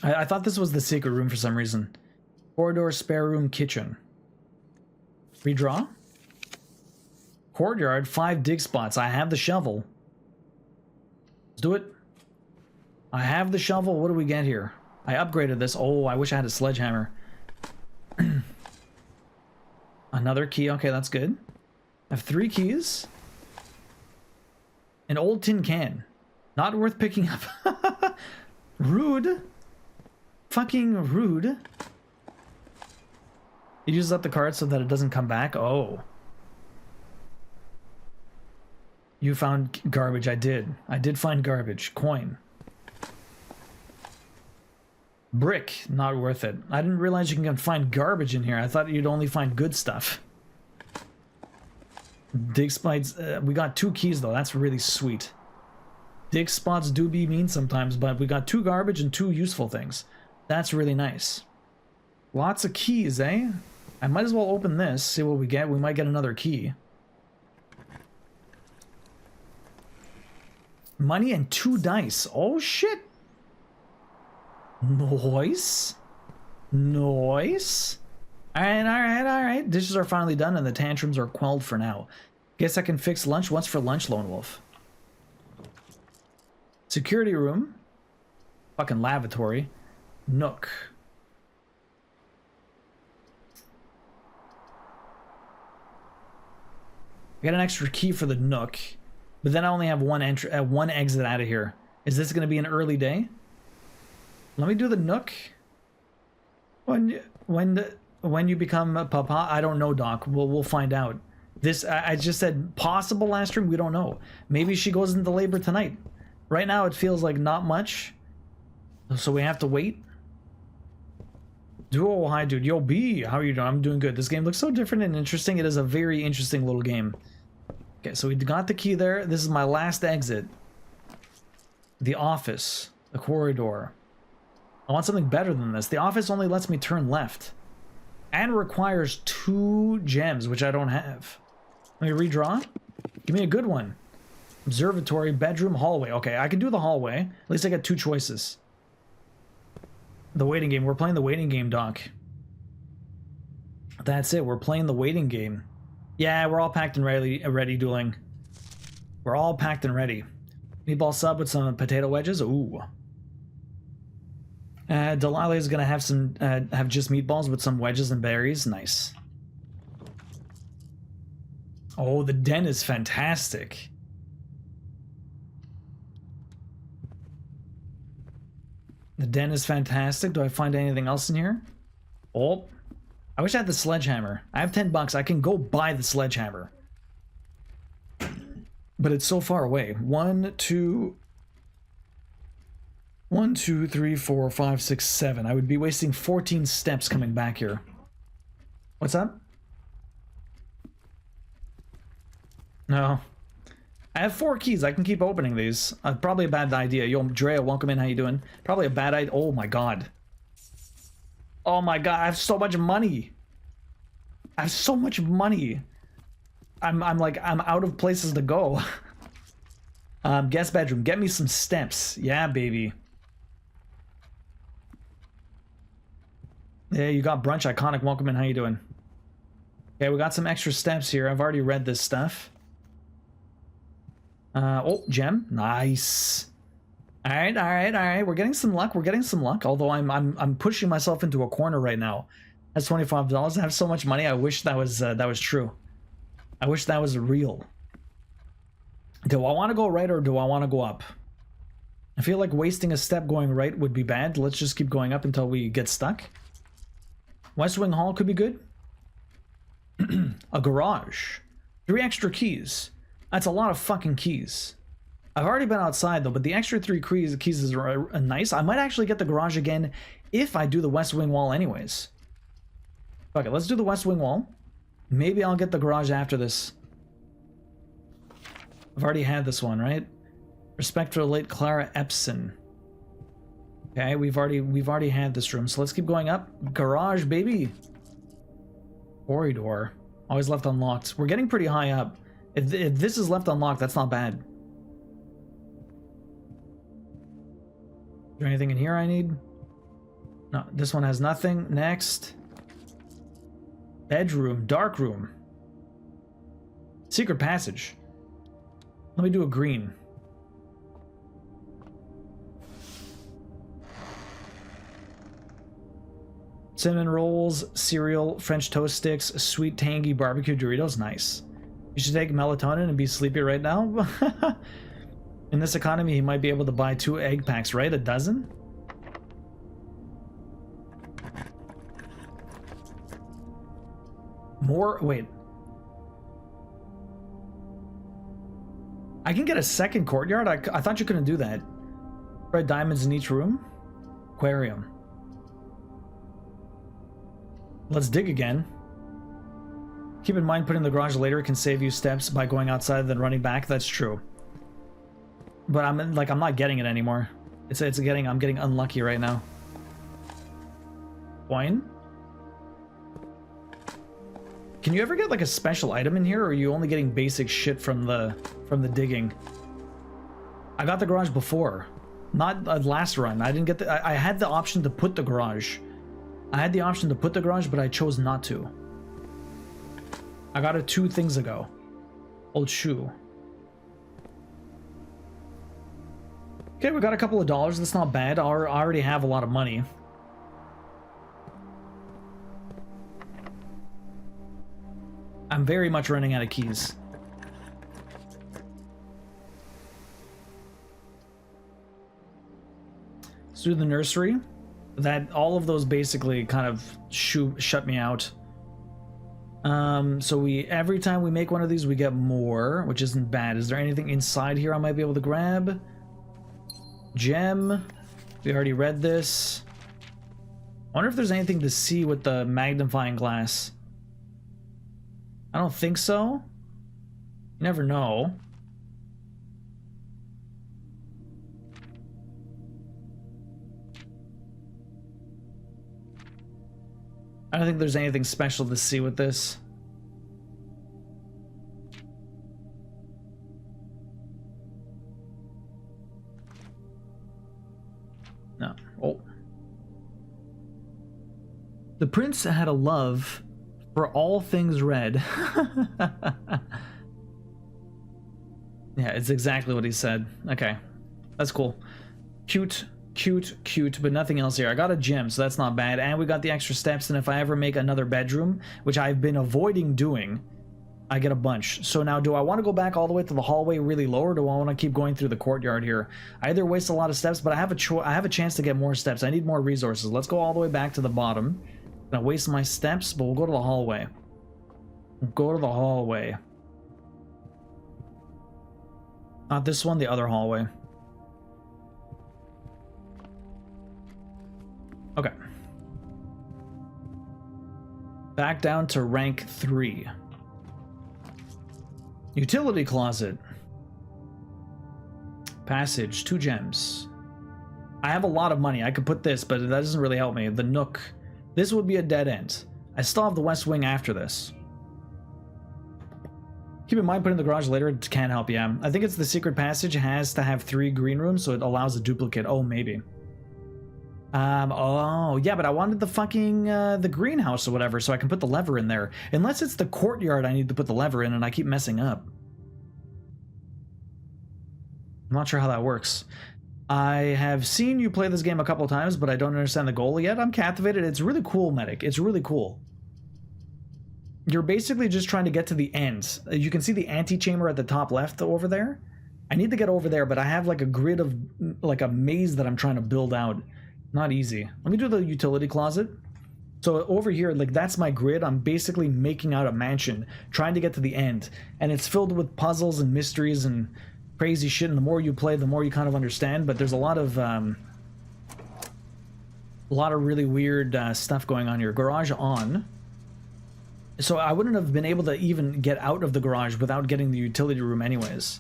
I thought this was the secret room for some reason. Corridor, spare room, kitchen. Redraw. Courtyard, 5 dig spots. I have the shovel. Let's do it. I have the shovel. What do we get here? I upgraded this. Oh, I wish I had a sledgehammer. Another key. Okay, that's good. I have 3 keys. An old tin can. Not worth picking up. Rude. Fucking rude. It uses up the card so that it doesn't come back. Oh. You found garbage. I did. I did find garbage. Coin. Brick. Not worth it. I didn't realize you can find garbage in here. I thought you'd only find good stuff. Dig spots. We got 2 keys, though. That's really sweet. Dig spots do be mean sometimes, but we got 2 garbage and 2 useful things. That's really nice. Lots of keys, eh? I might as well open this, see what we get. We might get another key. Money and 2 dice. Oh, shit. Nice. Nice. Alright. Dishes are finally done and the tantrums are quelled for now. Guess I can fix lunch once for lunch, Lone Wolf. Security room. Fucking lavatory. Nook. I got an extra key for the nook, but then I only have one exit out of here. Is this going to be an early day? Let me do the nook. When you become a papa, I don't know, Doc. We'll find out. This I just said possible last stream. We don't know. Maybe she goes into labor tonight. Right now, it feels like not much, so we have to wait. Duo, hi, dude. Yo, B, how are you doing? I'm doing good. This game looks so different and interesting. It is a very interesting little game. Okay, so we got the key there. This is my last exit. The office. The corridor. I want something better than this. The office only lets me turn left. And requires 2 gems, which I don't have. Let me redraw. Give me a good one. Observatory, bedroom, hallway. Okay, I can do the hallway. At least I got 2 choices. The waiting game. We're playing the waiting game, Doc. That's it. We're playing the waiting game. Yeah, we're all packed and ready, dueling. We're all packed and ready. Meatball sub with some potato wedges. Ooh. Delilah is gonna have some have just meatballs with some wedges and berries. Nice. Oh, the den is fantastic. The den is fantastic. Do I find anything else in here? Oh, I wish I had the sledgehammer. I have $10. I can go buy the sledgehammer. But it's so far away. 1, 2, 3, 4, 5, 6, 7. I would be wasting 14 steps coming back here. What's up? No. I have 4 keys. I can keep opening these. Probably a bad idea. Yo, Drea, welcome in. How you doing? Probably a bad idea. Oh my god. Oh my god, I have so much money. I have so much money. I'm out of places to go. Guest bedroom. Get me some steps. Yeah, baby. Yeah, you got brunch. Iconic. Welcome in. How you doing? Okay, we got some extra steps here. I've already read this stuff. Oh, gem. Nice. All right, all right, all right. We're getting some luck. We're getting some luck. Although I'm pushing myself into a corner right now. That's $25. I have so much money. I wish that was true. I wish that was real. Do I want to go right or do I want to go up? I feel like wasting a step going right would be bad. Let's just keep going up until we get stuck. West Wing Hall could be good. A garage. 3 extra keys. That's a lot of fucking keys. I've already been outside though, but the extra 3 keys is nice. I might actually get the garage again if I do the West Wing Wall anyways. Fuck it, let's do the West Wing Wall. Maybe I'll get the garage after this. I've already had this one, right? Respect for the late Clara Epson. Okay, we've already had this room, so let's keep going up. Garage, baby. Corridor. Always left unlocked. We're getting pretty high up. If this is left unlocked, that's not bad. Is there anything in here I need? No, this one has nothing. Next. Bedroom, dark room. Secret passage. Let me do a green. Cinnamon rolls, cereal, French toast sticks, sweet tangy barbecue Doritos. Nice. You should take melatonin and be sleepy right now. In this economy, he might be able to buy 2 egg packs, right? A dozen? More? Wait. I can get a second courtyard? I thought you couldn't do that. Red diamonds in each room? Aquarium. Let's dig again. Keep in mind, putting the garage later can save you steps by going outside and then running back. That's true. But I'm not getting it anymore. I'm getting unlucky right now. Coin? Can you ever get like a special item in here, or are you only getting basic shit from the digging? I got the garage before. Not last run. I didn't get the I had the option to put the garage. I had the option to put the garage, but I chose not to. I got it 2 things ago. Old shoe. Okay, we got a couple of dollars. That's not bad. I already have a lot of money. I'm very much running out of keys. Let's do the nursery. That all of those basically kind of shut me out. So every time we make one of these, we get more, which isn't bad. Is there anything inside here I might be able to grab? Gem. We already read this. I wonder if there's anything to see with the magnifying glass. I don't think so. You never know. I don't think there's anything special to see with this. No. Oh. The prince had a love for all things red. Yeah, it's exactly what he said. Okay. That's cool. Cute. Cute, cute, but nothing else here. I got a gem, so that's not bad. And we got the extra steps, and if I ever make another bedroom, which I've been avoiding doing, I get a bunch. So now, do I want to go back all the way to the hallway really low, or do I want to keep going through the courtyard here? I either waste a lot of steps, but I have a chance to get more steps. I need more resources. Let's go all the way back to the bottom. I'm gonna waste my steps, but we'll go to the hallway. We'll go to the hallway. Not this one, the other hallway. Okay. Back down to rank 3. Utility closet. Passage, 2 gems. I have a lot of money. I could put this, but that doesn't really help me. The Nook. This would be a dead end. I still have the West Wing after this. Keep in mind, putting the garage later can help, yeah. I think it's the secret passage has to have 3 green rooms, so it allows a duplicate. Oh, maybe. Oh, yeah, but I wanted the fucking, the greenhouse or whatever, so I can put the lever in there. Unless it's the courtyard I need to put the lever in, and I keep messing up. I'm not sure how that works. I have seen you play this game a couple times, but I don't understand the goal yet. I'm captivated. It's really cool, Medic. It's really cool. You're basically just trying to get to the end. You can see the antechamber at the top left over there. I need to get over there, but I have like a grid of, like a maze that I'm trying to build out. Not easy. Let me do the utility closet. So over here, like that's my grid. I'm basically making out a mansion, trying to get to the end. And it's filled with puzzles and mysteries and crazy shit, and the more you play, the more you kind of understand, but there's a lot of really weird stuff going on here. Garage on. So I wouldn't have been able to even get out of the garage without getting the utility room anyways.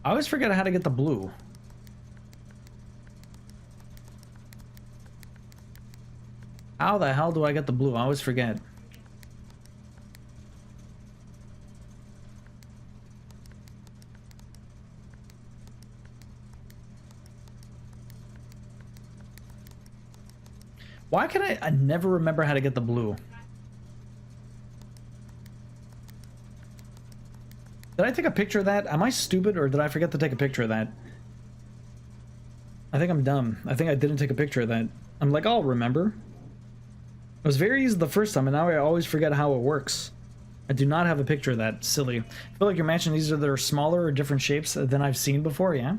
I always forget how to get the blue. How the hell do I get the blue? I always forget. Why can I never remember how to get the blue? Did I take a picture of that? Am I stupid, or did I forget to take a picture of that? I think I'm dumb. I think I didn't take a picture of that. I'm like, I'll remember. It was very easy the first time, and now I always forget how it works. I do not have a picture of that. Silly. I feel like you're matching these that are smaller or different shapes than I've seen before, yeah?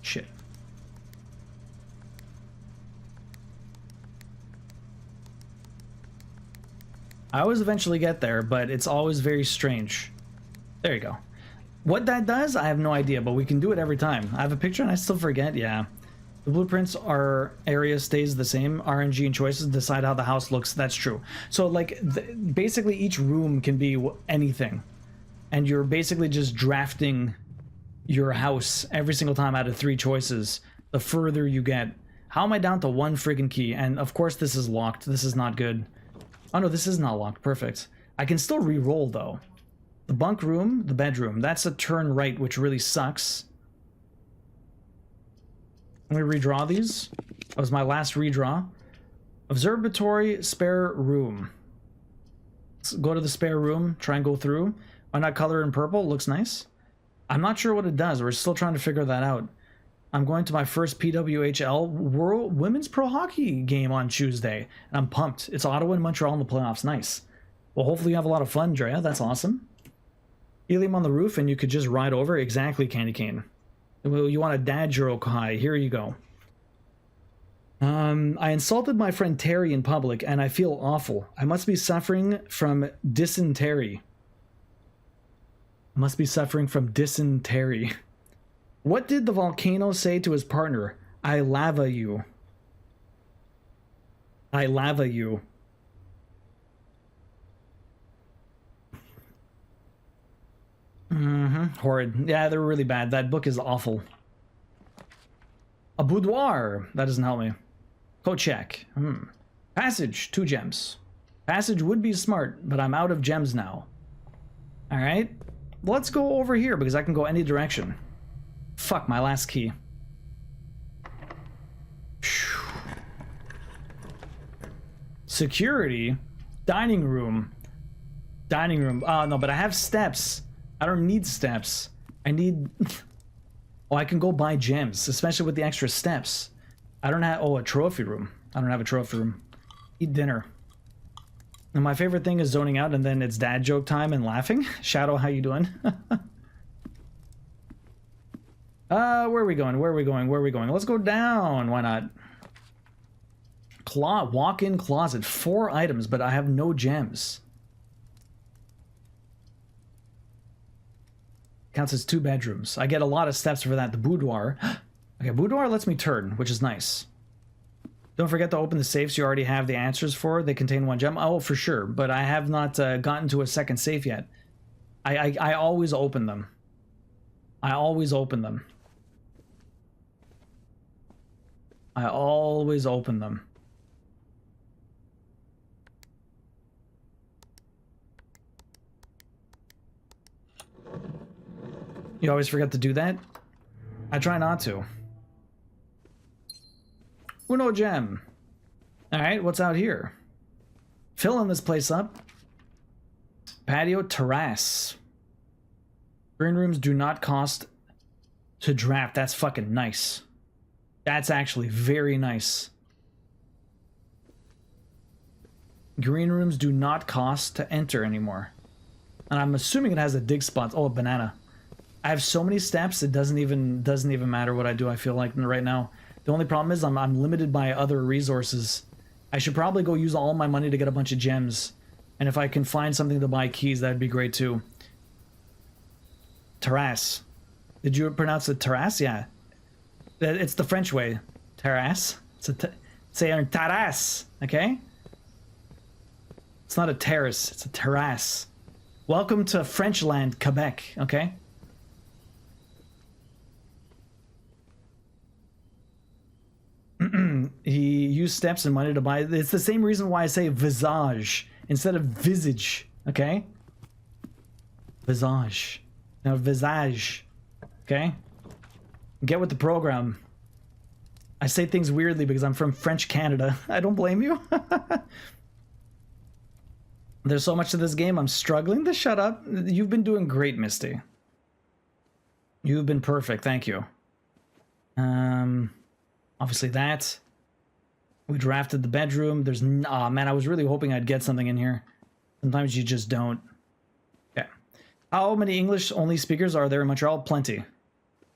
Shit. I always eventually get there, but it's always very strange. There you go. What that does, I have no idea, but we can do it every time. I have a picture and I still forget, yeah. The blueprints are area stays the same. RNG and choices decide how the house looks. That's true. So like basically each room can be anything. And you're basically just drafting your house every single time out of 3 choices. The further you get. How am I down to 1 friggin' key? And of course this is locked. This is not good. Oh no, this is not locked. Perfect. I can still re-roll though. The bunk room, the bedroom. That's a turn right, which really sucks. Let me redraw these. That was my last redraw. Observatory, spare room. Let's go to the spare room, try and go through. Why not color in purple? Looks nice. I'm not sure what it does. We're still trying to figure that out. I'm going to my first PWHL World Women's Pro Hockey game on Tuesday, and I'm pumped. It's Ottawa and Montreal in the playoffs. Nice. Well, hopefully you have a lot of fun, Drea. That's awesome. Helium on the roof, and you could just ride over. Exactly, Candy Cane. Well, you want a dad joke high. Here you go. I insulted my friend Terry in public, and I feel awful. I must be suffering from dysentery. Must be suffering from dysentery. What did the volcano say to his partner? I lava you. I lava you. Horrid. Yeah, they're really bad. That book is awful. A boudoir. That doesn't help me. Code check. Passage. 2 gems. Passage would be smart, but I'm out of gems now. Alright. Let's go over here, because I can go any direction. Fuck, my last key. Security. Dining room. Dining room. Oh, no, but I have steps. I don't need steps. I need... Oh, I can go buy gems, especially with the extra steps. I don't have... Oh, a trophy room. I don't have a trophy room. Eat dinner. And my favorite thing is zoning out and then it's dad joke time and laughing. Shadow, how you doing? Where are we going? Where are we going? Where are we going? Let's go down. Why not? Walk-in closet. 4 items, but I have no gems. Counts as 2 bedrooms. I get a lot of steps for that. The boudoir. Okay, boudoir lets me turn, which is nice. Don't forget to open the safes you already have the answers for. They contain 1 gem. Oh, for sure. But I have not gotten to a second safe yet. I always open them. I always open them. I always open them. You always forget to do that? I try not to. Uno gem. Alright, what's out here? Filling this place up. Patio terrace. Green rooms do not cost to draft. That's fucking nice. That's actually very nice. Green rooms do not cost to enter anymore. And I'm assuming it has a dig spot. Oh, a banana. I have so many steps, it doesn't even matter what I do, I feel like, right now. The only problem is I'm limited by other resources. I should probably go use all my money to get a bunch of gems. And if I can find something to buy keys, that'd be great too. Terrace. Did you pronounce it terrace? Yeah. It's the French way. Terrace. Say un terrace, okay? It's not a terrace, it's a terrace. Welcome to Frenchland, Quebec, okay? He used steps and money to buy. It's the same reason why I say visage instead of visage, okay? Visage. No, visage. Okay? Get with the program. I say things weirdly because I'm from French Canada. I don't blame you. There's so much to this game, I'm struggling to shut up. You've been doing great, Misty. You've been perfect, thank you. Obviously that. We drafted the bedroom. There's... Aw, man, I was really hoping I'd get something in here. Sometimes you just don't. Okay. How many English-only speakers are there in Montreal? Plenty.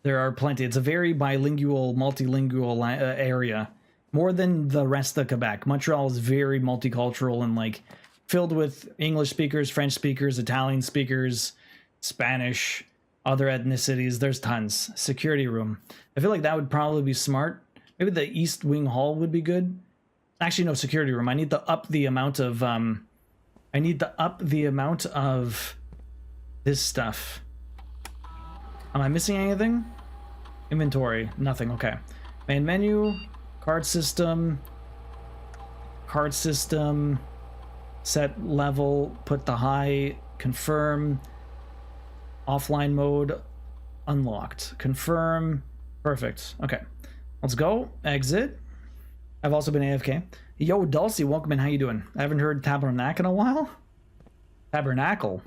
There are plenty. It's a very bilingual, multilingual area. More than the rest of Quebec. Montreal is very multicultural and, like, filled with English speakers, French speakers, Italian speakers, Spanish, other ethnicities. There's tons. Security room. I feel like that would probably be smart. Maybe the East Wing Hall would be good. Actually, no, security room. I need to up the amount of, this stuff. Am I missing anything? Inventory. Nothing. Okay. Main menu. Card system. Card system. Set level. Put the high. Confirm. Offline mode. Unlocked. Confirm. Perfect. Okay. Let's go. Exit. I've also been AFK. Yo, Dulcie, welcome in. How you doing? I haven't heard Tabernacle in a while. Tabernacle.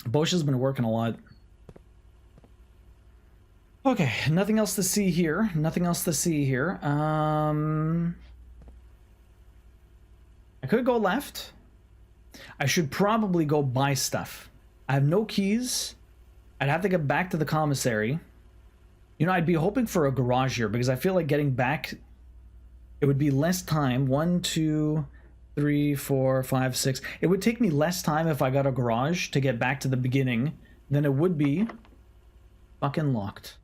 Bosch has been working a lot. Okay, nothing else to see here. Nothing else to see here. I could go left. I should probably go buy stuff. I have no keys. I'd have to get back to the commissary. You know, I'd be hoping for a garage here because I feel like getting back, it would be less time. 1, 2, 3, 4, 5, 6. It would take me less time if I got a garage to get back to the beginning than it would be fucking locked.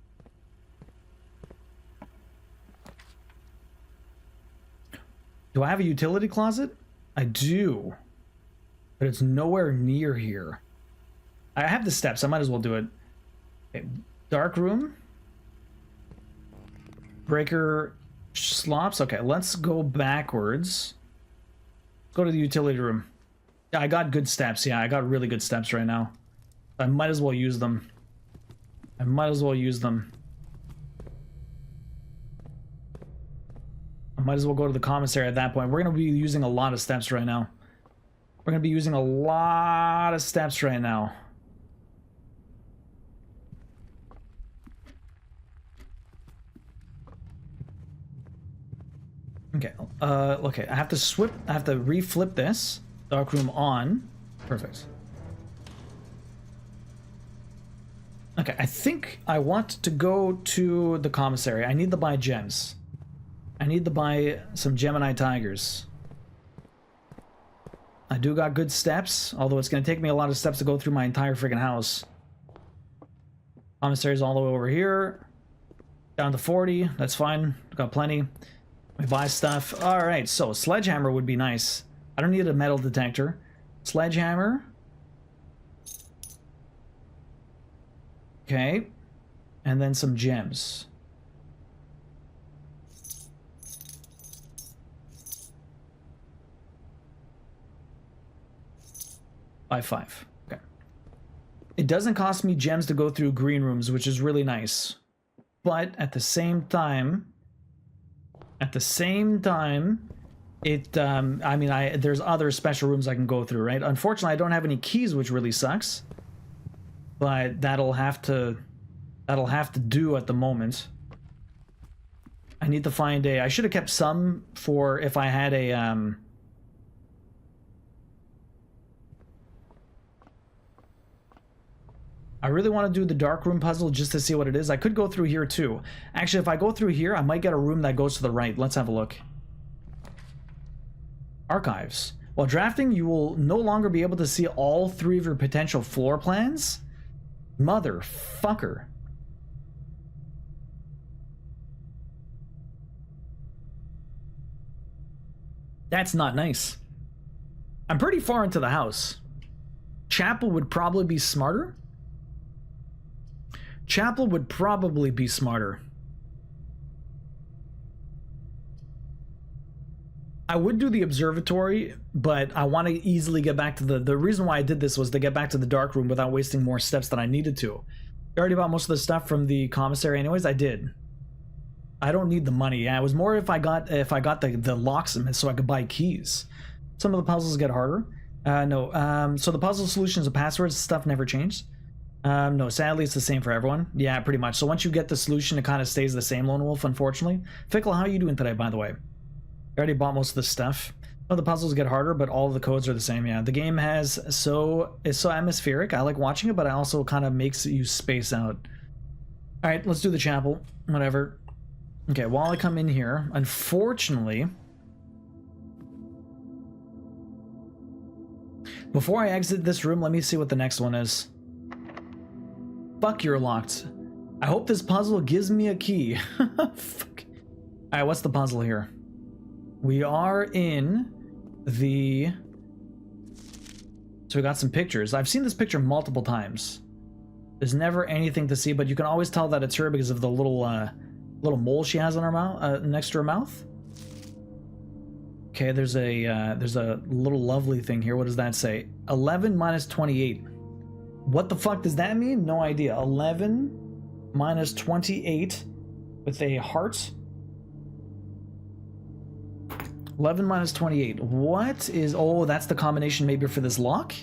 Do I have a utility closet? I do. But it's nowhere near here. I have the steps. I might as well do it. Okay. Dark room. Breaker slops. Okay, let's go backwards. Go to the utility room. Yeah, I got good steps. Yeah, I got really good steps right now. I might as well use them. I might as well use them. I might as well go to the commissary at that point. We're going to be using a lot of steps right now. We're going to be using a lot of steps right now. Okay, okay, I have to reflip this. Dark room on. Perfect. Okay, Okay, I think I want to go to the commissary. I need to buy gems. I need to buy some Gemini tigers. I do got good steps, although it's going to take me a lot of steps to go through my entire freaking house. Commissary's all the way over here. Down to 40. That's fine. Got plenty. We buy stuff. Alright, so sledgehammer would be nice. I don't need a metal detector. Sledgehammer. Okay. And then some gems. By 5. Okay. It doesn't cost me gems to go through green rooms, which is really nice. But at the same time, it, I mean, there's other special rooms I can go through, right? Unfortunately, I don't have any keys, which really sucks. But that'll have to do at the moment. I need to find a, I should have kept some for if I had a, I really want to do the dark room puzzle just to see what it is. I could go through here too. Actually, if I go through here, I might get a room that goes to the right. Let's have a look. Archives. While drafting, you will no longer be able to see all 3 of your potential floor plans. Motherfucker. That's not nice. I'm pretty far into the house. Chapel would probably be smarter. Chapel would probably be smarter. I would do the observatory, but I want to easily get back to the reason why I did this was to get back to the dark room without wasting more steps than I needed to. I already bought most of the stuff from the commissary anyways. I did. I don't need the money. Yeah, it was more if I got the locksmith so I could buy keys. Some of the puzzles get harder. No. So the puzzle solutions and passwords stuff never changed. No, sadly it's the same for everyone. Yeah, pretty much. So once you get the solution, it kind of stays the same, Lone Wolf, unfortunately. Fickle, how are you doing today, by the way? I already bought most of the stuff. Oh, the puzzles get harder, but all of the codes are the same. Yeah, the game is so atmospheric. I like watching it, but it also kind of makes you space out. All right, let's do the chapel. Whatever. Okay, while I come in here, unfortunately, before I exit this room, let me see what the next one is. Fuck, you're locked. I hope this puzzle gives me a key. Fuck. All right, what's the puzzle here? We are in the... So we got some pictures. I've seen this picture multiple times. There's never anything to see, but you can always tell that it's her because of the little mole she has on her mouth, next to her mouth. Okay, there's a little lovely thing here. What does that say? 11 minus 28. What the fuck does that mean? No idea. 11 minus 28 with a heart. 11 minus 28. What is... Oh, that's the combination maybe for this lock?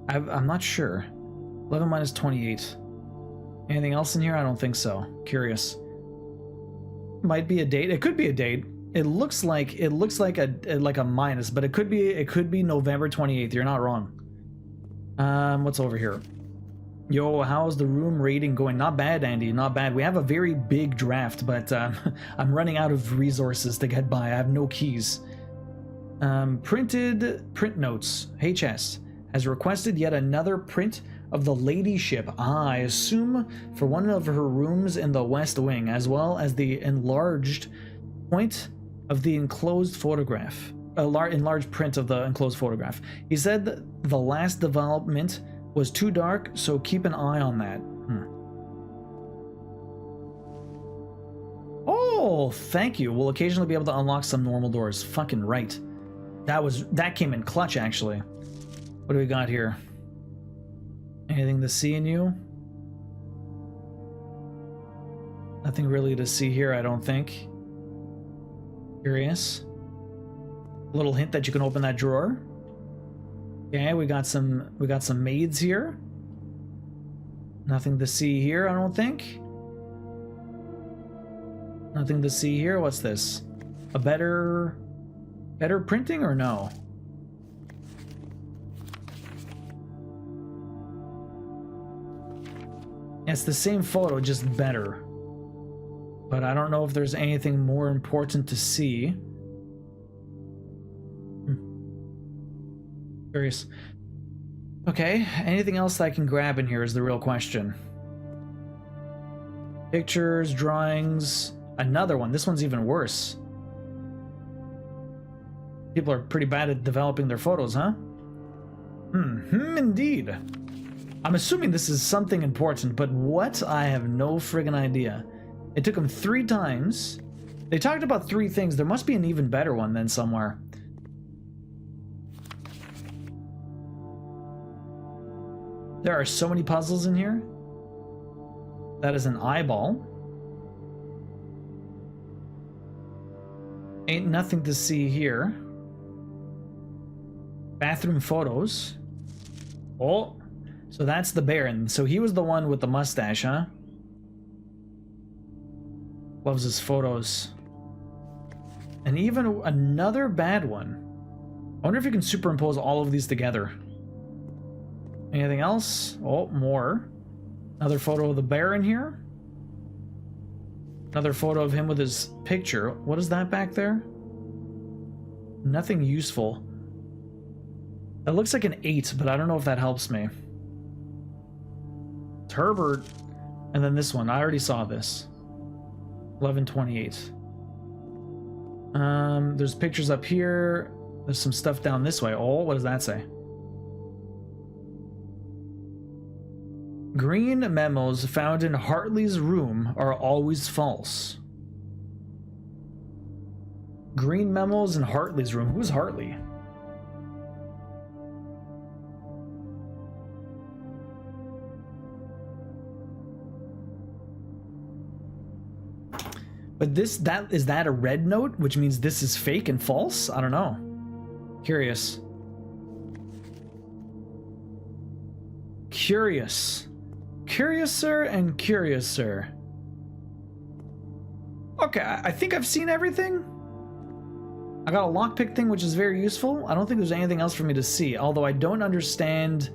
I'm not sure. 11 minus 28. Anything else in here? I don't think so. Curious. Might be a date. It could be a date. It looks like a minus, but it could be November 28th. You're not wrong. What's over here? Yo, how's the room rating going? Not bad, Andy, not bad. We have a very big draft, but I'm running out of resources to get by. I have no keys. Printed print notes. HS has requested yet another print of the lady ship. I assume for one of her rooms in the West Wing, as well as the enlarged point of the enclosed photograph. Enlarged print of the enclosed photograph. He said that the last development was too dark, so keep an eye on that. Oh, thank you. We'll occasionally be able to unlock some normal doors. Fucking right. That came in clutch, actually. What do we got here? Anything to see in you? Nothing really to see here, I don't think. Curious. A little hint that you can open that drawer. Okay, we got some maids here. Nothing to see here, I don't think. Nothing to see here. What's this? A better printing or no? It's the same photo, just better. But I don't know if there's anything more important to see. Curious. Okay, anything else that I can grab in here is the real question. Pictures, drawings, another one. This one's even worse. People are pretty bad at developing their photos, huh? Indeed. I'm assuming this is something important, but what? I have no friggin' idea. It took them 3 times. They talked about 3 things. There must be an even better one then somewhere. There are so many puzzles in here. That is an eyeball. Ain't nothing to see here. Bathroom photos. Oh, so that's the Baron. So he was the one with the mustache, huh? Loves his photos. And even another bad one. I wonder if you can superimpose all of these together. Anything else? Oh, more. Another photo of the Baron here. Another photo of him with his picture. What is that back there? Nothing useful. That looks like an 8, but I don't know if that helps me. It's Herbert. And then this one. I already saw this. 1128. There's pictures up here. There's some stuff down this way. Oh, what does that say? Green memos found in Hartley's room are always false. Green memos in Hartley's room. Who's Hartley? But is that a red note, which means this is fake and false? I don't know. Curious. Curious. Curiouser and curiouser. Okay, I think I've seen everything. I got a lockpick thing, which is very useful. I don't think there's anything else for me to see, although I don't understand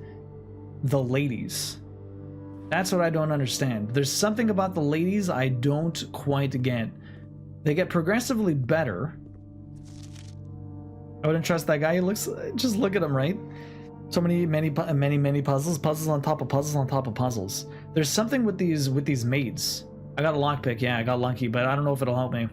the ladies. That's what I don't understand. There's something about the ladies I don't quite get. They get progressively better. I wouldn't trust that guy. He looks... Just look at him, right? So many puzzles. Puzzles on top of puzzles on top of puzzles. There's something with these maids. I got a lockpick. Yeah, I got lucky, but I don't know if it'll help me.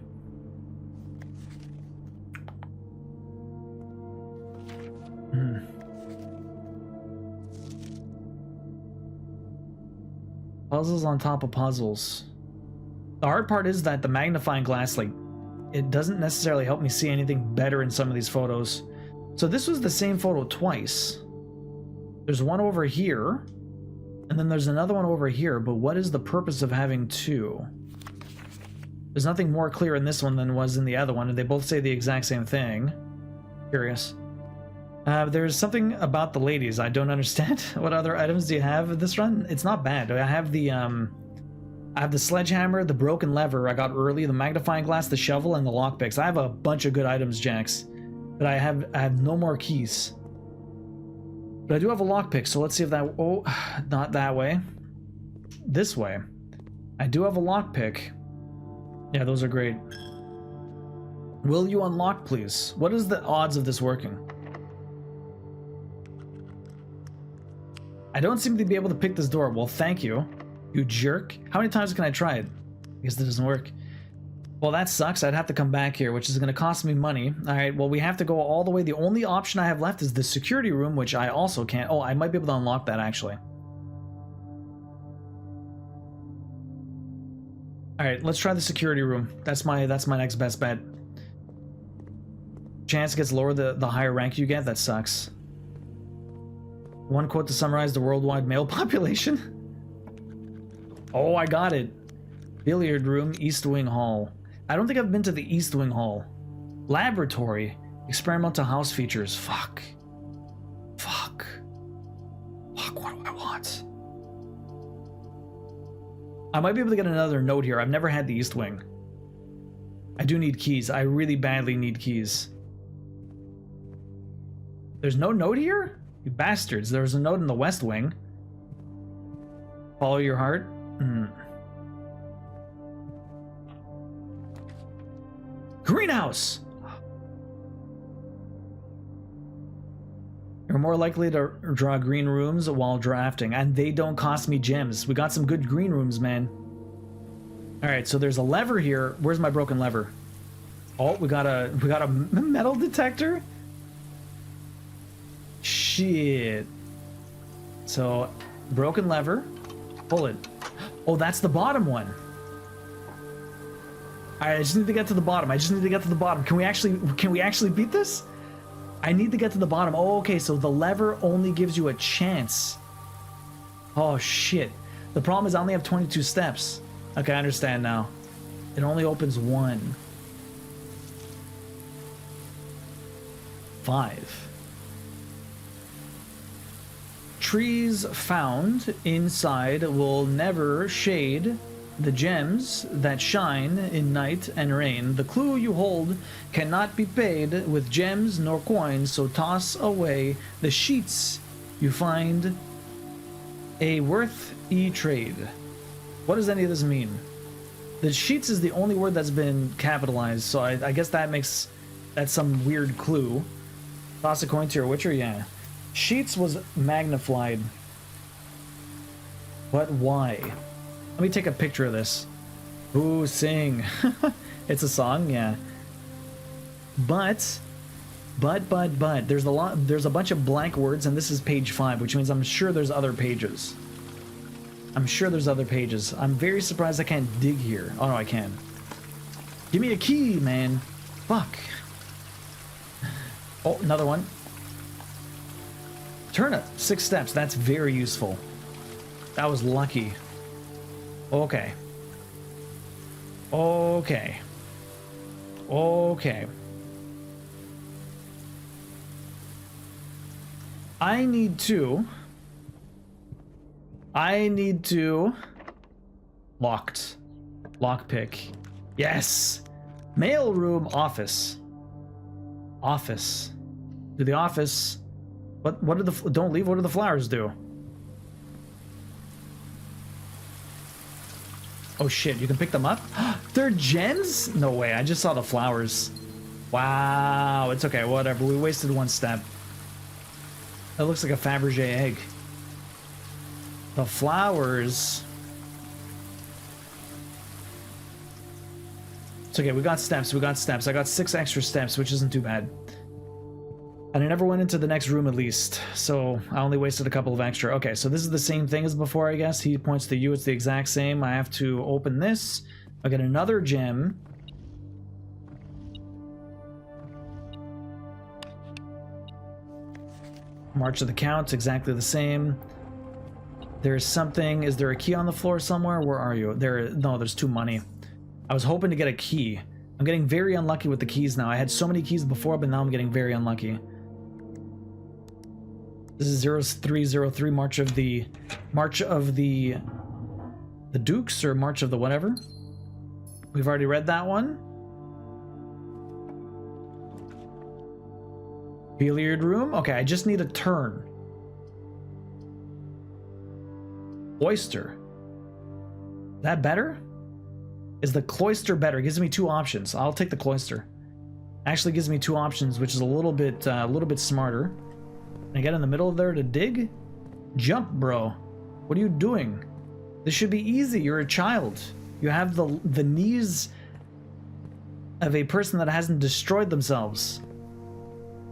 Puzzles on top of puzzles. The hard part is that the magnifying glass, like, it doesn't necessarily help me see anything better in some of these photos. So this was the same photo twice. There's one over here, and then there's another one over here, but what is the purpose of having 2? There's nothing more clear in this one than was in the other one, and they both say the exact same thing. Curious. There's something about the ladies I don't understand. What other items do you have in this run? It's not bad. I have the sledgehammer, the broken lever I got early, the magnifying glass, the shovel, and the lockpicks. I have a bunch of good items, Jax, but I have no more keys. But I do have a lockpick, so let's see if that... Oh, not that way. This way. I do have a lockpick. Yeah, those are great. Will you unlock, please? What is the odds of this working? I don't seem to be able to pick this door. Well, thank you, you jerk. How many times can I try it? I guess it doesn't work. Well, that sucks. I'd have to come back here, which is going to cost me money. All right, well, we have to go all the way. The only option I have left is the security room, which I also can't... Oh, I might be able to unlock that, actually. All right, let's try the security room. That's my next best bet. Chance gets lower the higher rank you get. That sucks. One quote to summarize the worldwide male population. Oh, I got it. Billiard room, East Wing Hall. I don't think I've been to the East Wing Hall. Laboratory. Experimental house features. Fuck. Fuck. Fuck, what do I want? I might be able to get another note here. I've never had the East Wing. I do need keys. I really badly need keys. There's no note here? You bastards. There was a note in the West Wing. Follow your heart. Greenhouse! You're more likely to draw green rooms while drafting, and they don't cost me gems. We got some good green rooms, man. Alright, so there's a lever here. Where's my broken lever? Oh, we got a metal detector? Shit. So, broken lever. Pull it. Oh, that's the bottom one. Alright, I just need to get to the bottom. Can we actually beat this? I need to get to the bottom. Oh, okay, so the lever only gives you a chance. Oh, shit. The problem is I only have 22 steps. Okay, I understand now. It only opens one. 5. Trees found inside will never shade the gems that shine in night and rain. The clue you hold cannot be paid with gems nor coins, so toss away the sheets you find a worth trade. What does any of this mean? The sheets is the only word that's been capitalized, so I guess that's some weird clue. Toss a coin to your witcher, yeah. Sheets was magnified. But why? Let me take a picture of this. Ooh, sing. It's a song, yeah. But there's a bunch of blank words, and this is page 5, which means I'm sure there's other pages. I'm very surprised I can't dig here. Oh no, I can. Give me a key, man. Fuck. Oh, another one. Turnip, 6 steps. That's very useful. That was lucky. Okay. Okay. I need to locked. Lockpick. Yes. Mail room, office. Office. To the office. What do the don't leave? What do the flowers do? Oh shit, you can pick them up? They're gems? No way, I just saw the flowers. Wow, it's okay, whatever. We wasted 1 step. That looks like a Fabergé egg. The flowers. It's okay, we got steps. I got 6 extra steps, which isn't too bad. And I never went into the next room at least, so I only wasted a couple of extra. Okay, so this is the same thing as before, I guess. He points to you, it's the exact same. I have to open this. I get another gem. March of the Count, exactly the same. There's something, is there a key on the floor somewhere? Where are you? No, there's 2 money. I was hoping to get a key. I'm getting very unlucky with the keys now. I had so many keys before, but now I'm getting very unlucky. This is 0303, March of the Dukes, or March of the whatever. We've already read that one. Billiard room. Okay, I just need a turn. Oyster. That better? Is the cloister better? It gives me 2 options. I'll take the cloister. Actually gives me 2 options, which is a little bit smarter. Can I get in the middle of there to dig? Jump, bro. What are you doing? This should be easy. You're a child. You have the knees of a person that hasn't destroyed themselves.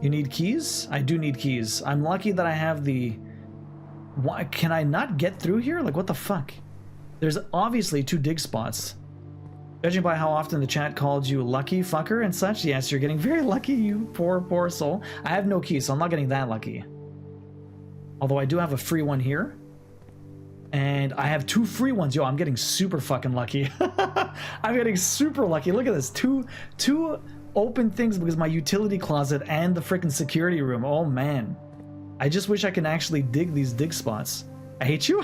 You need keys? I do need keys. I'm lucky that I have the... Why can I not get through here? Like, what the fuck? There's obviously 2 dig spots. Judging by how often the chat called you lucky fucker and such, yes, you're getting very lucky, you poor soul. I have no key, so I'm not getting that lucky. Although I do have a free one here. And I have 2 free ones. Yo, I'm getting super fucking lucky. I'm getting super lucky. Look at this. Two open things because my utility closet and the freaking security room. Oh, man. I just wish I can actually dig these dig spots. I hate you.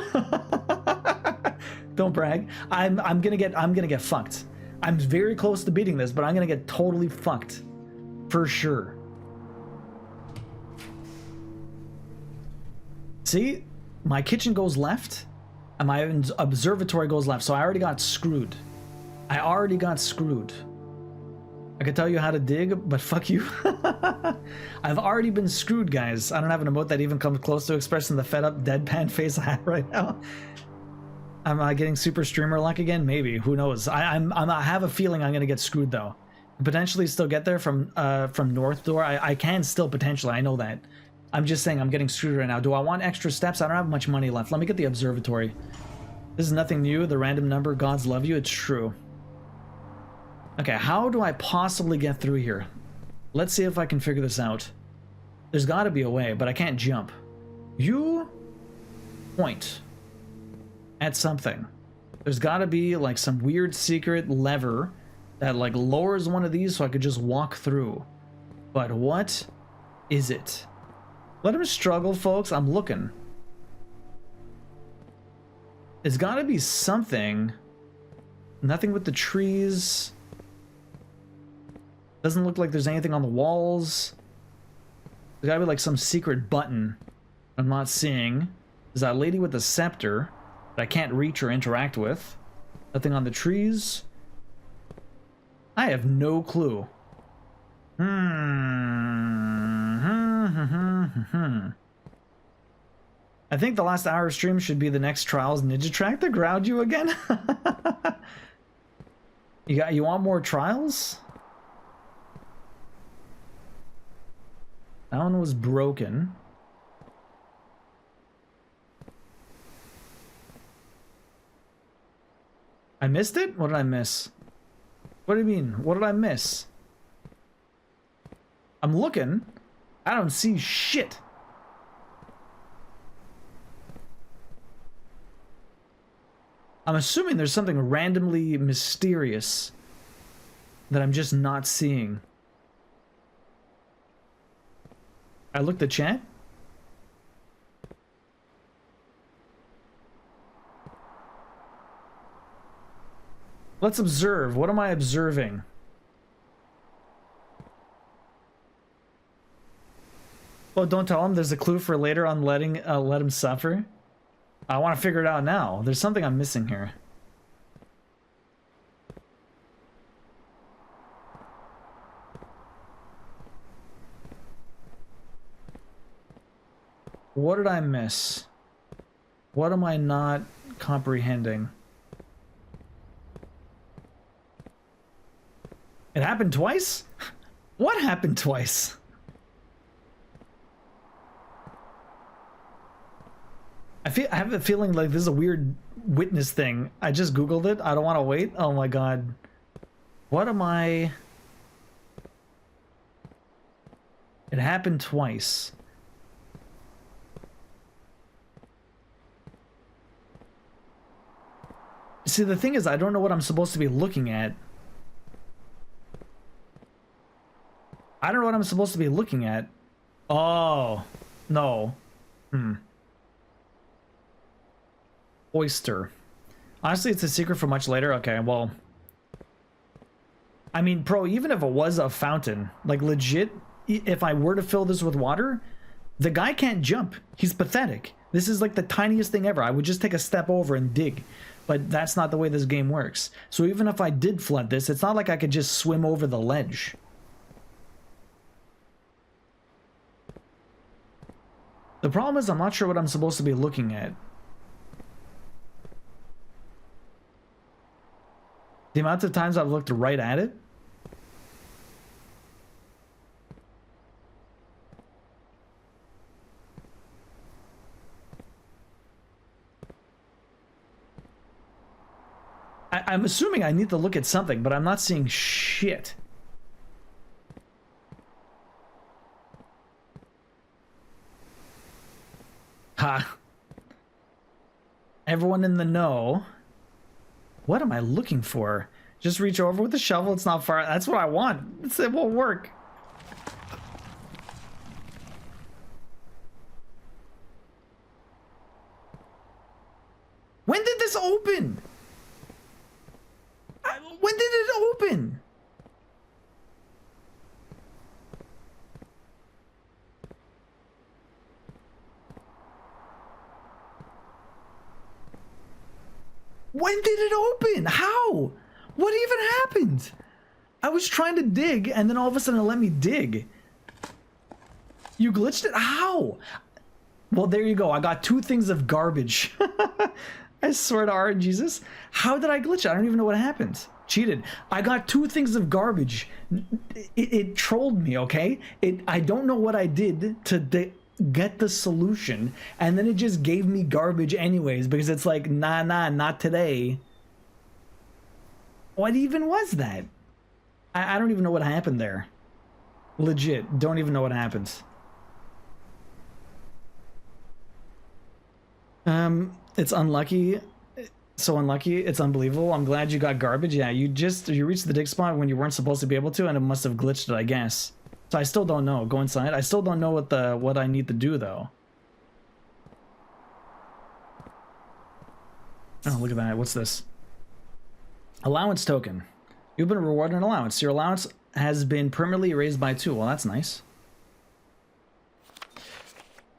Don't brag. I'm gonna get fucked. I'm very close to beating this, but I'm gonna get totally fucked. For sure. See? My kitchen goes left. And my observatory goes left, so I already got screwed. I already got screwed. I could tell you how to dig, but fuck you. I've already been screwed, guys. I don't have an emote that even comes close to expressing the fed up deadpan face I have right now. Am I getting super streamer luck again? Maybe. Who knows? I have a feeling I'm gonna get screwed though. Potentially still get there from North Door. I can still potentially. I know that. I'm just saying I'm getting screwed right now. Do I want extra steps? I don't have much money left. Let me get the observatory. This is nothing new. The random number. Gods love you. It's true. Okay, how do I possibly get through here? Let's see if I can figure this out. There's got to be a way, but I can't jump. You point at something. There's got to be like some weird secret lever that like lowers one of these so I could just walk through. But what is it? Let him struggle, folks. I'm looking. There's got to be something. Nothing with the trees. Doesn't look like there's anything on the walls. There's gotta be like some secret button I'm not seeing. There's that lady with the scepter that I can't reach or interact with. Nothing on the trees. I have no clue. I think the last hour of stream should be the next Trials Ninja track to ground you again. You want more trials? That one was broken. I missed it? What did I miss? What do you mean? What did I miss? I'm looking. I don't see shit. I'm assuming there's something randomly mysterious that I'm just not seeing. I looked at chat. Let's observe. What am I observing? Oh, don't tell him. There's a clue for later on letting let him suffer. I want to figure it out now. There's something I'm missing here. What did I miss? What am I not comprehending? It happened twice? What happened twice? I have a feeling like this is a weird witness thing. I just Googled it. I don't want to wait. Oh my god. What am I... It happened twice. See, the thing is, I don't know what I'm supposed to be looking at. I don't know what I'm supposed to be looking at. Oh, no. Oyster. Honestly, it's a secret for much later. Okay, well. I mean, bro, even if it was a fountain, like legit, if I were to fill this with water, the guy can't jump. He's pathetic. This is like the tiniest thing ever. I would just take a step over and dig. But that's not the way this game works. So even if I did flood this, it's not like I could just swim over the ledge. The problem is I'm not sure what I'm supposed to be looking at. The amount of times I've looked right at it. I'm assuming I need to look at something, but I'm not seeing shit. Ha. Everyone in the know. What am I looking for? Just reach over with the shovel. It's not far. That's what I want. It won't work. When did this open? When did it open? When did it open? How? What even happened? I was trying to dig, and then all of a sudden it let me dig. You glitched it? How? Well, there you go. I got 2 things of garbage. I swear to our Jesus. How did I glitch it? I don't even know what happened. Cheated. I got 2 things of garbage. It trolled me, okay? I don't know what I did to get the solution, and then it just gave me garbage anyways, because it's like, nah, not today. What even was that? I don't even know what happened there. Legit, don't even know what happened. It's unlucky. So unlucky. It's unbelievable. I'm glad you got garbage. Yeah, you reached the dig spot when you weren't supposed to be able to, and it must have glitched it, I guess. So I still don't know. Go inside. I still don't know what I need to do though. Oh, look at that. What's this? Allowance token. You've been rewarded an allowance. Your allowance has been permanently raised by 2. Well, that's nice.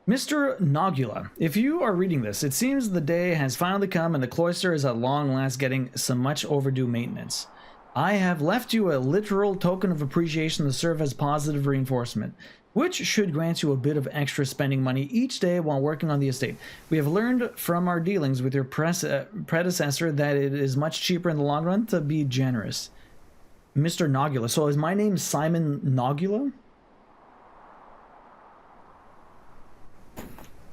Mr. Nogula, if you are reading this, it seems the day has finally come and the cloister is at long last getting some much overdue maintenance. I have left you a literal token of appreciation to serve as positive reinforcement, which should grant you a bit of extra spending money each day while working on the estate. We have learned from our dealings with your predecessor that it is much cheaper in the long run to be generous. Mr. Nogula. So is my name Simon Nogula?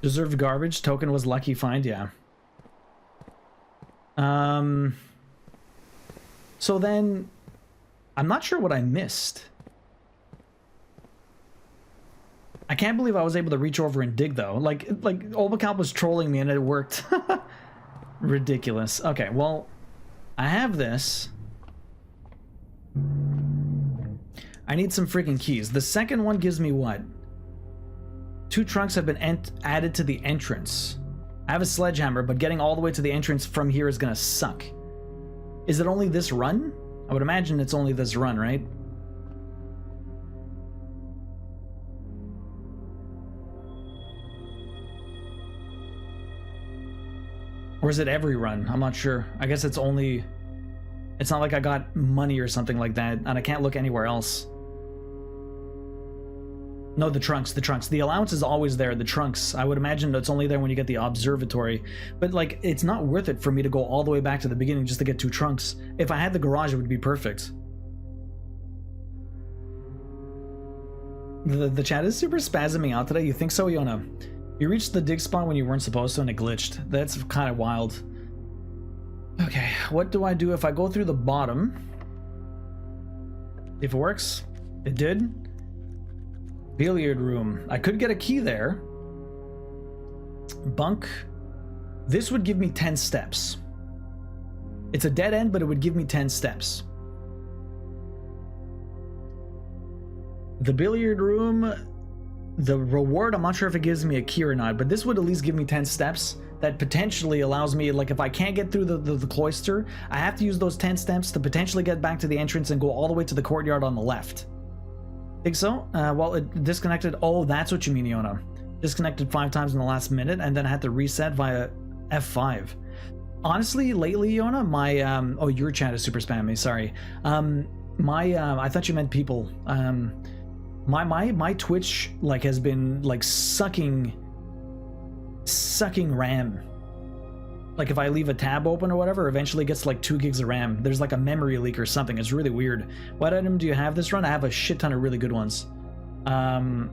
Deserved garbage. Token was lucky find. Yeah. So then, I'm not sure what I missed. I can't believe I was able to reach over and dig though. Like Olbacalp was trolling me and it worked. Ridiculous. Okay, well, I have this. I need some freaking keys. The second one gives me what? 2 trunks have been added to the entrance. I have a sledgehammer, but getting all the way to the entrance from here is gonna suck. Is it only this run? I would imagine it's only this run, right? Or is it every run? I'm not sure. I guess it's only... It's not like I got money or something like that, and I can't look anywhere else. No, the trunks. The allowance is always there, the trunks. I would imagine it's only there when you get the observatory. But, like, it's not worth it for me to go all the way back to the beginning just to get 2 trunks. If I had the garage, it would be perfect. The chat is super spasming out today. You think so, Yona? You reached the dig spot when you weren't supposed to and it glitched. That's kind of wild. Okay, what do I do if I go through the bottom? If it works. It did. Billiard room. I could get a key there. Bunk. This would give me 10 steps. It's a dead end, but it would give me 10 steps. The billiard room, the reward, I'm not sure if it gives me a key or not, but this would at least give me 10 steps. That potentially allows me, like, if I can't get through the cloister, I have to use those 10 steps to potentially get back to the entrance and go all the way to the courtyard on the left. Think so? Well, it disconnected. Oh, that's what you mean, Iona. Disconnected 5 times in the last minute, and then I had to reset via F5. Honestly, lately, Iona, my oh, your chat is super spammy. Sorry. I thought you meant people. My Twitch like has been like sucking RAM. Like if I leave a tab open or whatever, eventually it gets like 2 gigs of RAM. There's like a memory leak or something. It's really weird. What item do you have this run? I have a shit ton of really good ones. I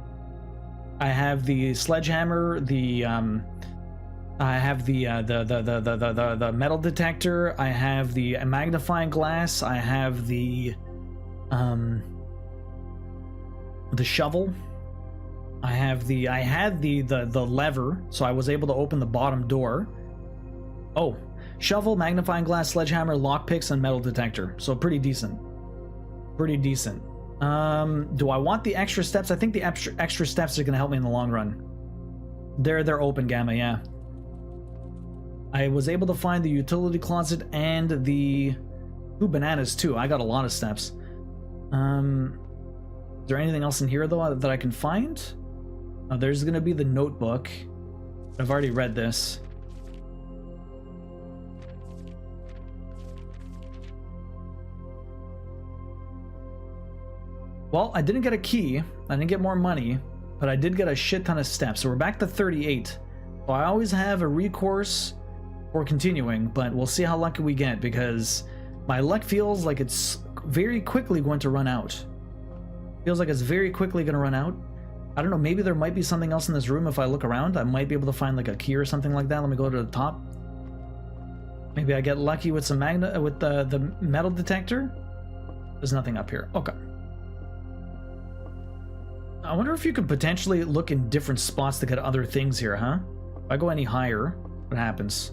have the sledgehammer, I have the metal detector, I have the magnifying glass, I have the shovel. I had the lever, so I was able to open the bottom door. Oh, shovel, magnifying glass, sledgehammer, lockpicks, and metal detector. So pretty decent. Pretty decent. Do I want the extra steps? I think the extra steps are going to help me in the long run. They're open, Gamma, yeah. I was able to find the utility closet and the... Ooh, bananas too. I got a lot of steps. Is there anything else in here, though, that I can find? Oh, there's going to be the notebook. I've already read this. Well, I didn't get a key. I didn't get more money, but I did get a shit ton of steps. So we're back to 38. So I always have a recourse for continuing, but we'll see how lucky we get because my luck feels like it's very quickly going to run out. Feels like it's very quickly going to run out. I don't know, maybe there might be something else in this room if I look around. I might be able to find like a key or something like that. Let me go to the top. Maybe I get lucky with some with the metal detector. There's nothing up here. Okay. I wonder if you could potentially look in different spots to get other things here, huh? If I go any higher, what happens?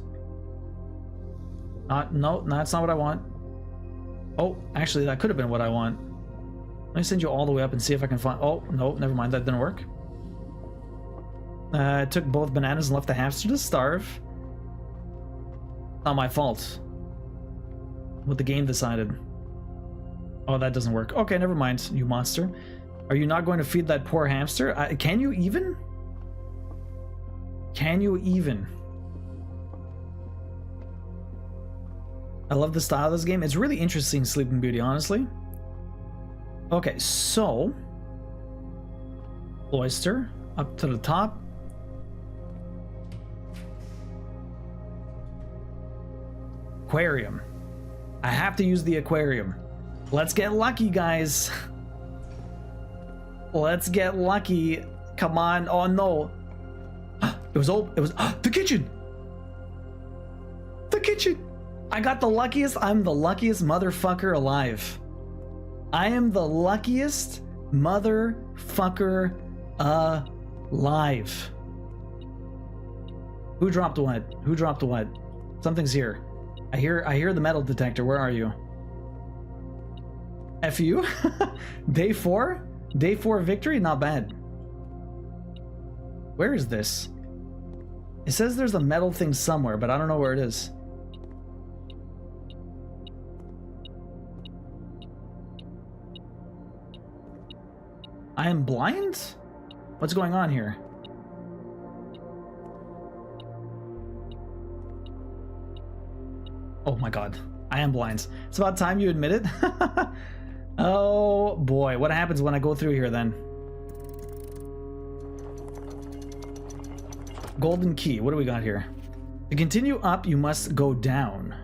No, that's not what I want. Oh, actually, that could have been what I want. Let me send you all the way up and see if I can find... Oh, no, never mind. That didn't work. I took both bananas and left the hamster to starve. Not my fault. What the game decided. Oh, that doesn't work. Okay, never mind, you monster. Are you not going to feed that poor hamster? Can you even? Can you even? I love the style of this game. It's really interesting, Sleeping Beauty, honestly. Okay, so... Oyster, up to the top. Aquarium. I have to use the aquarium. Let's get lucky, guys. Let's get lucky. Come on. Oh, no. It was old. It was... the kitchen! The kitchen! I got the luckiest. I'm the luckiest motherfucker alive. I am the luckiest motherfucker alive. Who dropped what? Who dropped what? Something's here. I hear the metal detector. Where are you? F you? Day 4? Day 4 victory? Not bad. Where is this? It says there's a metal thing somewhere, but I don't know where it is. I am blind? What's going on here? Oh my god. I am blind. It's about time you admit it. Oh boy. What happens when I go through here then? Golden key. What do we got here? To continue up, you must go down.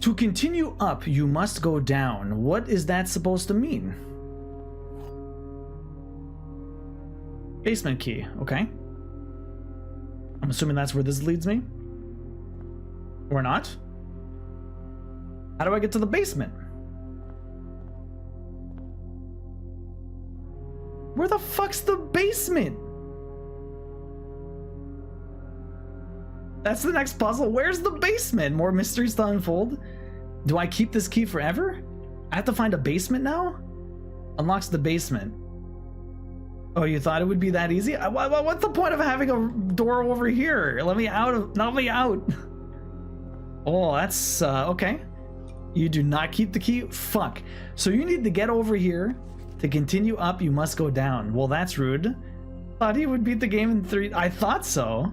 To continue up, you must go down. What is that supposed to mean? Basement key. Okay. I'm assuming that's where this leads me. Or not. How do I get to the basement? Where the fuck's the basement? That's the next puzzle. Where's the basement? More mysteries to unfold. Do I keep this key forever? I have to find a basement now? Unlocks the basement. Oh, you thought it would be that easy? What's the point of having a door over here? Let me out. Let me out. Oh, that's okay. You do not keep the key? Fuck. So you need to get over here. To continue up, you must go down. Well, that's rude. Thought he would beat the game in 3. I thought so.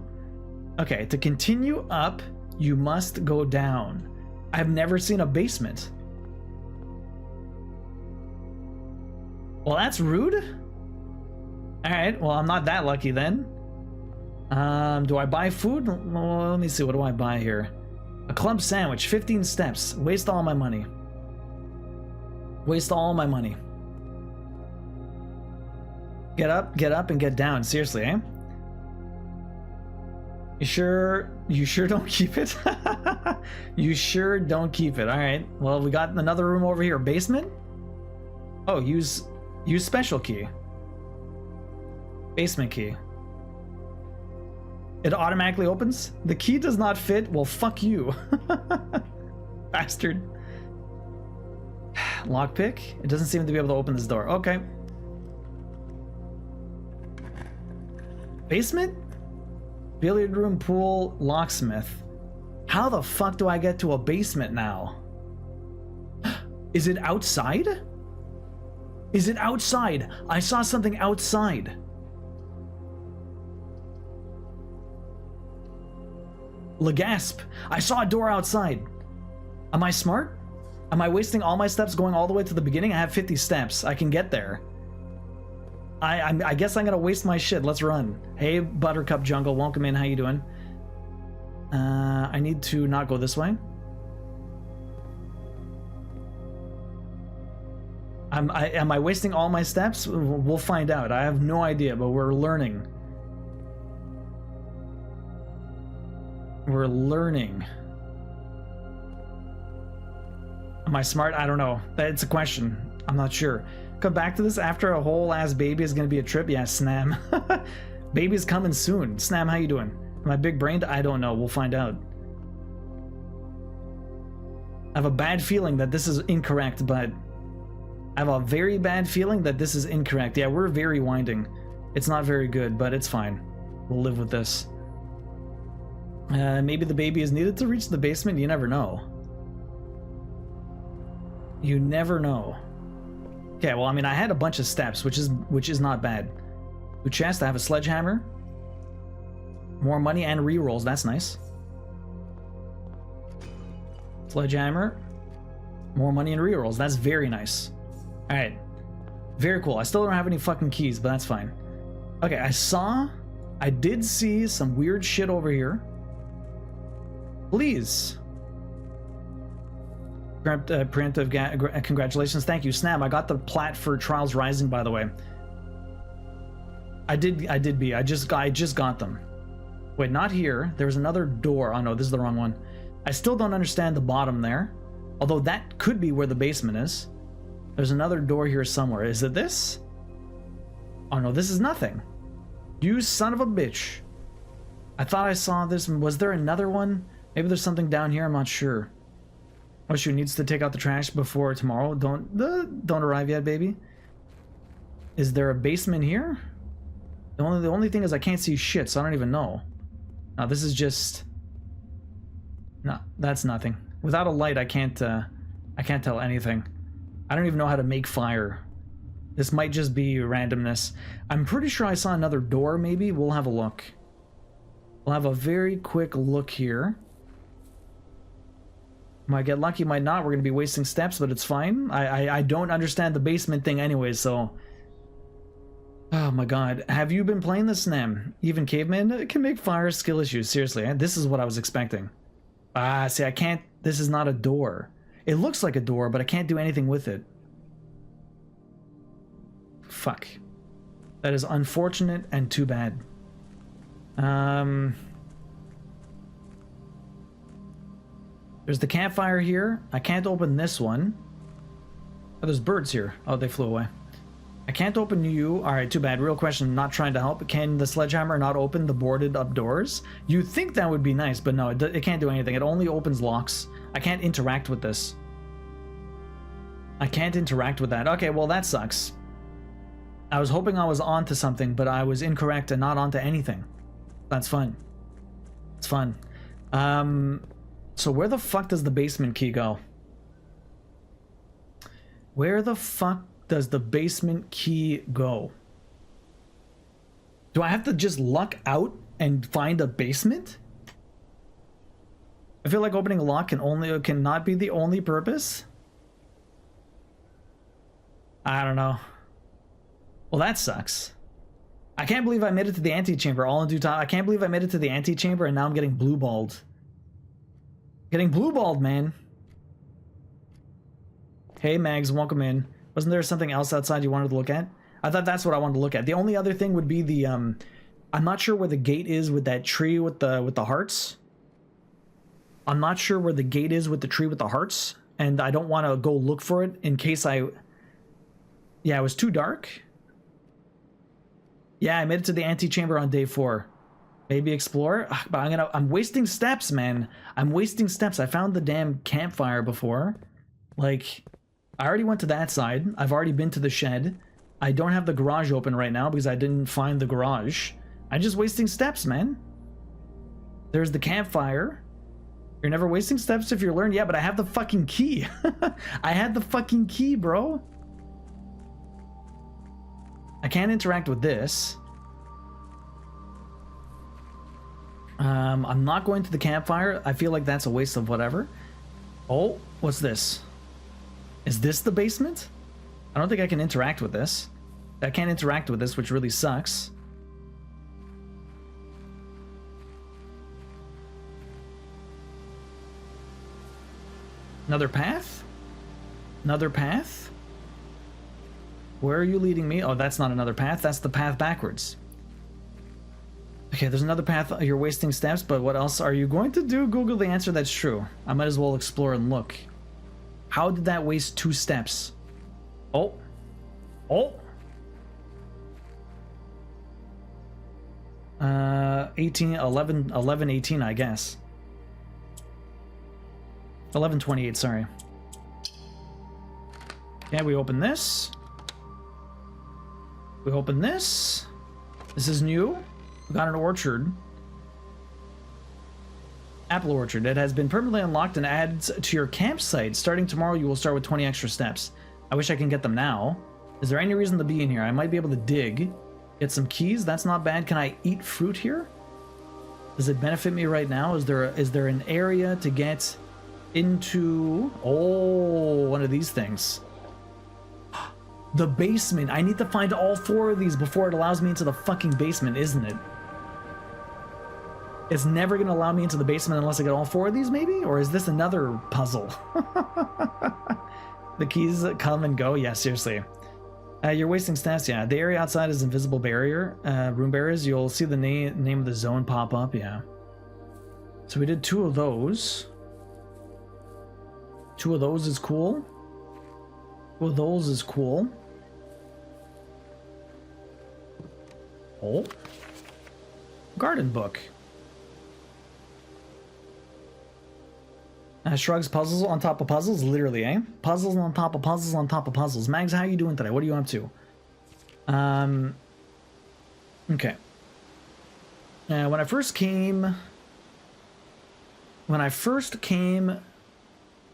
Okay, to continue up, you must go down. I've never seen a basement. Well, that's rude. Alright, well, I'm not that lucky then. Do I buy food? Well, let me see, what do I buy here? A club sandwich, 15 steps. Waste all my money. Waste all my money. Get up, and get down. Seriously, eh? You sure don't keep it? You sure don't keep it. Alright, well, we got another room over here. Basement? Oh, use special key. Basement key. It automatically opens? The key does not fit? Well, fuck you. Bastard. Lockpick? It doesn't seem to be able to open this door. Okay. Basement? Billiard room, pool, locksmith. How the fuck do I get to a basement now? Is it outside? Is it outside? I saw something outside. Legasp. I saw a door outside. Am I smart? Am I wasting all my steps going all the way to the beginning? I have 50 steps. I can get there. I guess I'm gonna waste my shit. Let's run. Hey, Buttercup Jungle, welcome in. How you doing? I need to not go this way. Am I wasting all my steps? We'll find out. I have no idea, but we're learning. We're learning. Am I smart? I don't know. That's a question. I'm not sure. Come back to this after a whole ass baby is gonna be a trip. Yeah, Snam. Baby's coming soon. Snam, how you doing? Am I big brained? I don't know. We'll find out. I have a bad feeling that this is incorrect, but I have a very bad feeling that this is incorrect. Yeah, we're very winding. It's not very good, but it's fine. We'll live with this. Maybe the baby is needed to reach the basement. You never know. You never know. Okay, well, I mean, I had a bunch of steps, which is not bad. New chest. I have a sledgehammer. More money and rerolls. That's nice. Sledgehammer. More money and rerolls. That's very nice. All right. Very cool. I still don't have any fucking keys, but that's fine. Okay, I did see some weird shit over here. Please. Preemptive congratulations. Thank you, Snap. I got the plat for Trials Rising, by the way. I just got them. Wait, not here. There's another door. Oh no, this is the wrong one. I still don't understand the bottom there. Although that could be where the basement is. There's another door here somewhere. Is it this? Oh no, this is nothing. You son of a bitch. I thought I saw this. Was there another one? Maybe there's something down here. I'm not sure. Oh shoot, needs to take out the trash before tomorrow. Don't arrive yet, baby. Is there a basement here? The only thing is I can't see shit, so I don't even know. No, this is just... No, that's nothing. Without a light, I can't tell anything. I don't even know how to make fire. This might just be randomness. I'm pretty sure I saw another door, maybe. We'll have a look. We'll have a very quick look here. Might get lucky, might not. We're going to be wasting steps, but it's fine. I don't understand the basement thing anyway, so... Oh my god. Have you been playing this, Nam? Even Caveman can make fire, skill issues. Seriously, this is what I was expecting. Ah, see, I can't... This is not a door. It looks like a door, but I can't do anything with it. Fuck. That is unfortunate and too bad. There's the campfire here. I can't open this one. Oh, there's birds here. Oh, they flew away. I can't open you. Alright, too bad. Real question, not trying to help. Can the sledgehammer not open the boarded up doors? You'd think that would be nice, but no, it can't do anything. It only opens locks. I can't interact with this. I can't interact with that. Okay, well that sucks. I was hoping I was onto something, but I was incorrect and not onto anything. That's fun. It's fun. So where the fuck does the basement key go? Where the fuck does the basement key go? Do I have to just luck out and find a basement? I feel like opening a lock cannot be the only purpose. I don't know. Well, that sucks. I can't believe I made it to the antechamber all in due time. I can't believe I made it to the antechamber and now I'm getting blue-balled. Getting blue-balled, man. Hey, Mags, welcome in. Wasn't there something else outside you wanted to look at? I thought that's what I wanted to look at. The only other thing would be the, I'm not sure where the gate is with that tree with the hearts. I'm not sure where the gate is with the tree with the hearts, and I don't want to go look for it in case I... Yeah, it was too dark. Yeah, I made it to the antechamber on day 4. Maybe explore, but I'm wasting steps, man. I'm wasting steps. I found the damn campfire before. Like, I already went to that side. I've already been to the shed. I don't have the garage open right now because I didn't find the garage. I'm just wasting steps, man. There's the campfire. You're never wasting steps if you learn. Yeah, but I have the fucking key. I had the fucking key, bro. I can't interact with this. I'm not going to the campfire. I feel like that's a waste of whatever. Oh, what's this? Is this the basement? I don't think I can interact with this. I can't interact with this, which really sucks. Another path? Another path? Where are you leading me? Oh, that's not another path. That's the path backwards. Okay, there's another path. You're wasting steps, but what else are you going to do? Google the answer. That's true. I might as well explore and look. How did that waste 2 steps? Oh. Oh. 11, 18, I guess. 11:28, sorry. Okay, we open this. We open this. This is new. We got an orchard. Apple orchard. It has been permanently unlocked and adds to your campsite. Starting tomorrow, you will start with 20 extra steps. I wish I can get them now. Is there any reason to be in here? I might be able to dig. Get some keys. That's not bad. Can I eat fruit here? Does it benefit me right now? Is there an area to get into? Oh, one of these things. The basement. I need to find all 4 of these before it allows me into the fucking basement, isn't it? It's never going to allow me into the basement unless I get all 4 of these, maybe? Or is this another puzzle? The keys come and go? Yeah, seriously. You're wasting stats, yeah. The area outside is invisible barrier, room barriers. You'll see the name of the zone pop up, yeah. So we did 2 of those. 2 of those is cool. 2 of those is cool. Oh. Garden book. Shrugs puzzles on top of puzzles, literally, eh? Puzzles on top of puzzles on top of puzzles. Mags, how are you doing today? What are you up to? Okay. When I first came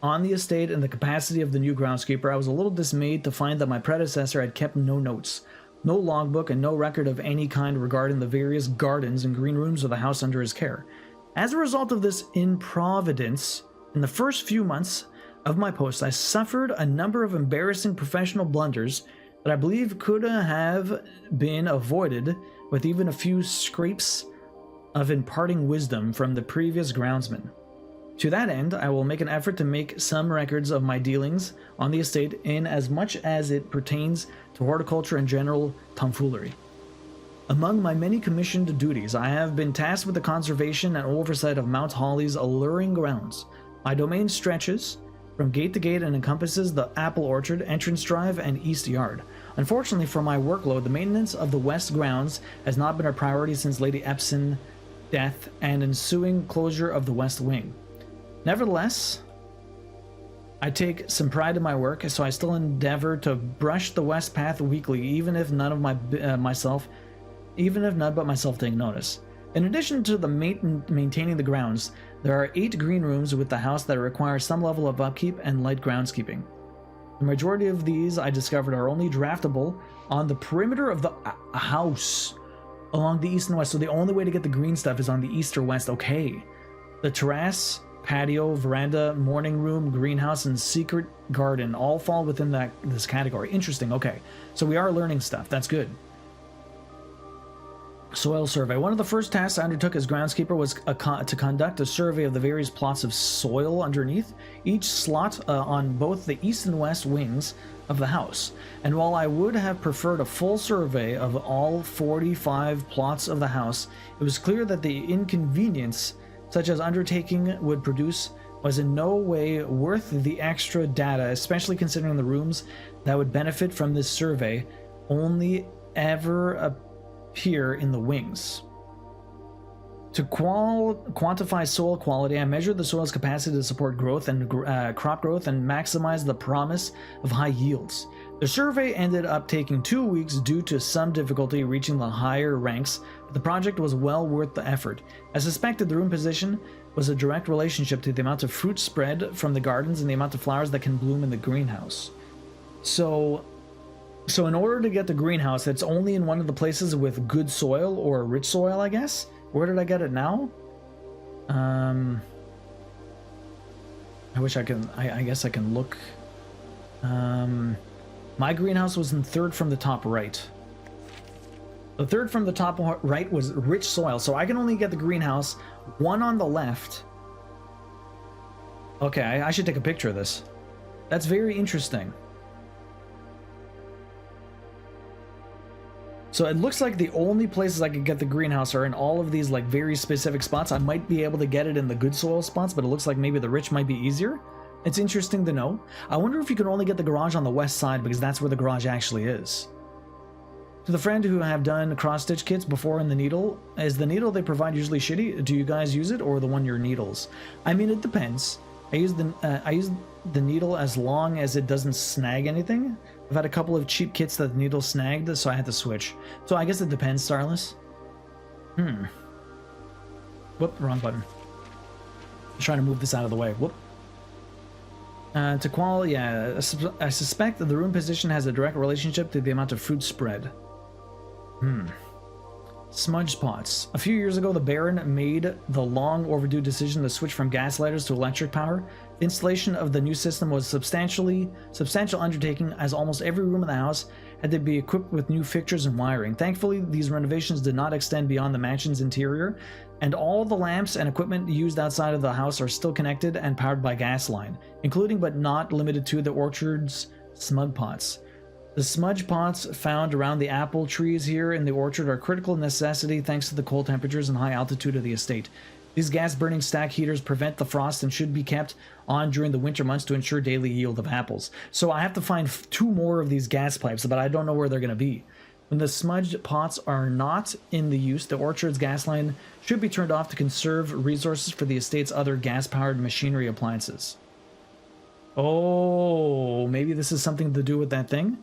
on the estate in the capacity of the new groundskeeper, I was a little dismayed to find that my predecessor had kept no notes, no logbook, and no record of any kind regarding the various gardens and green rooms of the house under his care. As a result of this improvidence, in the first few months of my post, I suffered a number of embarrassing professional blunders that I believe could have been avoided with even a few scrapes of imparting wisdom from the previous groundsman. To that end, I will make an effort to make some records of my dealings on the estate in as much as it pertains to horticulture and general tomfoolery. Among my many commissioned duties, I have been tasked with the conservation and oversight of Mount Holly's alluring grounds. My domain stretches from gate to gate and encompasses the apple orchard, entrance drive, and east yard. Unfortunately for my workload, the maintenance of the west grounds has not been a priority since Lady Epson's death and ensuing closure of the west wing. Nevertheless, I take some pride in my work, so I still endeavor to brush the west path weekly, even if none but myself take notice. In addition to the maintaining the grounds, there are 8 green rooms with the house that require some level of upkeep and light groundskeeping. The majority of these I discovered are only draftable on the perimeter of the house along the east and west. So the only way to get the green stuff is on the east or west. Okay. The terrace, patio, veranda, morning room, greenhouse, and secret garden all fall within this category. Interesting. Okay. So we are learning stuff. That's good. Soil survey. One of the first tasks I undertook as groundskeeper was to conduct a survey of the various plots of soil underneath each slot on both the east and west wings of the house. And while I would have preferred a full survey of all 45 plots of the house, it was clear that the inconvenience such as undertaking would produce was in no way worth the extra data, especially considering the rooms that would benefit from this survey only ever appear in the wings. To quantify soil quality, I measured the soil's capacity to support growth and crop growth and maximize the promise of high yields. The survey ended up taking 2 weeks due to some difficulty reaching the higher ranks, but the project was well worth the effort. I suspected the room position was a direct relationship to the amount of fruit spread from the gardens and the amount of flowers that can bloom in the greenhouse. So in order to get the greenhouse, it's only in one of the places with good soil or rich soil, I guess? Where did I get it now? I wish I can, I guess I can look My greenhouse was in third from the top right. The third from the top right was rich soil, so I can only get the greenhouse, one on the left. Okay, I should take a picture of this. That's very interesting. So it looks like the only places I could get the greenhouse are in all of these like very specific spots. I might be able to get it in the good soil spots, but it looks like maybe the rich might be easier. It's interesting to know. I wonder if you can only get the garage on the west side because that's where the garage actually is. To the friend who have done cross-stitch kits before in the needle, is the needle they provide usually shitty? Do you guys use it or the one your needles? I mean, it depends. I use the needle as long as it doesn't snag anything. I've had a couple of cheap kits that the needle snagged, so I had to switch. So I guess it depends, Starless. Whoop, wrong button. I'm trying to move this out of the way. Whoop. To quality, yeah, I suspect that the room position has a direct relationship to the amount of food spread. Smudge pots. A few years ago, the Baron made the long overdue decision to switch from gas lighters to electric power. The installation of the new system was a substantial undertaking, as almost every room in the house had to be equipped with new fixtures and wiring. Thankfully, these renovations did not extend beyond the mansion's interior, and all the lamps and equipment used outside of the house are still connected and powered by gas line, including but not limited to the orchard's smudge pots. The smudge pots found around the apple trees here in the orchard are critical necessity thanks to the cold temperatures and high altitude of the estate. These gas-burning stack heaters prevent the frost and should be kept on during the winter months to ensure daily yield of apples. So I have to find 2 more of these gas pipes, but I don't know where they're going to be. When the smudge pots are not in the use, the orchard's gas line should be turned off to conserve resources for the estate's other gas-powered machinery appliances. Oh, maybe this is something to do with that thing?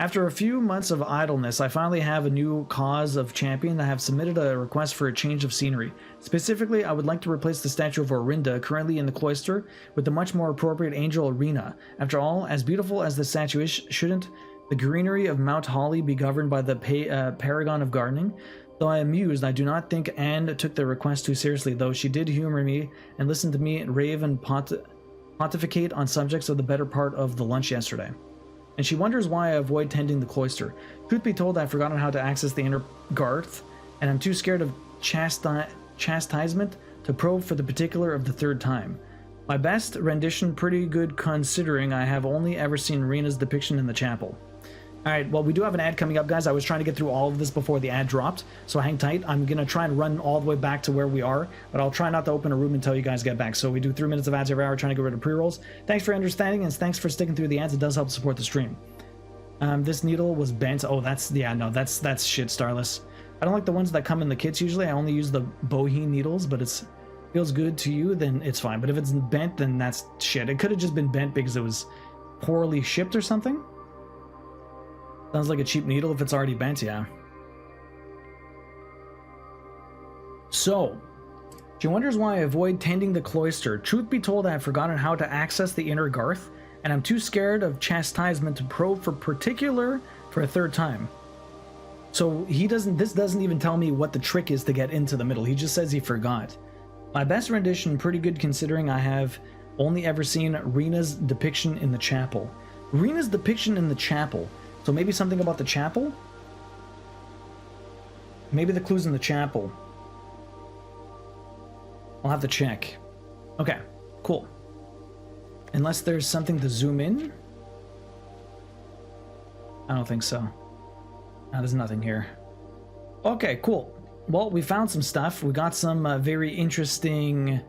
After a few months of idleness, I finally have a new cause of champion. I have submitted a request for a change of scenery. Specifically, I would like to replace the statue of Orinda, currently in the cloister, with the much more appropriate angel Arena. After all, as beautiful as the statue is, shouldn't the greenery of Mount Holly be governed by the paragon of gardening? Though I am amused, I do not think Anne took the request too seriously, though she did humor me and listen to me rave and pontificate on subjects of the better part of the lunch yesterday. And she wonders why I avoid tending the cloister. Truth be told, I've forgotten how to access the inner garth, and I'm too scared of chastisement to probe for the particular of the third time. My best rendition, pretty good considering I have only ever seen Rena's depiction in the chapel. Alright, well, we do have an ad coming up, guys. I was trying to get through all of this before the ad dropped, so hang tight. I'm going to try and run all the way back to where we are, but I'll try not to open a room until you guys get back. So we do 3 minutes of ads every hour trying to get rid of pre-rolls. Thanks for understanding, and thanks for sticking through the ads. It does help support the stream. This needle was bent. Oh, that's shit, Starless. I don't like the ones that come in the kits usually. I only use the boheen needles, but it feels good to you, then it's fine. But if it's bent, then that's shit. It could have just been bent because it was poorly shipped or something. Sounds like a cheap needle if it's already bent, yeah. So, she wonders why I avoid tending the cloister. Truth be told, I have forgotten how to access the inner garth, and I'm too scared of chastisement to probe for particular for a third time. So this doesn't even tell me what the trick is to get into the middle. He just says he forgot. My best rendition, pretty good considering I have only ever seen Rena's depiction in the chapel. Rena's depiction in the chapel. So maybe something about the chapel? Maybe the clue's in the chapel. I'll have to check. Okay, cool. Unless there's something to zoom in? I don't think so. No, there's nothing here. Okay, cool. Well, we found some stuff. We got some very interesting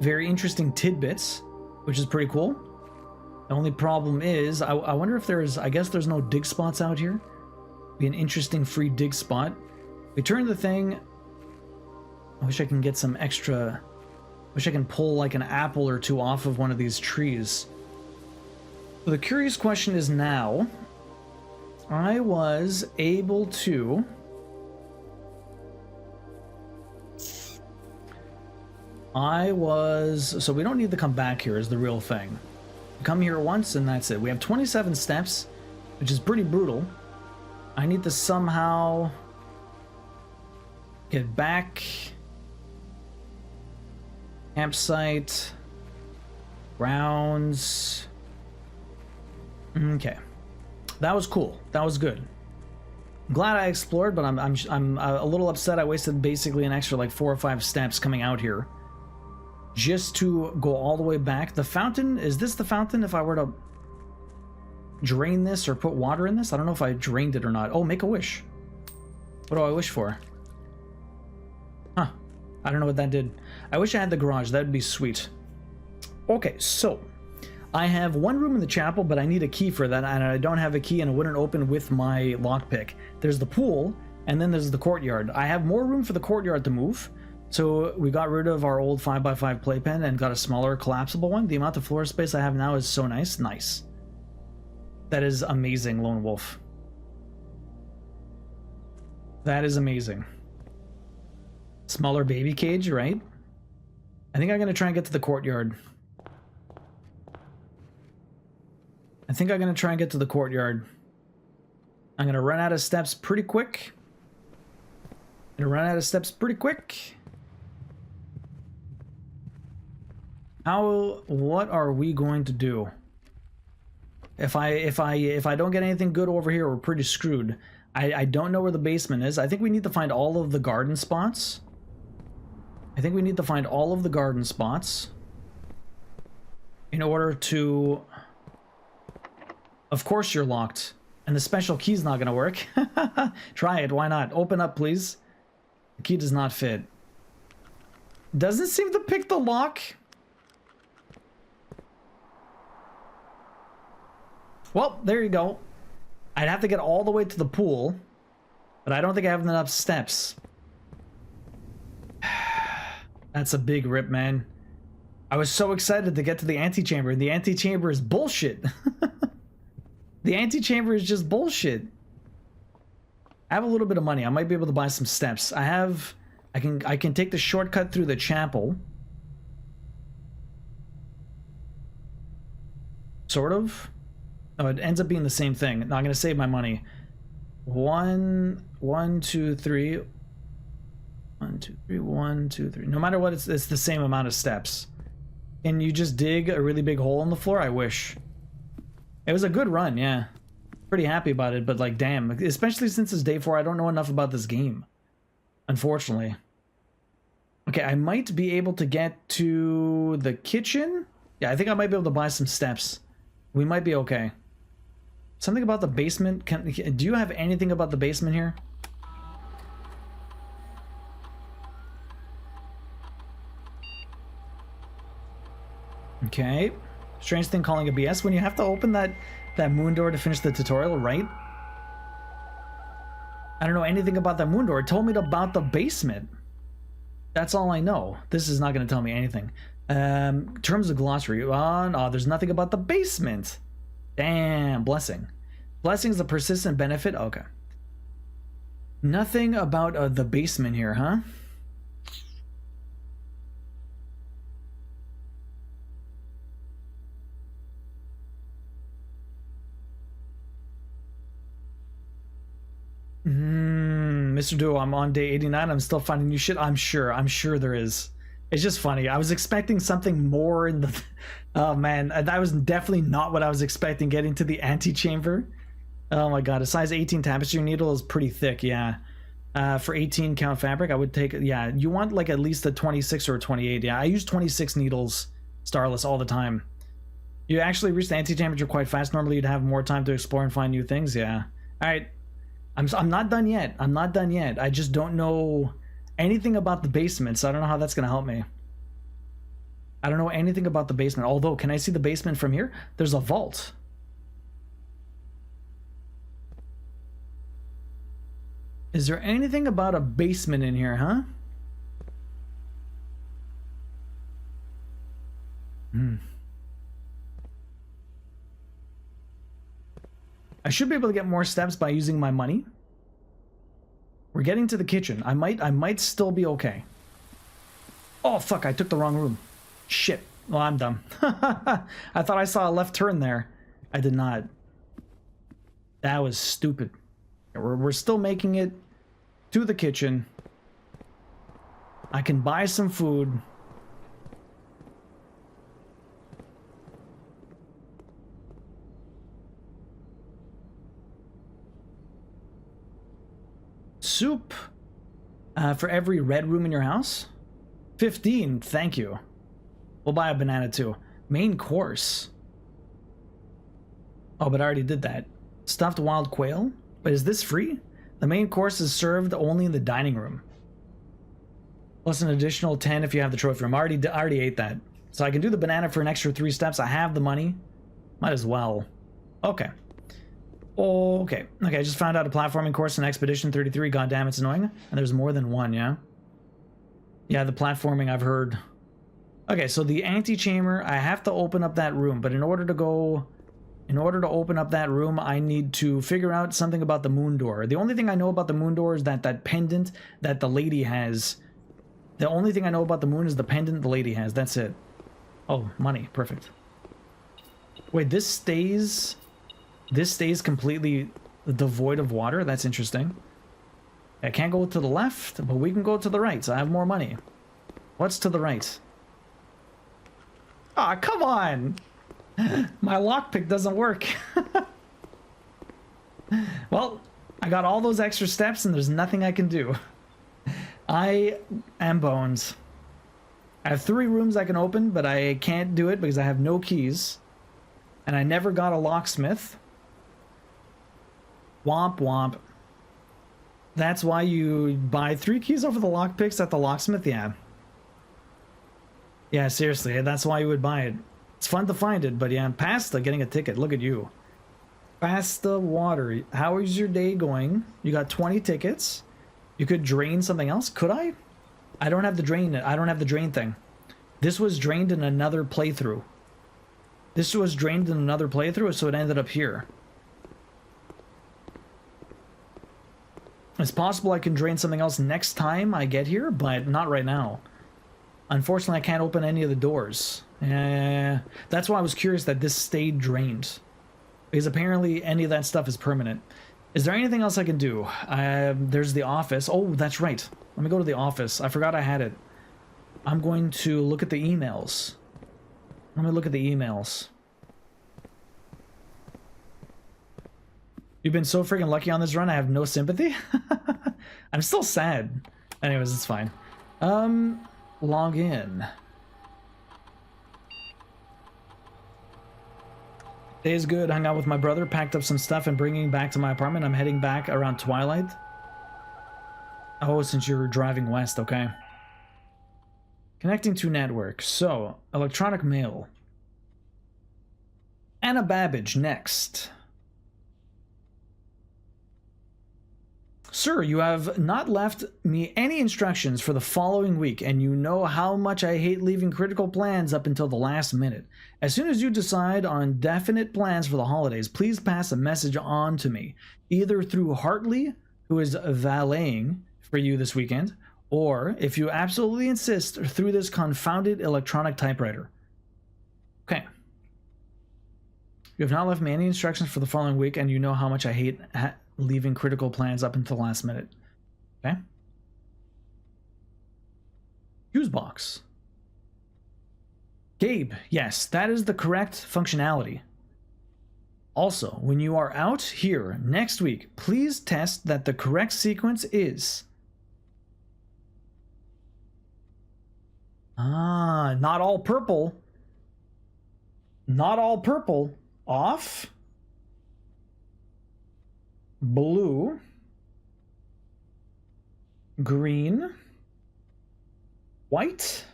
tidbits, which is pretty cool. The only problem is, I wonder if I guess there's no dig spots out here. Be an interesting free dig spot. We turn the thing. I wish I can get some extra, wish I can pull like an apple or 2 off of one of these trees. So the curious question is now, I was able to so we don't need to come back here is the real thing. Come here once and that's it. We have 27 steps, which is pretty brutal. I need to somehow get back. Campsite. Grounds. Okay. That was cool. That was good. I'm glad I explored, but I'm a little upset I wasted basically an extra like 4 or 5 steps coming out here. Just to go all the way back. The fountain, is this the fountain if I were to drain this or put water in this? I don't know if I drained it or not. Oh, make a wish. What do I wish for? Huh. I don't know what that did. I wish I had the garage. That'd be sweet. Okay, so I have one room in the chapel, but I need a key for that, and I don't have a key, and it wouldn't open with my lockpick. There's the pool, and then there's the courtyard. I have more room for the courtyard to move, so we got rid of our old 5x5 playpen and got a smaller collapsible one. The amount of floor space I have now is so nice. Nice. That is amazing, Lone Wolf. That is amazing. Smaller baby cage, right? I think I'm going to try and get to the courtyard. I'm going to run out of steps pretty quick. What are we going to do? If I don't get anything good over here, we're pretty screwed. I don't know where the basement is. I think we need to find all of the garden spots. In order to... Of course you're locked. And the special key's not gonna work. Try it, why not? Open up, please. The key does not fit. Doesn't seem to pick the lock. Well, there you go. I'd have to get all the way to the pool, but I don't think I have enough steps. That's a big rip, man. I was so excited to get to the antechamber, and the antechamber is bullshit. The antechamber is just bullshit. I have a little bit of money. I might be able to buy some steps. I can take the shortcut through the chapel. Sort of. Oh, it ends up being the same thing. No, I'm gonna save my money. 1, 2, 3. 1, 2, 3, 1, 2, 3. No matter what, it's the same amount of steps. Can you just dig a really big hole in the floor? I wish. It was a good run, yeah. Pretty happy about it, but like, damn. Especially since it's day 4, I don't know enough about this game. Unfortunately. Okay, I might be able to get to the kitchen. Yeah, I think I might be able to buy some steps. We might be okay. Something about the basement. Do you have anything about the basement here? Okay. Strange thing calling a BS when you have to open that moon door to finish the tutorial, right? I don't know anything about that moon door. It told me about the basement. That's all I know. This is not going to tell me anything. Terms of glossary. Oh, no, there's nothing about the basement. Damn, blessing. Blessing is a persistent benefit? Okay. Nothing about the basement here, huh? Mr. Duo, I'm on day 89. I'm still finding new shit. I'm sure there is. It's just funny. I was expecting something more in the... Oh, man. That was definitely not what I was expecting, getting to the antechamber. Oh, my God. A size 18 tapestry needle is pretty thick, yeah. For 18 count fabric, I would take... Yeah, you want, like, at least a 26 or a 28. Yeah, I use 26 needles starless all the time. You actually reach the antechamber quite fast. Normally, you'd have more time to explore and find new things. Yeah. All right. I'm not done yet. I just don't know anything about the basement, so I don't know how that's going to help me. I don't know anything about the basement. Although, can I see the basement from here? There's a vault. Is there anything about a basement in here, huh? I should be able to get more steps by using my money. We're getting to the kitchen. I might still be okay. Oh, fuck, I took the wrong room. Shit. Well, I'm dumb. I thought I saw a left turn there. I did not. That was stupid. We're still making it to the kitchen. I can buy some food. soup for every red room in your house. 15, thank you. We'll buy a banana too. Main course. Oh, but I already did that. Stuffed wild quail. But is this free? The main course is served only in the dining room. Plus an additional 10 if you have the trophy room. I already ate that. So I can do the banana for an extra 3 steps. I have the money. Might as well. Okay. Okay. Okay, I just found out a platforming course in Expedition 33. God damn, it's annoying. And there's more than one, yeah? Yeah, the platforming I've heard. Okay, so the antechamber, I have to open up that room. But in order to open up that room, I need to figure out something about the moon door. The only thing I know about the moon door is that pendant that the lady has. The only thing I know about the moon is the pendant the lady has. That's it. Oh, money. Perfect. Wait, this stays completely devoid of water? That's interesting. I can't go to the left, but we can go to the right. So I have more money. What's to the right? Ah, come on! My lockpick doesn't work. Well, I got all those extra steps and there's nothing I can do. I am boned. I have 3 rooms I can open, but I can't do it because I have no keys. And I never got a locksmith. Womp womp. That's why you buy 3 keys over the lockpicks at the locksmith? Yeah. Yeah, seriously, that's why you would buy it. It's fun to find it, but yeah, Pasta getting a ticket. Look at you. Pasta water. How is your day going? You got 20 tickets. You could drain something else. Could I? I don't have the drain. I don't have the drain thing. This was drained in another playthrough. This was drained in another playthrough, so it ended up here. It's possible I can drain something else next time I get here, but not right now. Unfortunately, I can't open any of the doors. That's why I was curious that this stayed drained. Because apparently any of that stuff is permanent. Is there anything else I can do? There's the office. Oh, that's right. Let me go to the office. I forgot I had it. I'm going to look at the emails. Let me look at the emails. You've been so freaking lucky on this run, I have no sympathy? I'm still sad. Anyways, it's fine. Log in. Day is good. Hung out with my brother, packed up some stuff and bringing back to my apartment. I'm heading back around twilight. Oh, since you're driving west, okay. Connecting to network. So, electronic mail. Anna Babbage, next. Sir, you have not left me any instructions for the following week, and you know how much I hate leaving critical plans up until the last minute. As soon as you decide on definite plans for the holidays, please pass a message on to me, either through Hartley, who is valeting for you this weekend, or, if you absolutely insist, through this confounded electronic typewriter. Okay. You have not left me any instructions for the following week, and you know how much I hate leaving critical plans up until the last minute. Okay. Fuse box. Gabe, yes, that is the correct functionality. Also, when you are out here next week, please test that the correct sequence is... not all purple. Not all purple. Off. Blue. Green. White.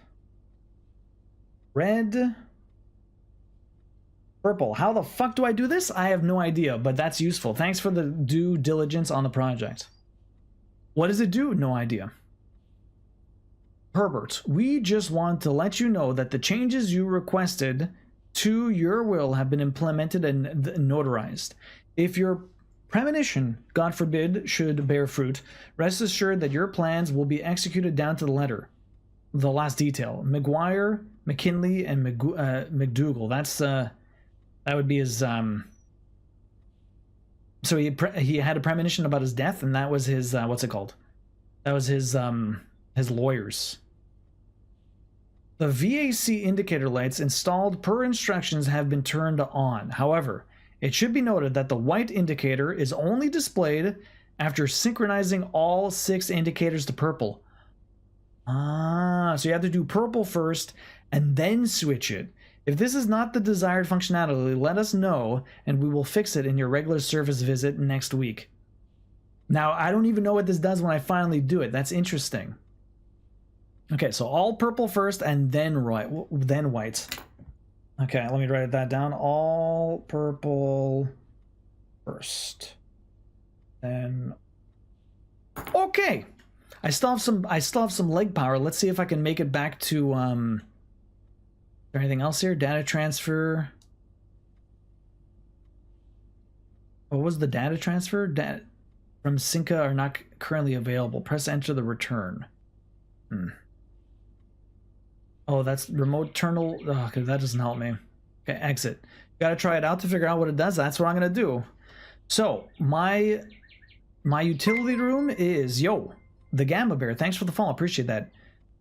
Red. Purple. How the fuck do I do this? I have no idea, but that's useful. Thanks for the due diligence on the project. What does it do? No idea. Herbert, we just want to let you know that the changes you requested to your will have been implemented and notarized. If your premonition, God forbid, should bear fruit, rest assured that your plans will be executed down to the letter. The last detail. McGuire, McKinley, and McDougal. That's, that would be his, so he had a premonition about his death, and that was his, what's it called? That was his lawyers. The VAC indicator lights installed per instructions have been turned on. However, it should be noted that the white indicator is only displayed after synchronizing all 6 indicators to purple. Ah, so you have to do purple first and then switch it. If this is not the desired functionality, let us know and we will fix it in your regular service visit next week. Now, I don't even know what this does when I finally do it. That's interesting. Okay, so all purple first and then white. Okay, let me write that down. All purple first. Then okay. I still have some leg power. Let's see if I can make it back to is there anything else here? Data transfer. What was the data transfer? From Cinca are not currently available. Press enter the return. Oh, that's remote terminal. Oh, okay, that doesn't help me. Okay, exit. Gotta try it out to figure out what it does. That's what I'm gonna do. So my utility room is the Gamma Bear. Thanks for the follow. Appreciate that.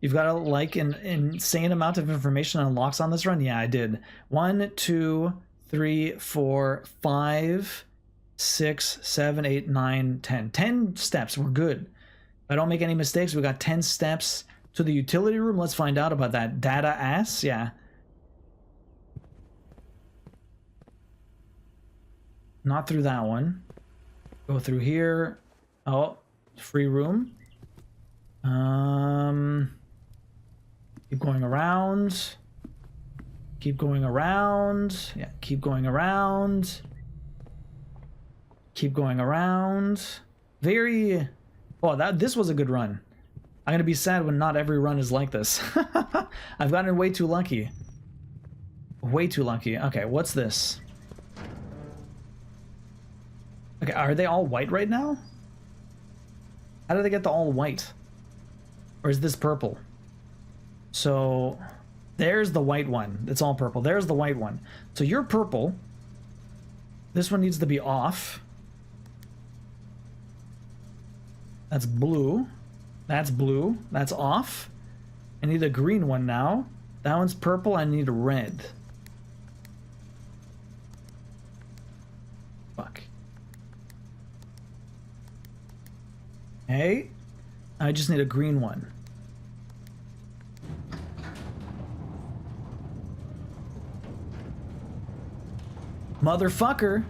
You've got an insane amount of information on unlocks on this run. Yeah, I did. 1, 2, 3, 4, 5, 6, 7, 8, 9, 10. 10 steps. We're good. If I don't make any mistakes, we got 10 steps to the utility room. Let's find out about that. Data ass. Yeah. Not through that one. Go through here. Oh, free room. Keep going around. Keep going around. Yeah, keep going around. Keep going around. Very... Oh, this was a good run. I'm gonna be sad when not every run is like this. I've gotten way too lucky. Way too lucky. Okay, what's this? Okay, are they all white right now? How did they get the all white? Or is this purple? So, there's the white one. It's all purple. There's the white one. So you're purple. This one needs to be off. That's blue. That's blue. That's off. I need a green one now. That one's purple. I need a red. Fuck. Hey, I just need a green one. Motherfucker.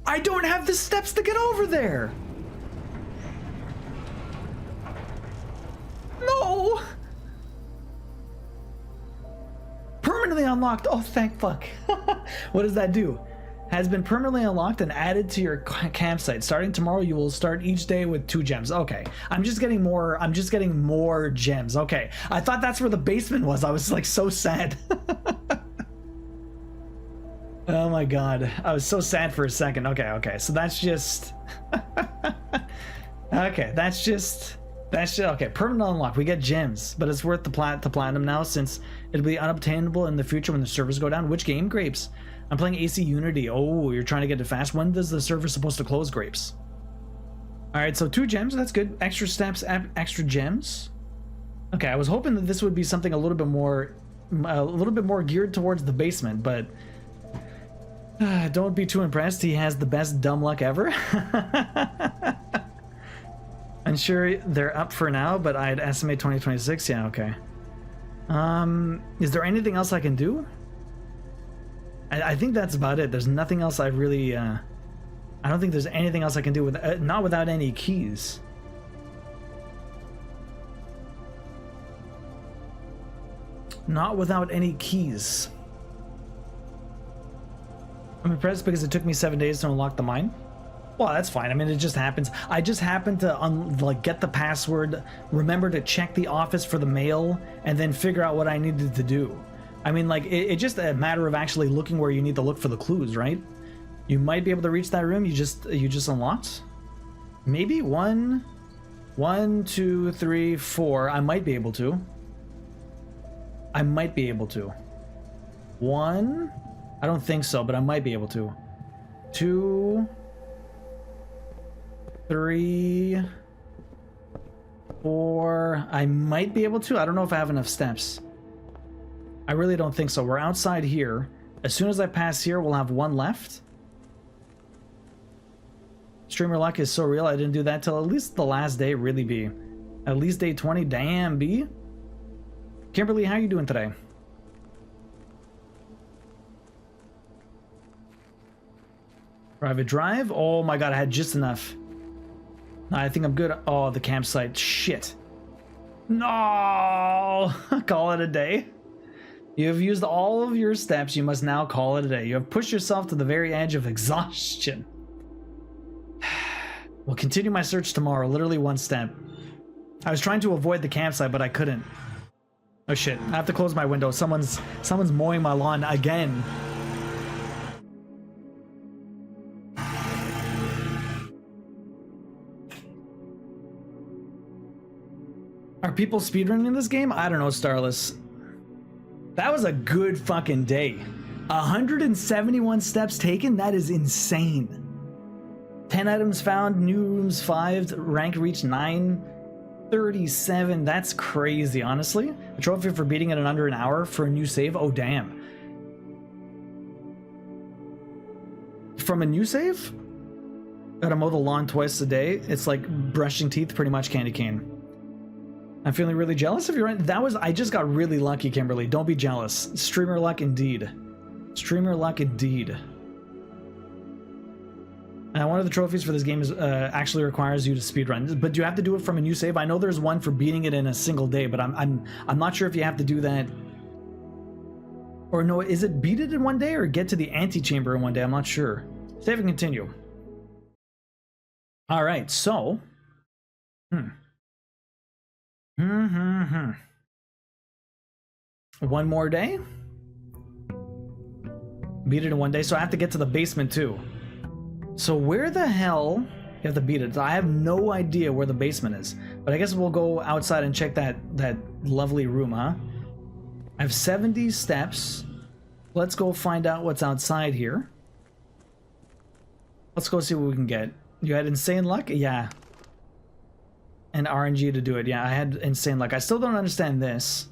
I don't have the steps to get over there. No. Permanently unlocked. Oh, thank fuck. What does that do? Has been permanently unlocked and added to your campsite. Starting tomorrow, you will start each day with 2 gems. Okay. I'm just getting more gems. Okay. I thought that's where the basement was. I was like so sad. Oh my god. I was so sad for a second. Okay. So that's just... okay, that's just... okay, permanent unlock. We get gems, but it's worth the platinum now since it'll be unobtainable in the future when the servers go down. Which game, Grapes? I'm playing AC Unity. Oh, you're trying to get it fast. When does the server supposed to close, Grapes? All right, so 2 gems. That's good. Extra steps, extra gems. Okay, I was hoping that this would be something a little bit more geared towards the basement, but don't be too impressed. He has the best dumb luck ever. I'm sure they're up for now, but I'd estimate 2026. Yeah, okay. Is there anything else I can do? I think that's about it. There's nothing else I really... I don't think there's anything else I can do with not without any keys. Not without any keys. I'm impressed because it took me 7 days to unlock the mine. Well, that's fine. I mean, it just happens. I just happened to get the password, remember to check the office for the mail, and then figure out what I needed to do. I mean, like, it's just a matter of actually looking where you need to look for the clues, right? You might be able to reach that room you just unlocked. Maybe 1, 2, 3, 4. I might be able to. I might be able to. 1. I don't think so, but I might be able to. 2, 3, 4. I might be able to. I don't know if I have enough steps. I really don't think so. We're outside here. As soon as I pass here, we'll have one left. Streamer luck is so real. I didn't do that till at least the last day, really, B. At least day 20. Damn, B. Kimberly, how you doing today? Private drive? Oh my god, I had just enough. I think I'm good. Oh, the campsite. Shit. No! Call it a day. You have used all of your steps. You must now call it a day. You have pushed yourself to the very edge of exhaustion. We'll continue my search tomorrow. Literally one step. I was trying to avoid the campsite, but I couldn't. Oh shit. I have to close my window. Someone's mowing my lawn again. Are people speedrunning this game? I don't know, Starless. That was a good fucking day. 171 steps taken? That is insane. 10 items found, new rooms 5, rank reached 937. That's crazy, honestly. A trophy for beating it in under an hour for a new save? Oh, damn. From a new save? Gotta mow the lawn twice a day. It's like brushing teeth, pretty much candy cane. I'm feeling really jealous of your end. That was, I just got really lucky, Kimberly. Don't be jealous. Streamer luck indeed. Streamer luck indeed. One of the trophies for this game is actually requires you to speedrun, but you have to do it from a new save. I know there's one for beating it in a single day, but I'm not sure if you have to do that. Or no, is it beat it in one day or get to the antechamber in one day? I'm not sure. Save and continue. All right, so. One more day. Beat it in one day, so I have to get to the basement too. So where the hell you have to beat it? I have no idea where the basement is, but I guess we'll go outside and check that lovely room, huh? I have 70 steps. Let's go find out what's outside here. Let's go see what we can get. You had insane luck? Yeah. And RNG to do it. Yeah, I had insane luck. I still don't understand this.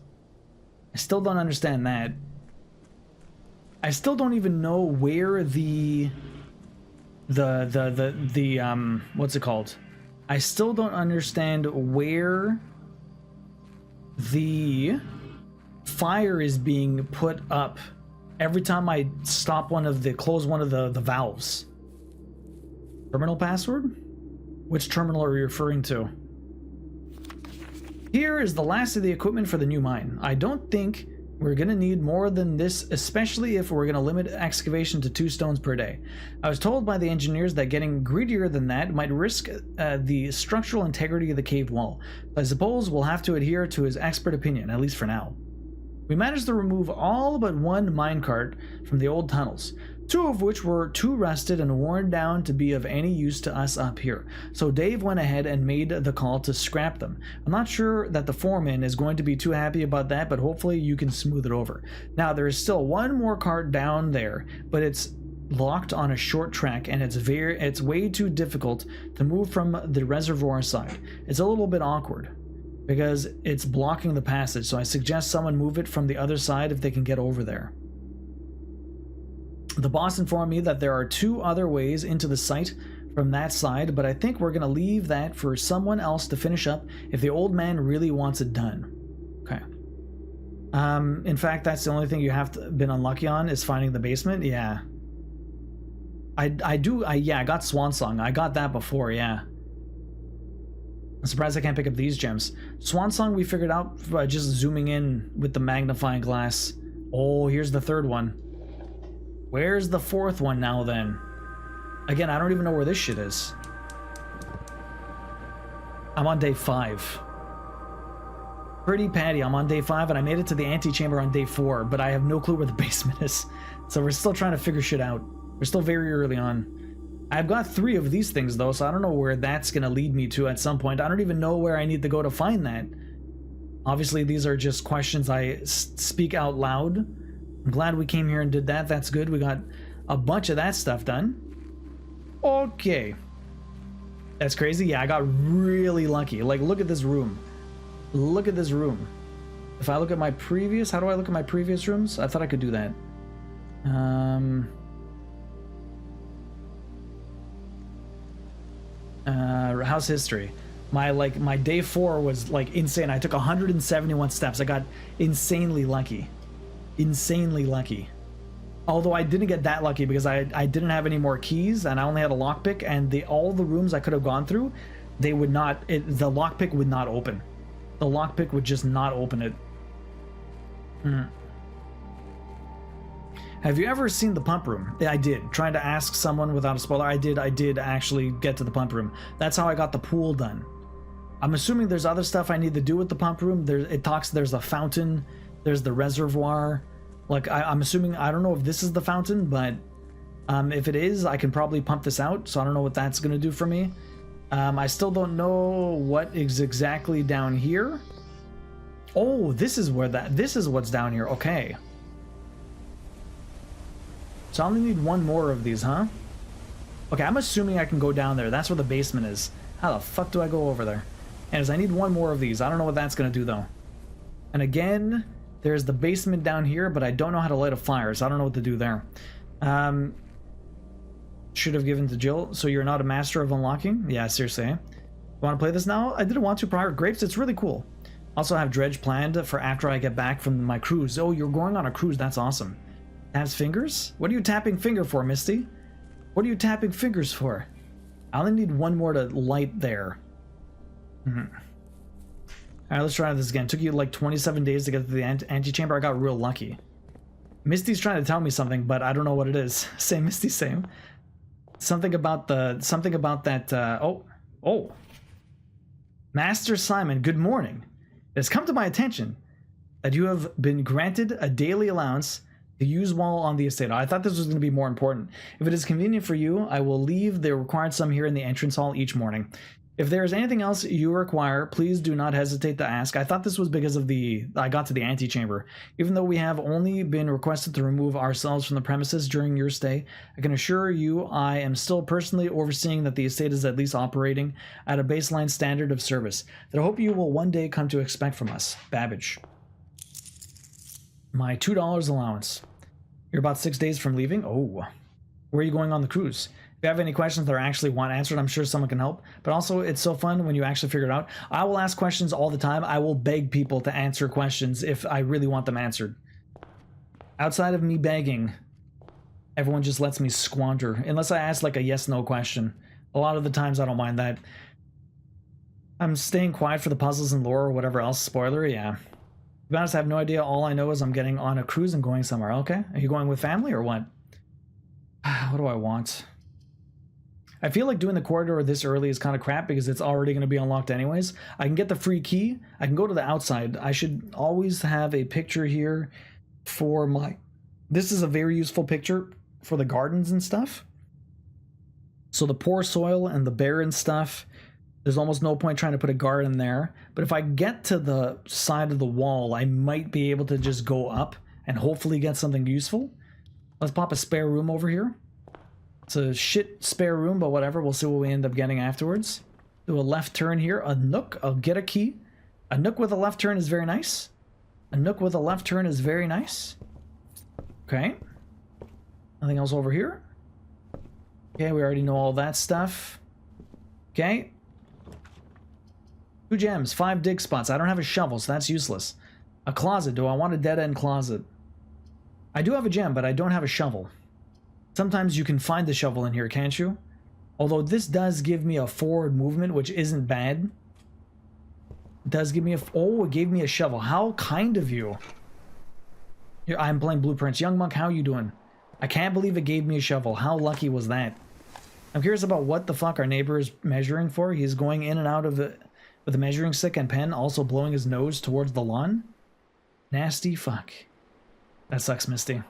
I still don't understand that. I still don't even know where the what's it called? I still don't understand where the fire is being put up every time I stop close one of the valves. Terminal password? Which terminal are you referring to? Here is the last of the equipment for the new mine. I don't think we're gonna need more than this, especially if we're gonna limit excavation to 2 stones per day. I was told by the engineers that getting greedier than that might risk the structural integrity of the cave wall. I suppose we'll have to adhere to his expert opinion, at least for now. We managed to remove all but one minecart from the old tunnels, 2 of which were too rusted and worn down to be of any use to us up here. So Dave went ahead and made the call to scrap them. I'm not sure that the foreman is going to be too happy about that, but hopefully you can smooth it over. Now there is still one more cart down there, but it's locked on a short track and it's way too difficult to move from the reservoir side. It's a little bit awkward because it's blocking the passage, so I suggest someone move it from the other side if they can get over there. The boss informed me that there are 2 other ways into the site from that side, but I think we're going to leave that for someone else to finish up if the old man really wants it done. Okay. In fact, that's the only thing you have been unlucky on is finding the basement. Yeah. I got Swan Song. I got that before, yeah. I'm surprised I can't pick up these gems. Swan Song we figured out by just zooming in with the magnifying glass. Oh, here's the 3rd one. Where's the 4th one now then? Again, I don't even know where this shit is. I'm on day 5. Pretty Patty, I'm on day 5 and I made it to the antechamber on day 4, but I have no clue where the basement is. So we're still trying to figure shit out. We're still very early on. I've got 3 of these things though, so I don't know where that's gonna lead me to at some point. I don't even know where I need to go to find that. Obviously, these are just questions I speak out loud. I'm glad we came here and did that. That's good. We got a bunch of that stuff done. Okay. That's crazy. Yeah, I got really lucky. Like, look at this room. Look at this room. If I look at my previous, how do I look at my previous rooms? I thought I could do that. House history. My day 4 was like insane. I took 171 steps. I got insanely lucky. Insanely lucky. Although I didn't get that lucky because I didn't have any more keys and I only had a lockpick, and all the rooms I could have gone through, they would not, the lockpick would not open. The lockpick would just not open it. Have you ever seen the pump room? Yeah, I did. Trying to ask someone without a spoiler. I did actually get to the pump room. That's how I got the pool done. I'm assuming there's other stuff I need to do with the pump room. There's a fountain, there's the reservoir. Like, I'm assuming, I don't know if this is the fountain, but if it is, I can probably pump this out, so I don't know what that's going to do for me. I still don't know what is exactly down here. Oh, this is what's down here. Okay. So I only need one more of these, huh? Okay, I'm assuming I can go down there. That's where the basement is. How the fuck do I go over there? And I need one more of these. I don't know what that's going to do, though. And again, there's the basement down here, but I don't know how to light a fire, so I don't know what to do there. Should have given to Jill. So you're not a master of unlocking? Yeah, seriously. You want to play this now? I didn't want to prior. Grapes, it's really cool. Also have Dredge planned for after I get back from my cruise. Oh, you're going on a cruise. That's awesome. Taps fingers? What are you tapping finger for, Misty? What are you tapping fingers for? I only need one more to light there. Alright, let's try this again. Took you like 27 days to get to the antechamber. I got real lucky. Misty's trying to tell me something, but I don't know what it is. Same, Misty, same. Something about that, oh. Master Simon, good morning. It has come to my attention that you have been granted a daily allowance to use while on the estate. I thought this was going to be more important. If it is convenient for you, I will leave the required sum here in the entrance hall each morning. If there is anything else you require, please do not hesitate to ask. I thought this was because of I got to the antechamber. Even though we have only been requested to remove ourselves from the premises during your stay, I can assure you I am still personally overseeing that the estate is at least operating at a baseline standard of service that I hope you will one day come to expect from us. Babbage. My $2 allowance. You're about 6 days from leaving? Oh. Where are you going on the cruise? If you have any questions that I actually want answered, I'm sure someone can help. But also, it's so fun when you actually figure it out. I will ask questions all the time. I will beg people to answer questions if I really want them answered. Outside of me begging, everyone just lets me squander. Unless I ask like a yes-no question. A lot of the times I don't mind that. I'm staying quiet for the puzzles and lore or whatever else. Spoiler, yeah. To be honest, I have no idea. All I know is I'm getting on a cruise and going somewhere. Okay. Are you going with family or what? What do I want? I feel like doing the corridor this early is kind of crap because it's already going to be unlocked anyways. I can get the free key. I can go to the outside. I should always have a picture here for my... This is a very useful picture for the gardens and stuff. So the poor soil and the barren stuff, there's almost no point trying to put a garden there. But if I get to the side of the wall, I might be able to just go up and hopefully get something useful. Let's pop a spare room over here. It's a shit spare room, but whatever. We'll see what we end up getting afterwards. Do a left turn here. A nook. I'll get a key. A nook with a left turn is very nice. A nook with a left turn is very nice. Okay. Nothing else over here. Okay, we already know all that stuff. Okay. 2 gems, 5 dig spots. I don't have a shovel, so that's useless. A closet. Do I want a dead-end closet? I do have a gem, but I don't have a shovel. Sometimes you can find the shovel in here, can't you? Although this does give me a forward movement, which isn't bad. It does give me a... Oh, it gave me a shovel. How kind of you. Here, I'm playing Blueprints. Young Monk, how you doing? I can't believe it gave me a shovel. How lucky was that? I'm curious about what the fuck our neighbor is measuring for. He's going in and out of it with a measuring stick and pen, also blowing his nose towards the lawn. Nasty fuck. That sucks, Misty.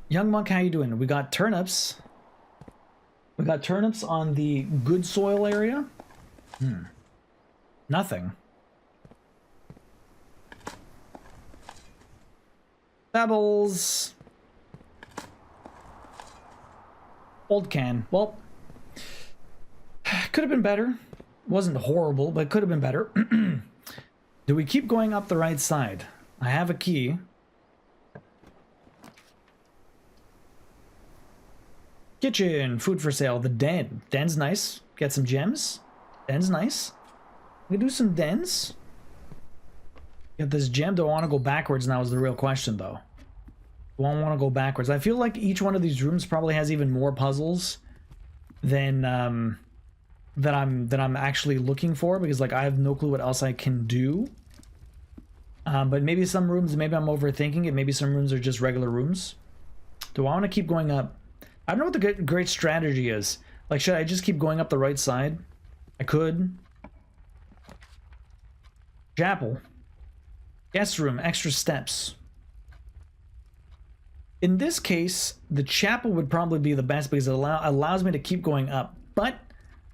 Young Monk, how you doing? We got turnips. We got turnips on the good soil area. Nothing. Pebbles. Old can. Well, could have been better. Wasn't horrible, but could have been better. Do we keep going up the right side? I have a key. Kitchen, food for sale, the den. Den's nice. Get some gems. Den's nice. We can do some dens. Get this gem. Do I want to go backwards now is the real question, though. Do I want to go backwards? I feel like each one of these rooms probably has even more puzzles than that I'm actually looking for, because like I have no clue what else I can do. But maybe some rooms, maybe I'm overthinking it. Maybe some rooms are just regular rooms. Do I want to keep going up? I don't know what the great strategy is. Like, should I just keep going up the right side? I could. Chapel. Guest room, extra steps. In this case, the chapel would probably be the best because it allows me to keep going up. But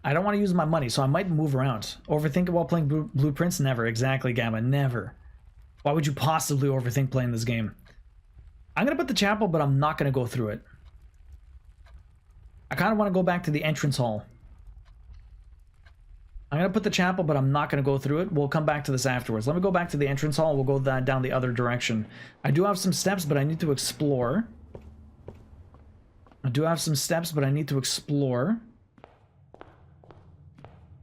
I don't want to use my money, so I might move around. Overthink it while playing blueprints? Never. Exactly, Gamma. Never. Why would you possibly overthink playing this game? I'm going to put the chapel, but I'm not going to go through it. I kind of want to go back to the entrance hall. I'm going to put the chapel, but I'm not going to go through it. We'll come back to this afterwards. Let me go back to the entrance hall. We'll go down the other direction. I do have some steps, but I need to explore. I do have some steps, but I need to explore.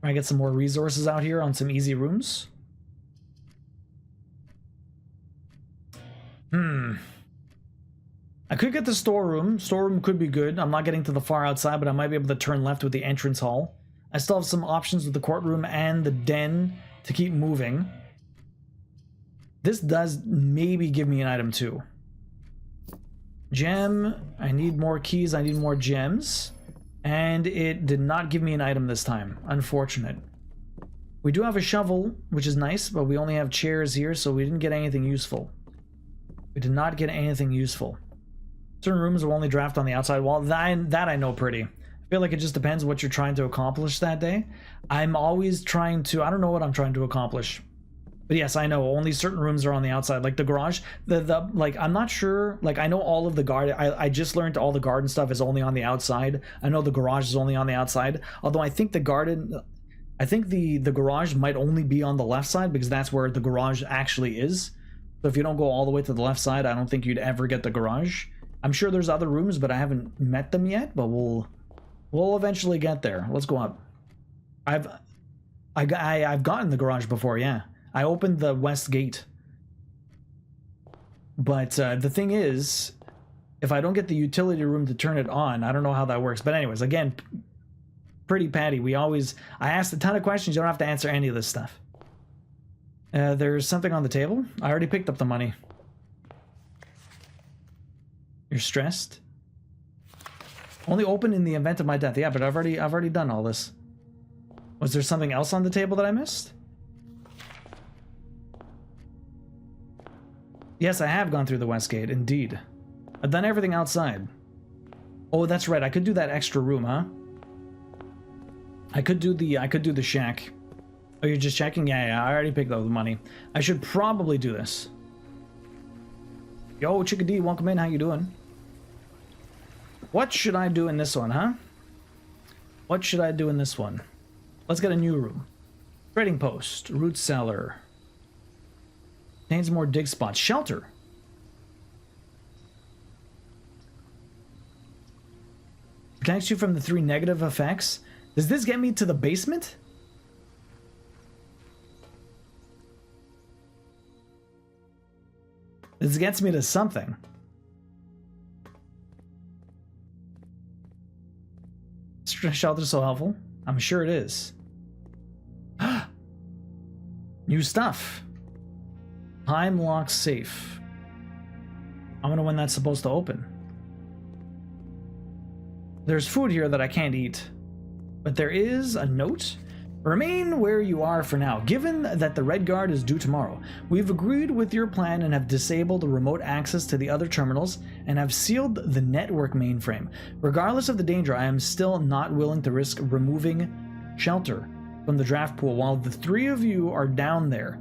I get some more resources out here on some easy rooms. I could get the storeroom. Storeroom could be good. I'm not getting to the far outside, but I might be able to turn left with the entrance hall. I still have some options with the courtroom and the den to keep moving. This does maybe give me an item too. Gem. I need more keys. I need more gems. And it did not give me an item this time. Unfortunate. We do have a shovel, which is nice, but we only have chairs here, so we didn't get anything useful. We did not get anything useful. Certain rooms will only draft on the outside wall. That I know pretty. I feel like it just depends what you're trying to accomplish that day. I'm always trying to... I don't know what I'm trying to accomplish. But yes, I know. Only certain rooms are on the outside. Like the garage. Like, I'm not sure. Like, I know all of the garden... I just learned all the garden stuff is only on the outside. I know the garage is only on the outside. Although I think the garden... I think the garage might only be on the left side because that's where the garage actually is. So if you don't go all the way to the left side, I don't think you'd ever get the garage. I'm sure there's other rooms, but I haven't met them yet. But we'll eventually get there. Let's go up. I've gotten the garage before, yeah. I opened the west gate. But the thing is, if I don't get the utility room to turn it on, I don't know how that works. But anyways, again, pretty Patty. I asked a ton of questions. You don't have to answer any of this stuff. There's something on the table. I already picked up the money. You're stressed? Only open in the event of my death. Yeah, but I've already done all this. Was there something else on the table that I missed? Yes, I have gone through the west gate, indeed. I've done everything outside. Oh, that's right. I could do that extra room, huh? I could do the shack. Oh, you're just checking? Yeah, I already picked up the money. I should probably do this. Yo, Chickadee, welcome in. How you doing? What should I do in this one, huh? What should I do in this one? Let's get a new room. Trading post. Root cellar. Contains more dig spots. Shelter. Protects you from the 3 negative effects. Does this get me to the basement? This gets me to something. Shelter's so helpful. I'm sure it is. New stuff. Time lock safe. I wonder when that's supposed to open. There's food here that I can't eat. But there is a note. Remain where you are for now, given that the Red Guard is due tomorrow. We've agreed with your plan and have disabled remote access to the other terminals and have sealed the network mainframe. Regardless of the danger, I am still not willing to risk removing shelter from the draft pool while the 3 of you are down there.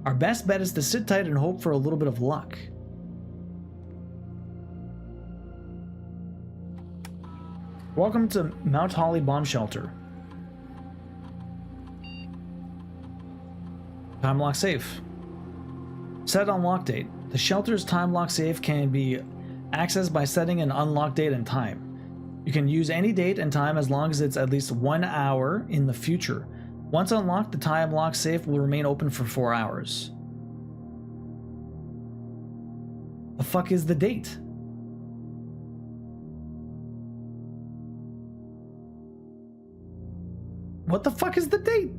Our best bet is to sit tight and hope for a little bit of luck. Welcome to Mount Holly Bomb Shelter. Time lock safe. Set unlock date. The shelter's time lock safe can be accessed by setting an unlock date and time. You can use any date and time as long as it's at least 1 hour in the future. Once unlocked, the time lock safe will remain open for 4 hours. The fuck is the date? What the fuck is the date?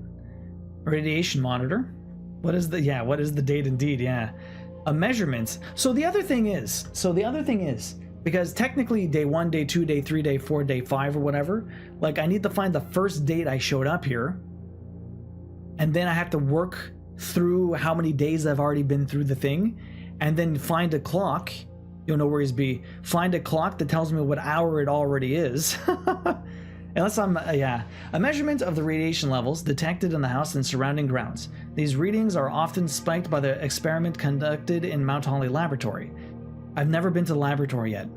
Radiation monitor. What is the date indeed? Yeah. A measurements. So the other thing is, because technically day 1, day 2, day 3, day 4, day 5 or whatever, like I need to find the first date I showed up here. And then I have to work through how many days I've already been through the thing, and then find a clock. You'll know where he's be. Find a clock that tells me what hour it already is. Unless I'm, a measurement of the radiation levels detected in the house and surrounding grounds. These readings are often spiked by the experiment conducted in Mount Holly Laboratory. I've never been to the laboratory yet.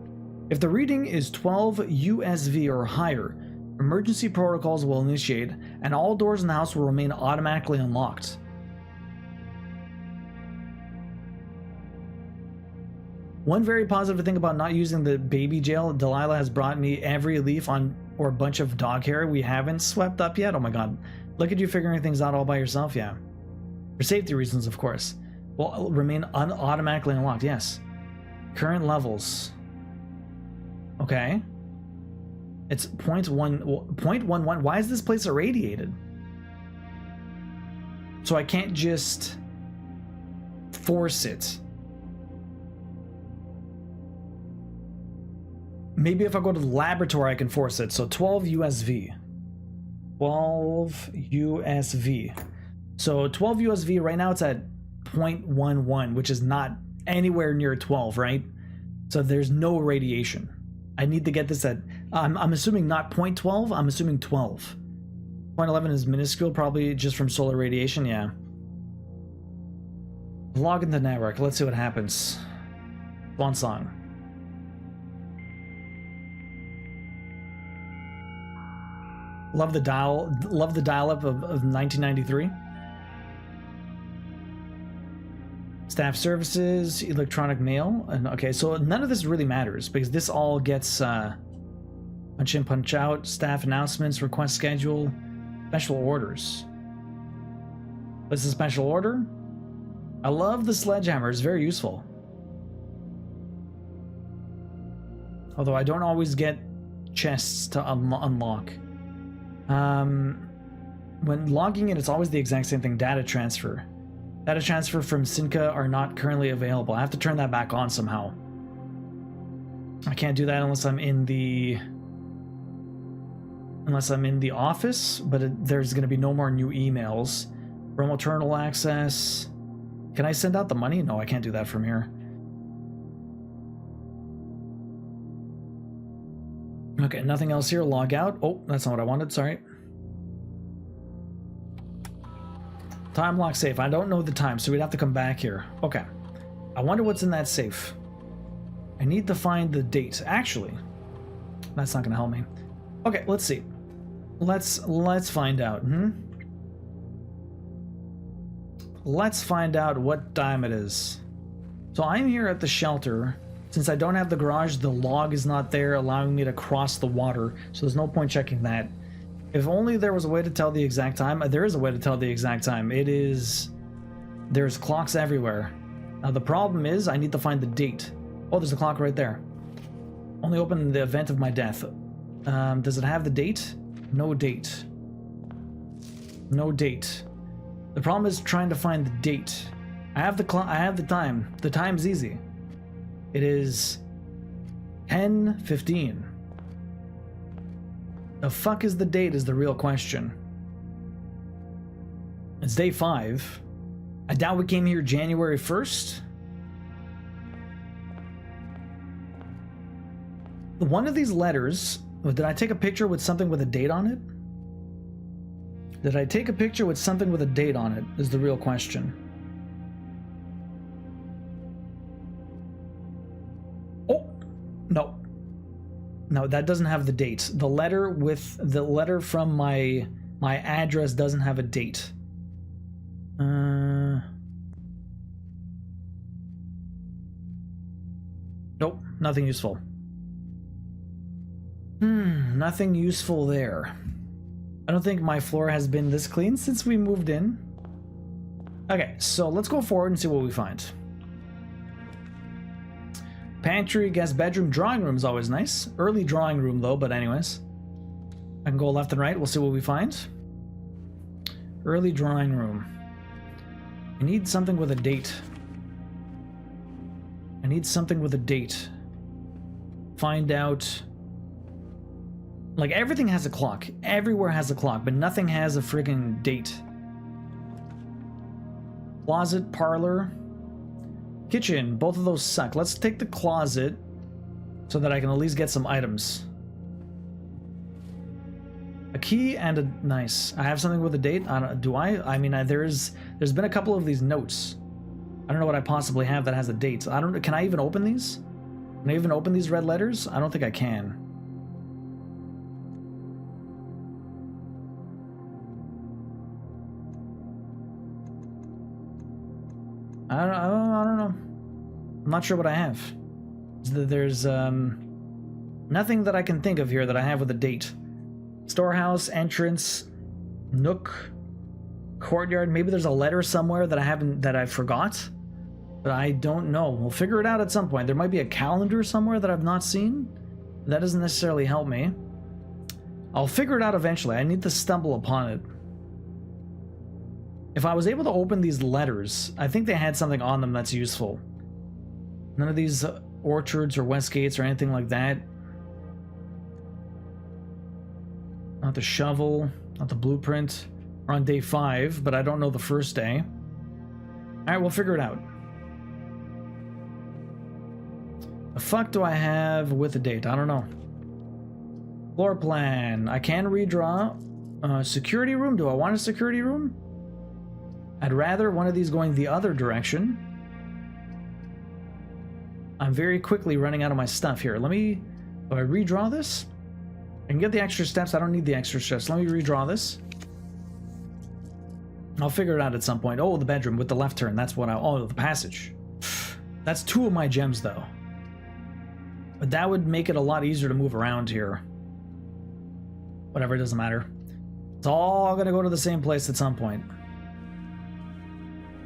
If the reading is 12 USV or higher, emergency protocols will initiate, and all doors in the house will remain automatically unlocked. One very positive thing about not using the baby jail, Delilah has brought me every leaf on or bunch of dog hair we haven't swept up yet. Oh my god. Look at you figuring things out all by yourself, yeah. For safety reasons, of course. Will remain automatically unlocked, yes. Current levels. Okay. It's 0.11. Why is this place irradiated? So I can't just force it. Maybe if I go to the laboratory, I can force it. So 12 USV. 12 USV. So 12 USV, right now it's at 0.11, which is not anywhere near 12, right? So there's no radiation. I need to get this at, I'm assuming not 0.12, I'm assuming 12. 0.11 is minuscule, probably just from solar radiation, yeah. Log in the network, let's see what happens. Swan song. Love the dial-up of 1993. Staff services, electronic mail, and okay, so none of this really matters because this all gets punch in, punch out, staff announcements, request schedule, special orders. What's the special order? I love the sledgehammer, it's very useful. Although I don't always get chests to unlock. When logging in, it's always the exact same thing. Data transfer. Data transfer from Sinca are not currently available. I have to turn that back on somehow. I can't do that unless I'm in the office, but there's going to be no more new emails. Remote terminal access. Can I send out the money? No, I can't do that from here. Okay, nothing else here. Log out. Oh, that's not what I wanted. Sorry. Time lock safe. I don't know the time, so we'd have to come back here. Okay. I wonder what's in that safe. I need to find the date. Actually, that's not going to help me. Okay, let's see. Let's find out. Let's find out what time it is. So I'm here at the shelter. Since I don't have the garage, the log is not there allowing me to cross the water, so there's no point checking that. If only there was a way to tell the exact time. There is a way to tell the exact time. There's clocks everywhere. Now the problem is I need to find the date. Oh, there's a clock right there. Only open in the event of my death. Does it have the date? No date. No date. The problem is trying to find the date. I have the time. The time's easy. It is 10:15. The fuck is the date is the real question. It's day 5. I doubt we came here January 1st. One of these letters, did I take a picture with something with a date on it? Did I take a picture with something with a date on it is the real question. No. No, that doesn't have the date. The letter from my address doesn't have a date. Nope, nothing useful. Nothing useful there. I don't think my floor has been this clean since we moved in. Okay, so let's go forward and see what we find. Pantry, guest bedroom, drawing room is always nice. Early drawing room though, but anyways. I can go left and right, we'll see what we find. Early drawing room. I need something with a date. I need something with a date. Find out... Like, everything has a clock. Everywhere has a clock, but nothing has a friggin' date. Closet, parlor, kitchen. Both of those suck. Let's take the closet so that I can at least get some items. A key and a... Nice. I have something with a date. I don't, do I? I mean, there's been a couple of these notes. I don't know what I possibly have that has a date. I don't... Can I even open these? Can I even open these red letters? I don't think I can. I don't know. I'm not sure what I have. There's nothing that I can think of here that I have with a date. Storehouse, entrance, nook, courtyard. Maybe there's a letter somewhere that I forgot, but I don't know. We'll figure it out at some point. There might be a calendar somewhere that I've not seen. That doesn't necessarily help me. I'll figure it out eventually. I need to stumble upon it. If I was able to open these letters, I think they had something on them that's useful. None of these orchards or west gates or anything like that. Not the shovel, not the blueprint. We're on day 5, but I don't know the first day. Alright, we'll figure it out. The fuck do I have with a date? I don't know. Floor plan. I can redraw. Security room. Do I want a security room? I'd rather one of these going the other direction. I'm very quickly running out of my stuff here. Let me... Do I redraw this? I can get the extra steps. I don't need the extra steps. Let me redraw this. I'll figure it out at some point. Oh, the bedroom with the left turn. That's what I... Oh, the passage. That's 2 of my gems, though. But that would make it a lot easier to move around here. Whatever, it doesn't matter. It's all gonna go to the same place at some point.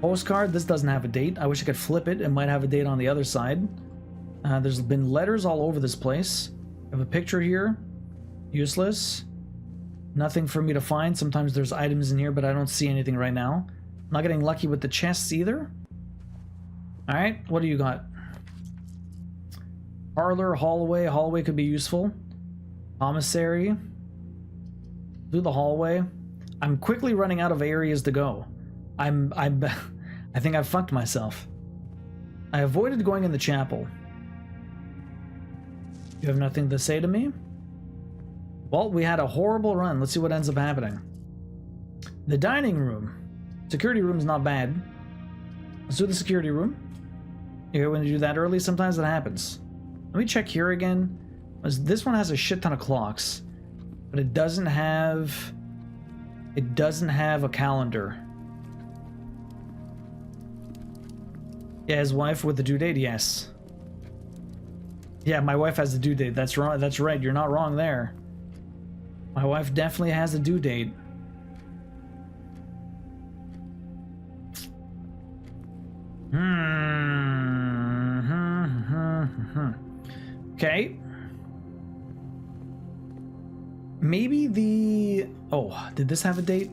Postcard, this doesn't have a date. I wish I could flip it. It might have a date on the other side. There's been letters all over this place. I have a picture here. Useless. Nothing for me to find. Sometimes there's items in here, but I don't see anything right now. I'm not getting lucky with the chests either. Alright, what do you got? Parlor, hallway. Hallway could be useful. Commissary. Do the hallway. I'm quickly running out of areas to go. I think I've fucked myself. I avoided going in the chapel. You have nothing to say to me? Well, we had a horrible run. Let's see what ends up happening. The dining room. Security room's not bad. Let's do the security room. You hear when you do that early? Sometimes that happens. Let me check here again. This one has a shit ton of clocks, but it doesn't have a calendar. Yeah, his wife with the due date, yes. Yeah, my wife has the due date. That's wrong. That's right. You're not wrong there. My wife definitely has a due date. Okay. Maybe the... Oh, did this have a date?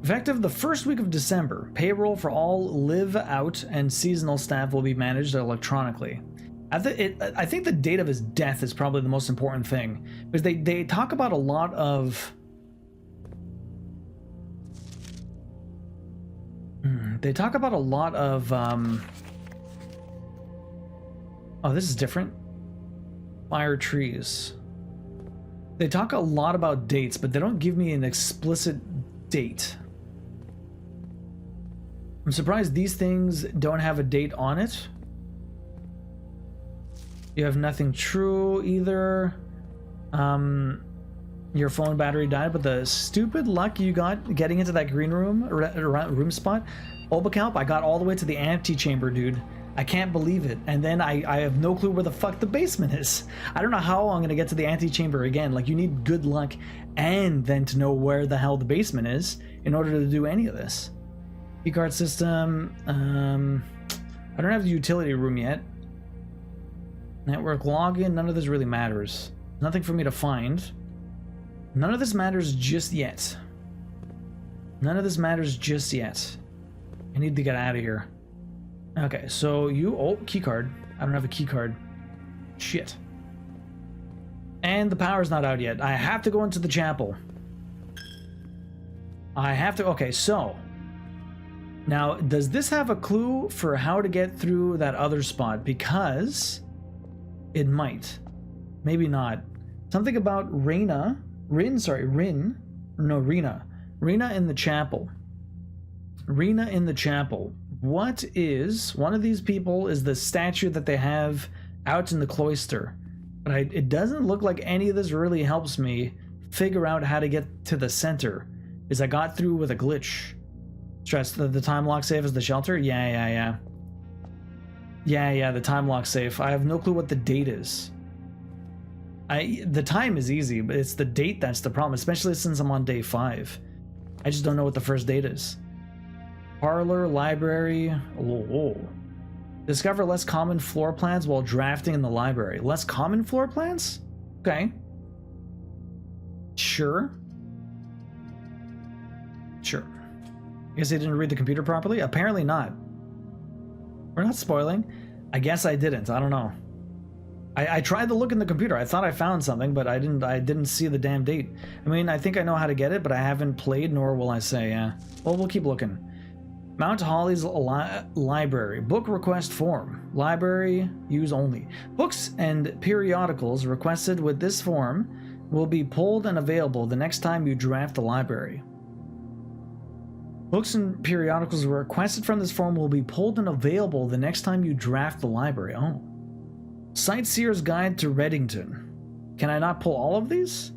Effective the first week of December, payroll for all live out and seasonal staff will be managed electronically. I think the date of his death is probably the most important thing, because they talk about a lot of... They talk about a lot of... Oh, this is different. Fire trees. They talk a lot about dates, but they don't give me an explicit date. I'm surprised these things don't have a date on it. You have nothing true either. Your phone battery died, but the stupid luck you got getting into that green room spot. Obakalp, I got all the way to the antechamber, dude. I can't believe it. And then I have no clue where the fuck the basement is. I don't know how I'm gonna get to the antechamber again. Like, you need good luck and then to know where the hell the basement is in order to do any of this. Keycard system. I don't have the utility room yet. Network login. None of this really matters. Nothing for me to find. None of this matters just yet. None of this matters just yet. I need to get out of here. Okay, so you... Oh, keycard. I don't have a keycard. Shit. And the power's not out yet. I have to go into the chapel. I have to... Okay, so... Now, does this have a clue for how to get through that other spot? Because... it might. Maybe not. Something about Rena... Rena. Rena in the chapel. Rena in the chapel. What is... One of these people is the statue that they have out in the cloister. But it doesn't look like any of this really helps me figure out how to get to the center. Because I got through with a glitch. Stress, the time lock safe is the shelter? Yeah, the time lock safe. I have no clue what the date is. The time is easy, but it's the date that's the problem, especially since I'm on day 5. I just don't know what the first date is. Parlor, library. Oh. Discover less common floor plans while drafting in the library. Less common floor plans? Okay. Sure. Guess I didn't read the computer properly? Apparently not. We're not spoiling. I guess I didn't. I don't know. I tried to look in the computer. I thought I found something, but I didn't see the damn date. I mean, I think I know how to get it, but I haven't played, nor will I say, yeah. Well, we'll keep looking. Mount Holly's library. Book request form. Library use only. Books and periodicals requested with this form will be pulled and available the next time you draft the library. Books and periodicals requested from this form will be pulled and available the next time you draft the library. Oh. Sightseer's Guide to Reddington. Can I not pull all of these?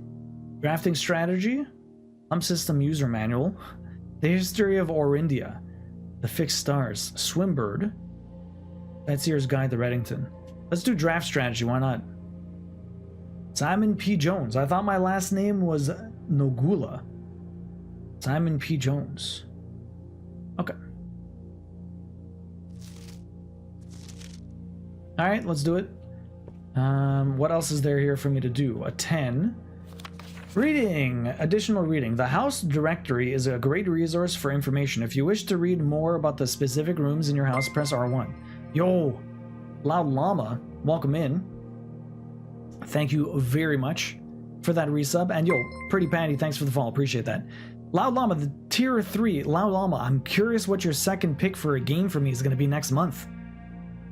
Drafting strategy. System user manual. The history of Orindia. The fixed stars. Swimbird. Sightseer's Guide to Reddington. Let's do draft strategy. Why not? Simon P. Jones. I thought my last name was Nogula. Simon P. Jones. Okay. Alright, let's do it. What else is there here for me to do? A 10. Reading. Additional reading. The house directory is a great resource for information. If you wish to read more about the specific rooms in your house, press R1. Yo! Loud Llama, welcome in. Thank you very much for that resub. And yo, Pretty Patty, thanks for the follow. Appreciate that. Loud Llama, the tier 3. Loud Llama, I'm curious what your second pick for a game for me is going to be next month.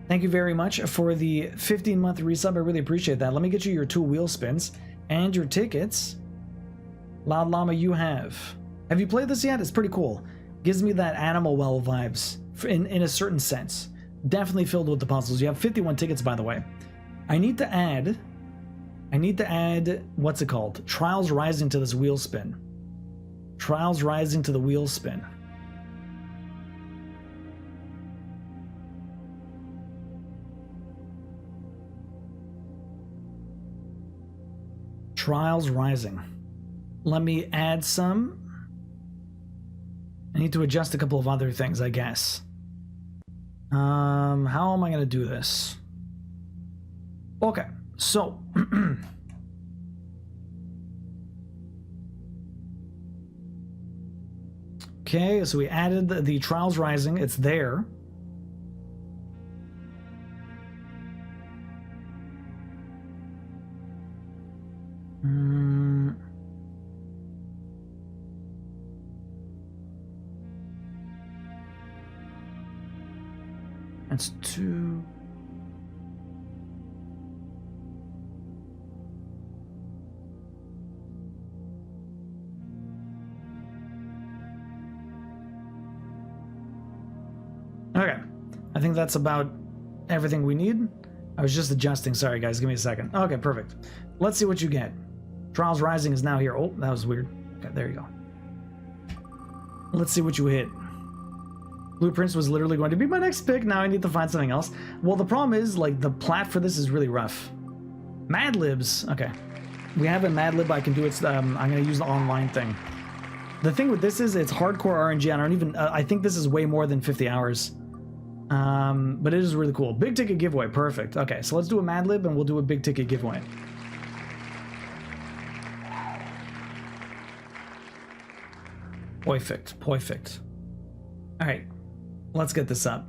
Thank you very much for the 15-month resub. I really appreciate that. Let me get you your 2 wheel spins and your tickets. Loud Llama, you have. Have you played this yet? It's pretty cool. Gives me that Animal Well vibes in a certain sense. Definitely filled with the puzzles. You have 51 tickets, by the way. I need to add, what's it called? Trials Rising to this wheel spin. Trials Rising to the wheel spin. Trials Rising. Let me add some. I need to adjust a couple of other things, I guess. How am I going to do this? Okay, so... Okay, so we added the Trials Rising. It's there. That's 2. Okay, I think that's about everything we need. I was just adjusting. Sorry, guys. Give me a second. Okay, perfect. Let's see what you get. Trials Rising is now here. Oh, that was weird. Okay, there you go. Let's see what you hit. Blueprints was literally going to be my next pick. Now I need to find something else. Well, the problem is, like, the plat for this is really rough. Mad Libs. Okay. We have a Mad Lib I can do. It's I'm going to use the online thing. The thing with this is it's hardcore RNG. I don't even... I think this is way more than 50 hours. But it is really cool. Big ticket giveaway. Perfect. Okay, so let's do a Mad Lib and we'll do a big ticket giveaway. Perfect. Perfect. All right. Let's get this up.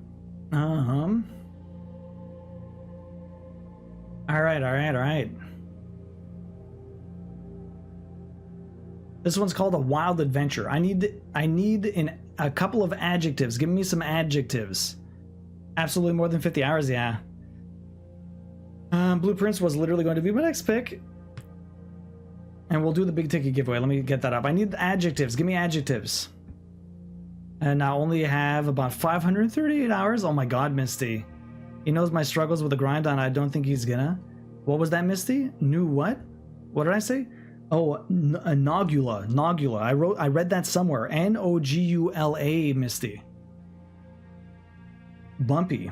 All right. This one's called A Wild Adventure. I need a couple of adjectives. Give me some adjectives. Absolutely more than 50 hours, yeah. Blueprints was literally going to be my next pick. And we'll do the big ticket giveaway. Let me get that up. I need adjectives. Give me adjectives. And I only have about 538 hours. Oh my god, Misty. He knows my struggles with the grind, and I don't think he's gonna. What was that, Misty? New what? What did I say? Oh, Nogula. Nogula. I read that somewhere. Nogula, Misty. Bumpy.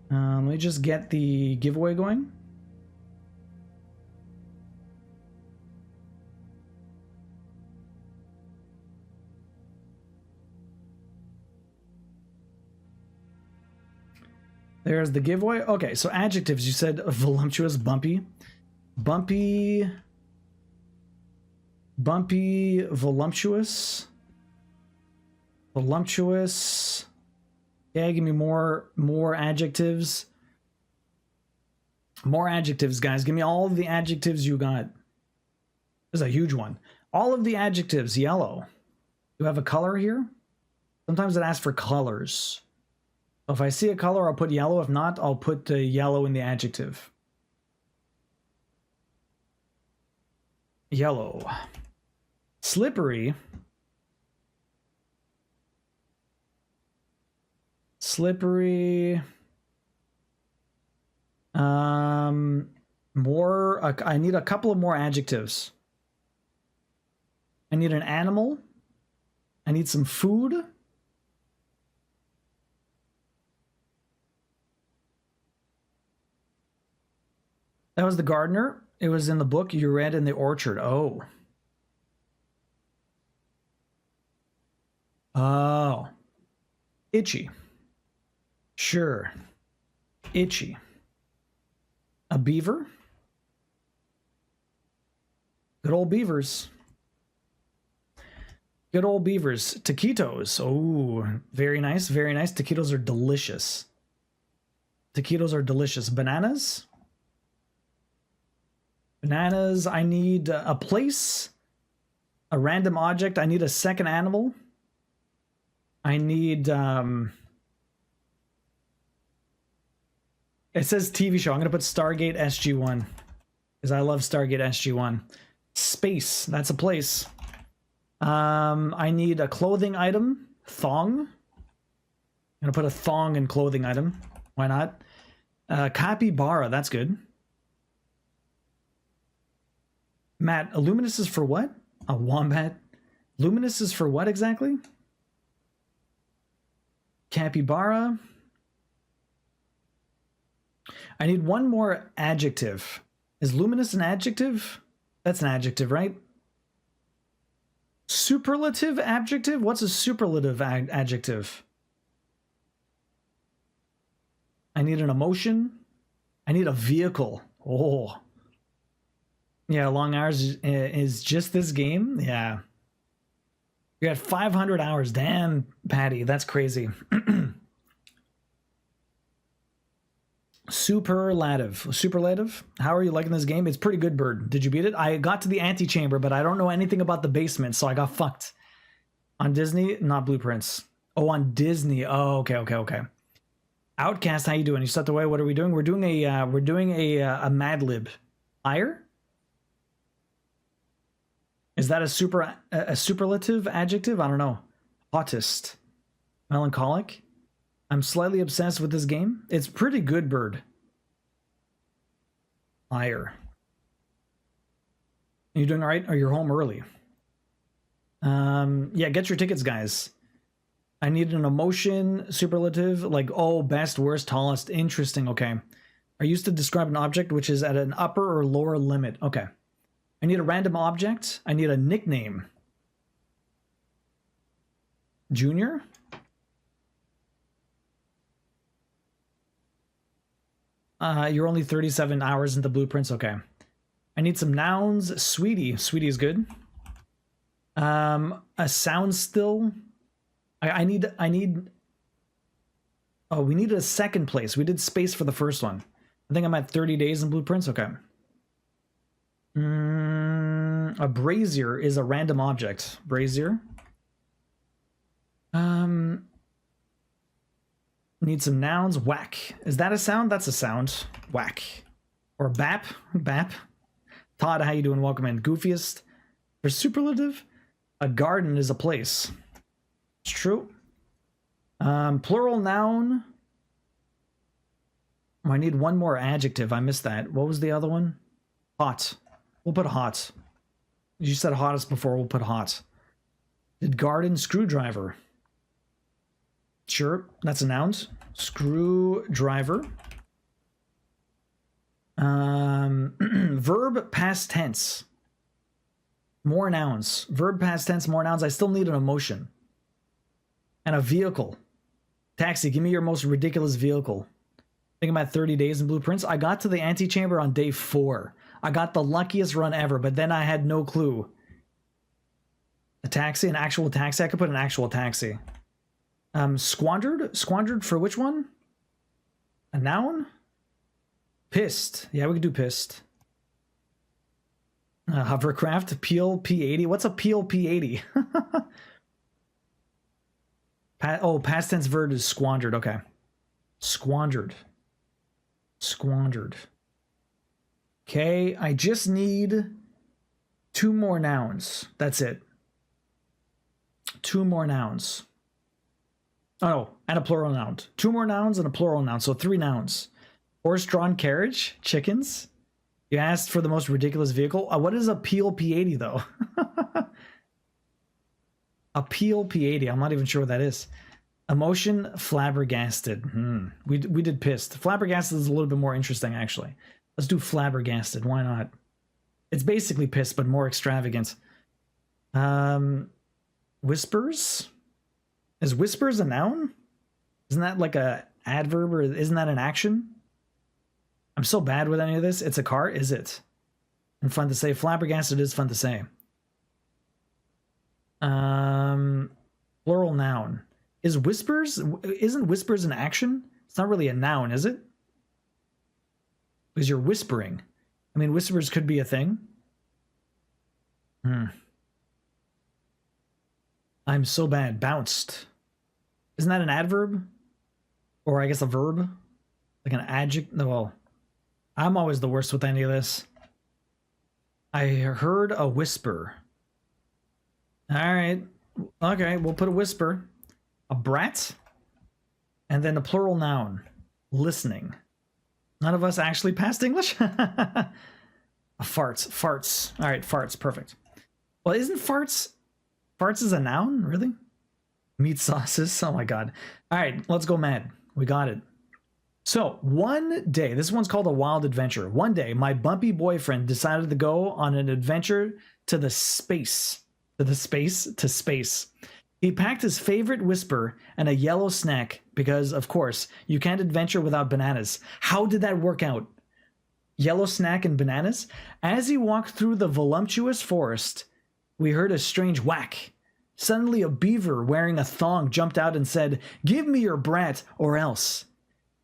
Let me just get the giveaway going. There's the giveaway. Okay, so adjectives. You said voluptuous, bumpy. Bumpy, voluptuous. Voluptuous. Yeah, give me more adjectives. More adjectives, guys. Give me all of the adjectives you got. This is a huge one. All of the adjectives. Yellow. Do you have a color here? Sometimes it asks for colors. So if I see a color, I'll put yellow. If not, I'll put yellow in the adjective. Yellow. Slippery. Slippery. I need a couple of more adjectives. I need an animal. I need some food. That was the gardener. It was in the book you read in the orchard. Oh. Oh. Itchy. Sure. Itchy. A beaver. Good old beavers. Good old beavers. Taquitos. Oh, very nice. Very nice. Taquitos are delicious. Taquitos are delicious. Bananas. Bananas. I need a place. A random object. I need a second animal. I need... It says TV show. I'm going to put Stargate SG-1. Because I love Stargate SG-1. Space. That's a place. I need a clothing item. Thong. I'm going to put a thong in clothing item. Why not? Capybara. That's good. Matt, luminous is for what? A wombat? Luminous is for what exactly? Capybara. I need one more adjective. Is luminous an adjective? That's an adjective, right? Superlative adjective? What's a superlative adjective? I need an emotion. I need a vehicle. Oh. Yeah, long hours is just this game? Yeah. You got 500 hours. Damn, Patty, that's crazy. Superlative. Superlative? How are you liking this game? It's pretty good, Bird. Did you beat it? I got to the antechamber, but I don't know anything about the basement, so I got fucked. On Disney, not Blueprints. Oh, on Disney. Oh, okay. Outcast, how you doing? You stepped away. What are we doing? We're doing a Mad Lib. Higher? Is that a superlative adjective? I don't know. Hottest. Melancholic. I'm slightly obsessed with this game. It's pretty good, Bird. Liar. Are you doing all right? Or you're home early? Yeah, get your tickets, guys. I need an emotion superlative, like, oh, best, worst, tallest. Interesting, okay. I used to describe an object which is at an upper or lower limit. Okay. I need a random object. I need a nickname. Junior? You're only 37 hours into blueprints. Okay. I need some nouns. Sweetie. Sweetie is good. A sound still. I need. Oh, we needed a second place. We did space for the first one. I think I'm at 30 days in blueprints. Okay. A brazier is a random object. Brazier. Need some nouns. Whack. Is that a sound? That's a sound. Whack. Or bap. Bap. Todd, how you doing? Welcome in. Goofiest. For superlative, a garden is a place. It's true. Plural noun. Oh, I need one more adjective. I missed that. What was the other one? Hot. We'll put hot. You said hottest before. We'll put hot. Did garden screwdriver. Sure, that's a noun. Screwdriver. Verb past tense. More nouns. Verb past tense, more nouns. I still need an emotion. And a vehicle. Taxi, give me your most ridiculous vehicle. I think I'm at 30 days in blueprints. I got to the antechamber on day 4. I got the luckiest run ever, but then I had no clue. A taxi, an actual taxi. I could put an actual taxi. Squandered? Squandered for which one? A noun? Pissed. Yeah, we could do pissed. Hovercraft. Peel P80. What's a peel P80? Past tense verb is squandered. Okay. Squandered. Squandered. Okay, I just need 2 more nouns. That's it. 2 more nouns. Oh, and a plural noun. 2 more nouns and a plural noun. So 3 nouns. Horse-drawn carriage. Chickens. You asked for the most ridiculous vehicle. What is a peel P80 though? A peel P80. I'm not even sure what that is. Emotion. Flabbergasted. We did pissed. Flabbergasted is a little bit more interesting actually. Let's do flabbergasted. Why not? It's basically pissed, but more extravagant. Whispers. Is whispers a noun? Isn't that like a adverb or isn't that an action? I'm so bad with any of this. It's a car, is it? And fun to say. Flabbergasted is fun to say. Plural noun. Is whispers? Isn't whispers an action? It's not really a noun, is it? Because you're whispering. I mean, whispers could be a thing. I'm so bad. Bounced. Isn't that an adverb? Or I guess a verb? Like an adjective? Well, I'm always the worst with any of this. I heard a whisper. Alright. Okay, we'll put a whisper. A brat. And then a plural noun. Listening. None of us actually passed English? A farts. Farts. Alright, farts. Perfect. Well, isn't farts... Farts is a noun? Really? Meat sauces? Oh my god. Alright, let's go mad. We got it. So, one day, this one's called a wild adventure. One day, my bumpy boyfriend decided to go on an adventure to the space. To space. He packed his favorite whisper and a yellow snack because, of course, you can't adventure without bananas. How did that work out? Yellow snack and bananas? As he walked through the voluptuous forest, we heard a strange whack. Suddenly, a beaver wearing a thong jumped out and said, "Give me your brat or else."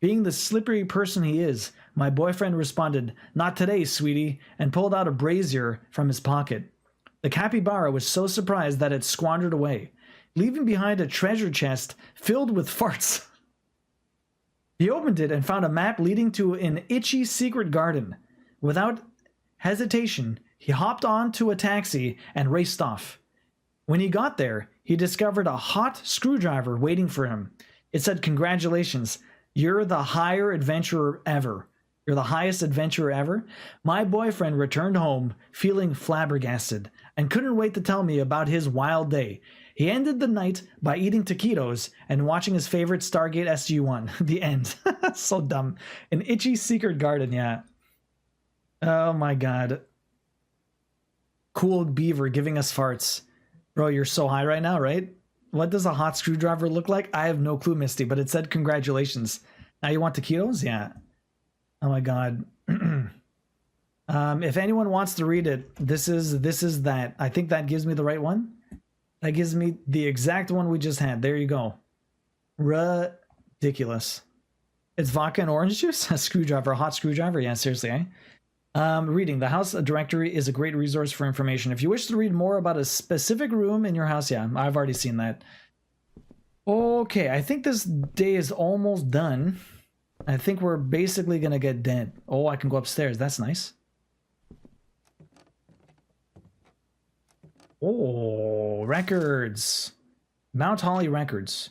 Being the slippery person he is, my boyfriend responded, "Not today, sweetie," and pulled out a brazier from his pocket. The capybara was so surprised that it squandered away, leaving behind a treasure chest filled with farts. He opened it and found a map leading to an itchy secret garden. Without hesitation, he hopped onto a taxi and raced off. When he got there, he discovered a hot screwdriver waiting for him. It said, "Congratulations. You're the higher adventurer ever. You're the highest adventurer ever. My boyfriend returned home feeling flabbergasted and couldn't wait to tell me about his wild day. He ended the night by eating taquitos and watching his favorite Stargate SG-1. The end. So dumb. An itchy secret garden, yeah. Oh my god. Cool beaver giving us farts. Bro, you're so high right now, right? What does a hot screwdriver look like? I have no clue, Misty, but it said congratulations. Now you want taquitos? Yeah. Oh my god. If anyone wants to read it, this is that. I think that gives me the right one. That gives me the exact one we just had. There you go. Ridiculous. It's vodka and orange juice? A screwdriver, a hot screwdriver? Yeah, seriously, eh? Reading. The house directory is a great resource for information. If you wish to read more about a specific room in your house, yeah, I've already seen that. Okay, I think this day is almost done. I think we're basically going to get dead. Oh, I can go upstairs. That's nice. Oh, records. Mount Holly records.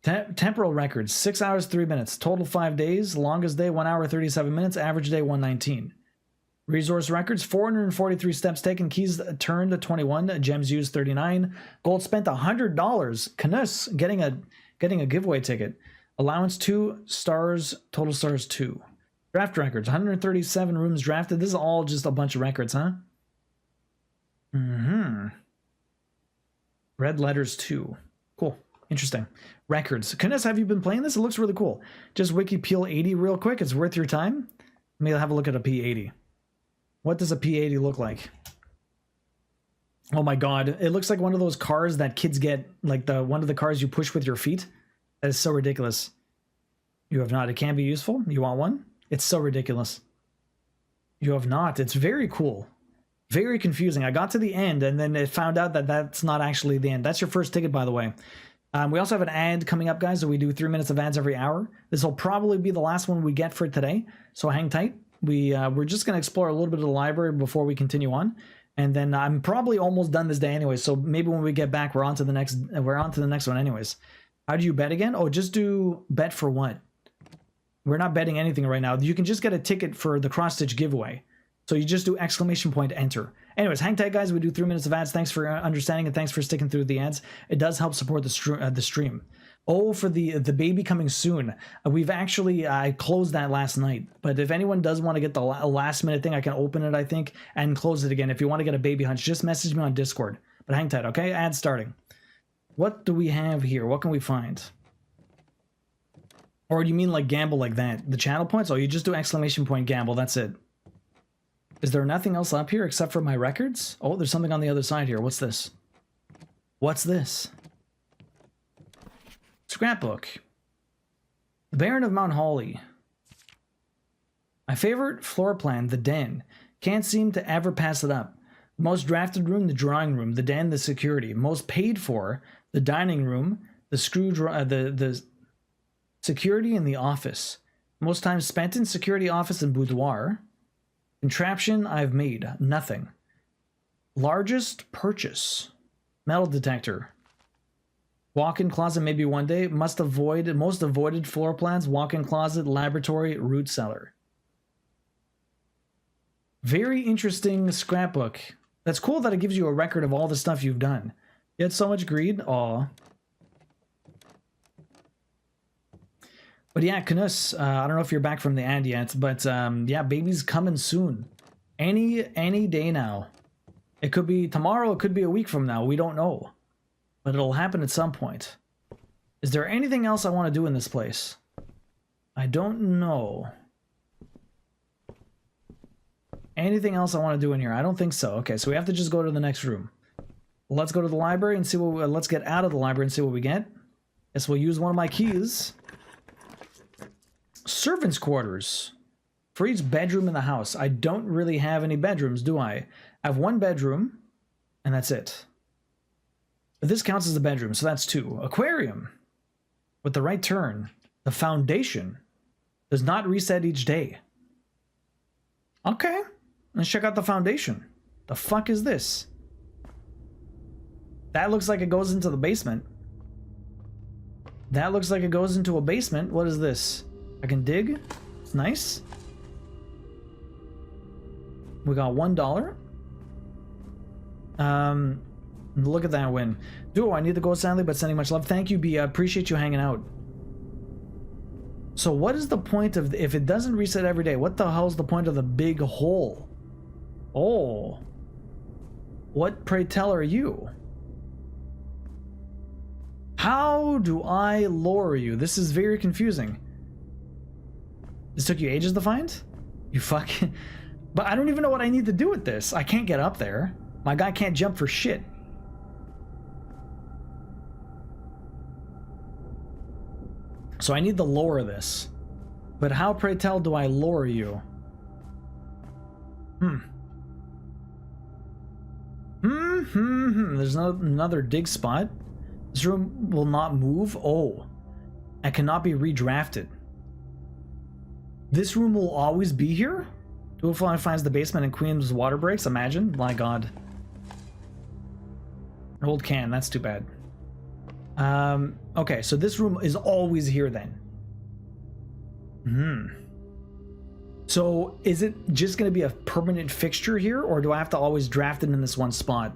Temporal records. 6 hours, 3 minutes. Total 5 days. Longest day, 1 hour, 37 minutes. Average day, 119. Resource records. 443 steps taken. Keys turned to 21. Gems used, 39. Gold spent, $100. Knus getting a giveaway ticket. Allowance 2 stars, total stars 2. Draft records, 137 rooms drafted. This is all just a bunch of records, huh? Red letters 2. Cool. Interesting. Records. Knus, have you been playing this? It looks really cool. Just wiki peel 80 real quick. It's worth your time. Let me have a look at a P80. What does a P80 look like? Oh my god. It looks like one of those cars that kids get, like one of the cars you push with your feet. That is so ridiculous. You have not. It can be useful. You want one? It's so ridiculous. You have not. It's very cool. Very confusing. I got to the end and then it found out that that's not actually the end. That's your first ticket, by the way. We also have an ad coming up, guys. So we do 3 minutes of ads every hour. This will probably be the last one we get for today. So hang tight. We're just going to explore a little bit of the library before we continue on. And then I'm probably almost done this day anyway. So maybe when we get back, we're on to the next one anyways. How do you bet again? Oh, just do bet for what? We're not betting anything right now. You can just get a ticket for the cross-stitch giveaway. So you just do exclamation point enter. Anyways, hang tight, guys. We do 3 minutes of ads. Thanks for understanding and thanks for sticking through the ads. It does help support the stream. Oh, for the baby coming soon. We've actually, I closed that last night. But if anyone does want to get the last minute thing, I can open it, I think, and close it again. If you want to get a baby hunch, just message me on Discord. But hang tight, okay? Ads starting. What do we have here? What can we find? Or do you mean like gamble like that? The channel points? Oh, you just do exclamation point gamble. That's it. Is there nothing else up here except for my records? Oh, there's something on the other side here. What's this? What's this? Scrapbook. The Baron of Mount Holly. My favorite floor plan, the den. Can't seem to ever pass it up. Most drafted room, the drawing room. The den, the security. Most paid for, the dining room. The the security in the office. Most time spent in security office and boudoir. Contraption I've made. Nothing. Largest purchase. Metal detector. Walk-in closet maybe one day. Most avoided floor plans. Walk-in closet, laboratory, root cellar. Very interesting scrapbook. That's cool that it gives you a record of all the stuff you've done. You had so much greed? Aw. But yeah, Knus, I don't know if you're back from the ad yet, but yeah, baby's coming soon. Any day now. It could be tomorrow, it could be a week from now, we don't know. But it'll happen at some point. Is there anything else I want to do in this place? I don't know. Anything else I want to do in here? I don't think so. Okay, so we have to just go to the next room. Let's go to the library and see what let's get out of the library and see what we get. Guess we'll use one of my keys. Servants' quarters. For each bedroom in the house. I don't really have any bedrooms, do I? I have one bedroom, and that's it. But this counts as a bedroom, so that's 2. Aquarium. With the right turn. The foundation. Does not reset each day. Okay. Let's check out the foundation. The fuck is this? That looks like it goes into the basement. That looks like it goes into a basement. What is this? I can dig? Nice. We got $1. Look at that win. Duo, I need to go sadly, but sending much love. Thank you, B. I appreciate you hanging out. So what is the point of, if it doesn't reset every day, what the hell is the point of the big hole? Oh. What, pray tell, are you? How do I lure you? This is very confusing. This took you ages to find? You fucking... But I don't even know what I need to do with this. I can't get up there. My guy can't jump for shit. So I need to lower this. But how, pray tell, do I lower you? There's another dig spot. This room will not move. Oh. I cannot be redrafted. This room will always be here? Dualfly finds the basement and Queen's water breaks. Imagine. My god. An old can. That's too bad. Okay, so this room is always here then. So is it just going to be a permanent fixture here, or do I have to always draft it in this one spot?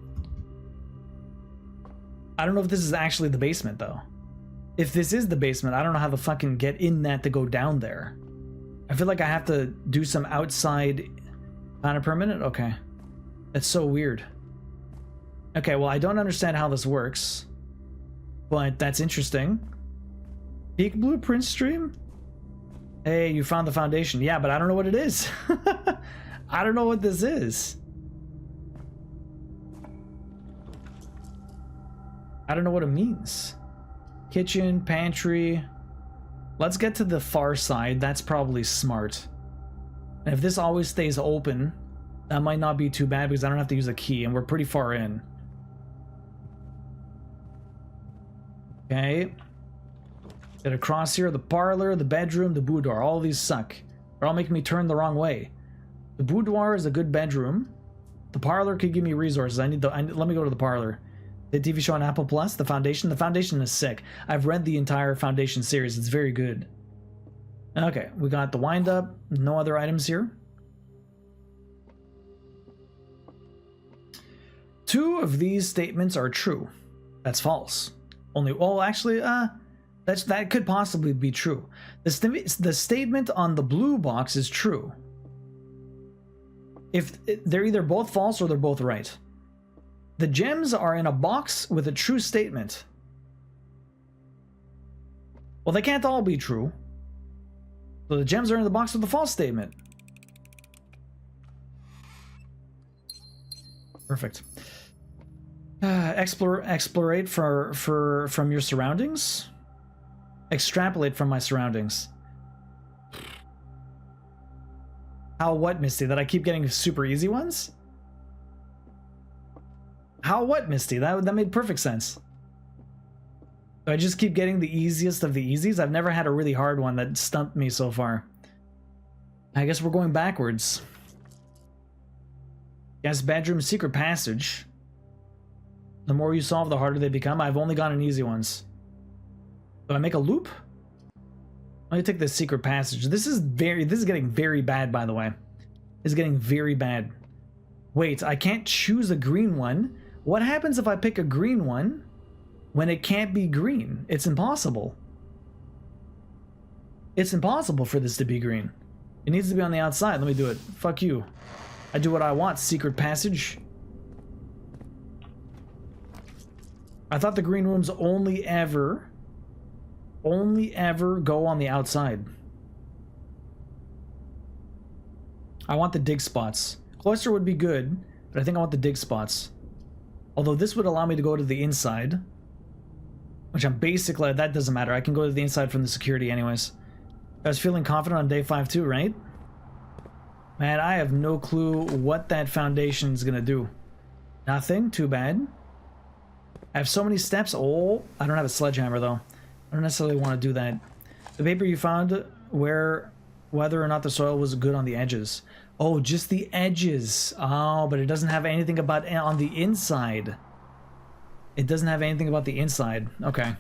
I don't know if this is actually the basement, though. If this is the basement, I don't know how to fucking get in that to go down there. I feel like I have to do some outside kind of permanent. Okay. That's so weird. Okay, well, I don't understand how this works, but that's interesting. Peak blueprint stream? Hey, you found the foundation. Yeah, but I don't know what it is. I don't know what this is. I don't know what it means. Kitchen, pantry. Let's get to the far side. That's probably smart. And if this always stays open, that might not be too bad because I don't have to use a key and we're pretty far in. Okay. Get across here. The parlor, the bedroom, the boudoir. All of these suck. They're all making me turn the wrong way. The boudoir is a good bedroom. The parlor could give me resources. Let me go to the parlor. The TV show on Apple Plus, The Foundation. The Foundation is sick. I've read the entire Foundation series. It's very good. Okay, we got the wind up. No other items here. 2 of these statements are true. That's false. Only, well, actually, that could possibly be true. The statement on the blue box is true. If they're either both false or they're both right. The gems are in a box with a true statement. Well, they can't all be true. So the gems are in the box with the false statement. Perfect. Explorate from your surroundings. Extrapolate from my surroundings. How what, Misty? That I keep getting super easy ones? How what, Misty? That made perfect sense. I just keep getting the easiest of the easies. I've never had a really hard one that stumped me so far. I guess we're going backwards. Yes, bedroom, secret passage. The more you solve, the harder they become. I've only gotten easy ones. Do I make a loop? Let me take this secret passage. This is getting very bad, by the way. It's getting very bad. Wait, I can't choose a green one. What happens if I pick a green one when it can't be green? It's impossible. It's impossible for this to be green. It needs to be on the outside. Let me do it. Fuck you. I do what I want. Secret passage. I thought the green rooms only ever go on the outside. I want the dig spots. Cloister would be good, but I think I want the dig spots. Although this would allow me to go to the inside, which I'm basically, that doesn't matter. I can go to the inside from the security anyways. I was feeling confident on day 5 too, right? Man, I have no clue what that foundation's gonna do. Nothing? Too bad. I have so many steps. Oh, I don't have a sledgehammer though. I don't necessarily want to do that. The paper you found, whether or not the soil was good on the edges. Oh, just the edges. Oh, but it doesn't have anything about on the inside. It doesn't have anything about the inside. Okay.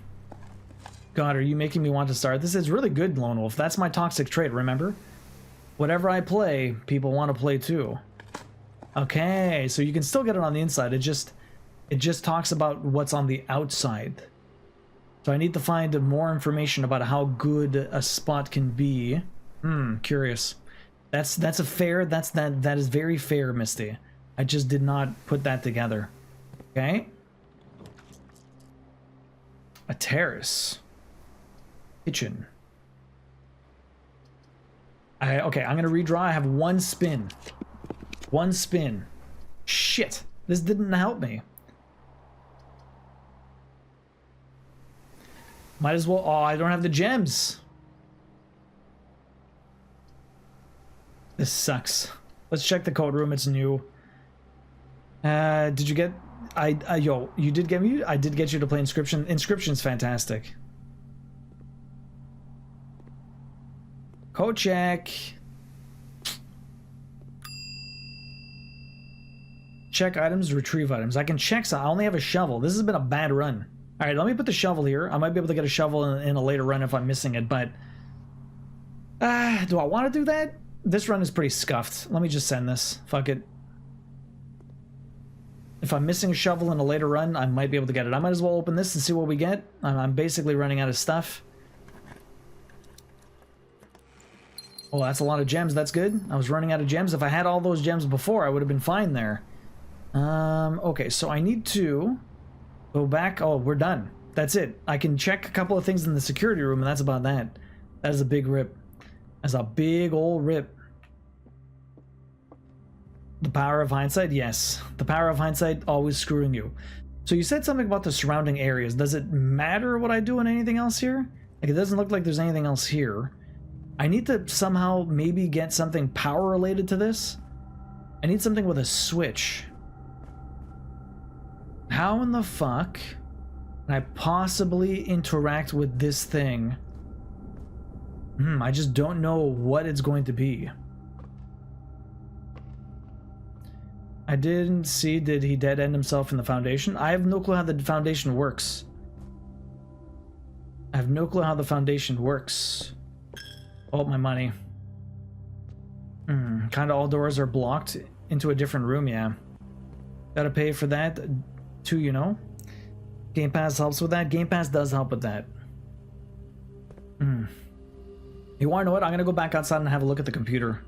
God, are you making me want to start? This is really good, Lone Wolf. That's my toxic trait, remember? whatever I play, people want to play too. Okay, so you can still get it on the inside. It just talks about what's on the outside. So I need to find more information about how good a spot can be. Curious. That is very fair, Misty. I just did not put that together. Okay. A terrace. Kitchen. Okay, I'm gonna redraw. I have one spin. One spin. Shit. This didn't help me. Might as well. Oh, I don't have the gems. This sucks. Let's check the code room. It's new. Did you get? Yo, you did get me. I did get you to play Inscription. Inscription's fantastic. Code check. Check items, retrieve items. I can check some. I only have a shovel. This has been a bad run. All right, let me put the shovel here. I might be able to get a shovel in a later run if I'm missing it, but do I want to do that? This run is pretty scuffed. Let me just send this. Fuck it. If I'm missing a shovel in a later run, I might be able to get it. I might as well open this and see what we get. I'm basically running out of stuff. Oh, that's a lot of gems. That's good. I was running out of gems. If I had all those gems before, I would have been fine there. Okay, so I need to go back. Oh, we're done. That's it. I can check a couple of things in the security room, and that's about that. That is a big rip. That's a big old rip. The power of hindsight? Yes. The power of hindsight always screwing you. So you said something about the surrounding areas. Does it matter what I do in anything else here? Like, it doesn't look like there's anything else here. I need to somehow maybe get something power related to this. I need something with a switch. How in the fuck can I possibly interact with this thing? I just don't know what it's going to be. I didn't see, did he dead end himself in the foundation? I have no clue how the foundation works. I have no clue how the foundation works. Oh, my money. Kind of all doors are blocked into a different room, yeah. Gotta pay for that too, you know? Game Pass helps with that. Game Pass does help with that. You wanna know what? I'm gonna go back outside and have a look at the computer.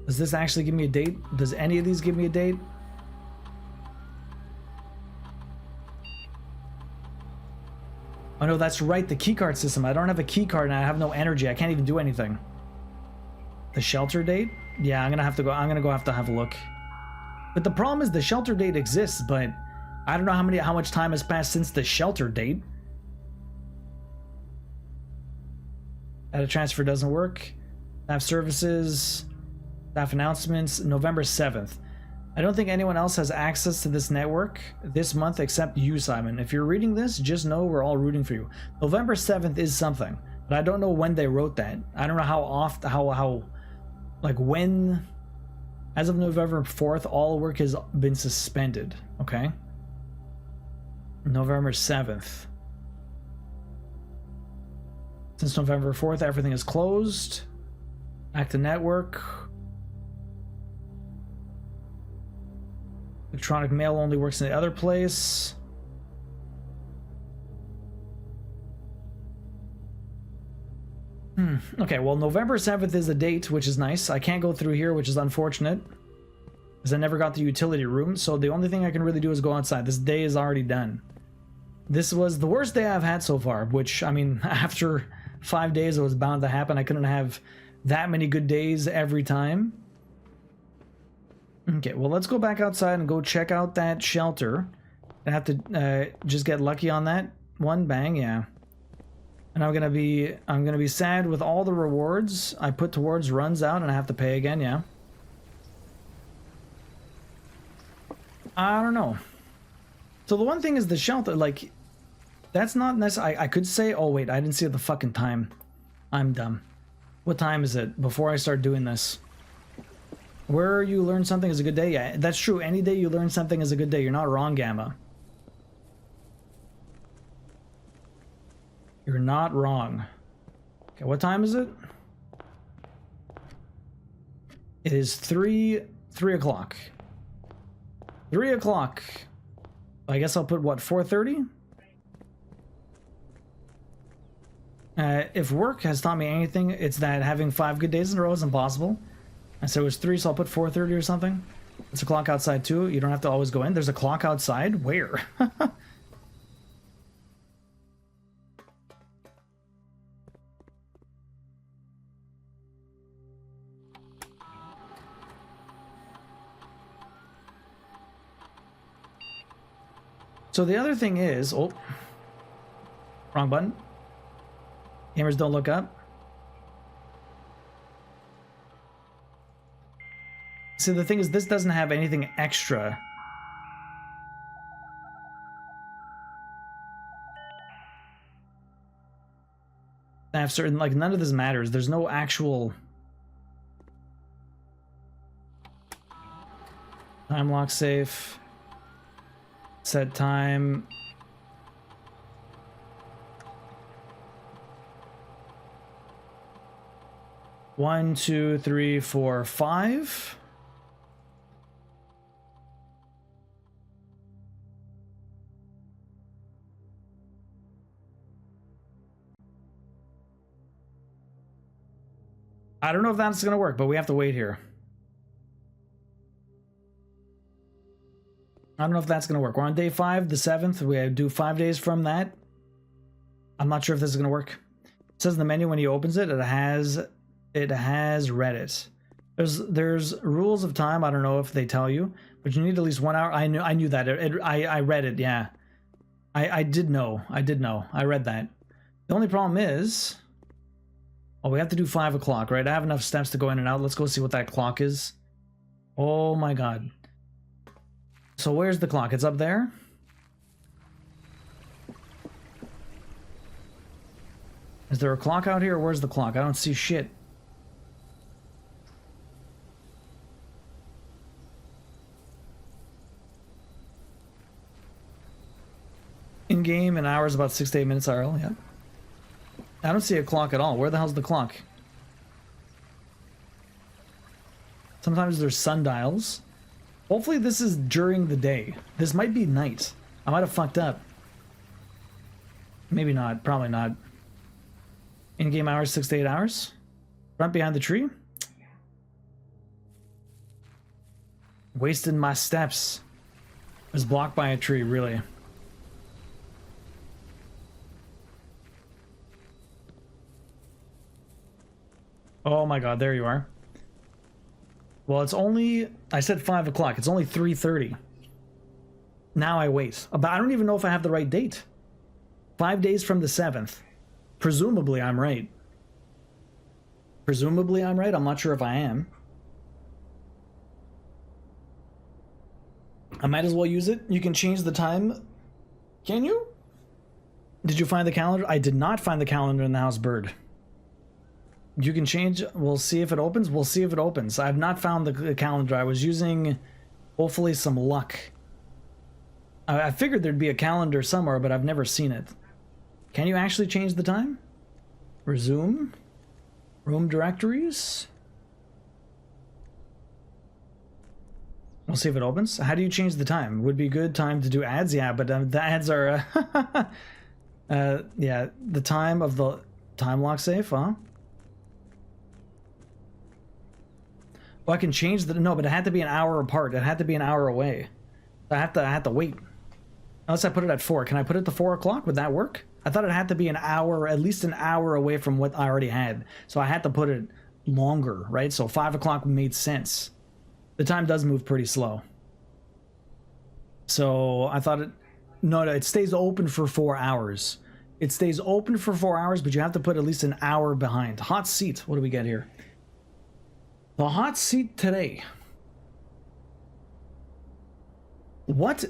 Does this actually give me a date? Does any of these give me a date? Oh no, that's right, the keycard system. I don't have a keycard and I have no energy. I can't even do anything. The shelter date? Yeah, I'm gonna have to have a look. But the problem is the shelter date exists, but I don't know how much time has passed since the shelter date. Data transfer doesn't work. Staff services, staff announcements, November 7th. I don't think anyone else has access to this network this month except you, Simon. If you're reading this, just know we're all rooting for you. November 7th is something, but I don't know when they wrote that. I don't know how often, like when, as of November 4th, all work has been suspended, okay? November 7th. Since November 4th, everything is closed. Back to network. Electronic mail only works in the other place. Okay, well, November 7th is the date, which is nice. I can't go through here, which is unfortunate, because I never got the utility room, so the only thing I can really do is go outside. This day is already done. This was the worst day I've had so far, which, I mean, after 5 days, it was bound to happen. I couldn't have that many good days every time. Okay, well, let's go back outside and go check out that shelter. I have to just get lucky on that one. Bang, yeah. And I'm gonna be sad with all the rewards I put towards runs out, and I have to pay again. Yeah. I don't know. So the one thing is the shelter, like, that's not necessary. I could say, oh wait, I didn't see the fucking time. I'm dumb. What time is it before I start doing this? Where you learn something is a good day. Yeah, that's true. Any day you learn something is a good day. You're not wrong, Gamma. You're not wrong. Okay, what time is it? It is 3 o'clock. 3 o'clock. I guess I'll put, what, 4:30? If work has taught me anything, it's that having 5 good days in a row is impossible. I said it was 3, so I'll put 4:30 or something. It's a clock outside too. You don't have to always go in. There's a clock outside? Where? So the other thing is, oh, wrong button. Gamers don't look up. See, the thing is, this doesn't have anything extra. I have certain, like, none of this matters. There's no actual time lock safe. Set time. One, two, three, four, five. I don't know if that's gonna work, but we have to wait here. I don't know if that's going to work. We're on day 5, the 7th. We do 5 days from that. I'm not sure if this is going to work. It says in the menu when he opens it, it has Reddit. There's rules of time. I don't know if they tell you, but you need at least 1 hour. I knew that. I read it. Yeah, I did know. I read that. The only problem is, oh, we have to do 5 o'clock, right? I have enough steps to go in and out. Let's go see what that clock is. Oh my god. So where's the clock? It's up there? Is there a clock out here, or where's the clock? I don't see shit. In-game, an hour is about 6 to 8 minutes IRL, yeah. I don't see a clock at all. Where the hell's the clock? Sometimes there's sundials. Hopefully this is during the day. This might be night. I might have fucked up. Maybe not. Probably not. In-game hours, 6 to 8 hours. Front behind the tree. Wasted my steps. It was blocked by a tree, really. Oh my god, there you are. Well, it's only, I said 5 o'clock. It's only 3:30. Now I wait. But I don't even know if I have the right date. 5 days from the 7th. Presumably I'm right. Presumably I'm right. I'm not sure if I am. I might as well use it. You can change the time. Can you? Did you find the calendar? I did not find the calendar in the house bird. You can change. We'll see if it opens. We'll see if it opens. I've not found the calendar. I was using, hopefully, some luck. I figured there'd be a calendar somewhere, but I've never seen it. Can you actually change the time? Resume. Room directories. We'll see if it opens. How do you change the time? Would be good time to do ads. Yeah, but the ads are... yeah, the time of the time lock safe, huh? Well, I can change the... No, but it had to be an hour apart. It had to be an hour away. I have to wait. Unless I put it at 4. Can I put it to 4 o'clock? Would that work? I thought it had to be an hour, at least an hour away from what I already had. So I had to put it longer, right? So 5 o'clock made sense. The time does move pretty slow. So I thought it... No, it stays open for 4 hours. It stays open for 4 hours, but you have to put at least an hour behind. Hot seat. What do we get here? The hot seat today. What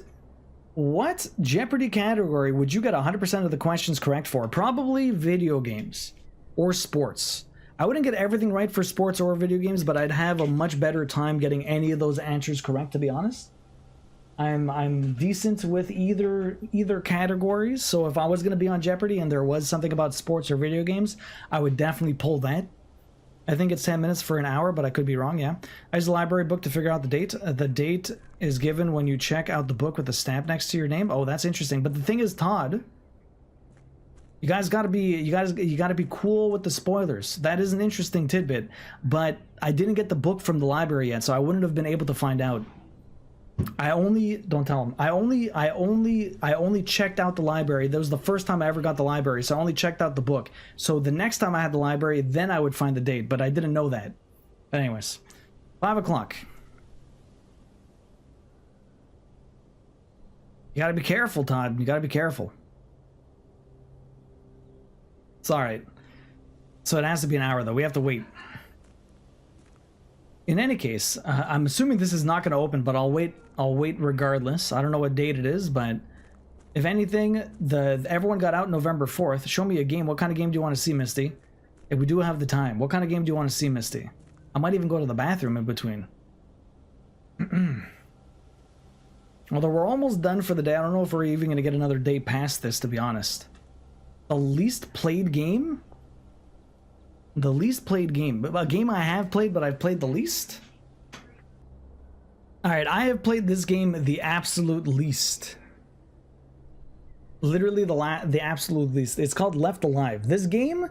Jeopardy category would you get 100% of the questions correct for? Probably video games or sports. I wouldn't get everything right for sports or video games, but I'd have a much better time getting any of those answers correct, to be honest. I'm decent with either categories, so if I was going to be on Jeopardy and there was something about sports or video games, I would definitely pull that. I think it's 10 minutes for an hour, but I could be wrong, yeah. I use the library book to figure out the date. The date is given when you check out the book with the stamp next to your name. Oh, that's interesting. But the thing is, Todd, you guys gotta be cool with the spoilers. That is an interesting tidbit, but I didn't get the book from the library yet, so I wouldn't have been able to find out. Don't tell him. I only checked out the library. That was the first time I ever got the library, so I only checked out the book. So the next time I had the library, then I would find the date, but I didn't know that. But anyways, 5 o'clock. You gotta be careful, Todd. You gotta be careful. It's alright. So it has to be an hour, though. We have to wait. In any case, I'm assuming this is not going to open, but I'll wait regardless. I don't know what date it is, but if anything, everyone got out November 4th. Show me a game. What kind of game do you want to see, Misty? If we do have the time. What kind of game do you want to see, Misty? I might even go to the bathroom in between. Although we're almost done for the day. I don't know if we're even going to get another day past this, to be honest. The least played game? The least played game. A game I have played, but I've played the least? Alright, I have played this game the absolute least. Literally the absolute least. It's called Left Alive. This game,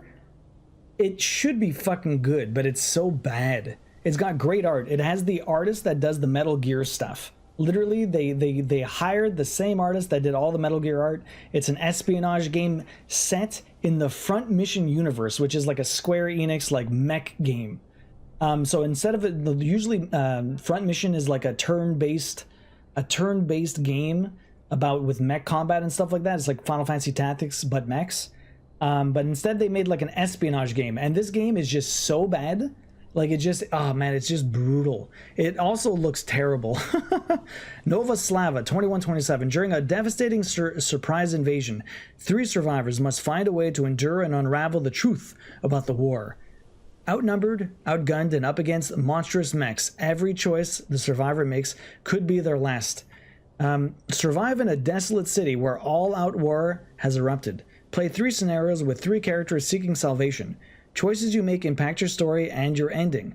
it should be fucking good, but it's so bad. It's got great art. It has the artist that does the Metal Gear stuff. Literally, they hired the same artist that did all the Metal Gear art. It's an espionage game set in the Front Mission universe, which is like a Square Enix like mech game. So instead of it, usually Front Mission is like a turn-based game with mech combat and stuff like that. It's like Final Fantasy Tactics but mechs. But instead they made like an espionage game, and this game is just so bad. Like, it just, oh man, it's just brutal. It also looks terrible. Nova Slava, 2127. During a devastating surprise invasion, 3 survivors must find a way to endure and unravel the truth about the war. Outnumbered, outgunned, and up against monstrous mechs, every choice the survivor makes could be their last. Survive in a desolate city where all-out war has erupted. Play 3 scenarios with 3 characters seeking salvation. Choices you make impact your story and your ending.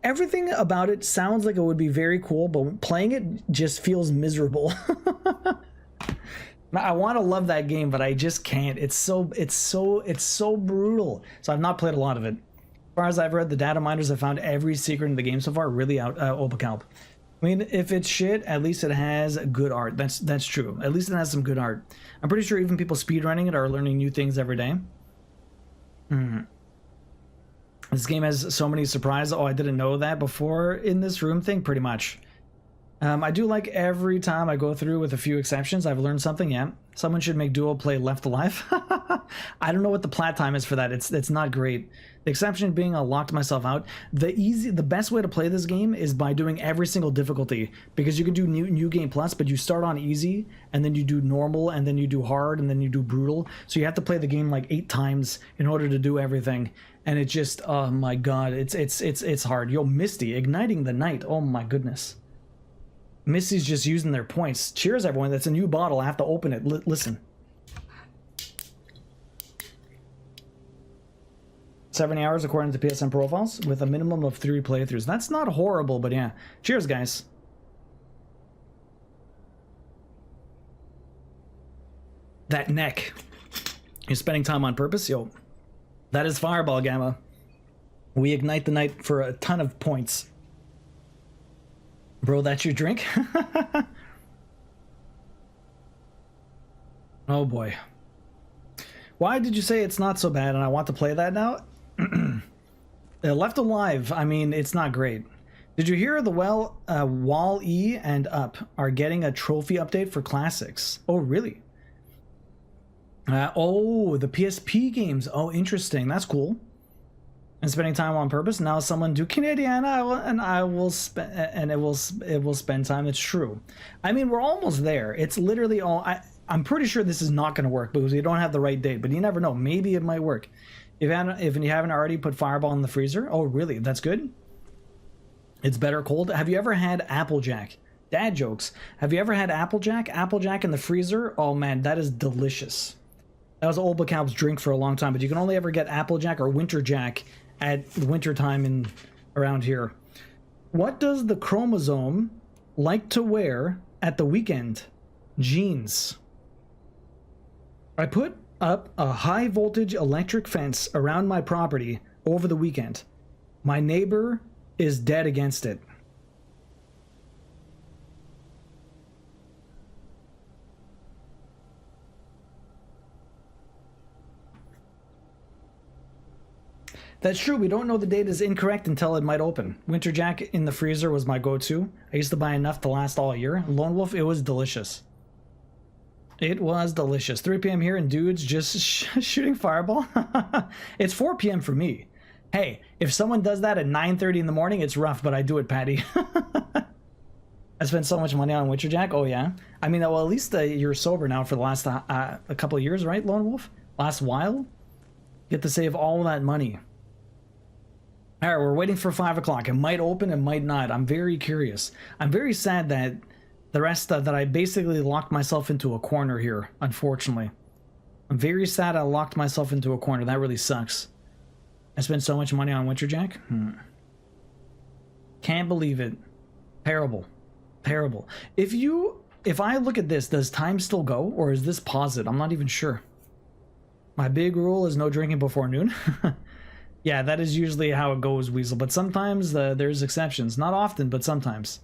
Everything about it sounds like it would be very cool, but playing it just feels miserable. I want to love that game, but I just can't. It's so brutal. So I've not played a lot of it. As far as I've read, the data miners have found every secret in the game so far. Really out Opacalp. I mean, if it's shit, at least it has good art. That's true. At least it has some good art. I'm pretty sure even people speedrunning it are learning new things every day. This game has so many surprises. Oh, I didn't know that before in this room thing, pretty much. I do like every time I go through, with a few exceptions, I've learned something, yeah. Someone should make Duo play Left Alive. I don't know what the plat time is for that. It's not great. The exception being I locked myself out. The best way to play this game is by doing every single difficulty, because you can do new game plus, but you start on easy, and then you do normal, and then you do hard, and then you do brutal. So you have to play the game like 8 times in order to do everything. And it just, oh my god, it's hard. Yo, Misty, igniting the night. Oh my goodness. Misty's just using their points. Cheers, everyone. That's a new bottle. I have to open it. Listen. 70 hours according to PSN profiles with a minimum of 3 playthroughs. That's not horrible, but yeah. Cheers, guys. That neck. You're spending time on purpose? Yo. That is Fireball, Gamma. We ignite the night for a ton of points. Bro, that's your drink? Oh boy. Why did you say it's not so bad and I want to play that now? Left Alive, I mean, it's not great. Did you hear the Wall E and Up are getting a trophy update for classics? Oh, really? Oh, the PSP games. Oh, interesting. That's cool. And spending time on purpose. Now someone do Canadian, it will spend time. It's true. I mean, we're almost there. It's literally all. I'm pretty sure this is not going to work because we don't have the right date. But you never know. Maybe it might work. If you haven't already put Fireball in the freezer. Oh, really? That's good. It's better cold. Have you ever had Applejack? Dad jokes. Have you ever had Applejack? Applejack in the freezer? Oh man, that is delicious. That was Old Bacalp's drink for a long time, but you can only ever get Applejack or Winterjack at winter time in around here. What does the chromosome like to wear at the weekend? Jeans. I put up a high voltage electric fence around my property over the weekend. My neighbor is dead against it. That's true. We don't know the date is incorrect until it might open. Winter Jack in the freezer was my go-to. I used to buy enough to last all year. Lone Wolf, it was delicious. It was delicious. 3 p.m. here and dudes just shooting fireball. It's 4 p.m. for me. Hey, if someone does that at 9:30 in the morning, it's rough, but I do it, Patty. I spent so much money on Winter Jack. Oh, yeah. I mean, well, at least you're sober now for the last a couple of years, right, Lone Wolf? Last while? Get to save all that money. All right, we're waiting for 5 o'clock. It might open, it might not. I'm very curious. I'm very sad that the rest that I basically locked myself into a corner here, unfortunately. I'm very sad I locked myself into a corner. That really sucks. I spent so much money on Winter Jack. Can't believe it. Terrible. Terrible. If I look at this, does time still go? Or is this paused? I'm not even sure. My big rule is no drinking before noon. Yeah, that is usually how it goes, Weasel. But sometimes there's exceptions. Not often, but sometimes.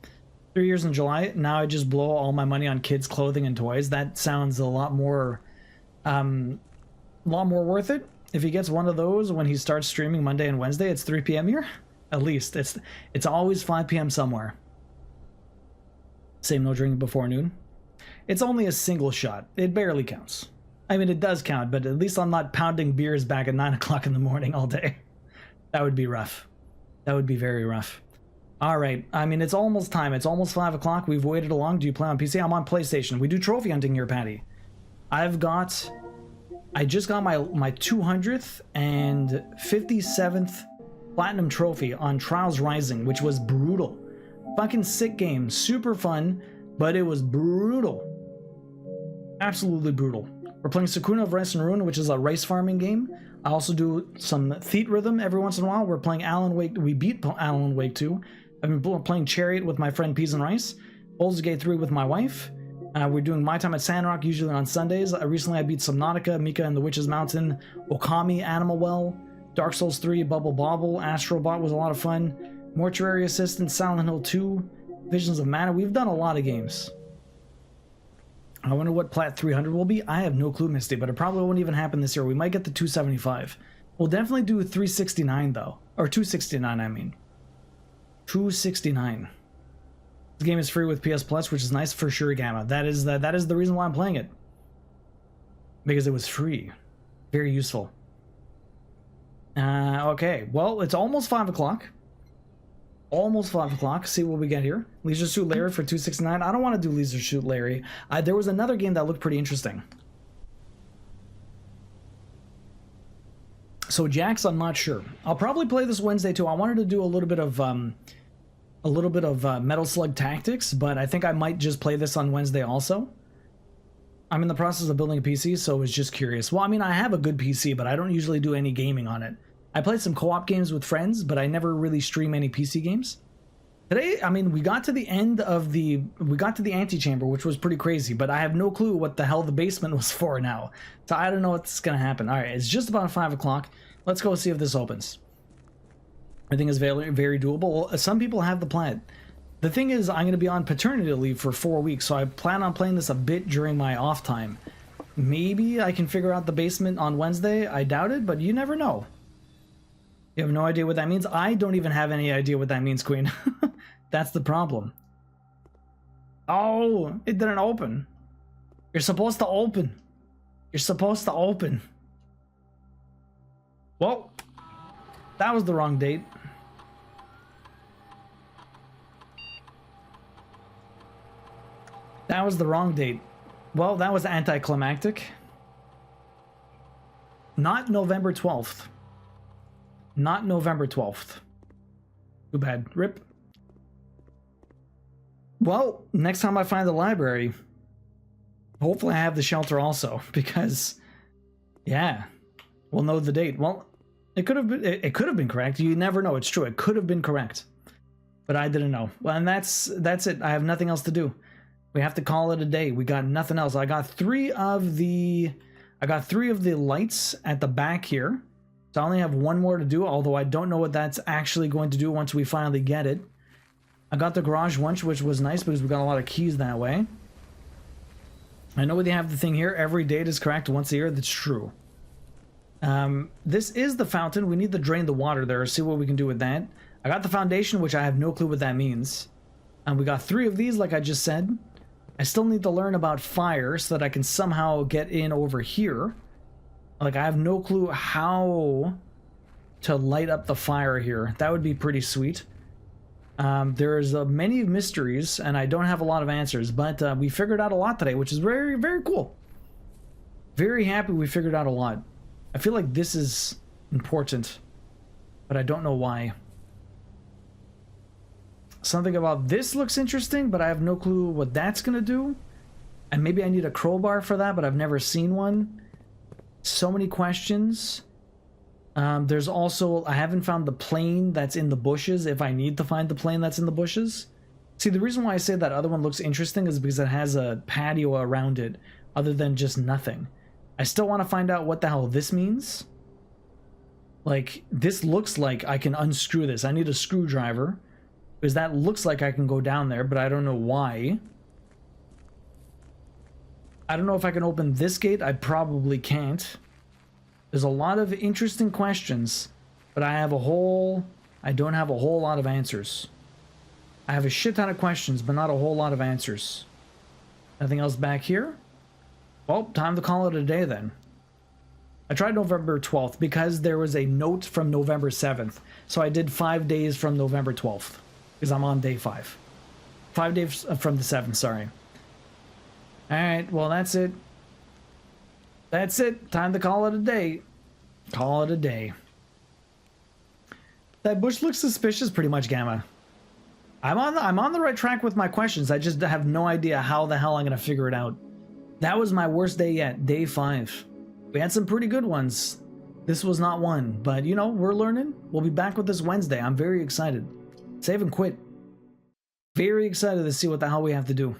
3 years in July. Now I just blow all my money on kids' clothing and toys. That sounds a lot more worth it. If he gets one of those when he starts streaming Monday and Wednesday, it's 3 p.m. here. At least it's always 5 p.m. somewhere. Same no drinking before noon. It's only a single shot. It barely counts. I mean, it does count, but at least I'm not pounding beers back at 9 o'clock in the morning all day. That would be rough. That would be very rough. All right. I mean, it's almost time. It's almost 5 o'clock. We've waited along. Do you play on PC? I'm on PlayStation. We do trophy hunting here, Patty. I just got my 200th and 57th platinum trophy on Trials Rising, which was brutal. Fucking sick game. Super fun, but it was brutal. Absolutely brutal. We're playing Sakuna of Rice and Ruin, which is a rice farming game. I also do some Theat Rhythm every once in a while. We're playing Alan Wake. We beat Alan Wake 2. I've been playing Chariot with my friend Peas and Rice. Baldur's Gate 3 with my wife. We're doing My Time at Sandrock usually on Sundays. Recently I beat Subnautica, Mika and the Witch's Mountain, Okami, Animal Well, Dark Souls 3, Bubble Bobble, Astrobot was a lot of fun. Mortuary Assistant, Silent Hill 2, Visions of Mana. We've done a lot of games. I wonder what Plat 300 will be. I have no clue, Misty, but it probably won't even happen this year. We might get to 275. We'll definitely do 369, though. Or 269, I mean. 269. This game is free with PS Plus, which is nice for sure, Gamma. That is the reason why I'm playing it. Because it was free. Very useful. Okay. Well, it's almost 5 o'clock. Almost 5 o'clock. See what we get here. Leisure Suit Larry for 269. I don't want to do Leisure Suit Larry. There was another game that looked pretty interesting. So Jax, I'm not sure. I'll probably play this Wednesday too. I wanted to do a little bit of Metal Slug Tactics, but I think I might just play this on Wednesday also. I'm in the process of building a PC, so I was just curious. Well, I mean, I have a good PC, but I don't usually do any gaming on it. I play some co-op games with friends, but I never really stream any PC games. Today, I mean, we got to the antechamber, which was pretty crazy, but I have no clue what the hell the basement was for now. So I don't know what's gonna happen. All right, it's just about 5 o'clock. Let's go see if this opens. I think it's very, very doable. Some people have the plan. The thing is, I'm gonna be on paternity leave for 4 weeks, so I plan on playing this a bit during my off time. Maybe I can figure out the basement on Wednesday. I doubt it, but you never know. You have no idea what that means? I don't even have any idea what that means, Queen. That's the problem. Oh, it didn't open. You're supposed to open. You're supposed to open. Well, that was the wrong date. That was the wrong date. Well, that was anticlimactic. Not November 12th. Not November 12th. Too bad. RIP. Well, next time I find the library, hopefully I have the shelter also, because, yeah, we'll know the date. Well, It could have been. It could have been correct. You never know. It's true. It could have been correct, but I didn't know. Well, and that's it. I have nothing else to do. We have to call it a day. We got nothing else. I got three of the lights at the back here. So I only have one more to do, although I don't know what that's actually going to do once we finally get it. I got the garage once, which was nice because we got a lot of keys that way. I know they have the thing here. Every date is correct once a year. That's true. This is the fountain. We need to drain the water there. See what we can do with that. I got the foundation, which I have no clue what that means. And we got 3 of these, like I just said. I still need to learn about fire so that I can somehow get in over here. Like, I have no clue how to light up the fire here. That would be pretty sweet. There's many mysteries, and I don't have a lot of answers, but we figured out a lot today, which is very, very cool. Very happy we figured out a lot. I feel like this is important, but I don't know why. Something about this looks interesting, but I have no clue what that's going to do. And maybe I need a crowbar for that, but I've never seen one. So many questions. There's also, I haven't found the plane that's in the bushes, if I need to find the plane that's in the bushes. See, the reason why I say that other one looks interesting is because it has a patio around it, other than just nothing. I still want to find out what the hell this means. Like, this looks like I can unscrew this. I need a screwdriver, because that looks like I can go down there, but I don't know why. I don't know if I can open this gate. I probably can't. There's a lot of interesting questions, but I don't have a whole lot of answers. I have a shit ton of questions, but not a whole lot of answers. Nothing else back here? Well, time to call it a day then. I tried November 12th because there was a note from November 7th. So I did 5 days from November 12th because I'm on day 5. 5 days from the 7th, sorry. Alright, well that's it. That's it. Time to call it a day. Call it a day. That bush looks suspicious pretty much, Gamma. I'm on the right track with my questions. I just have no idea how the hell I'm going to figure it out. That was my worst day yet, day 5. We had some pretty good ones. This was not one, but you know, we're learning. We'll be back with this Wednesday. I'm very excited. Save and quit. Very excited to see what the hell we have to do.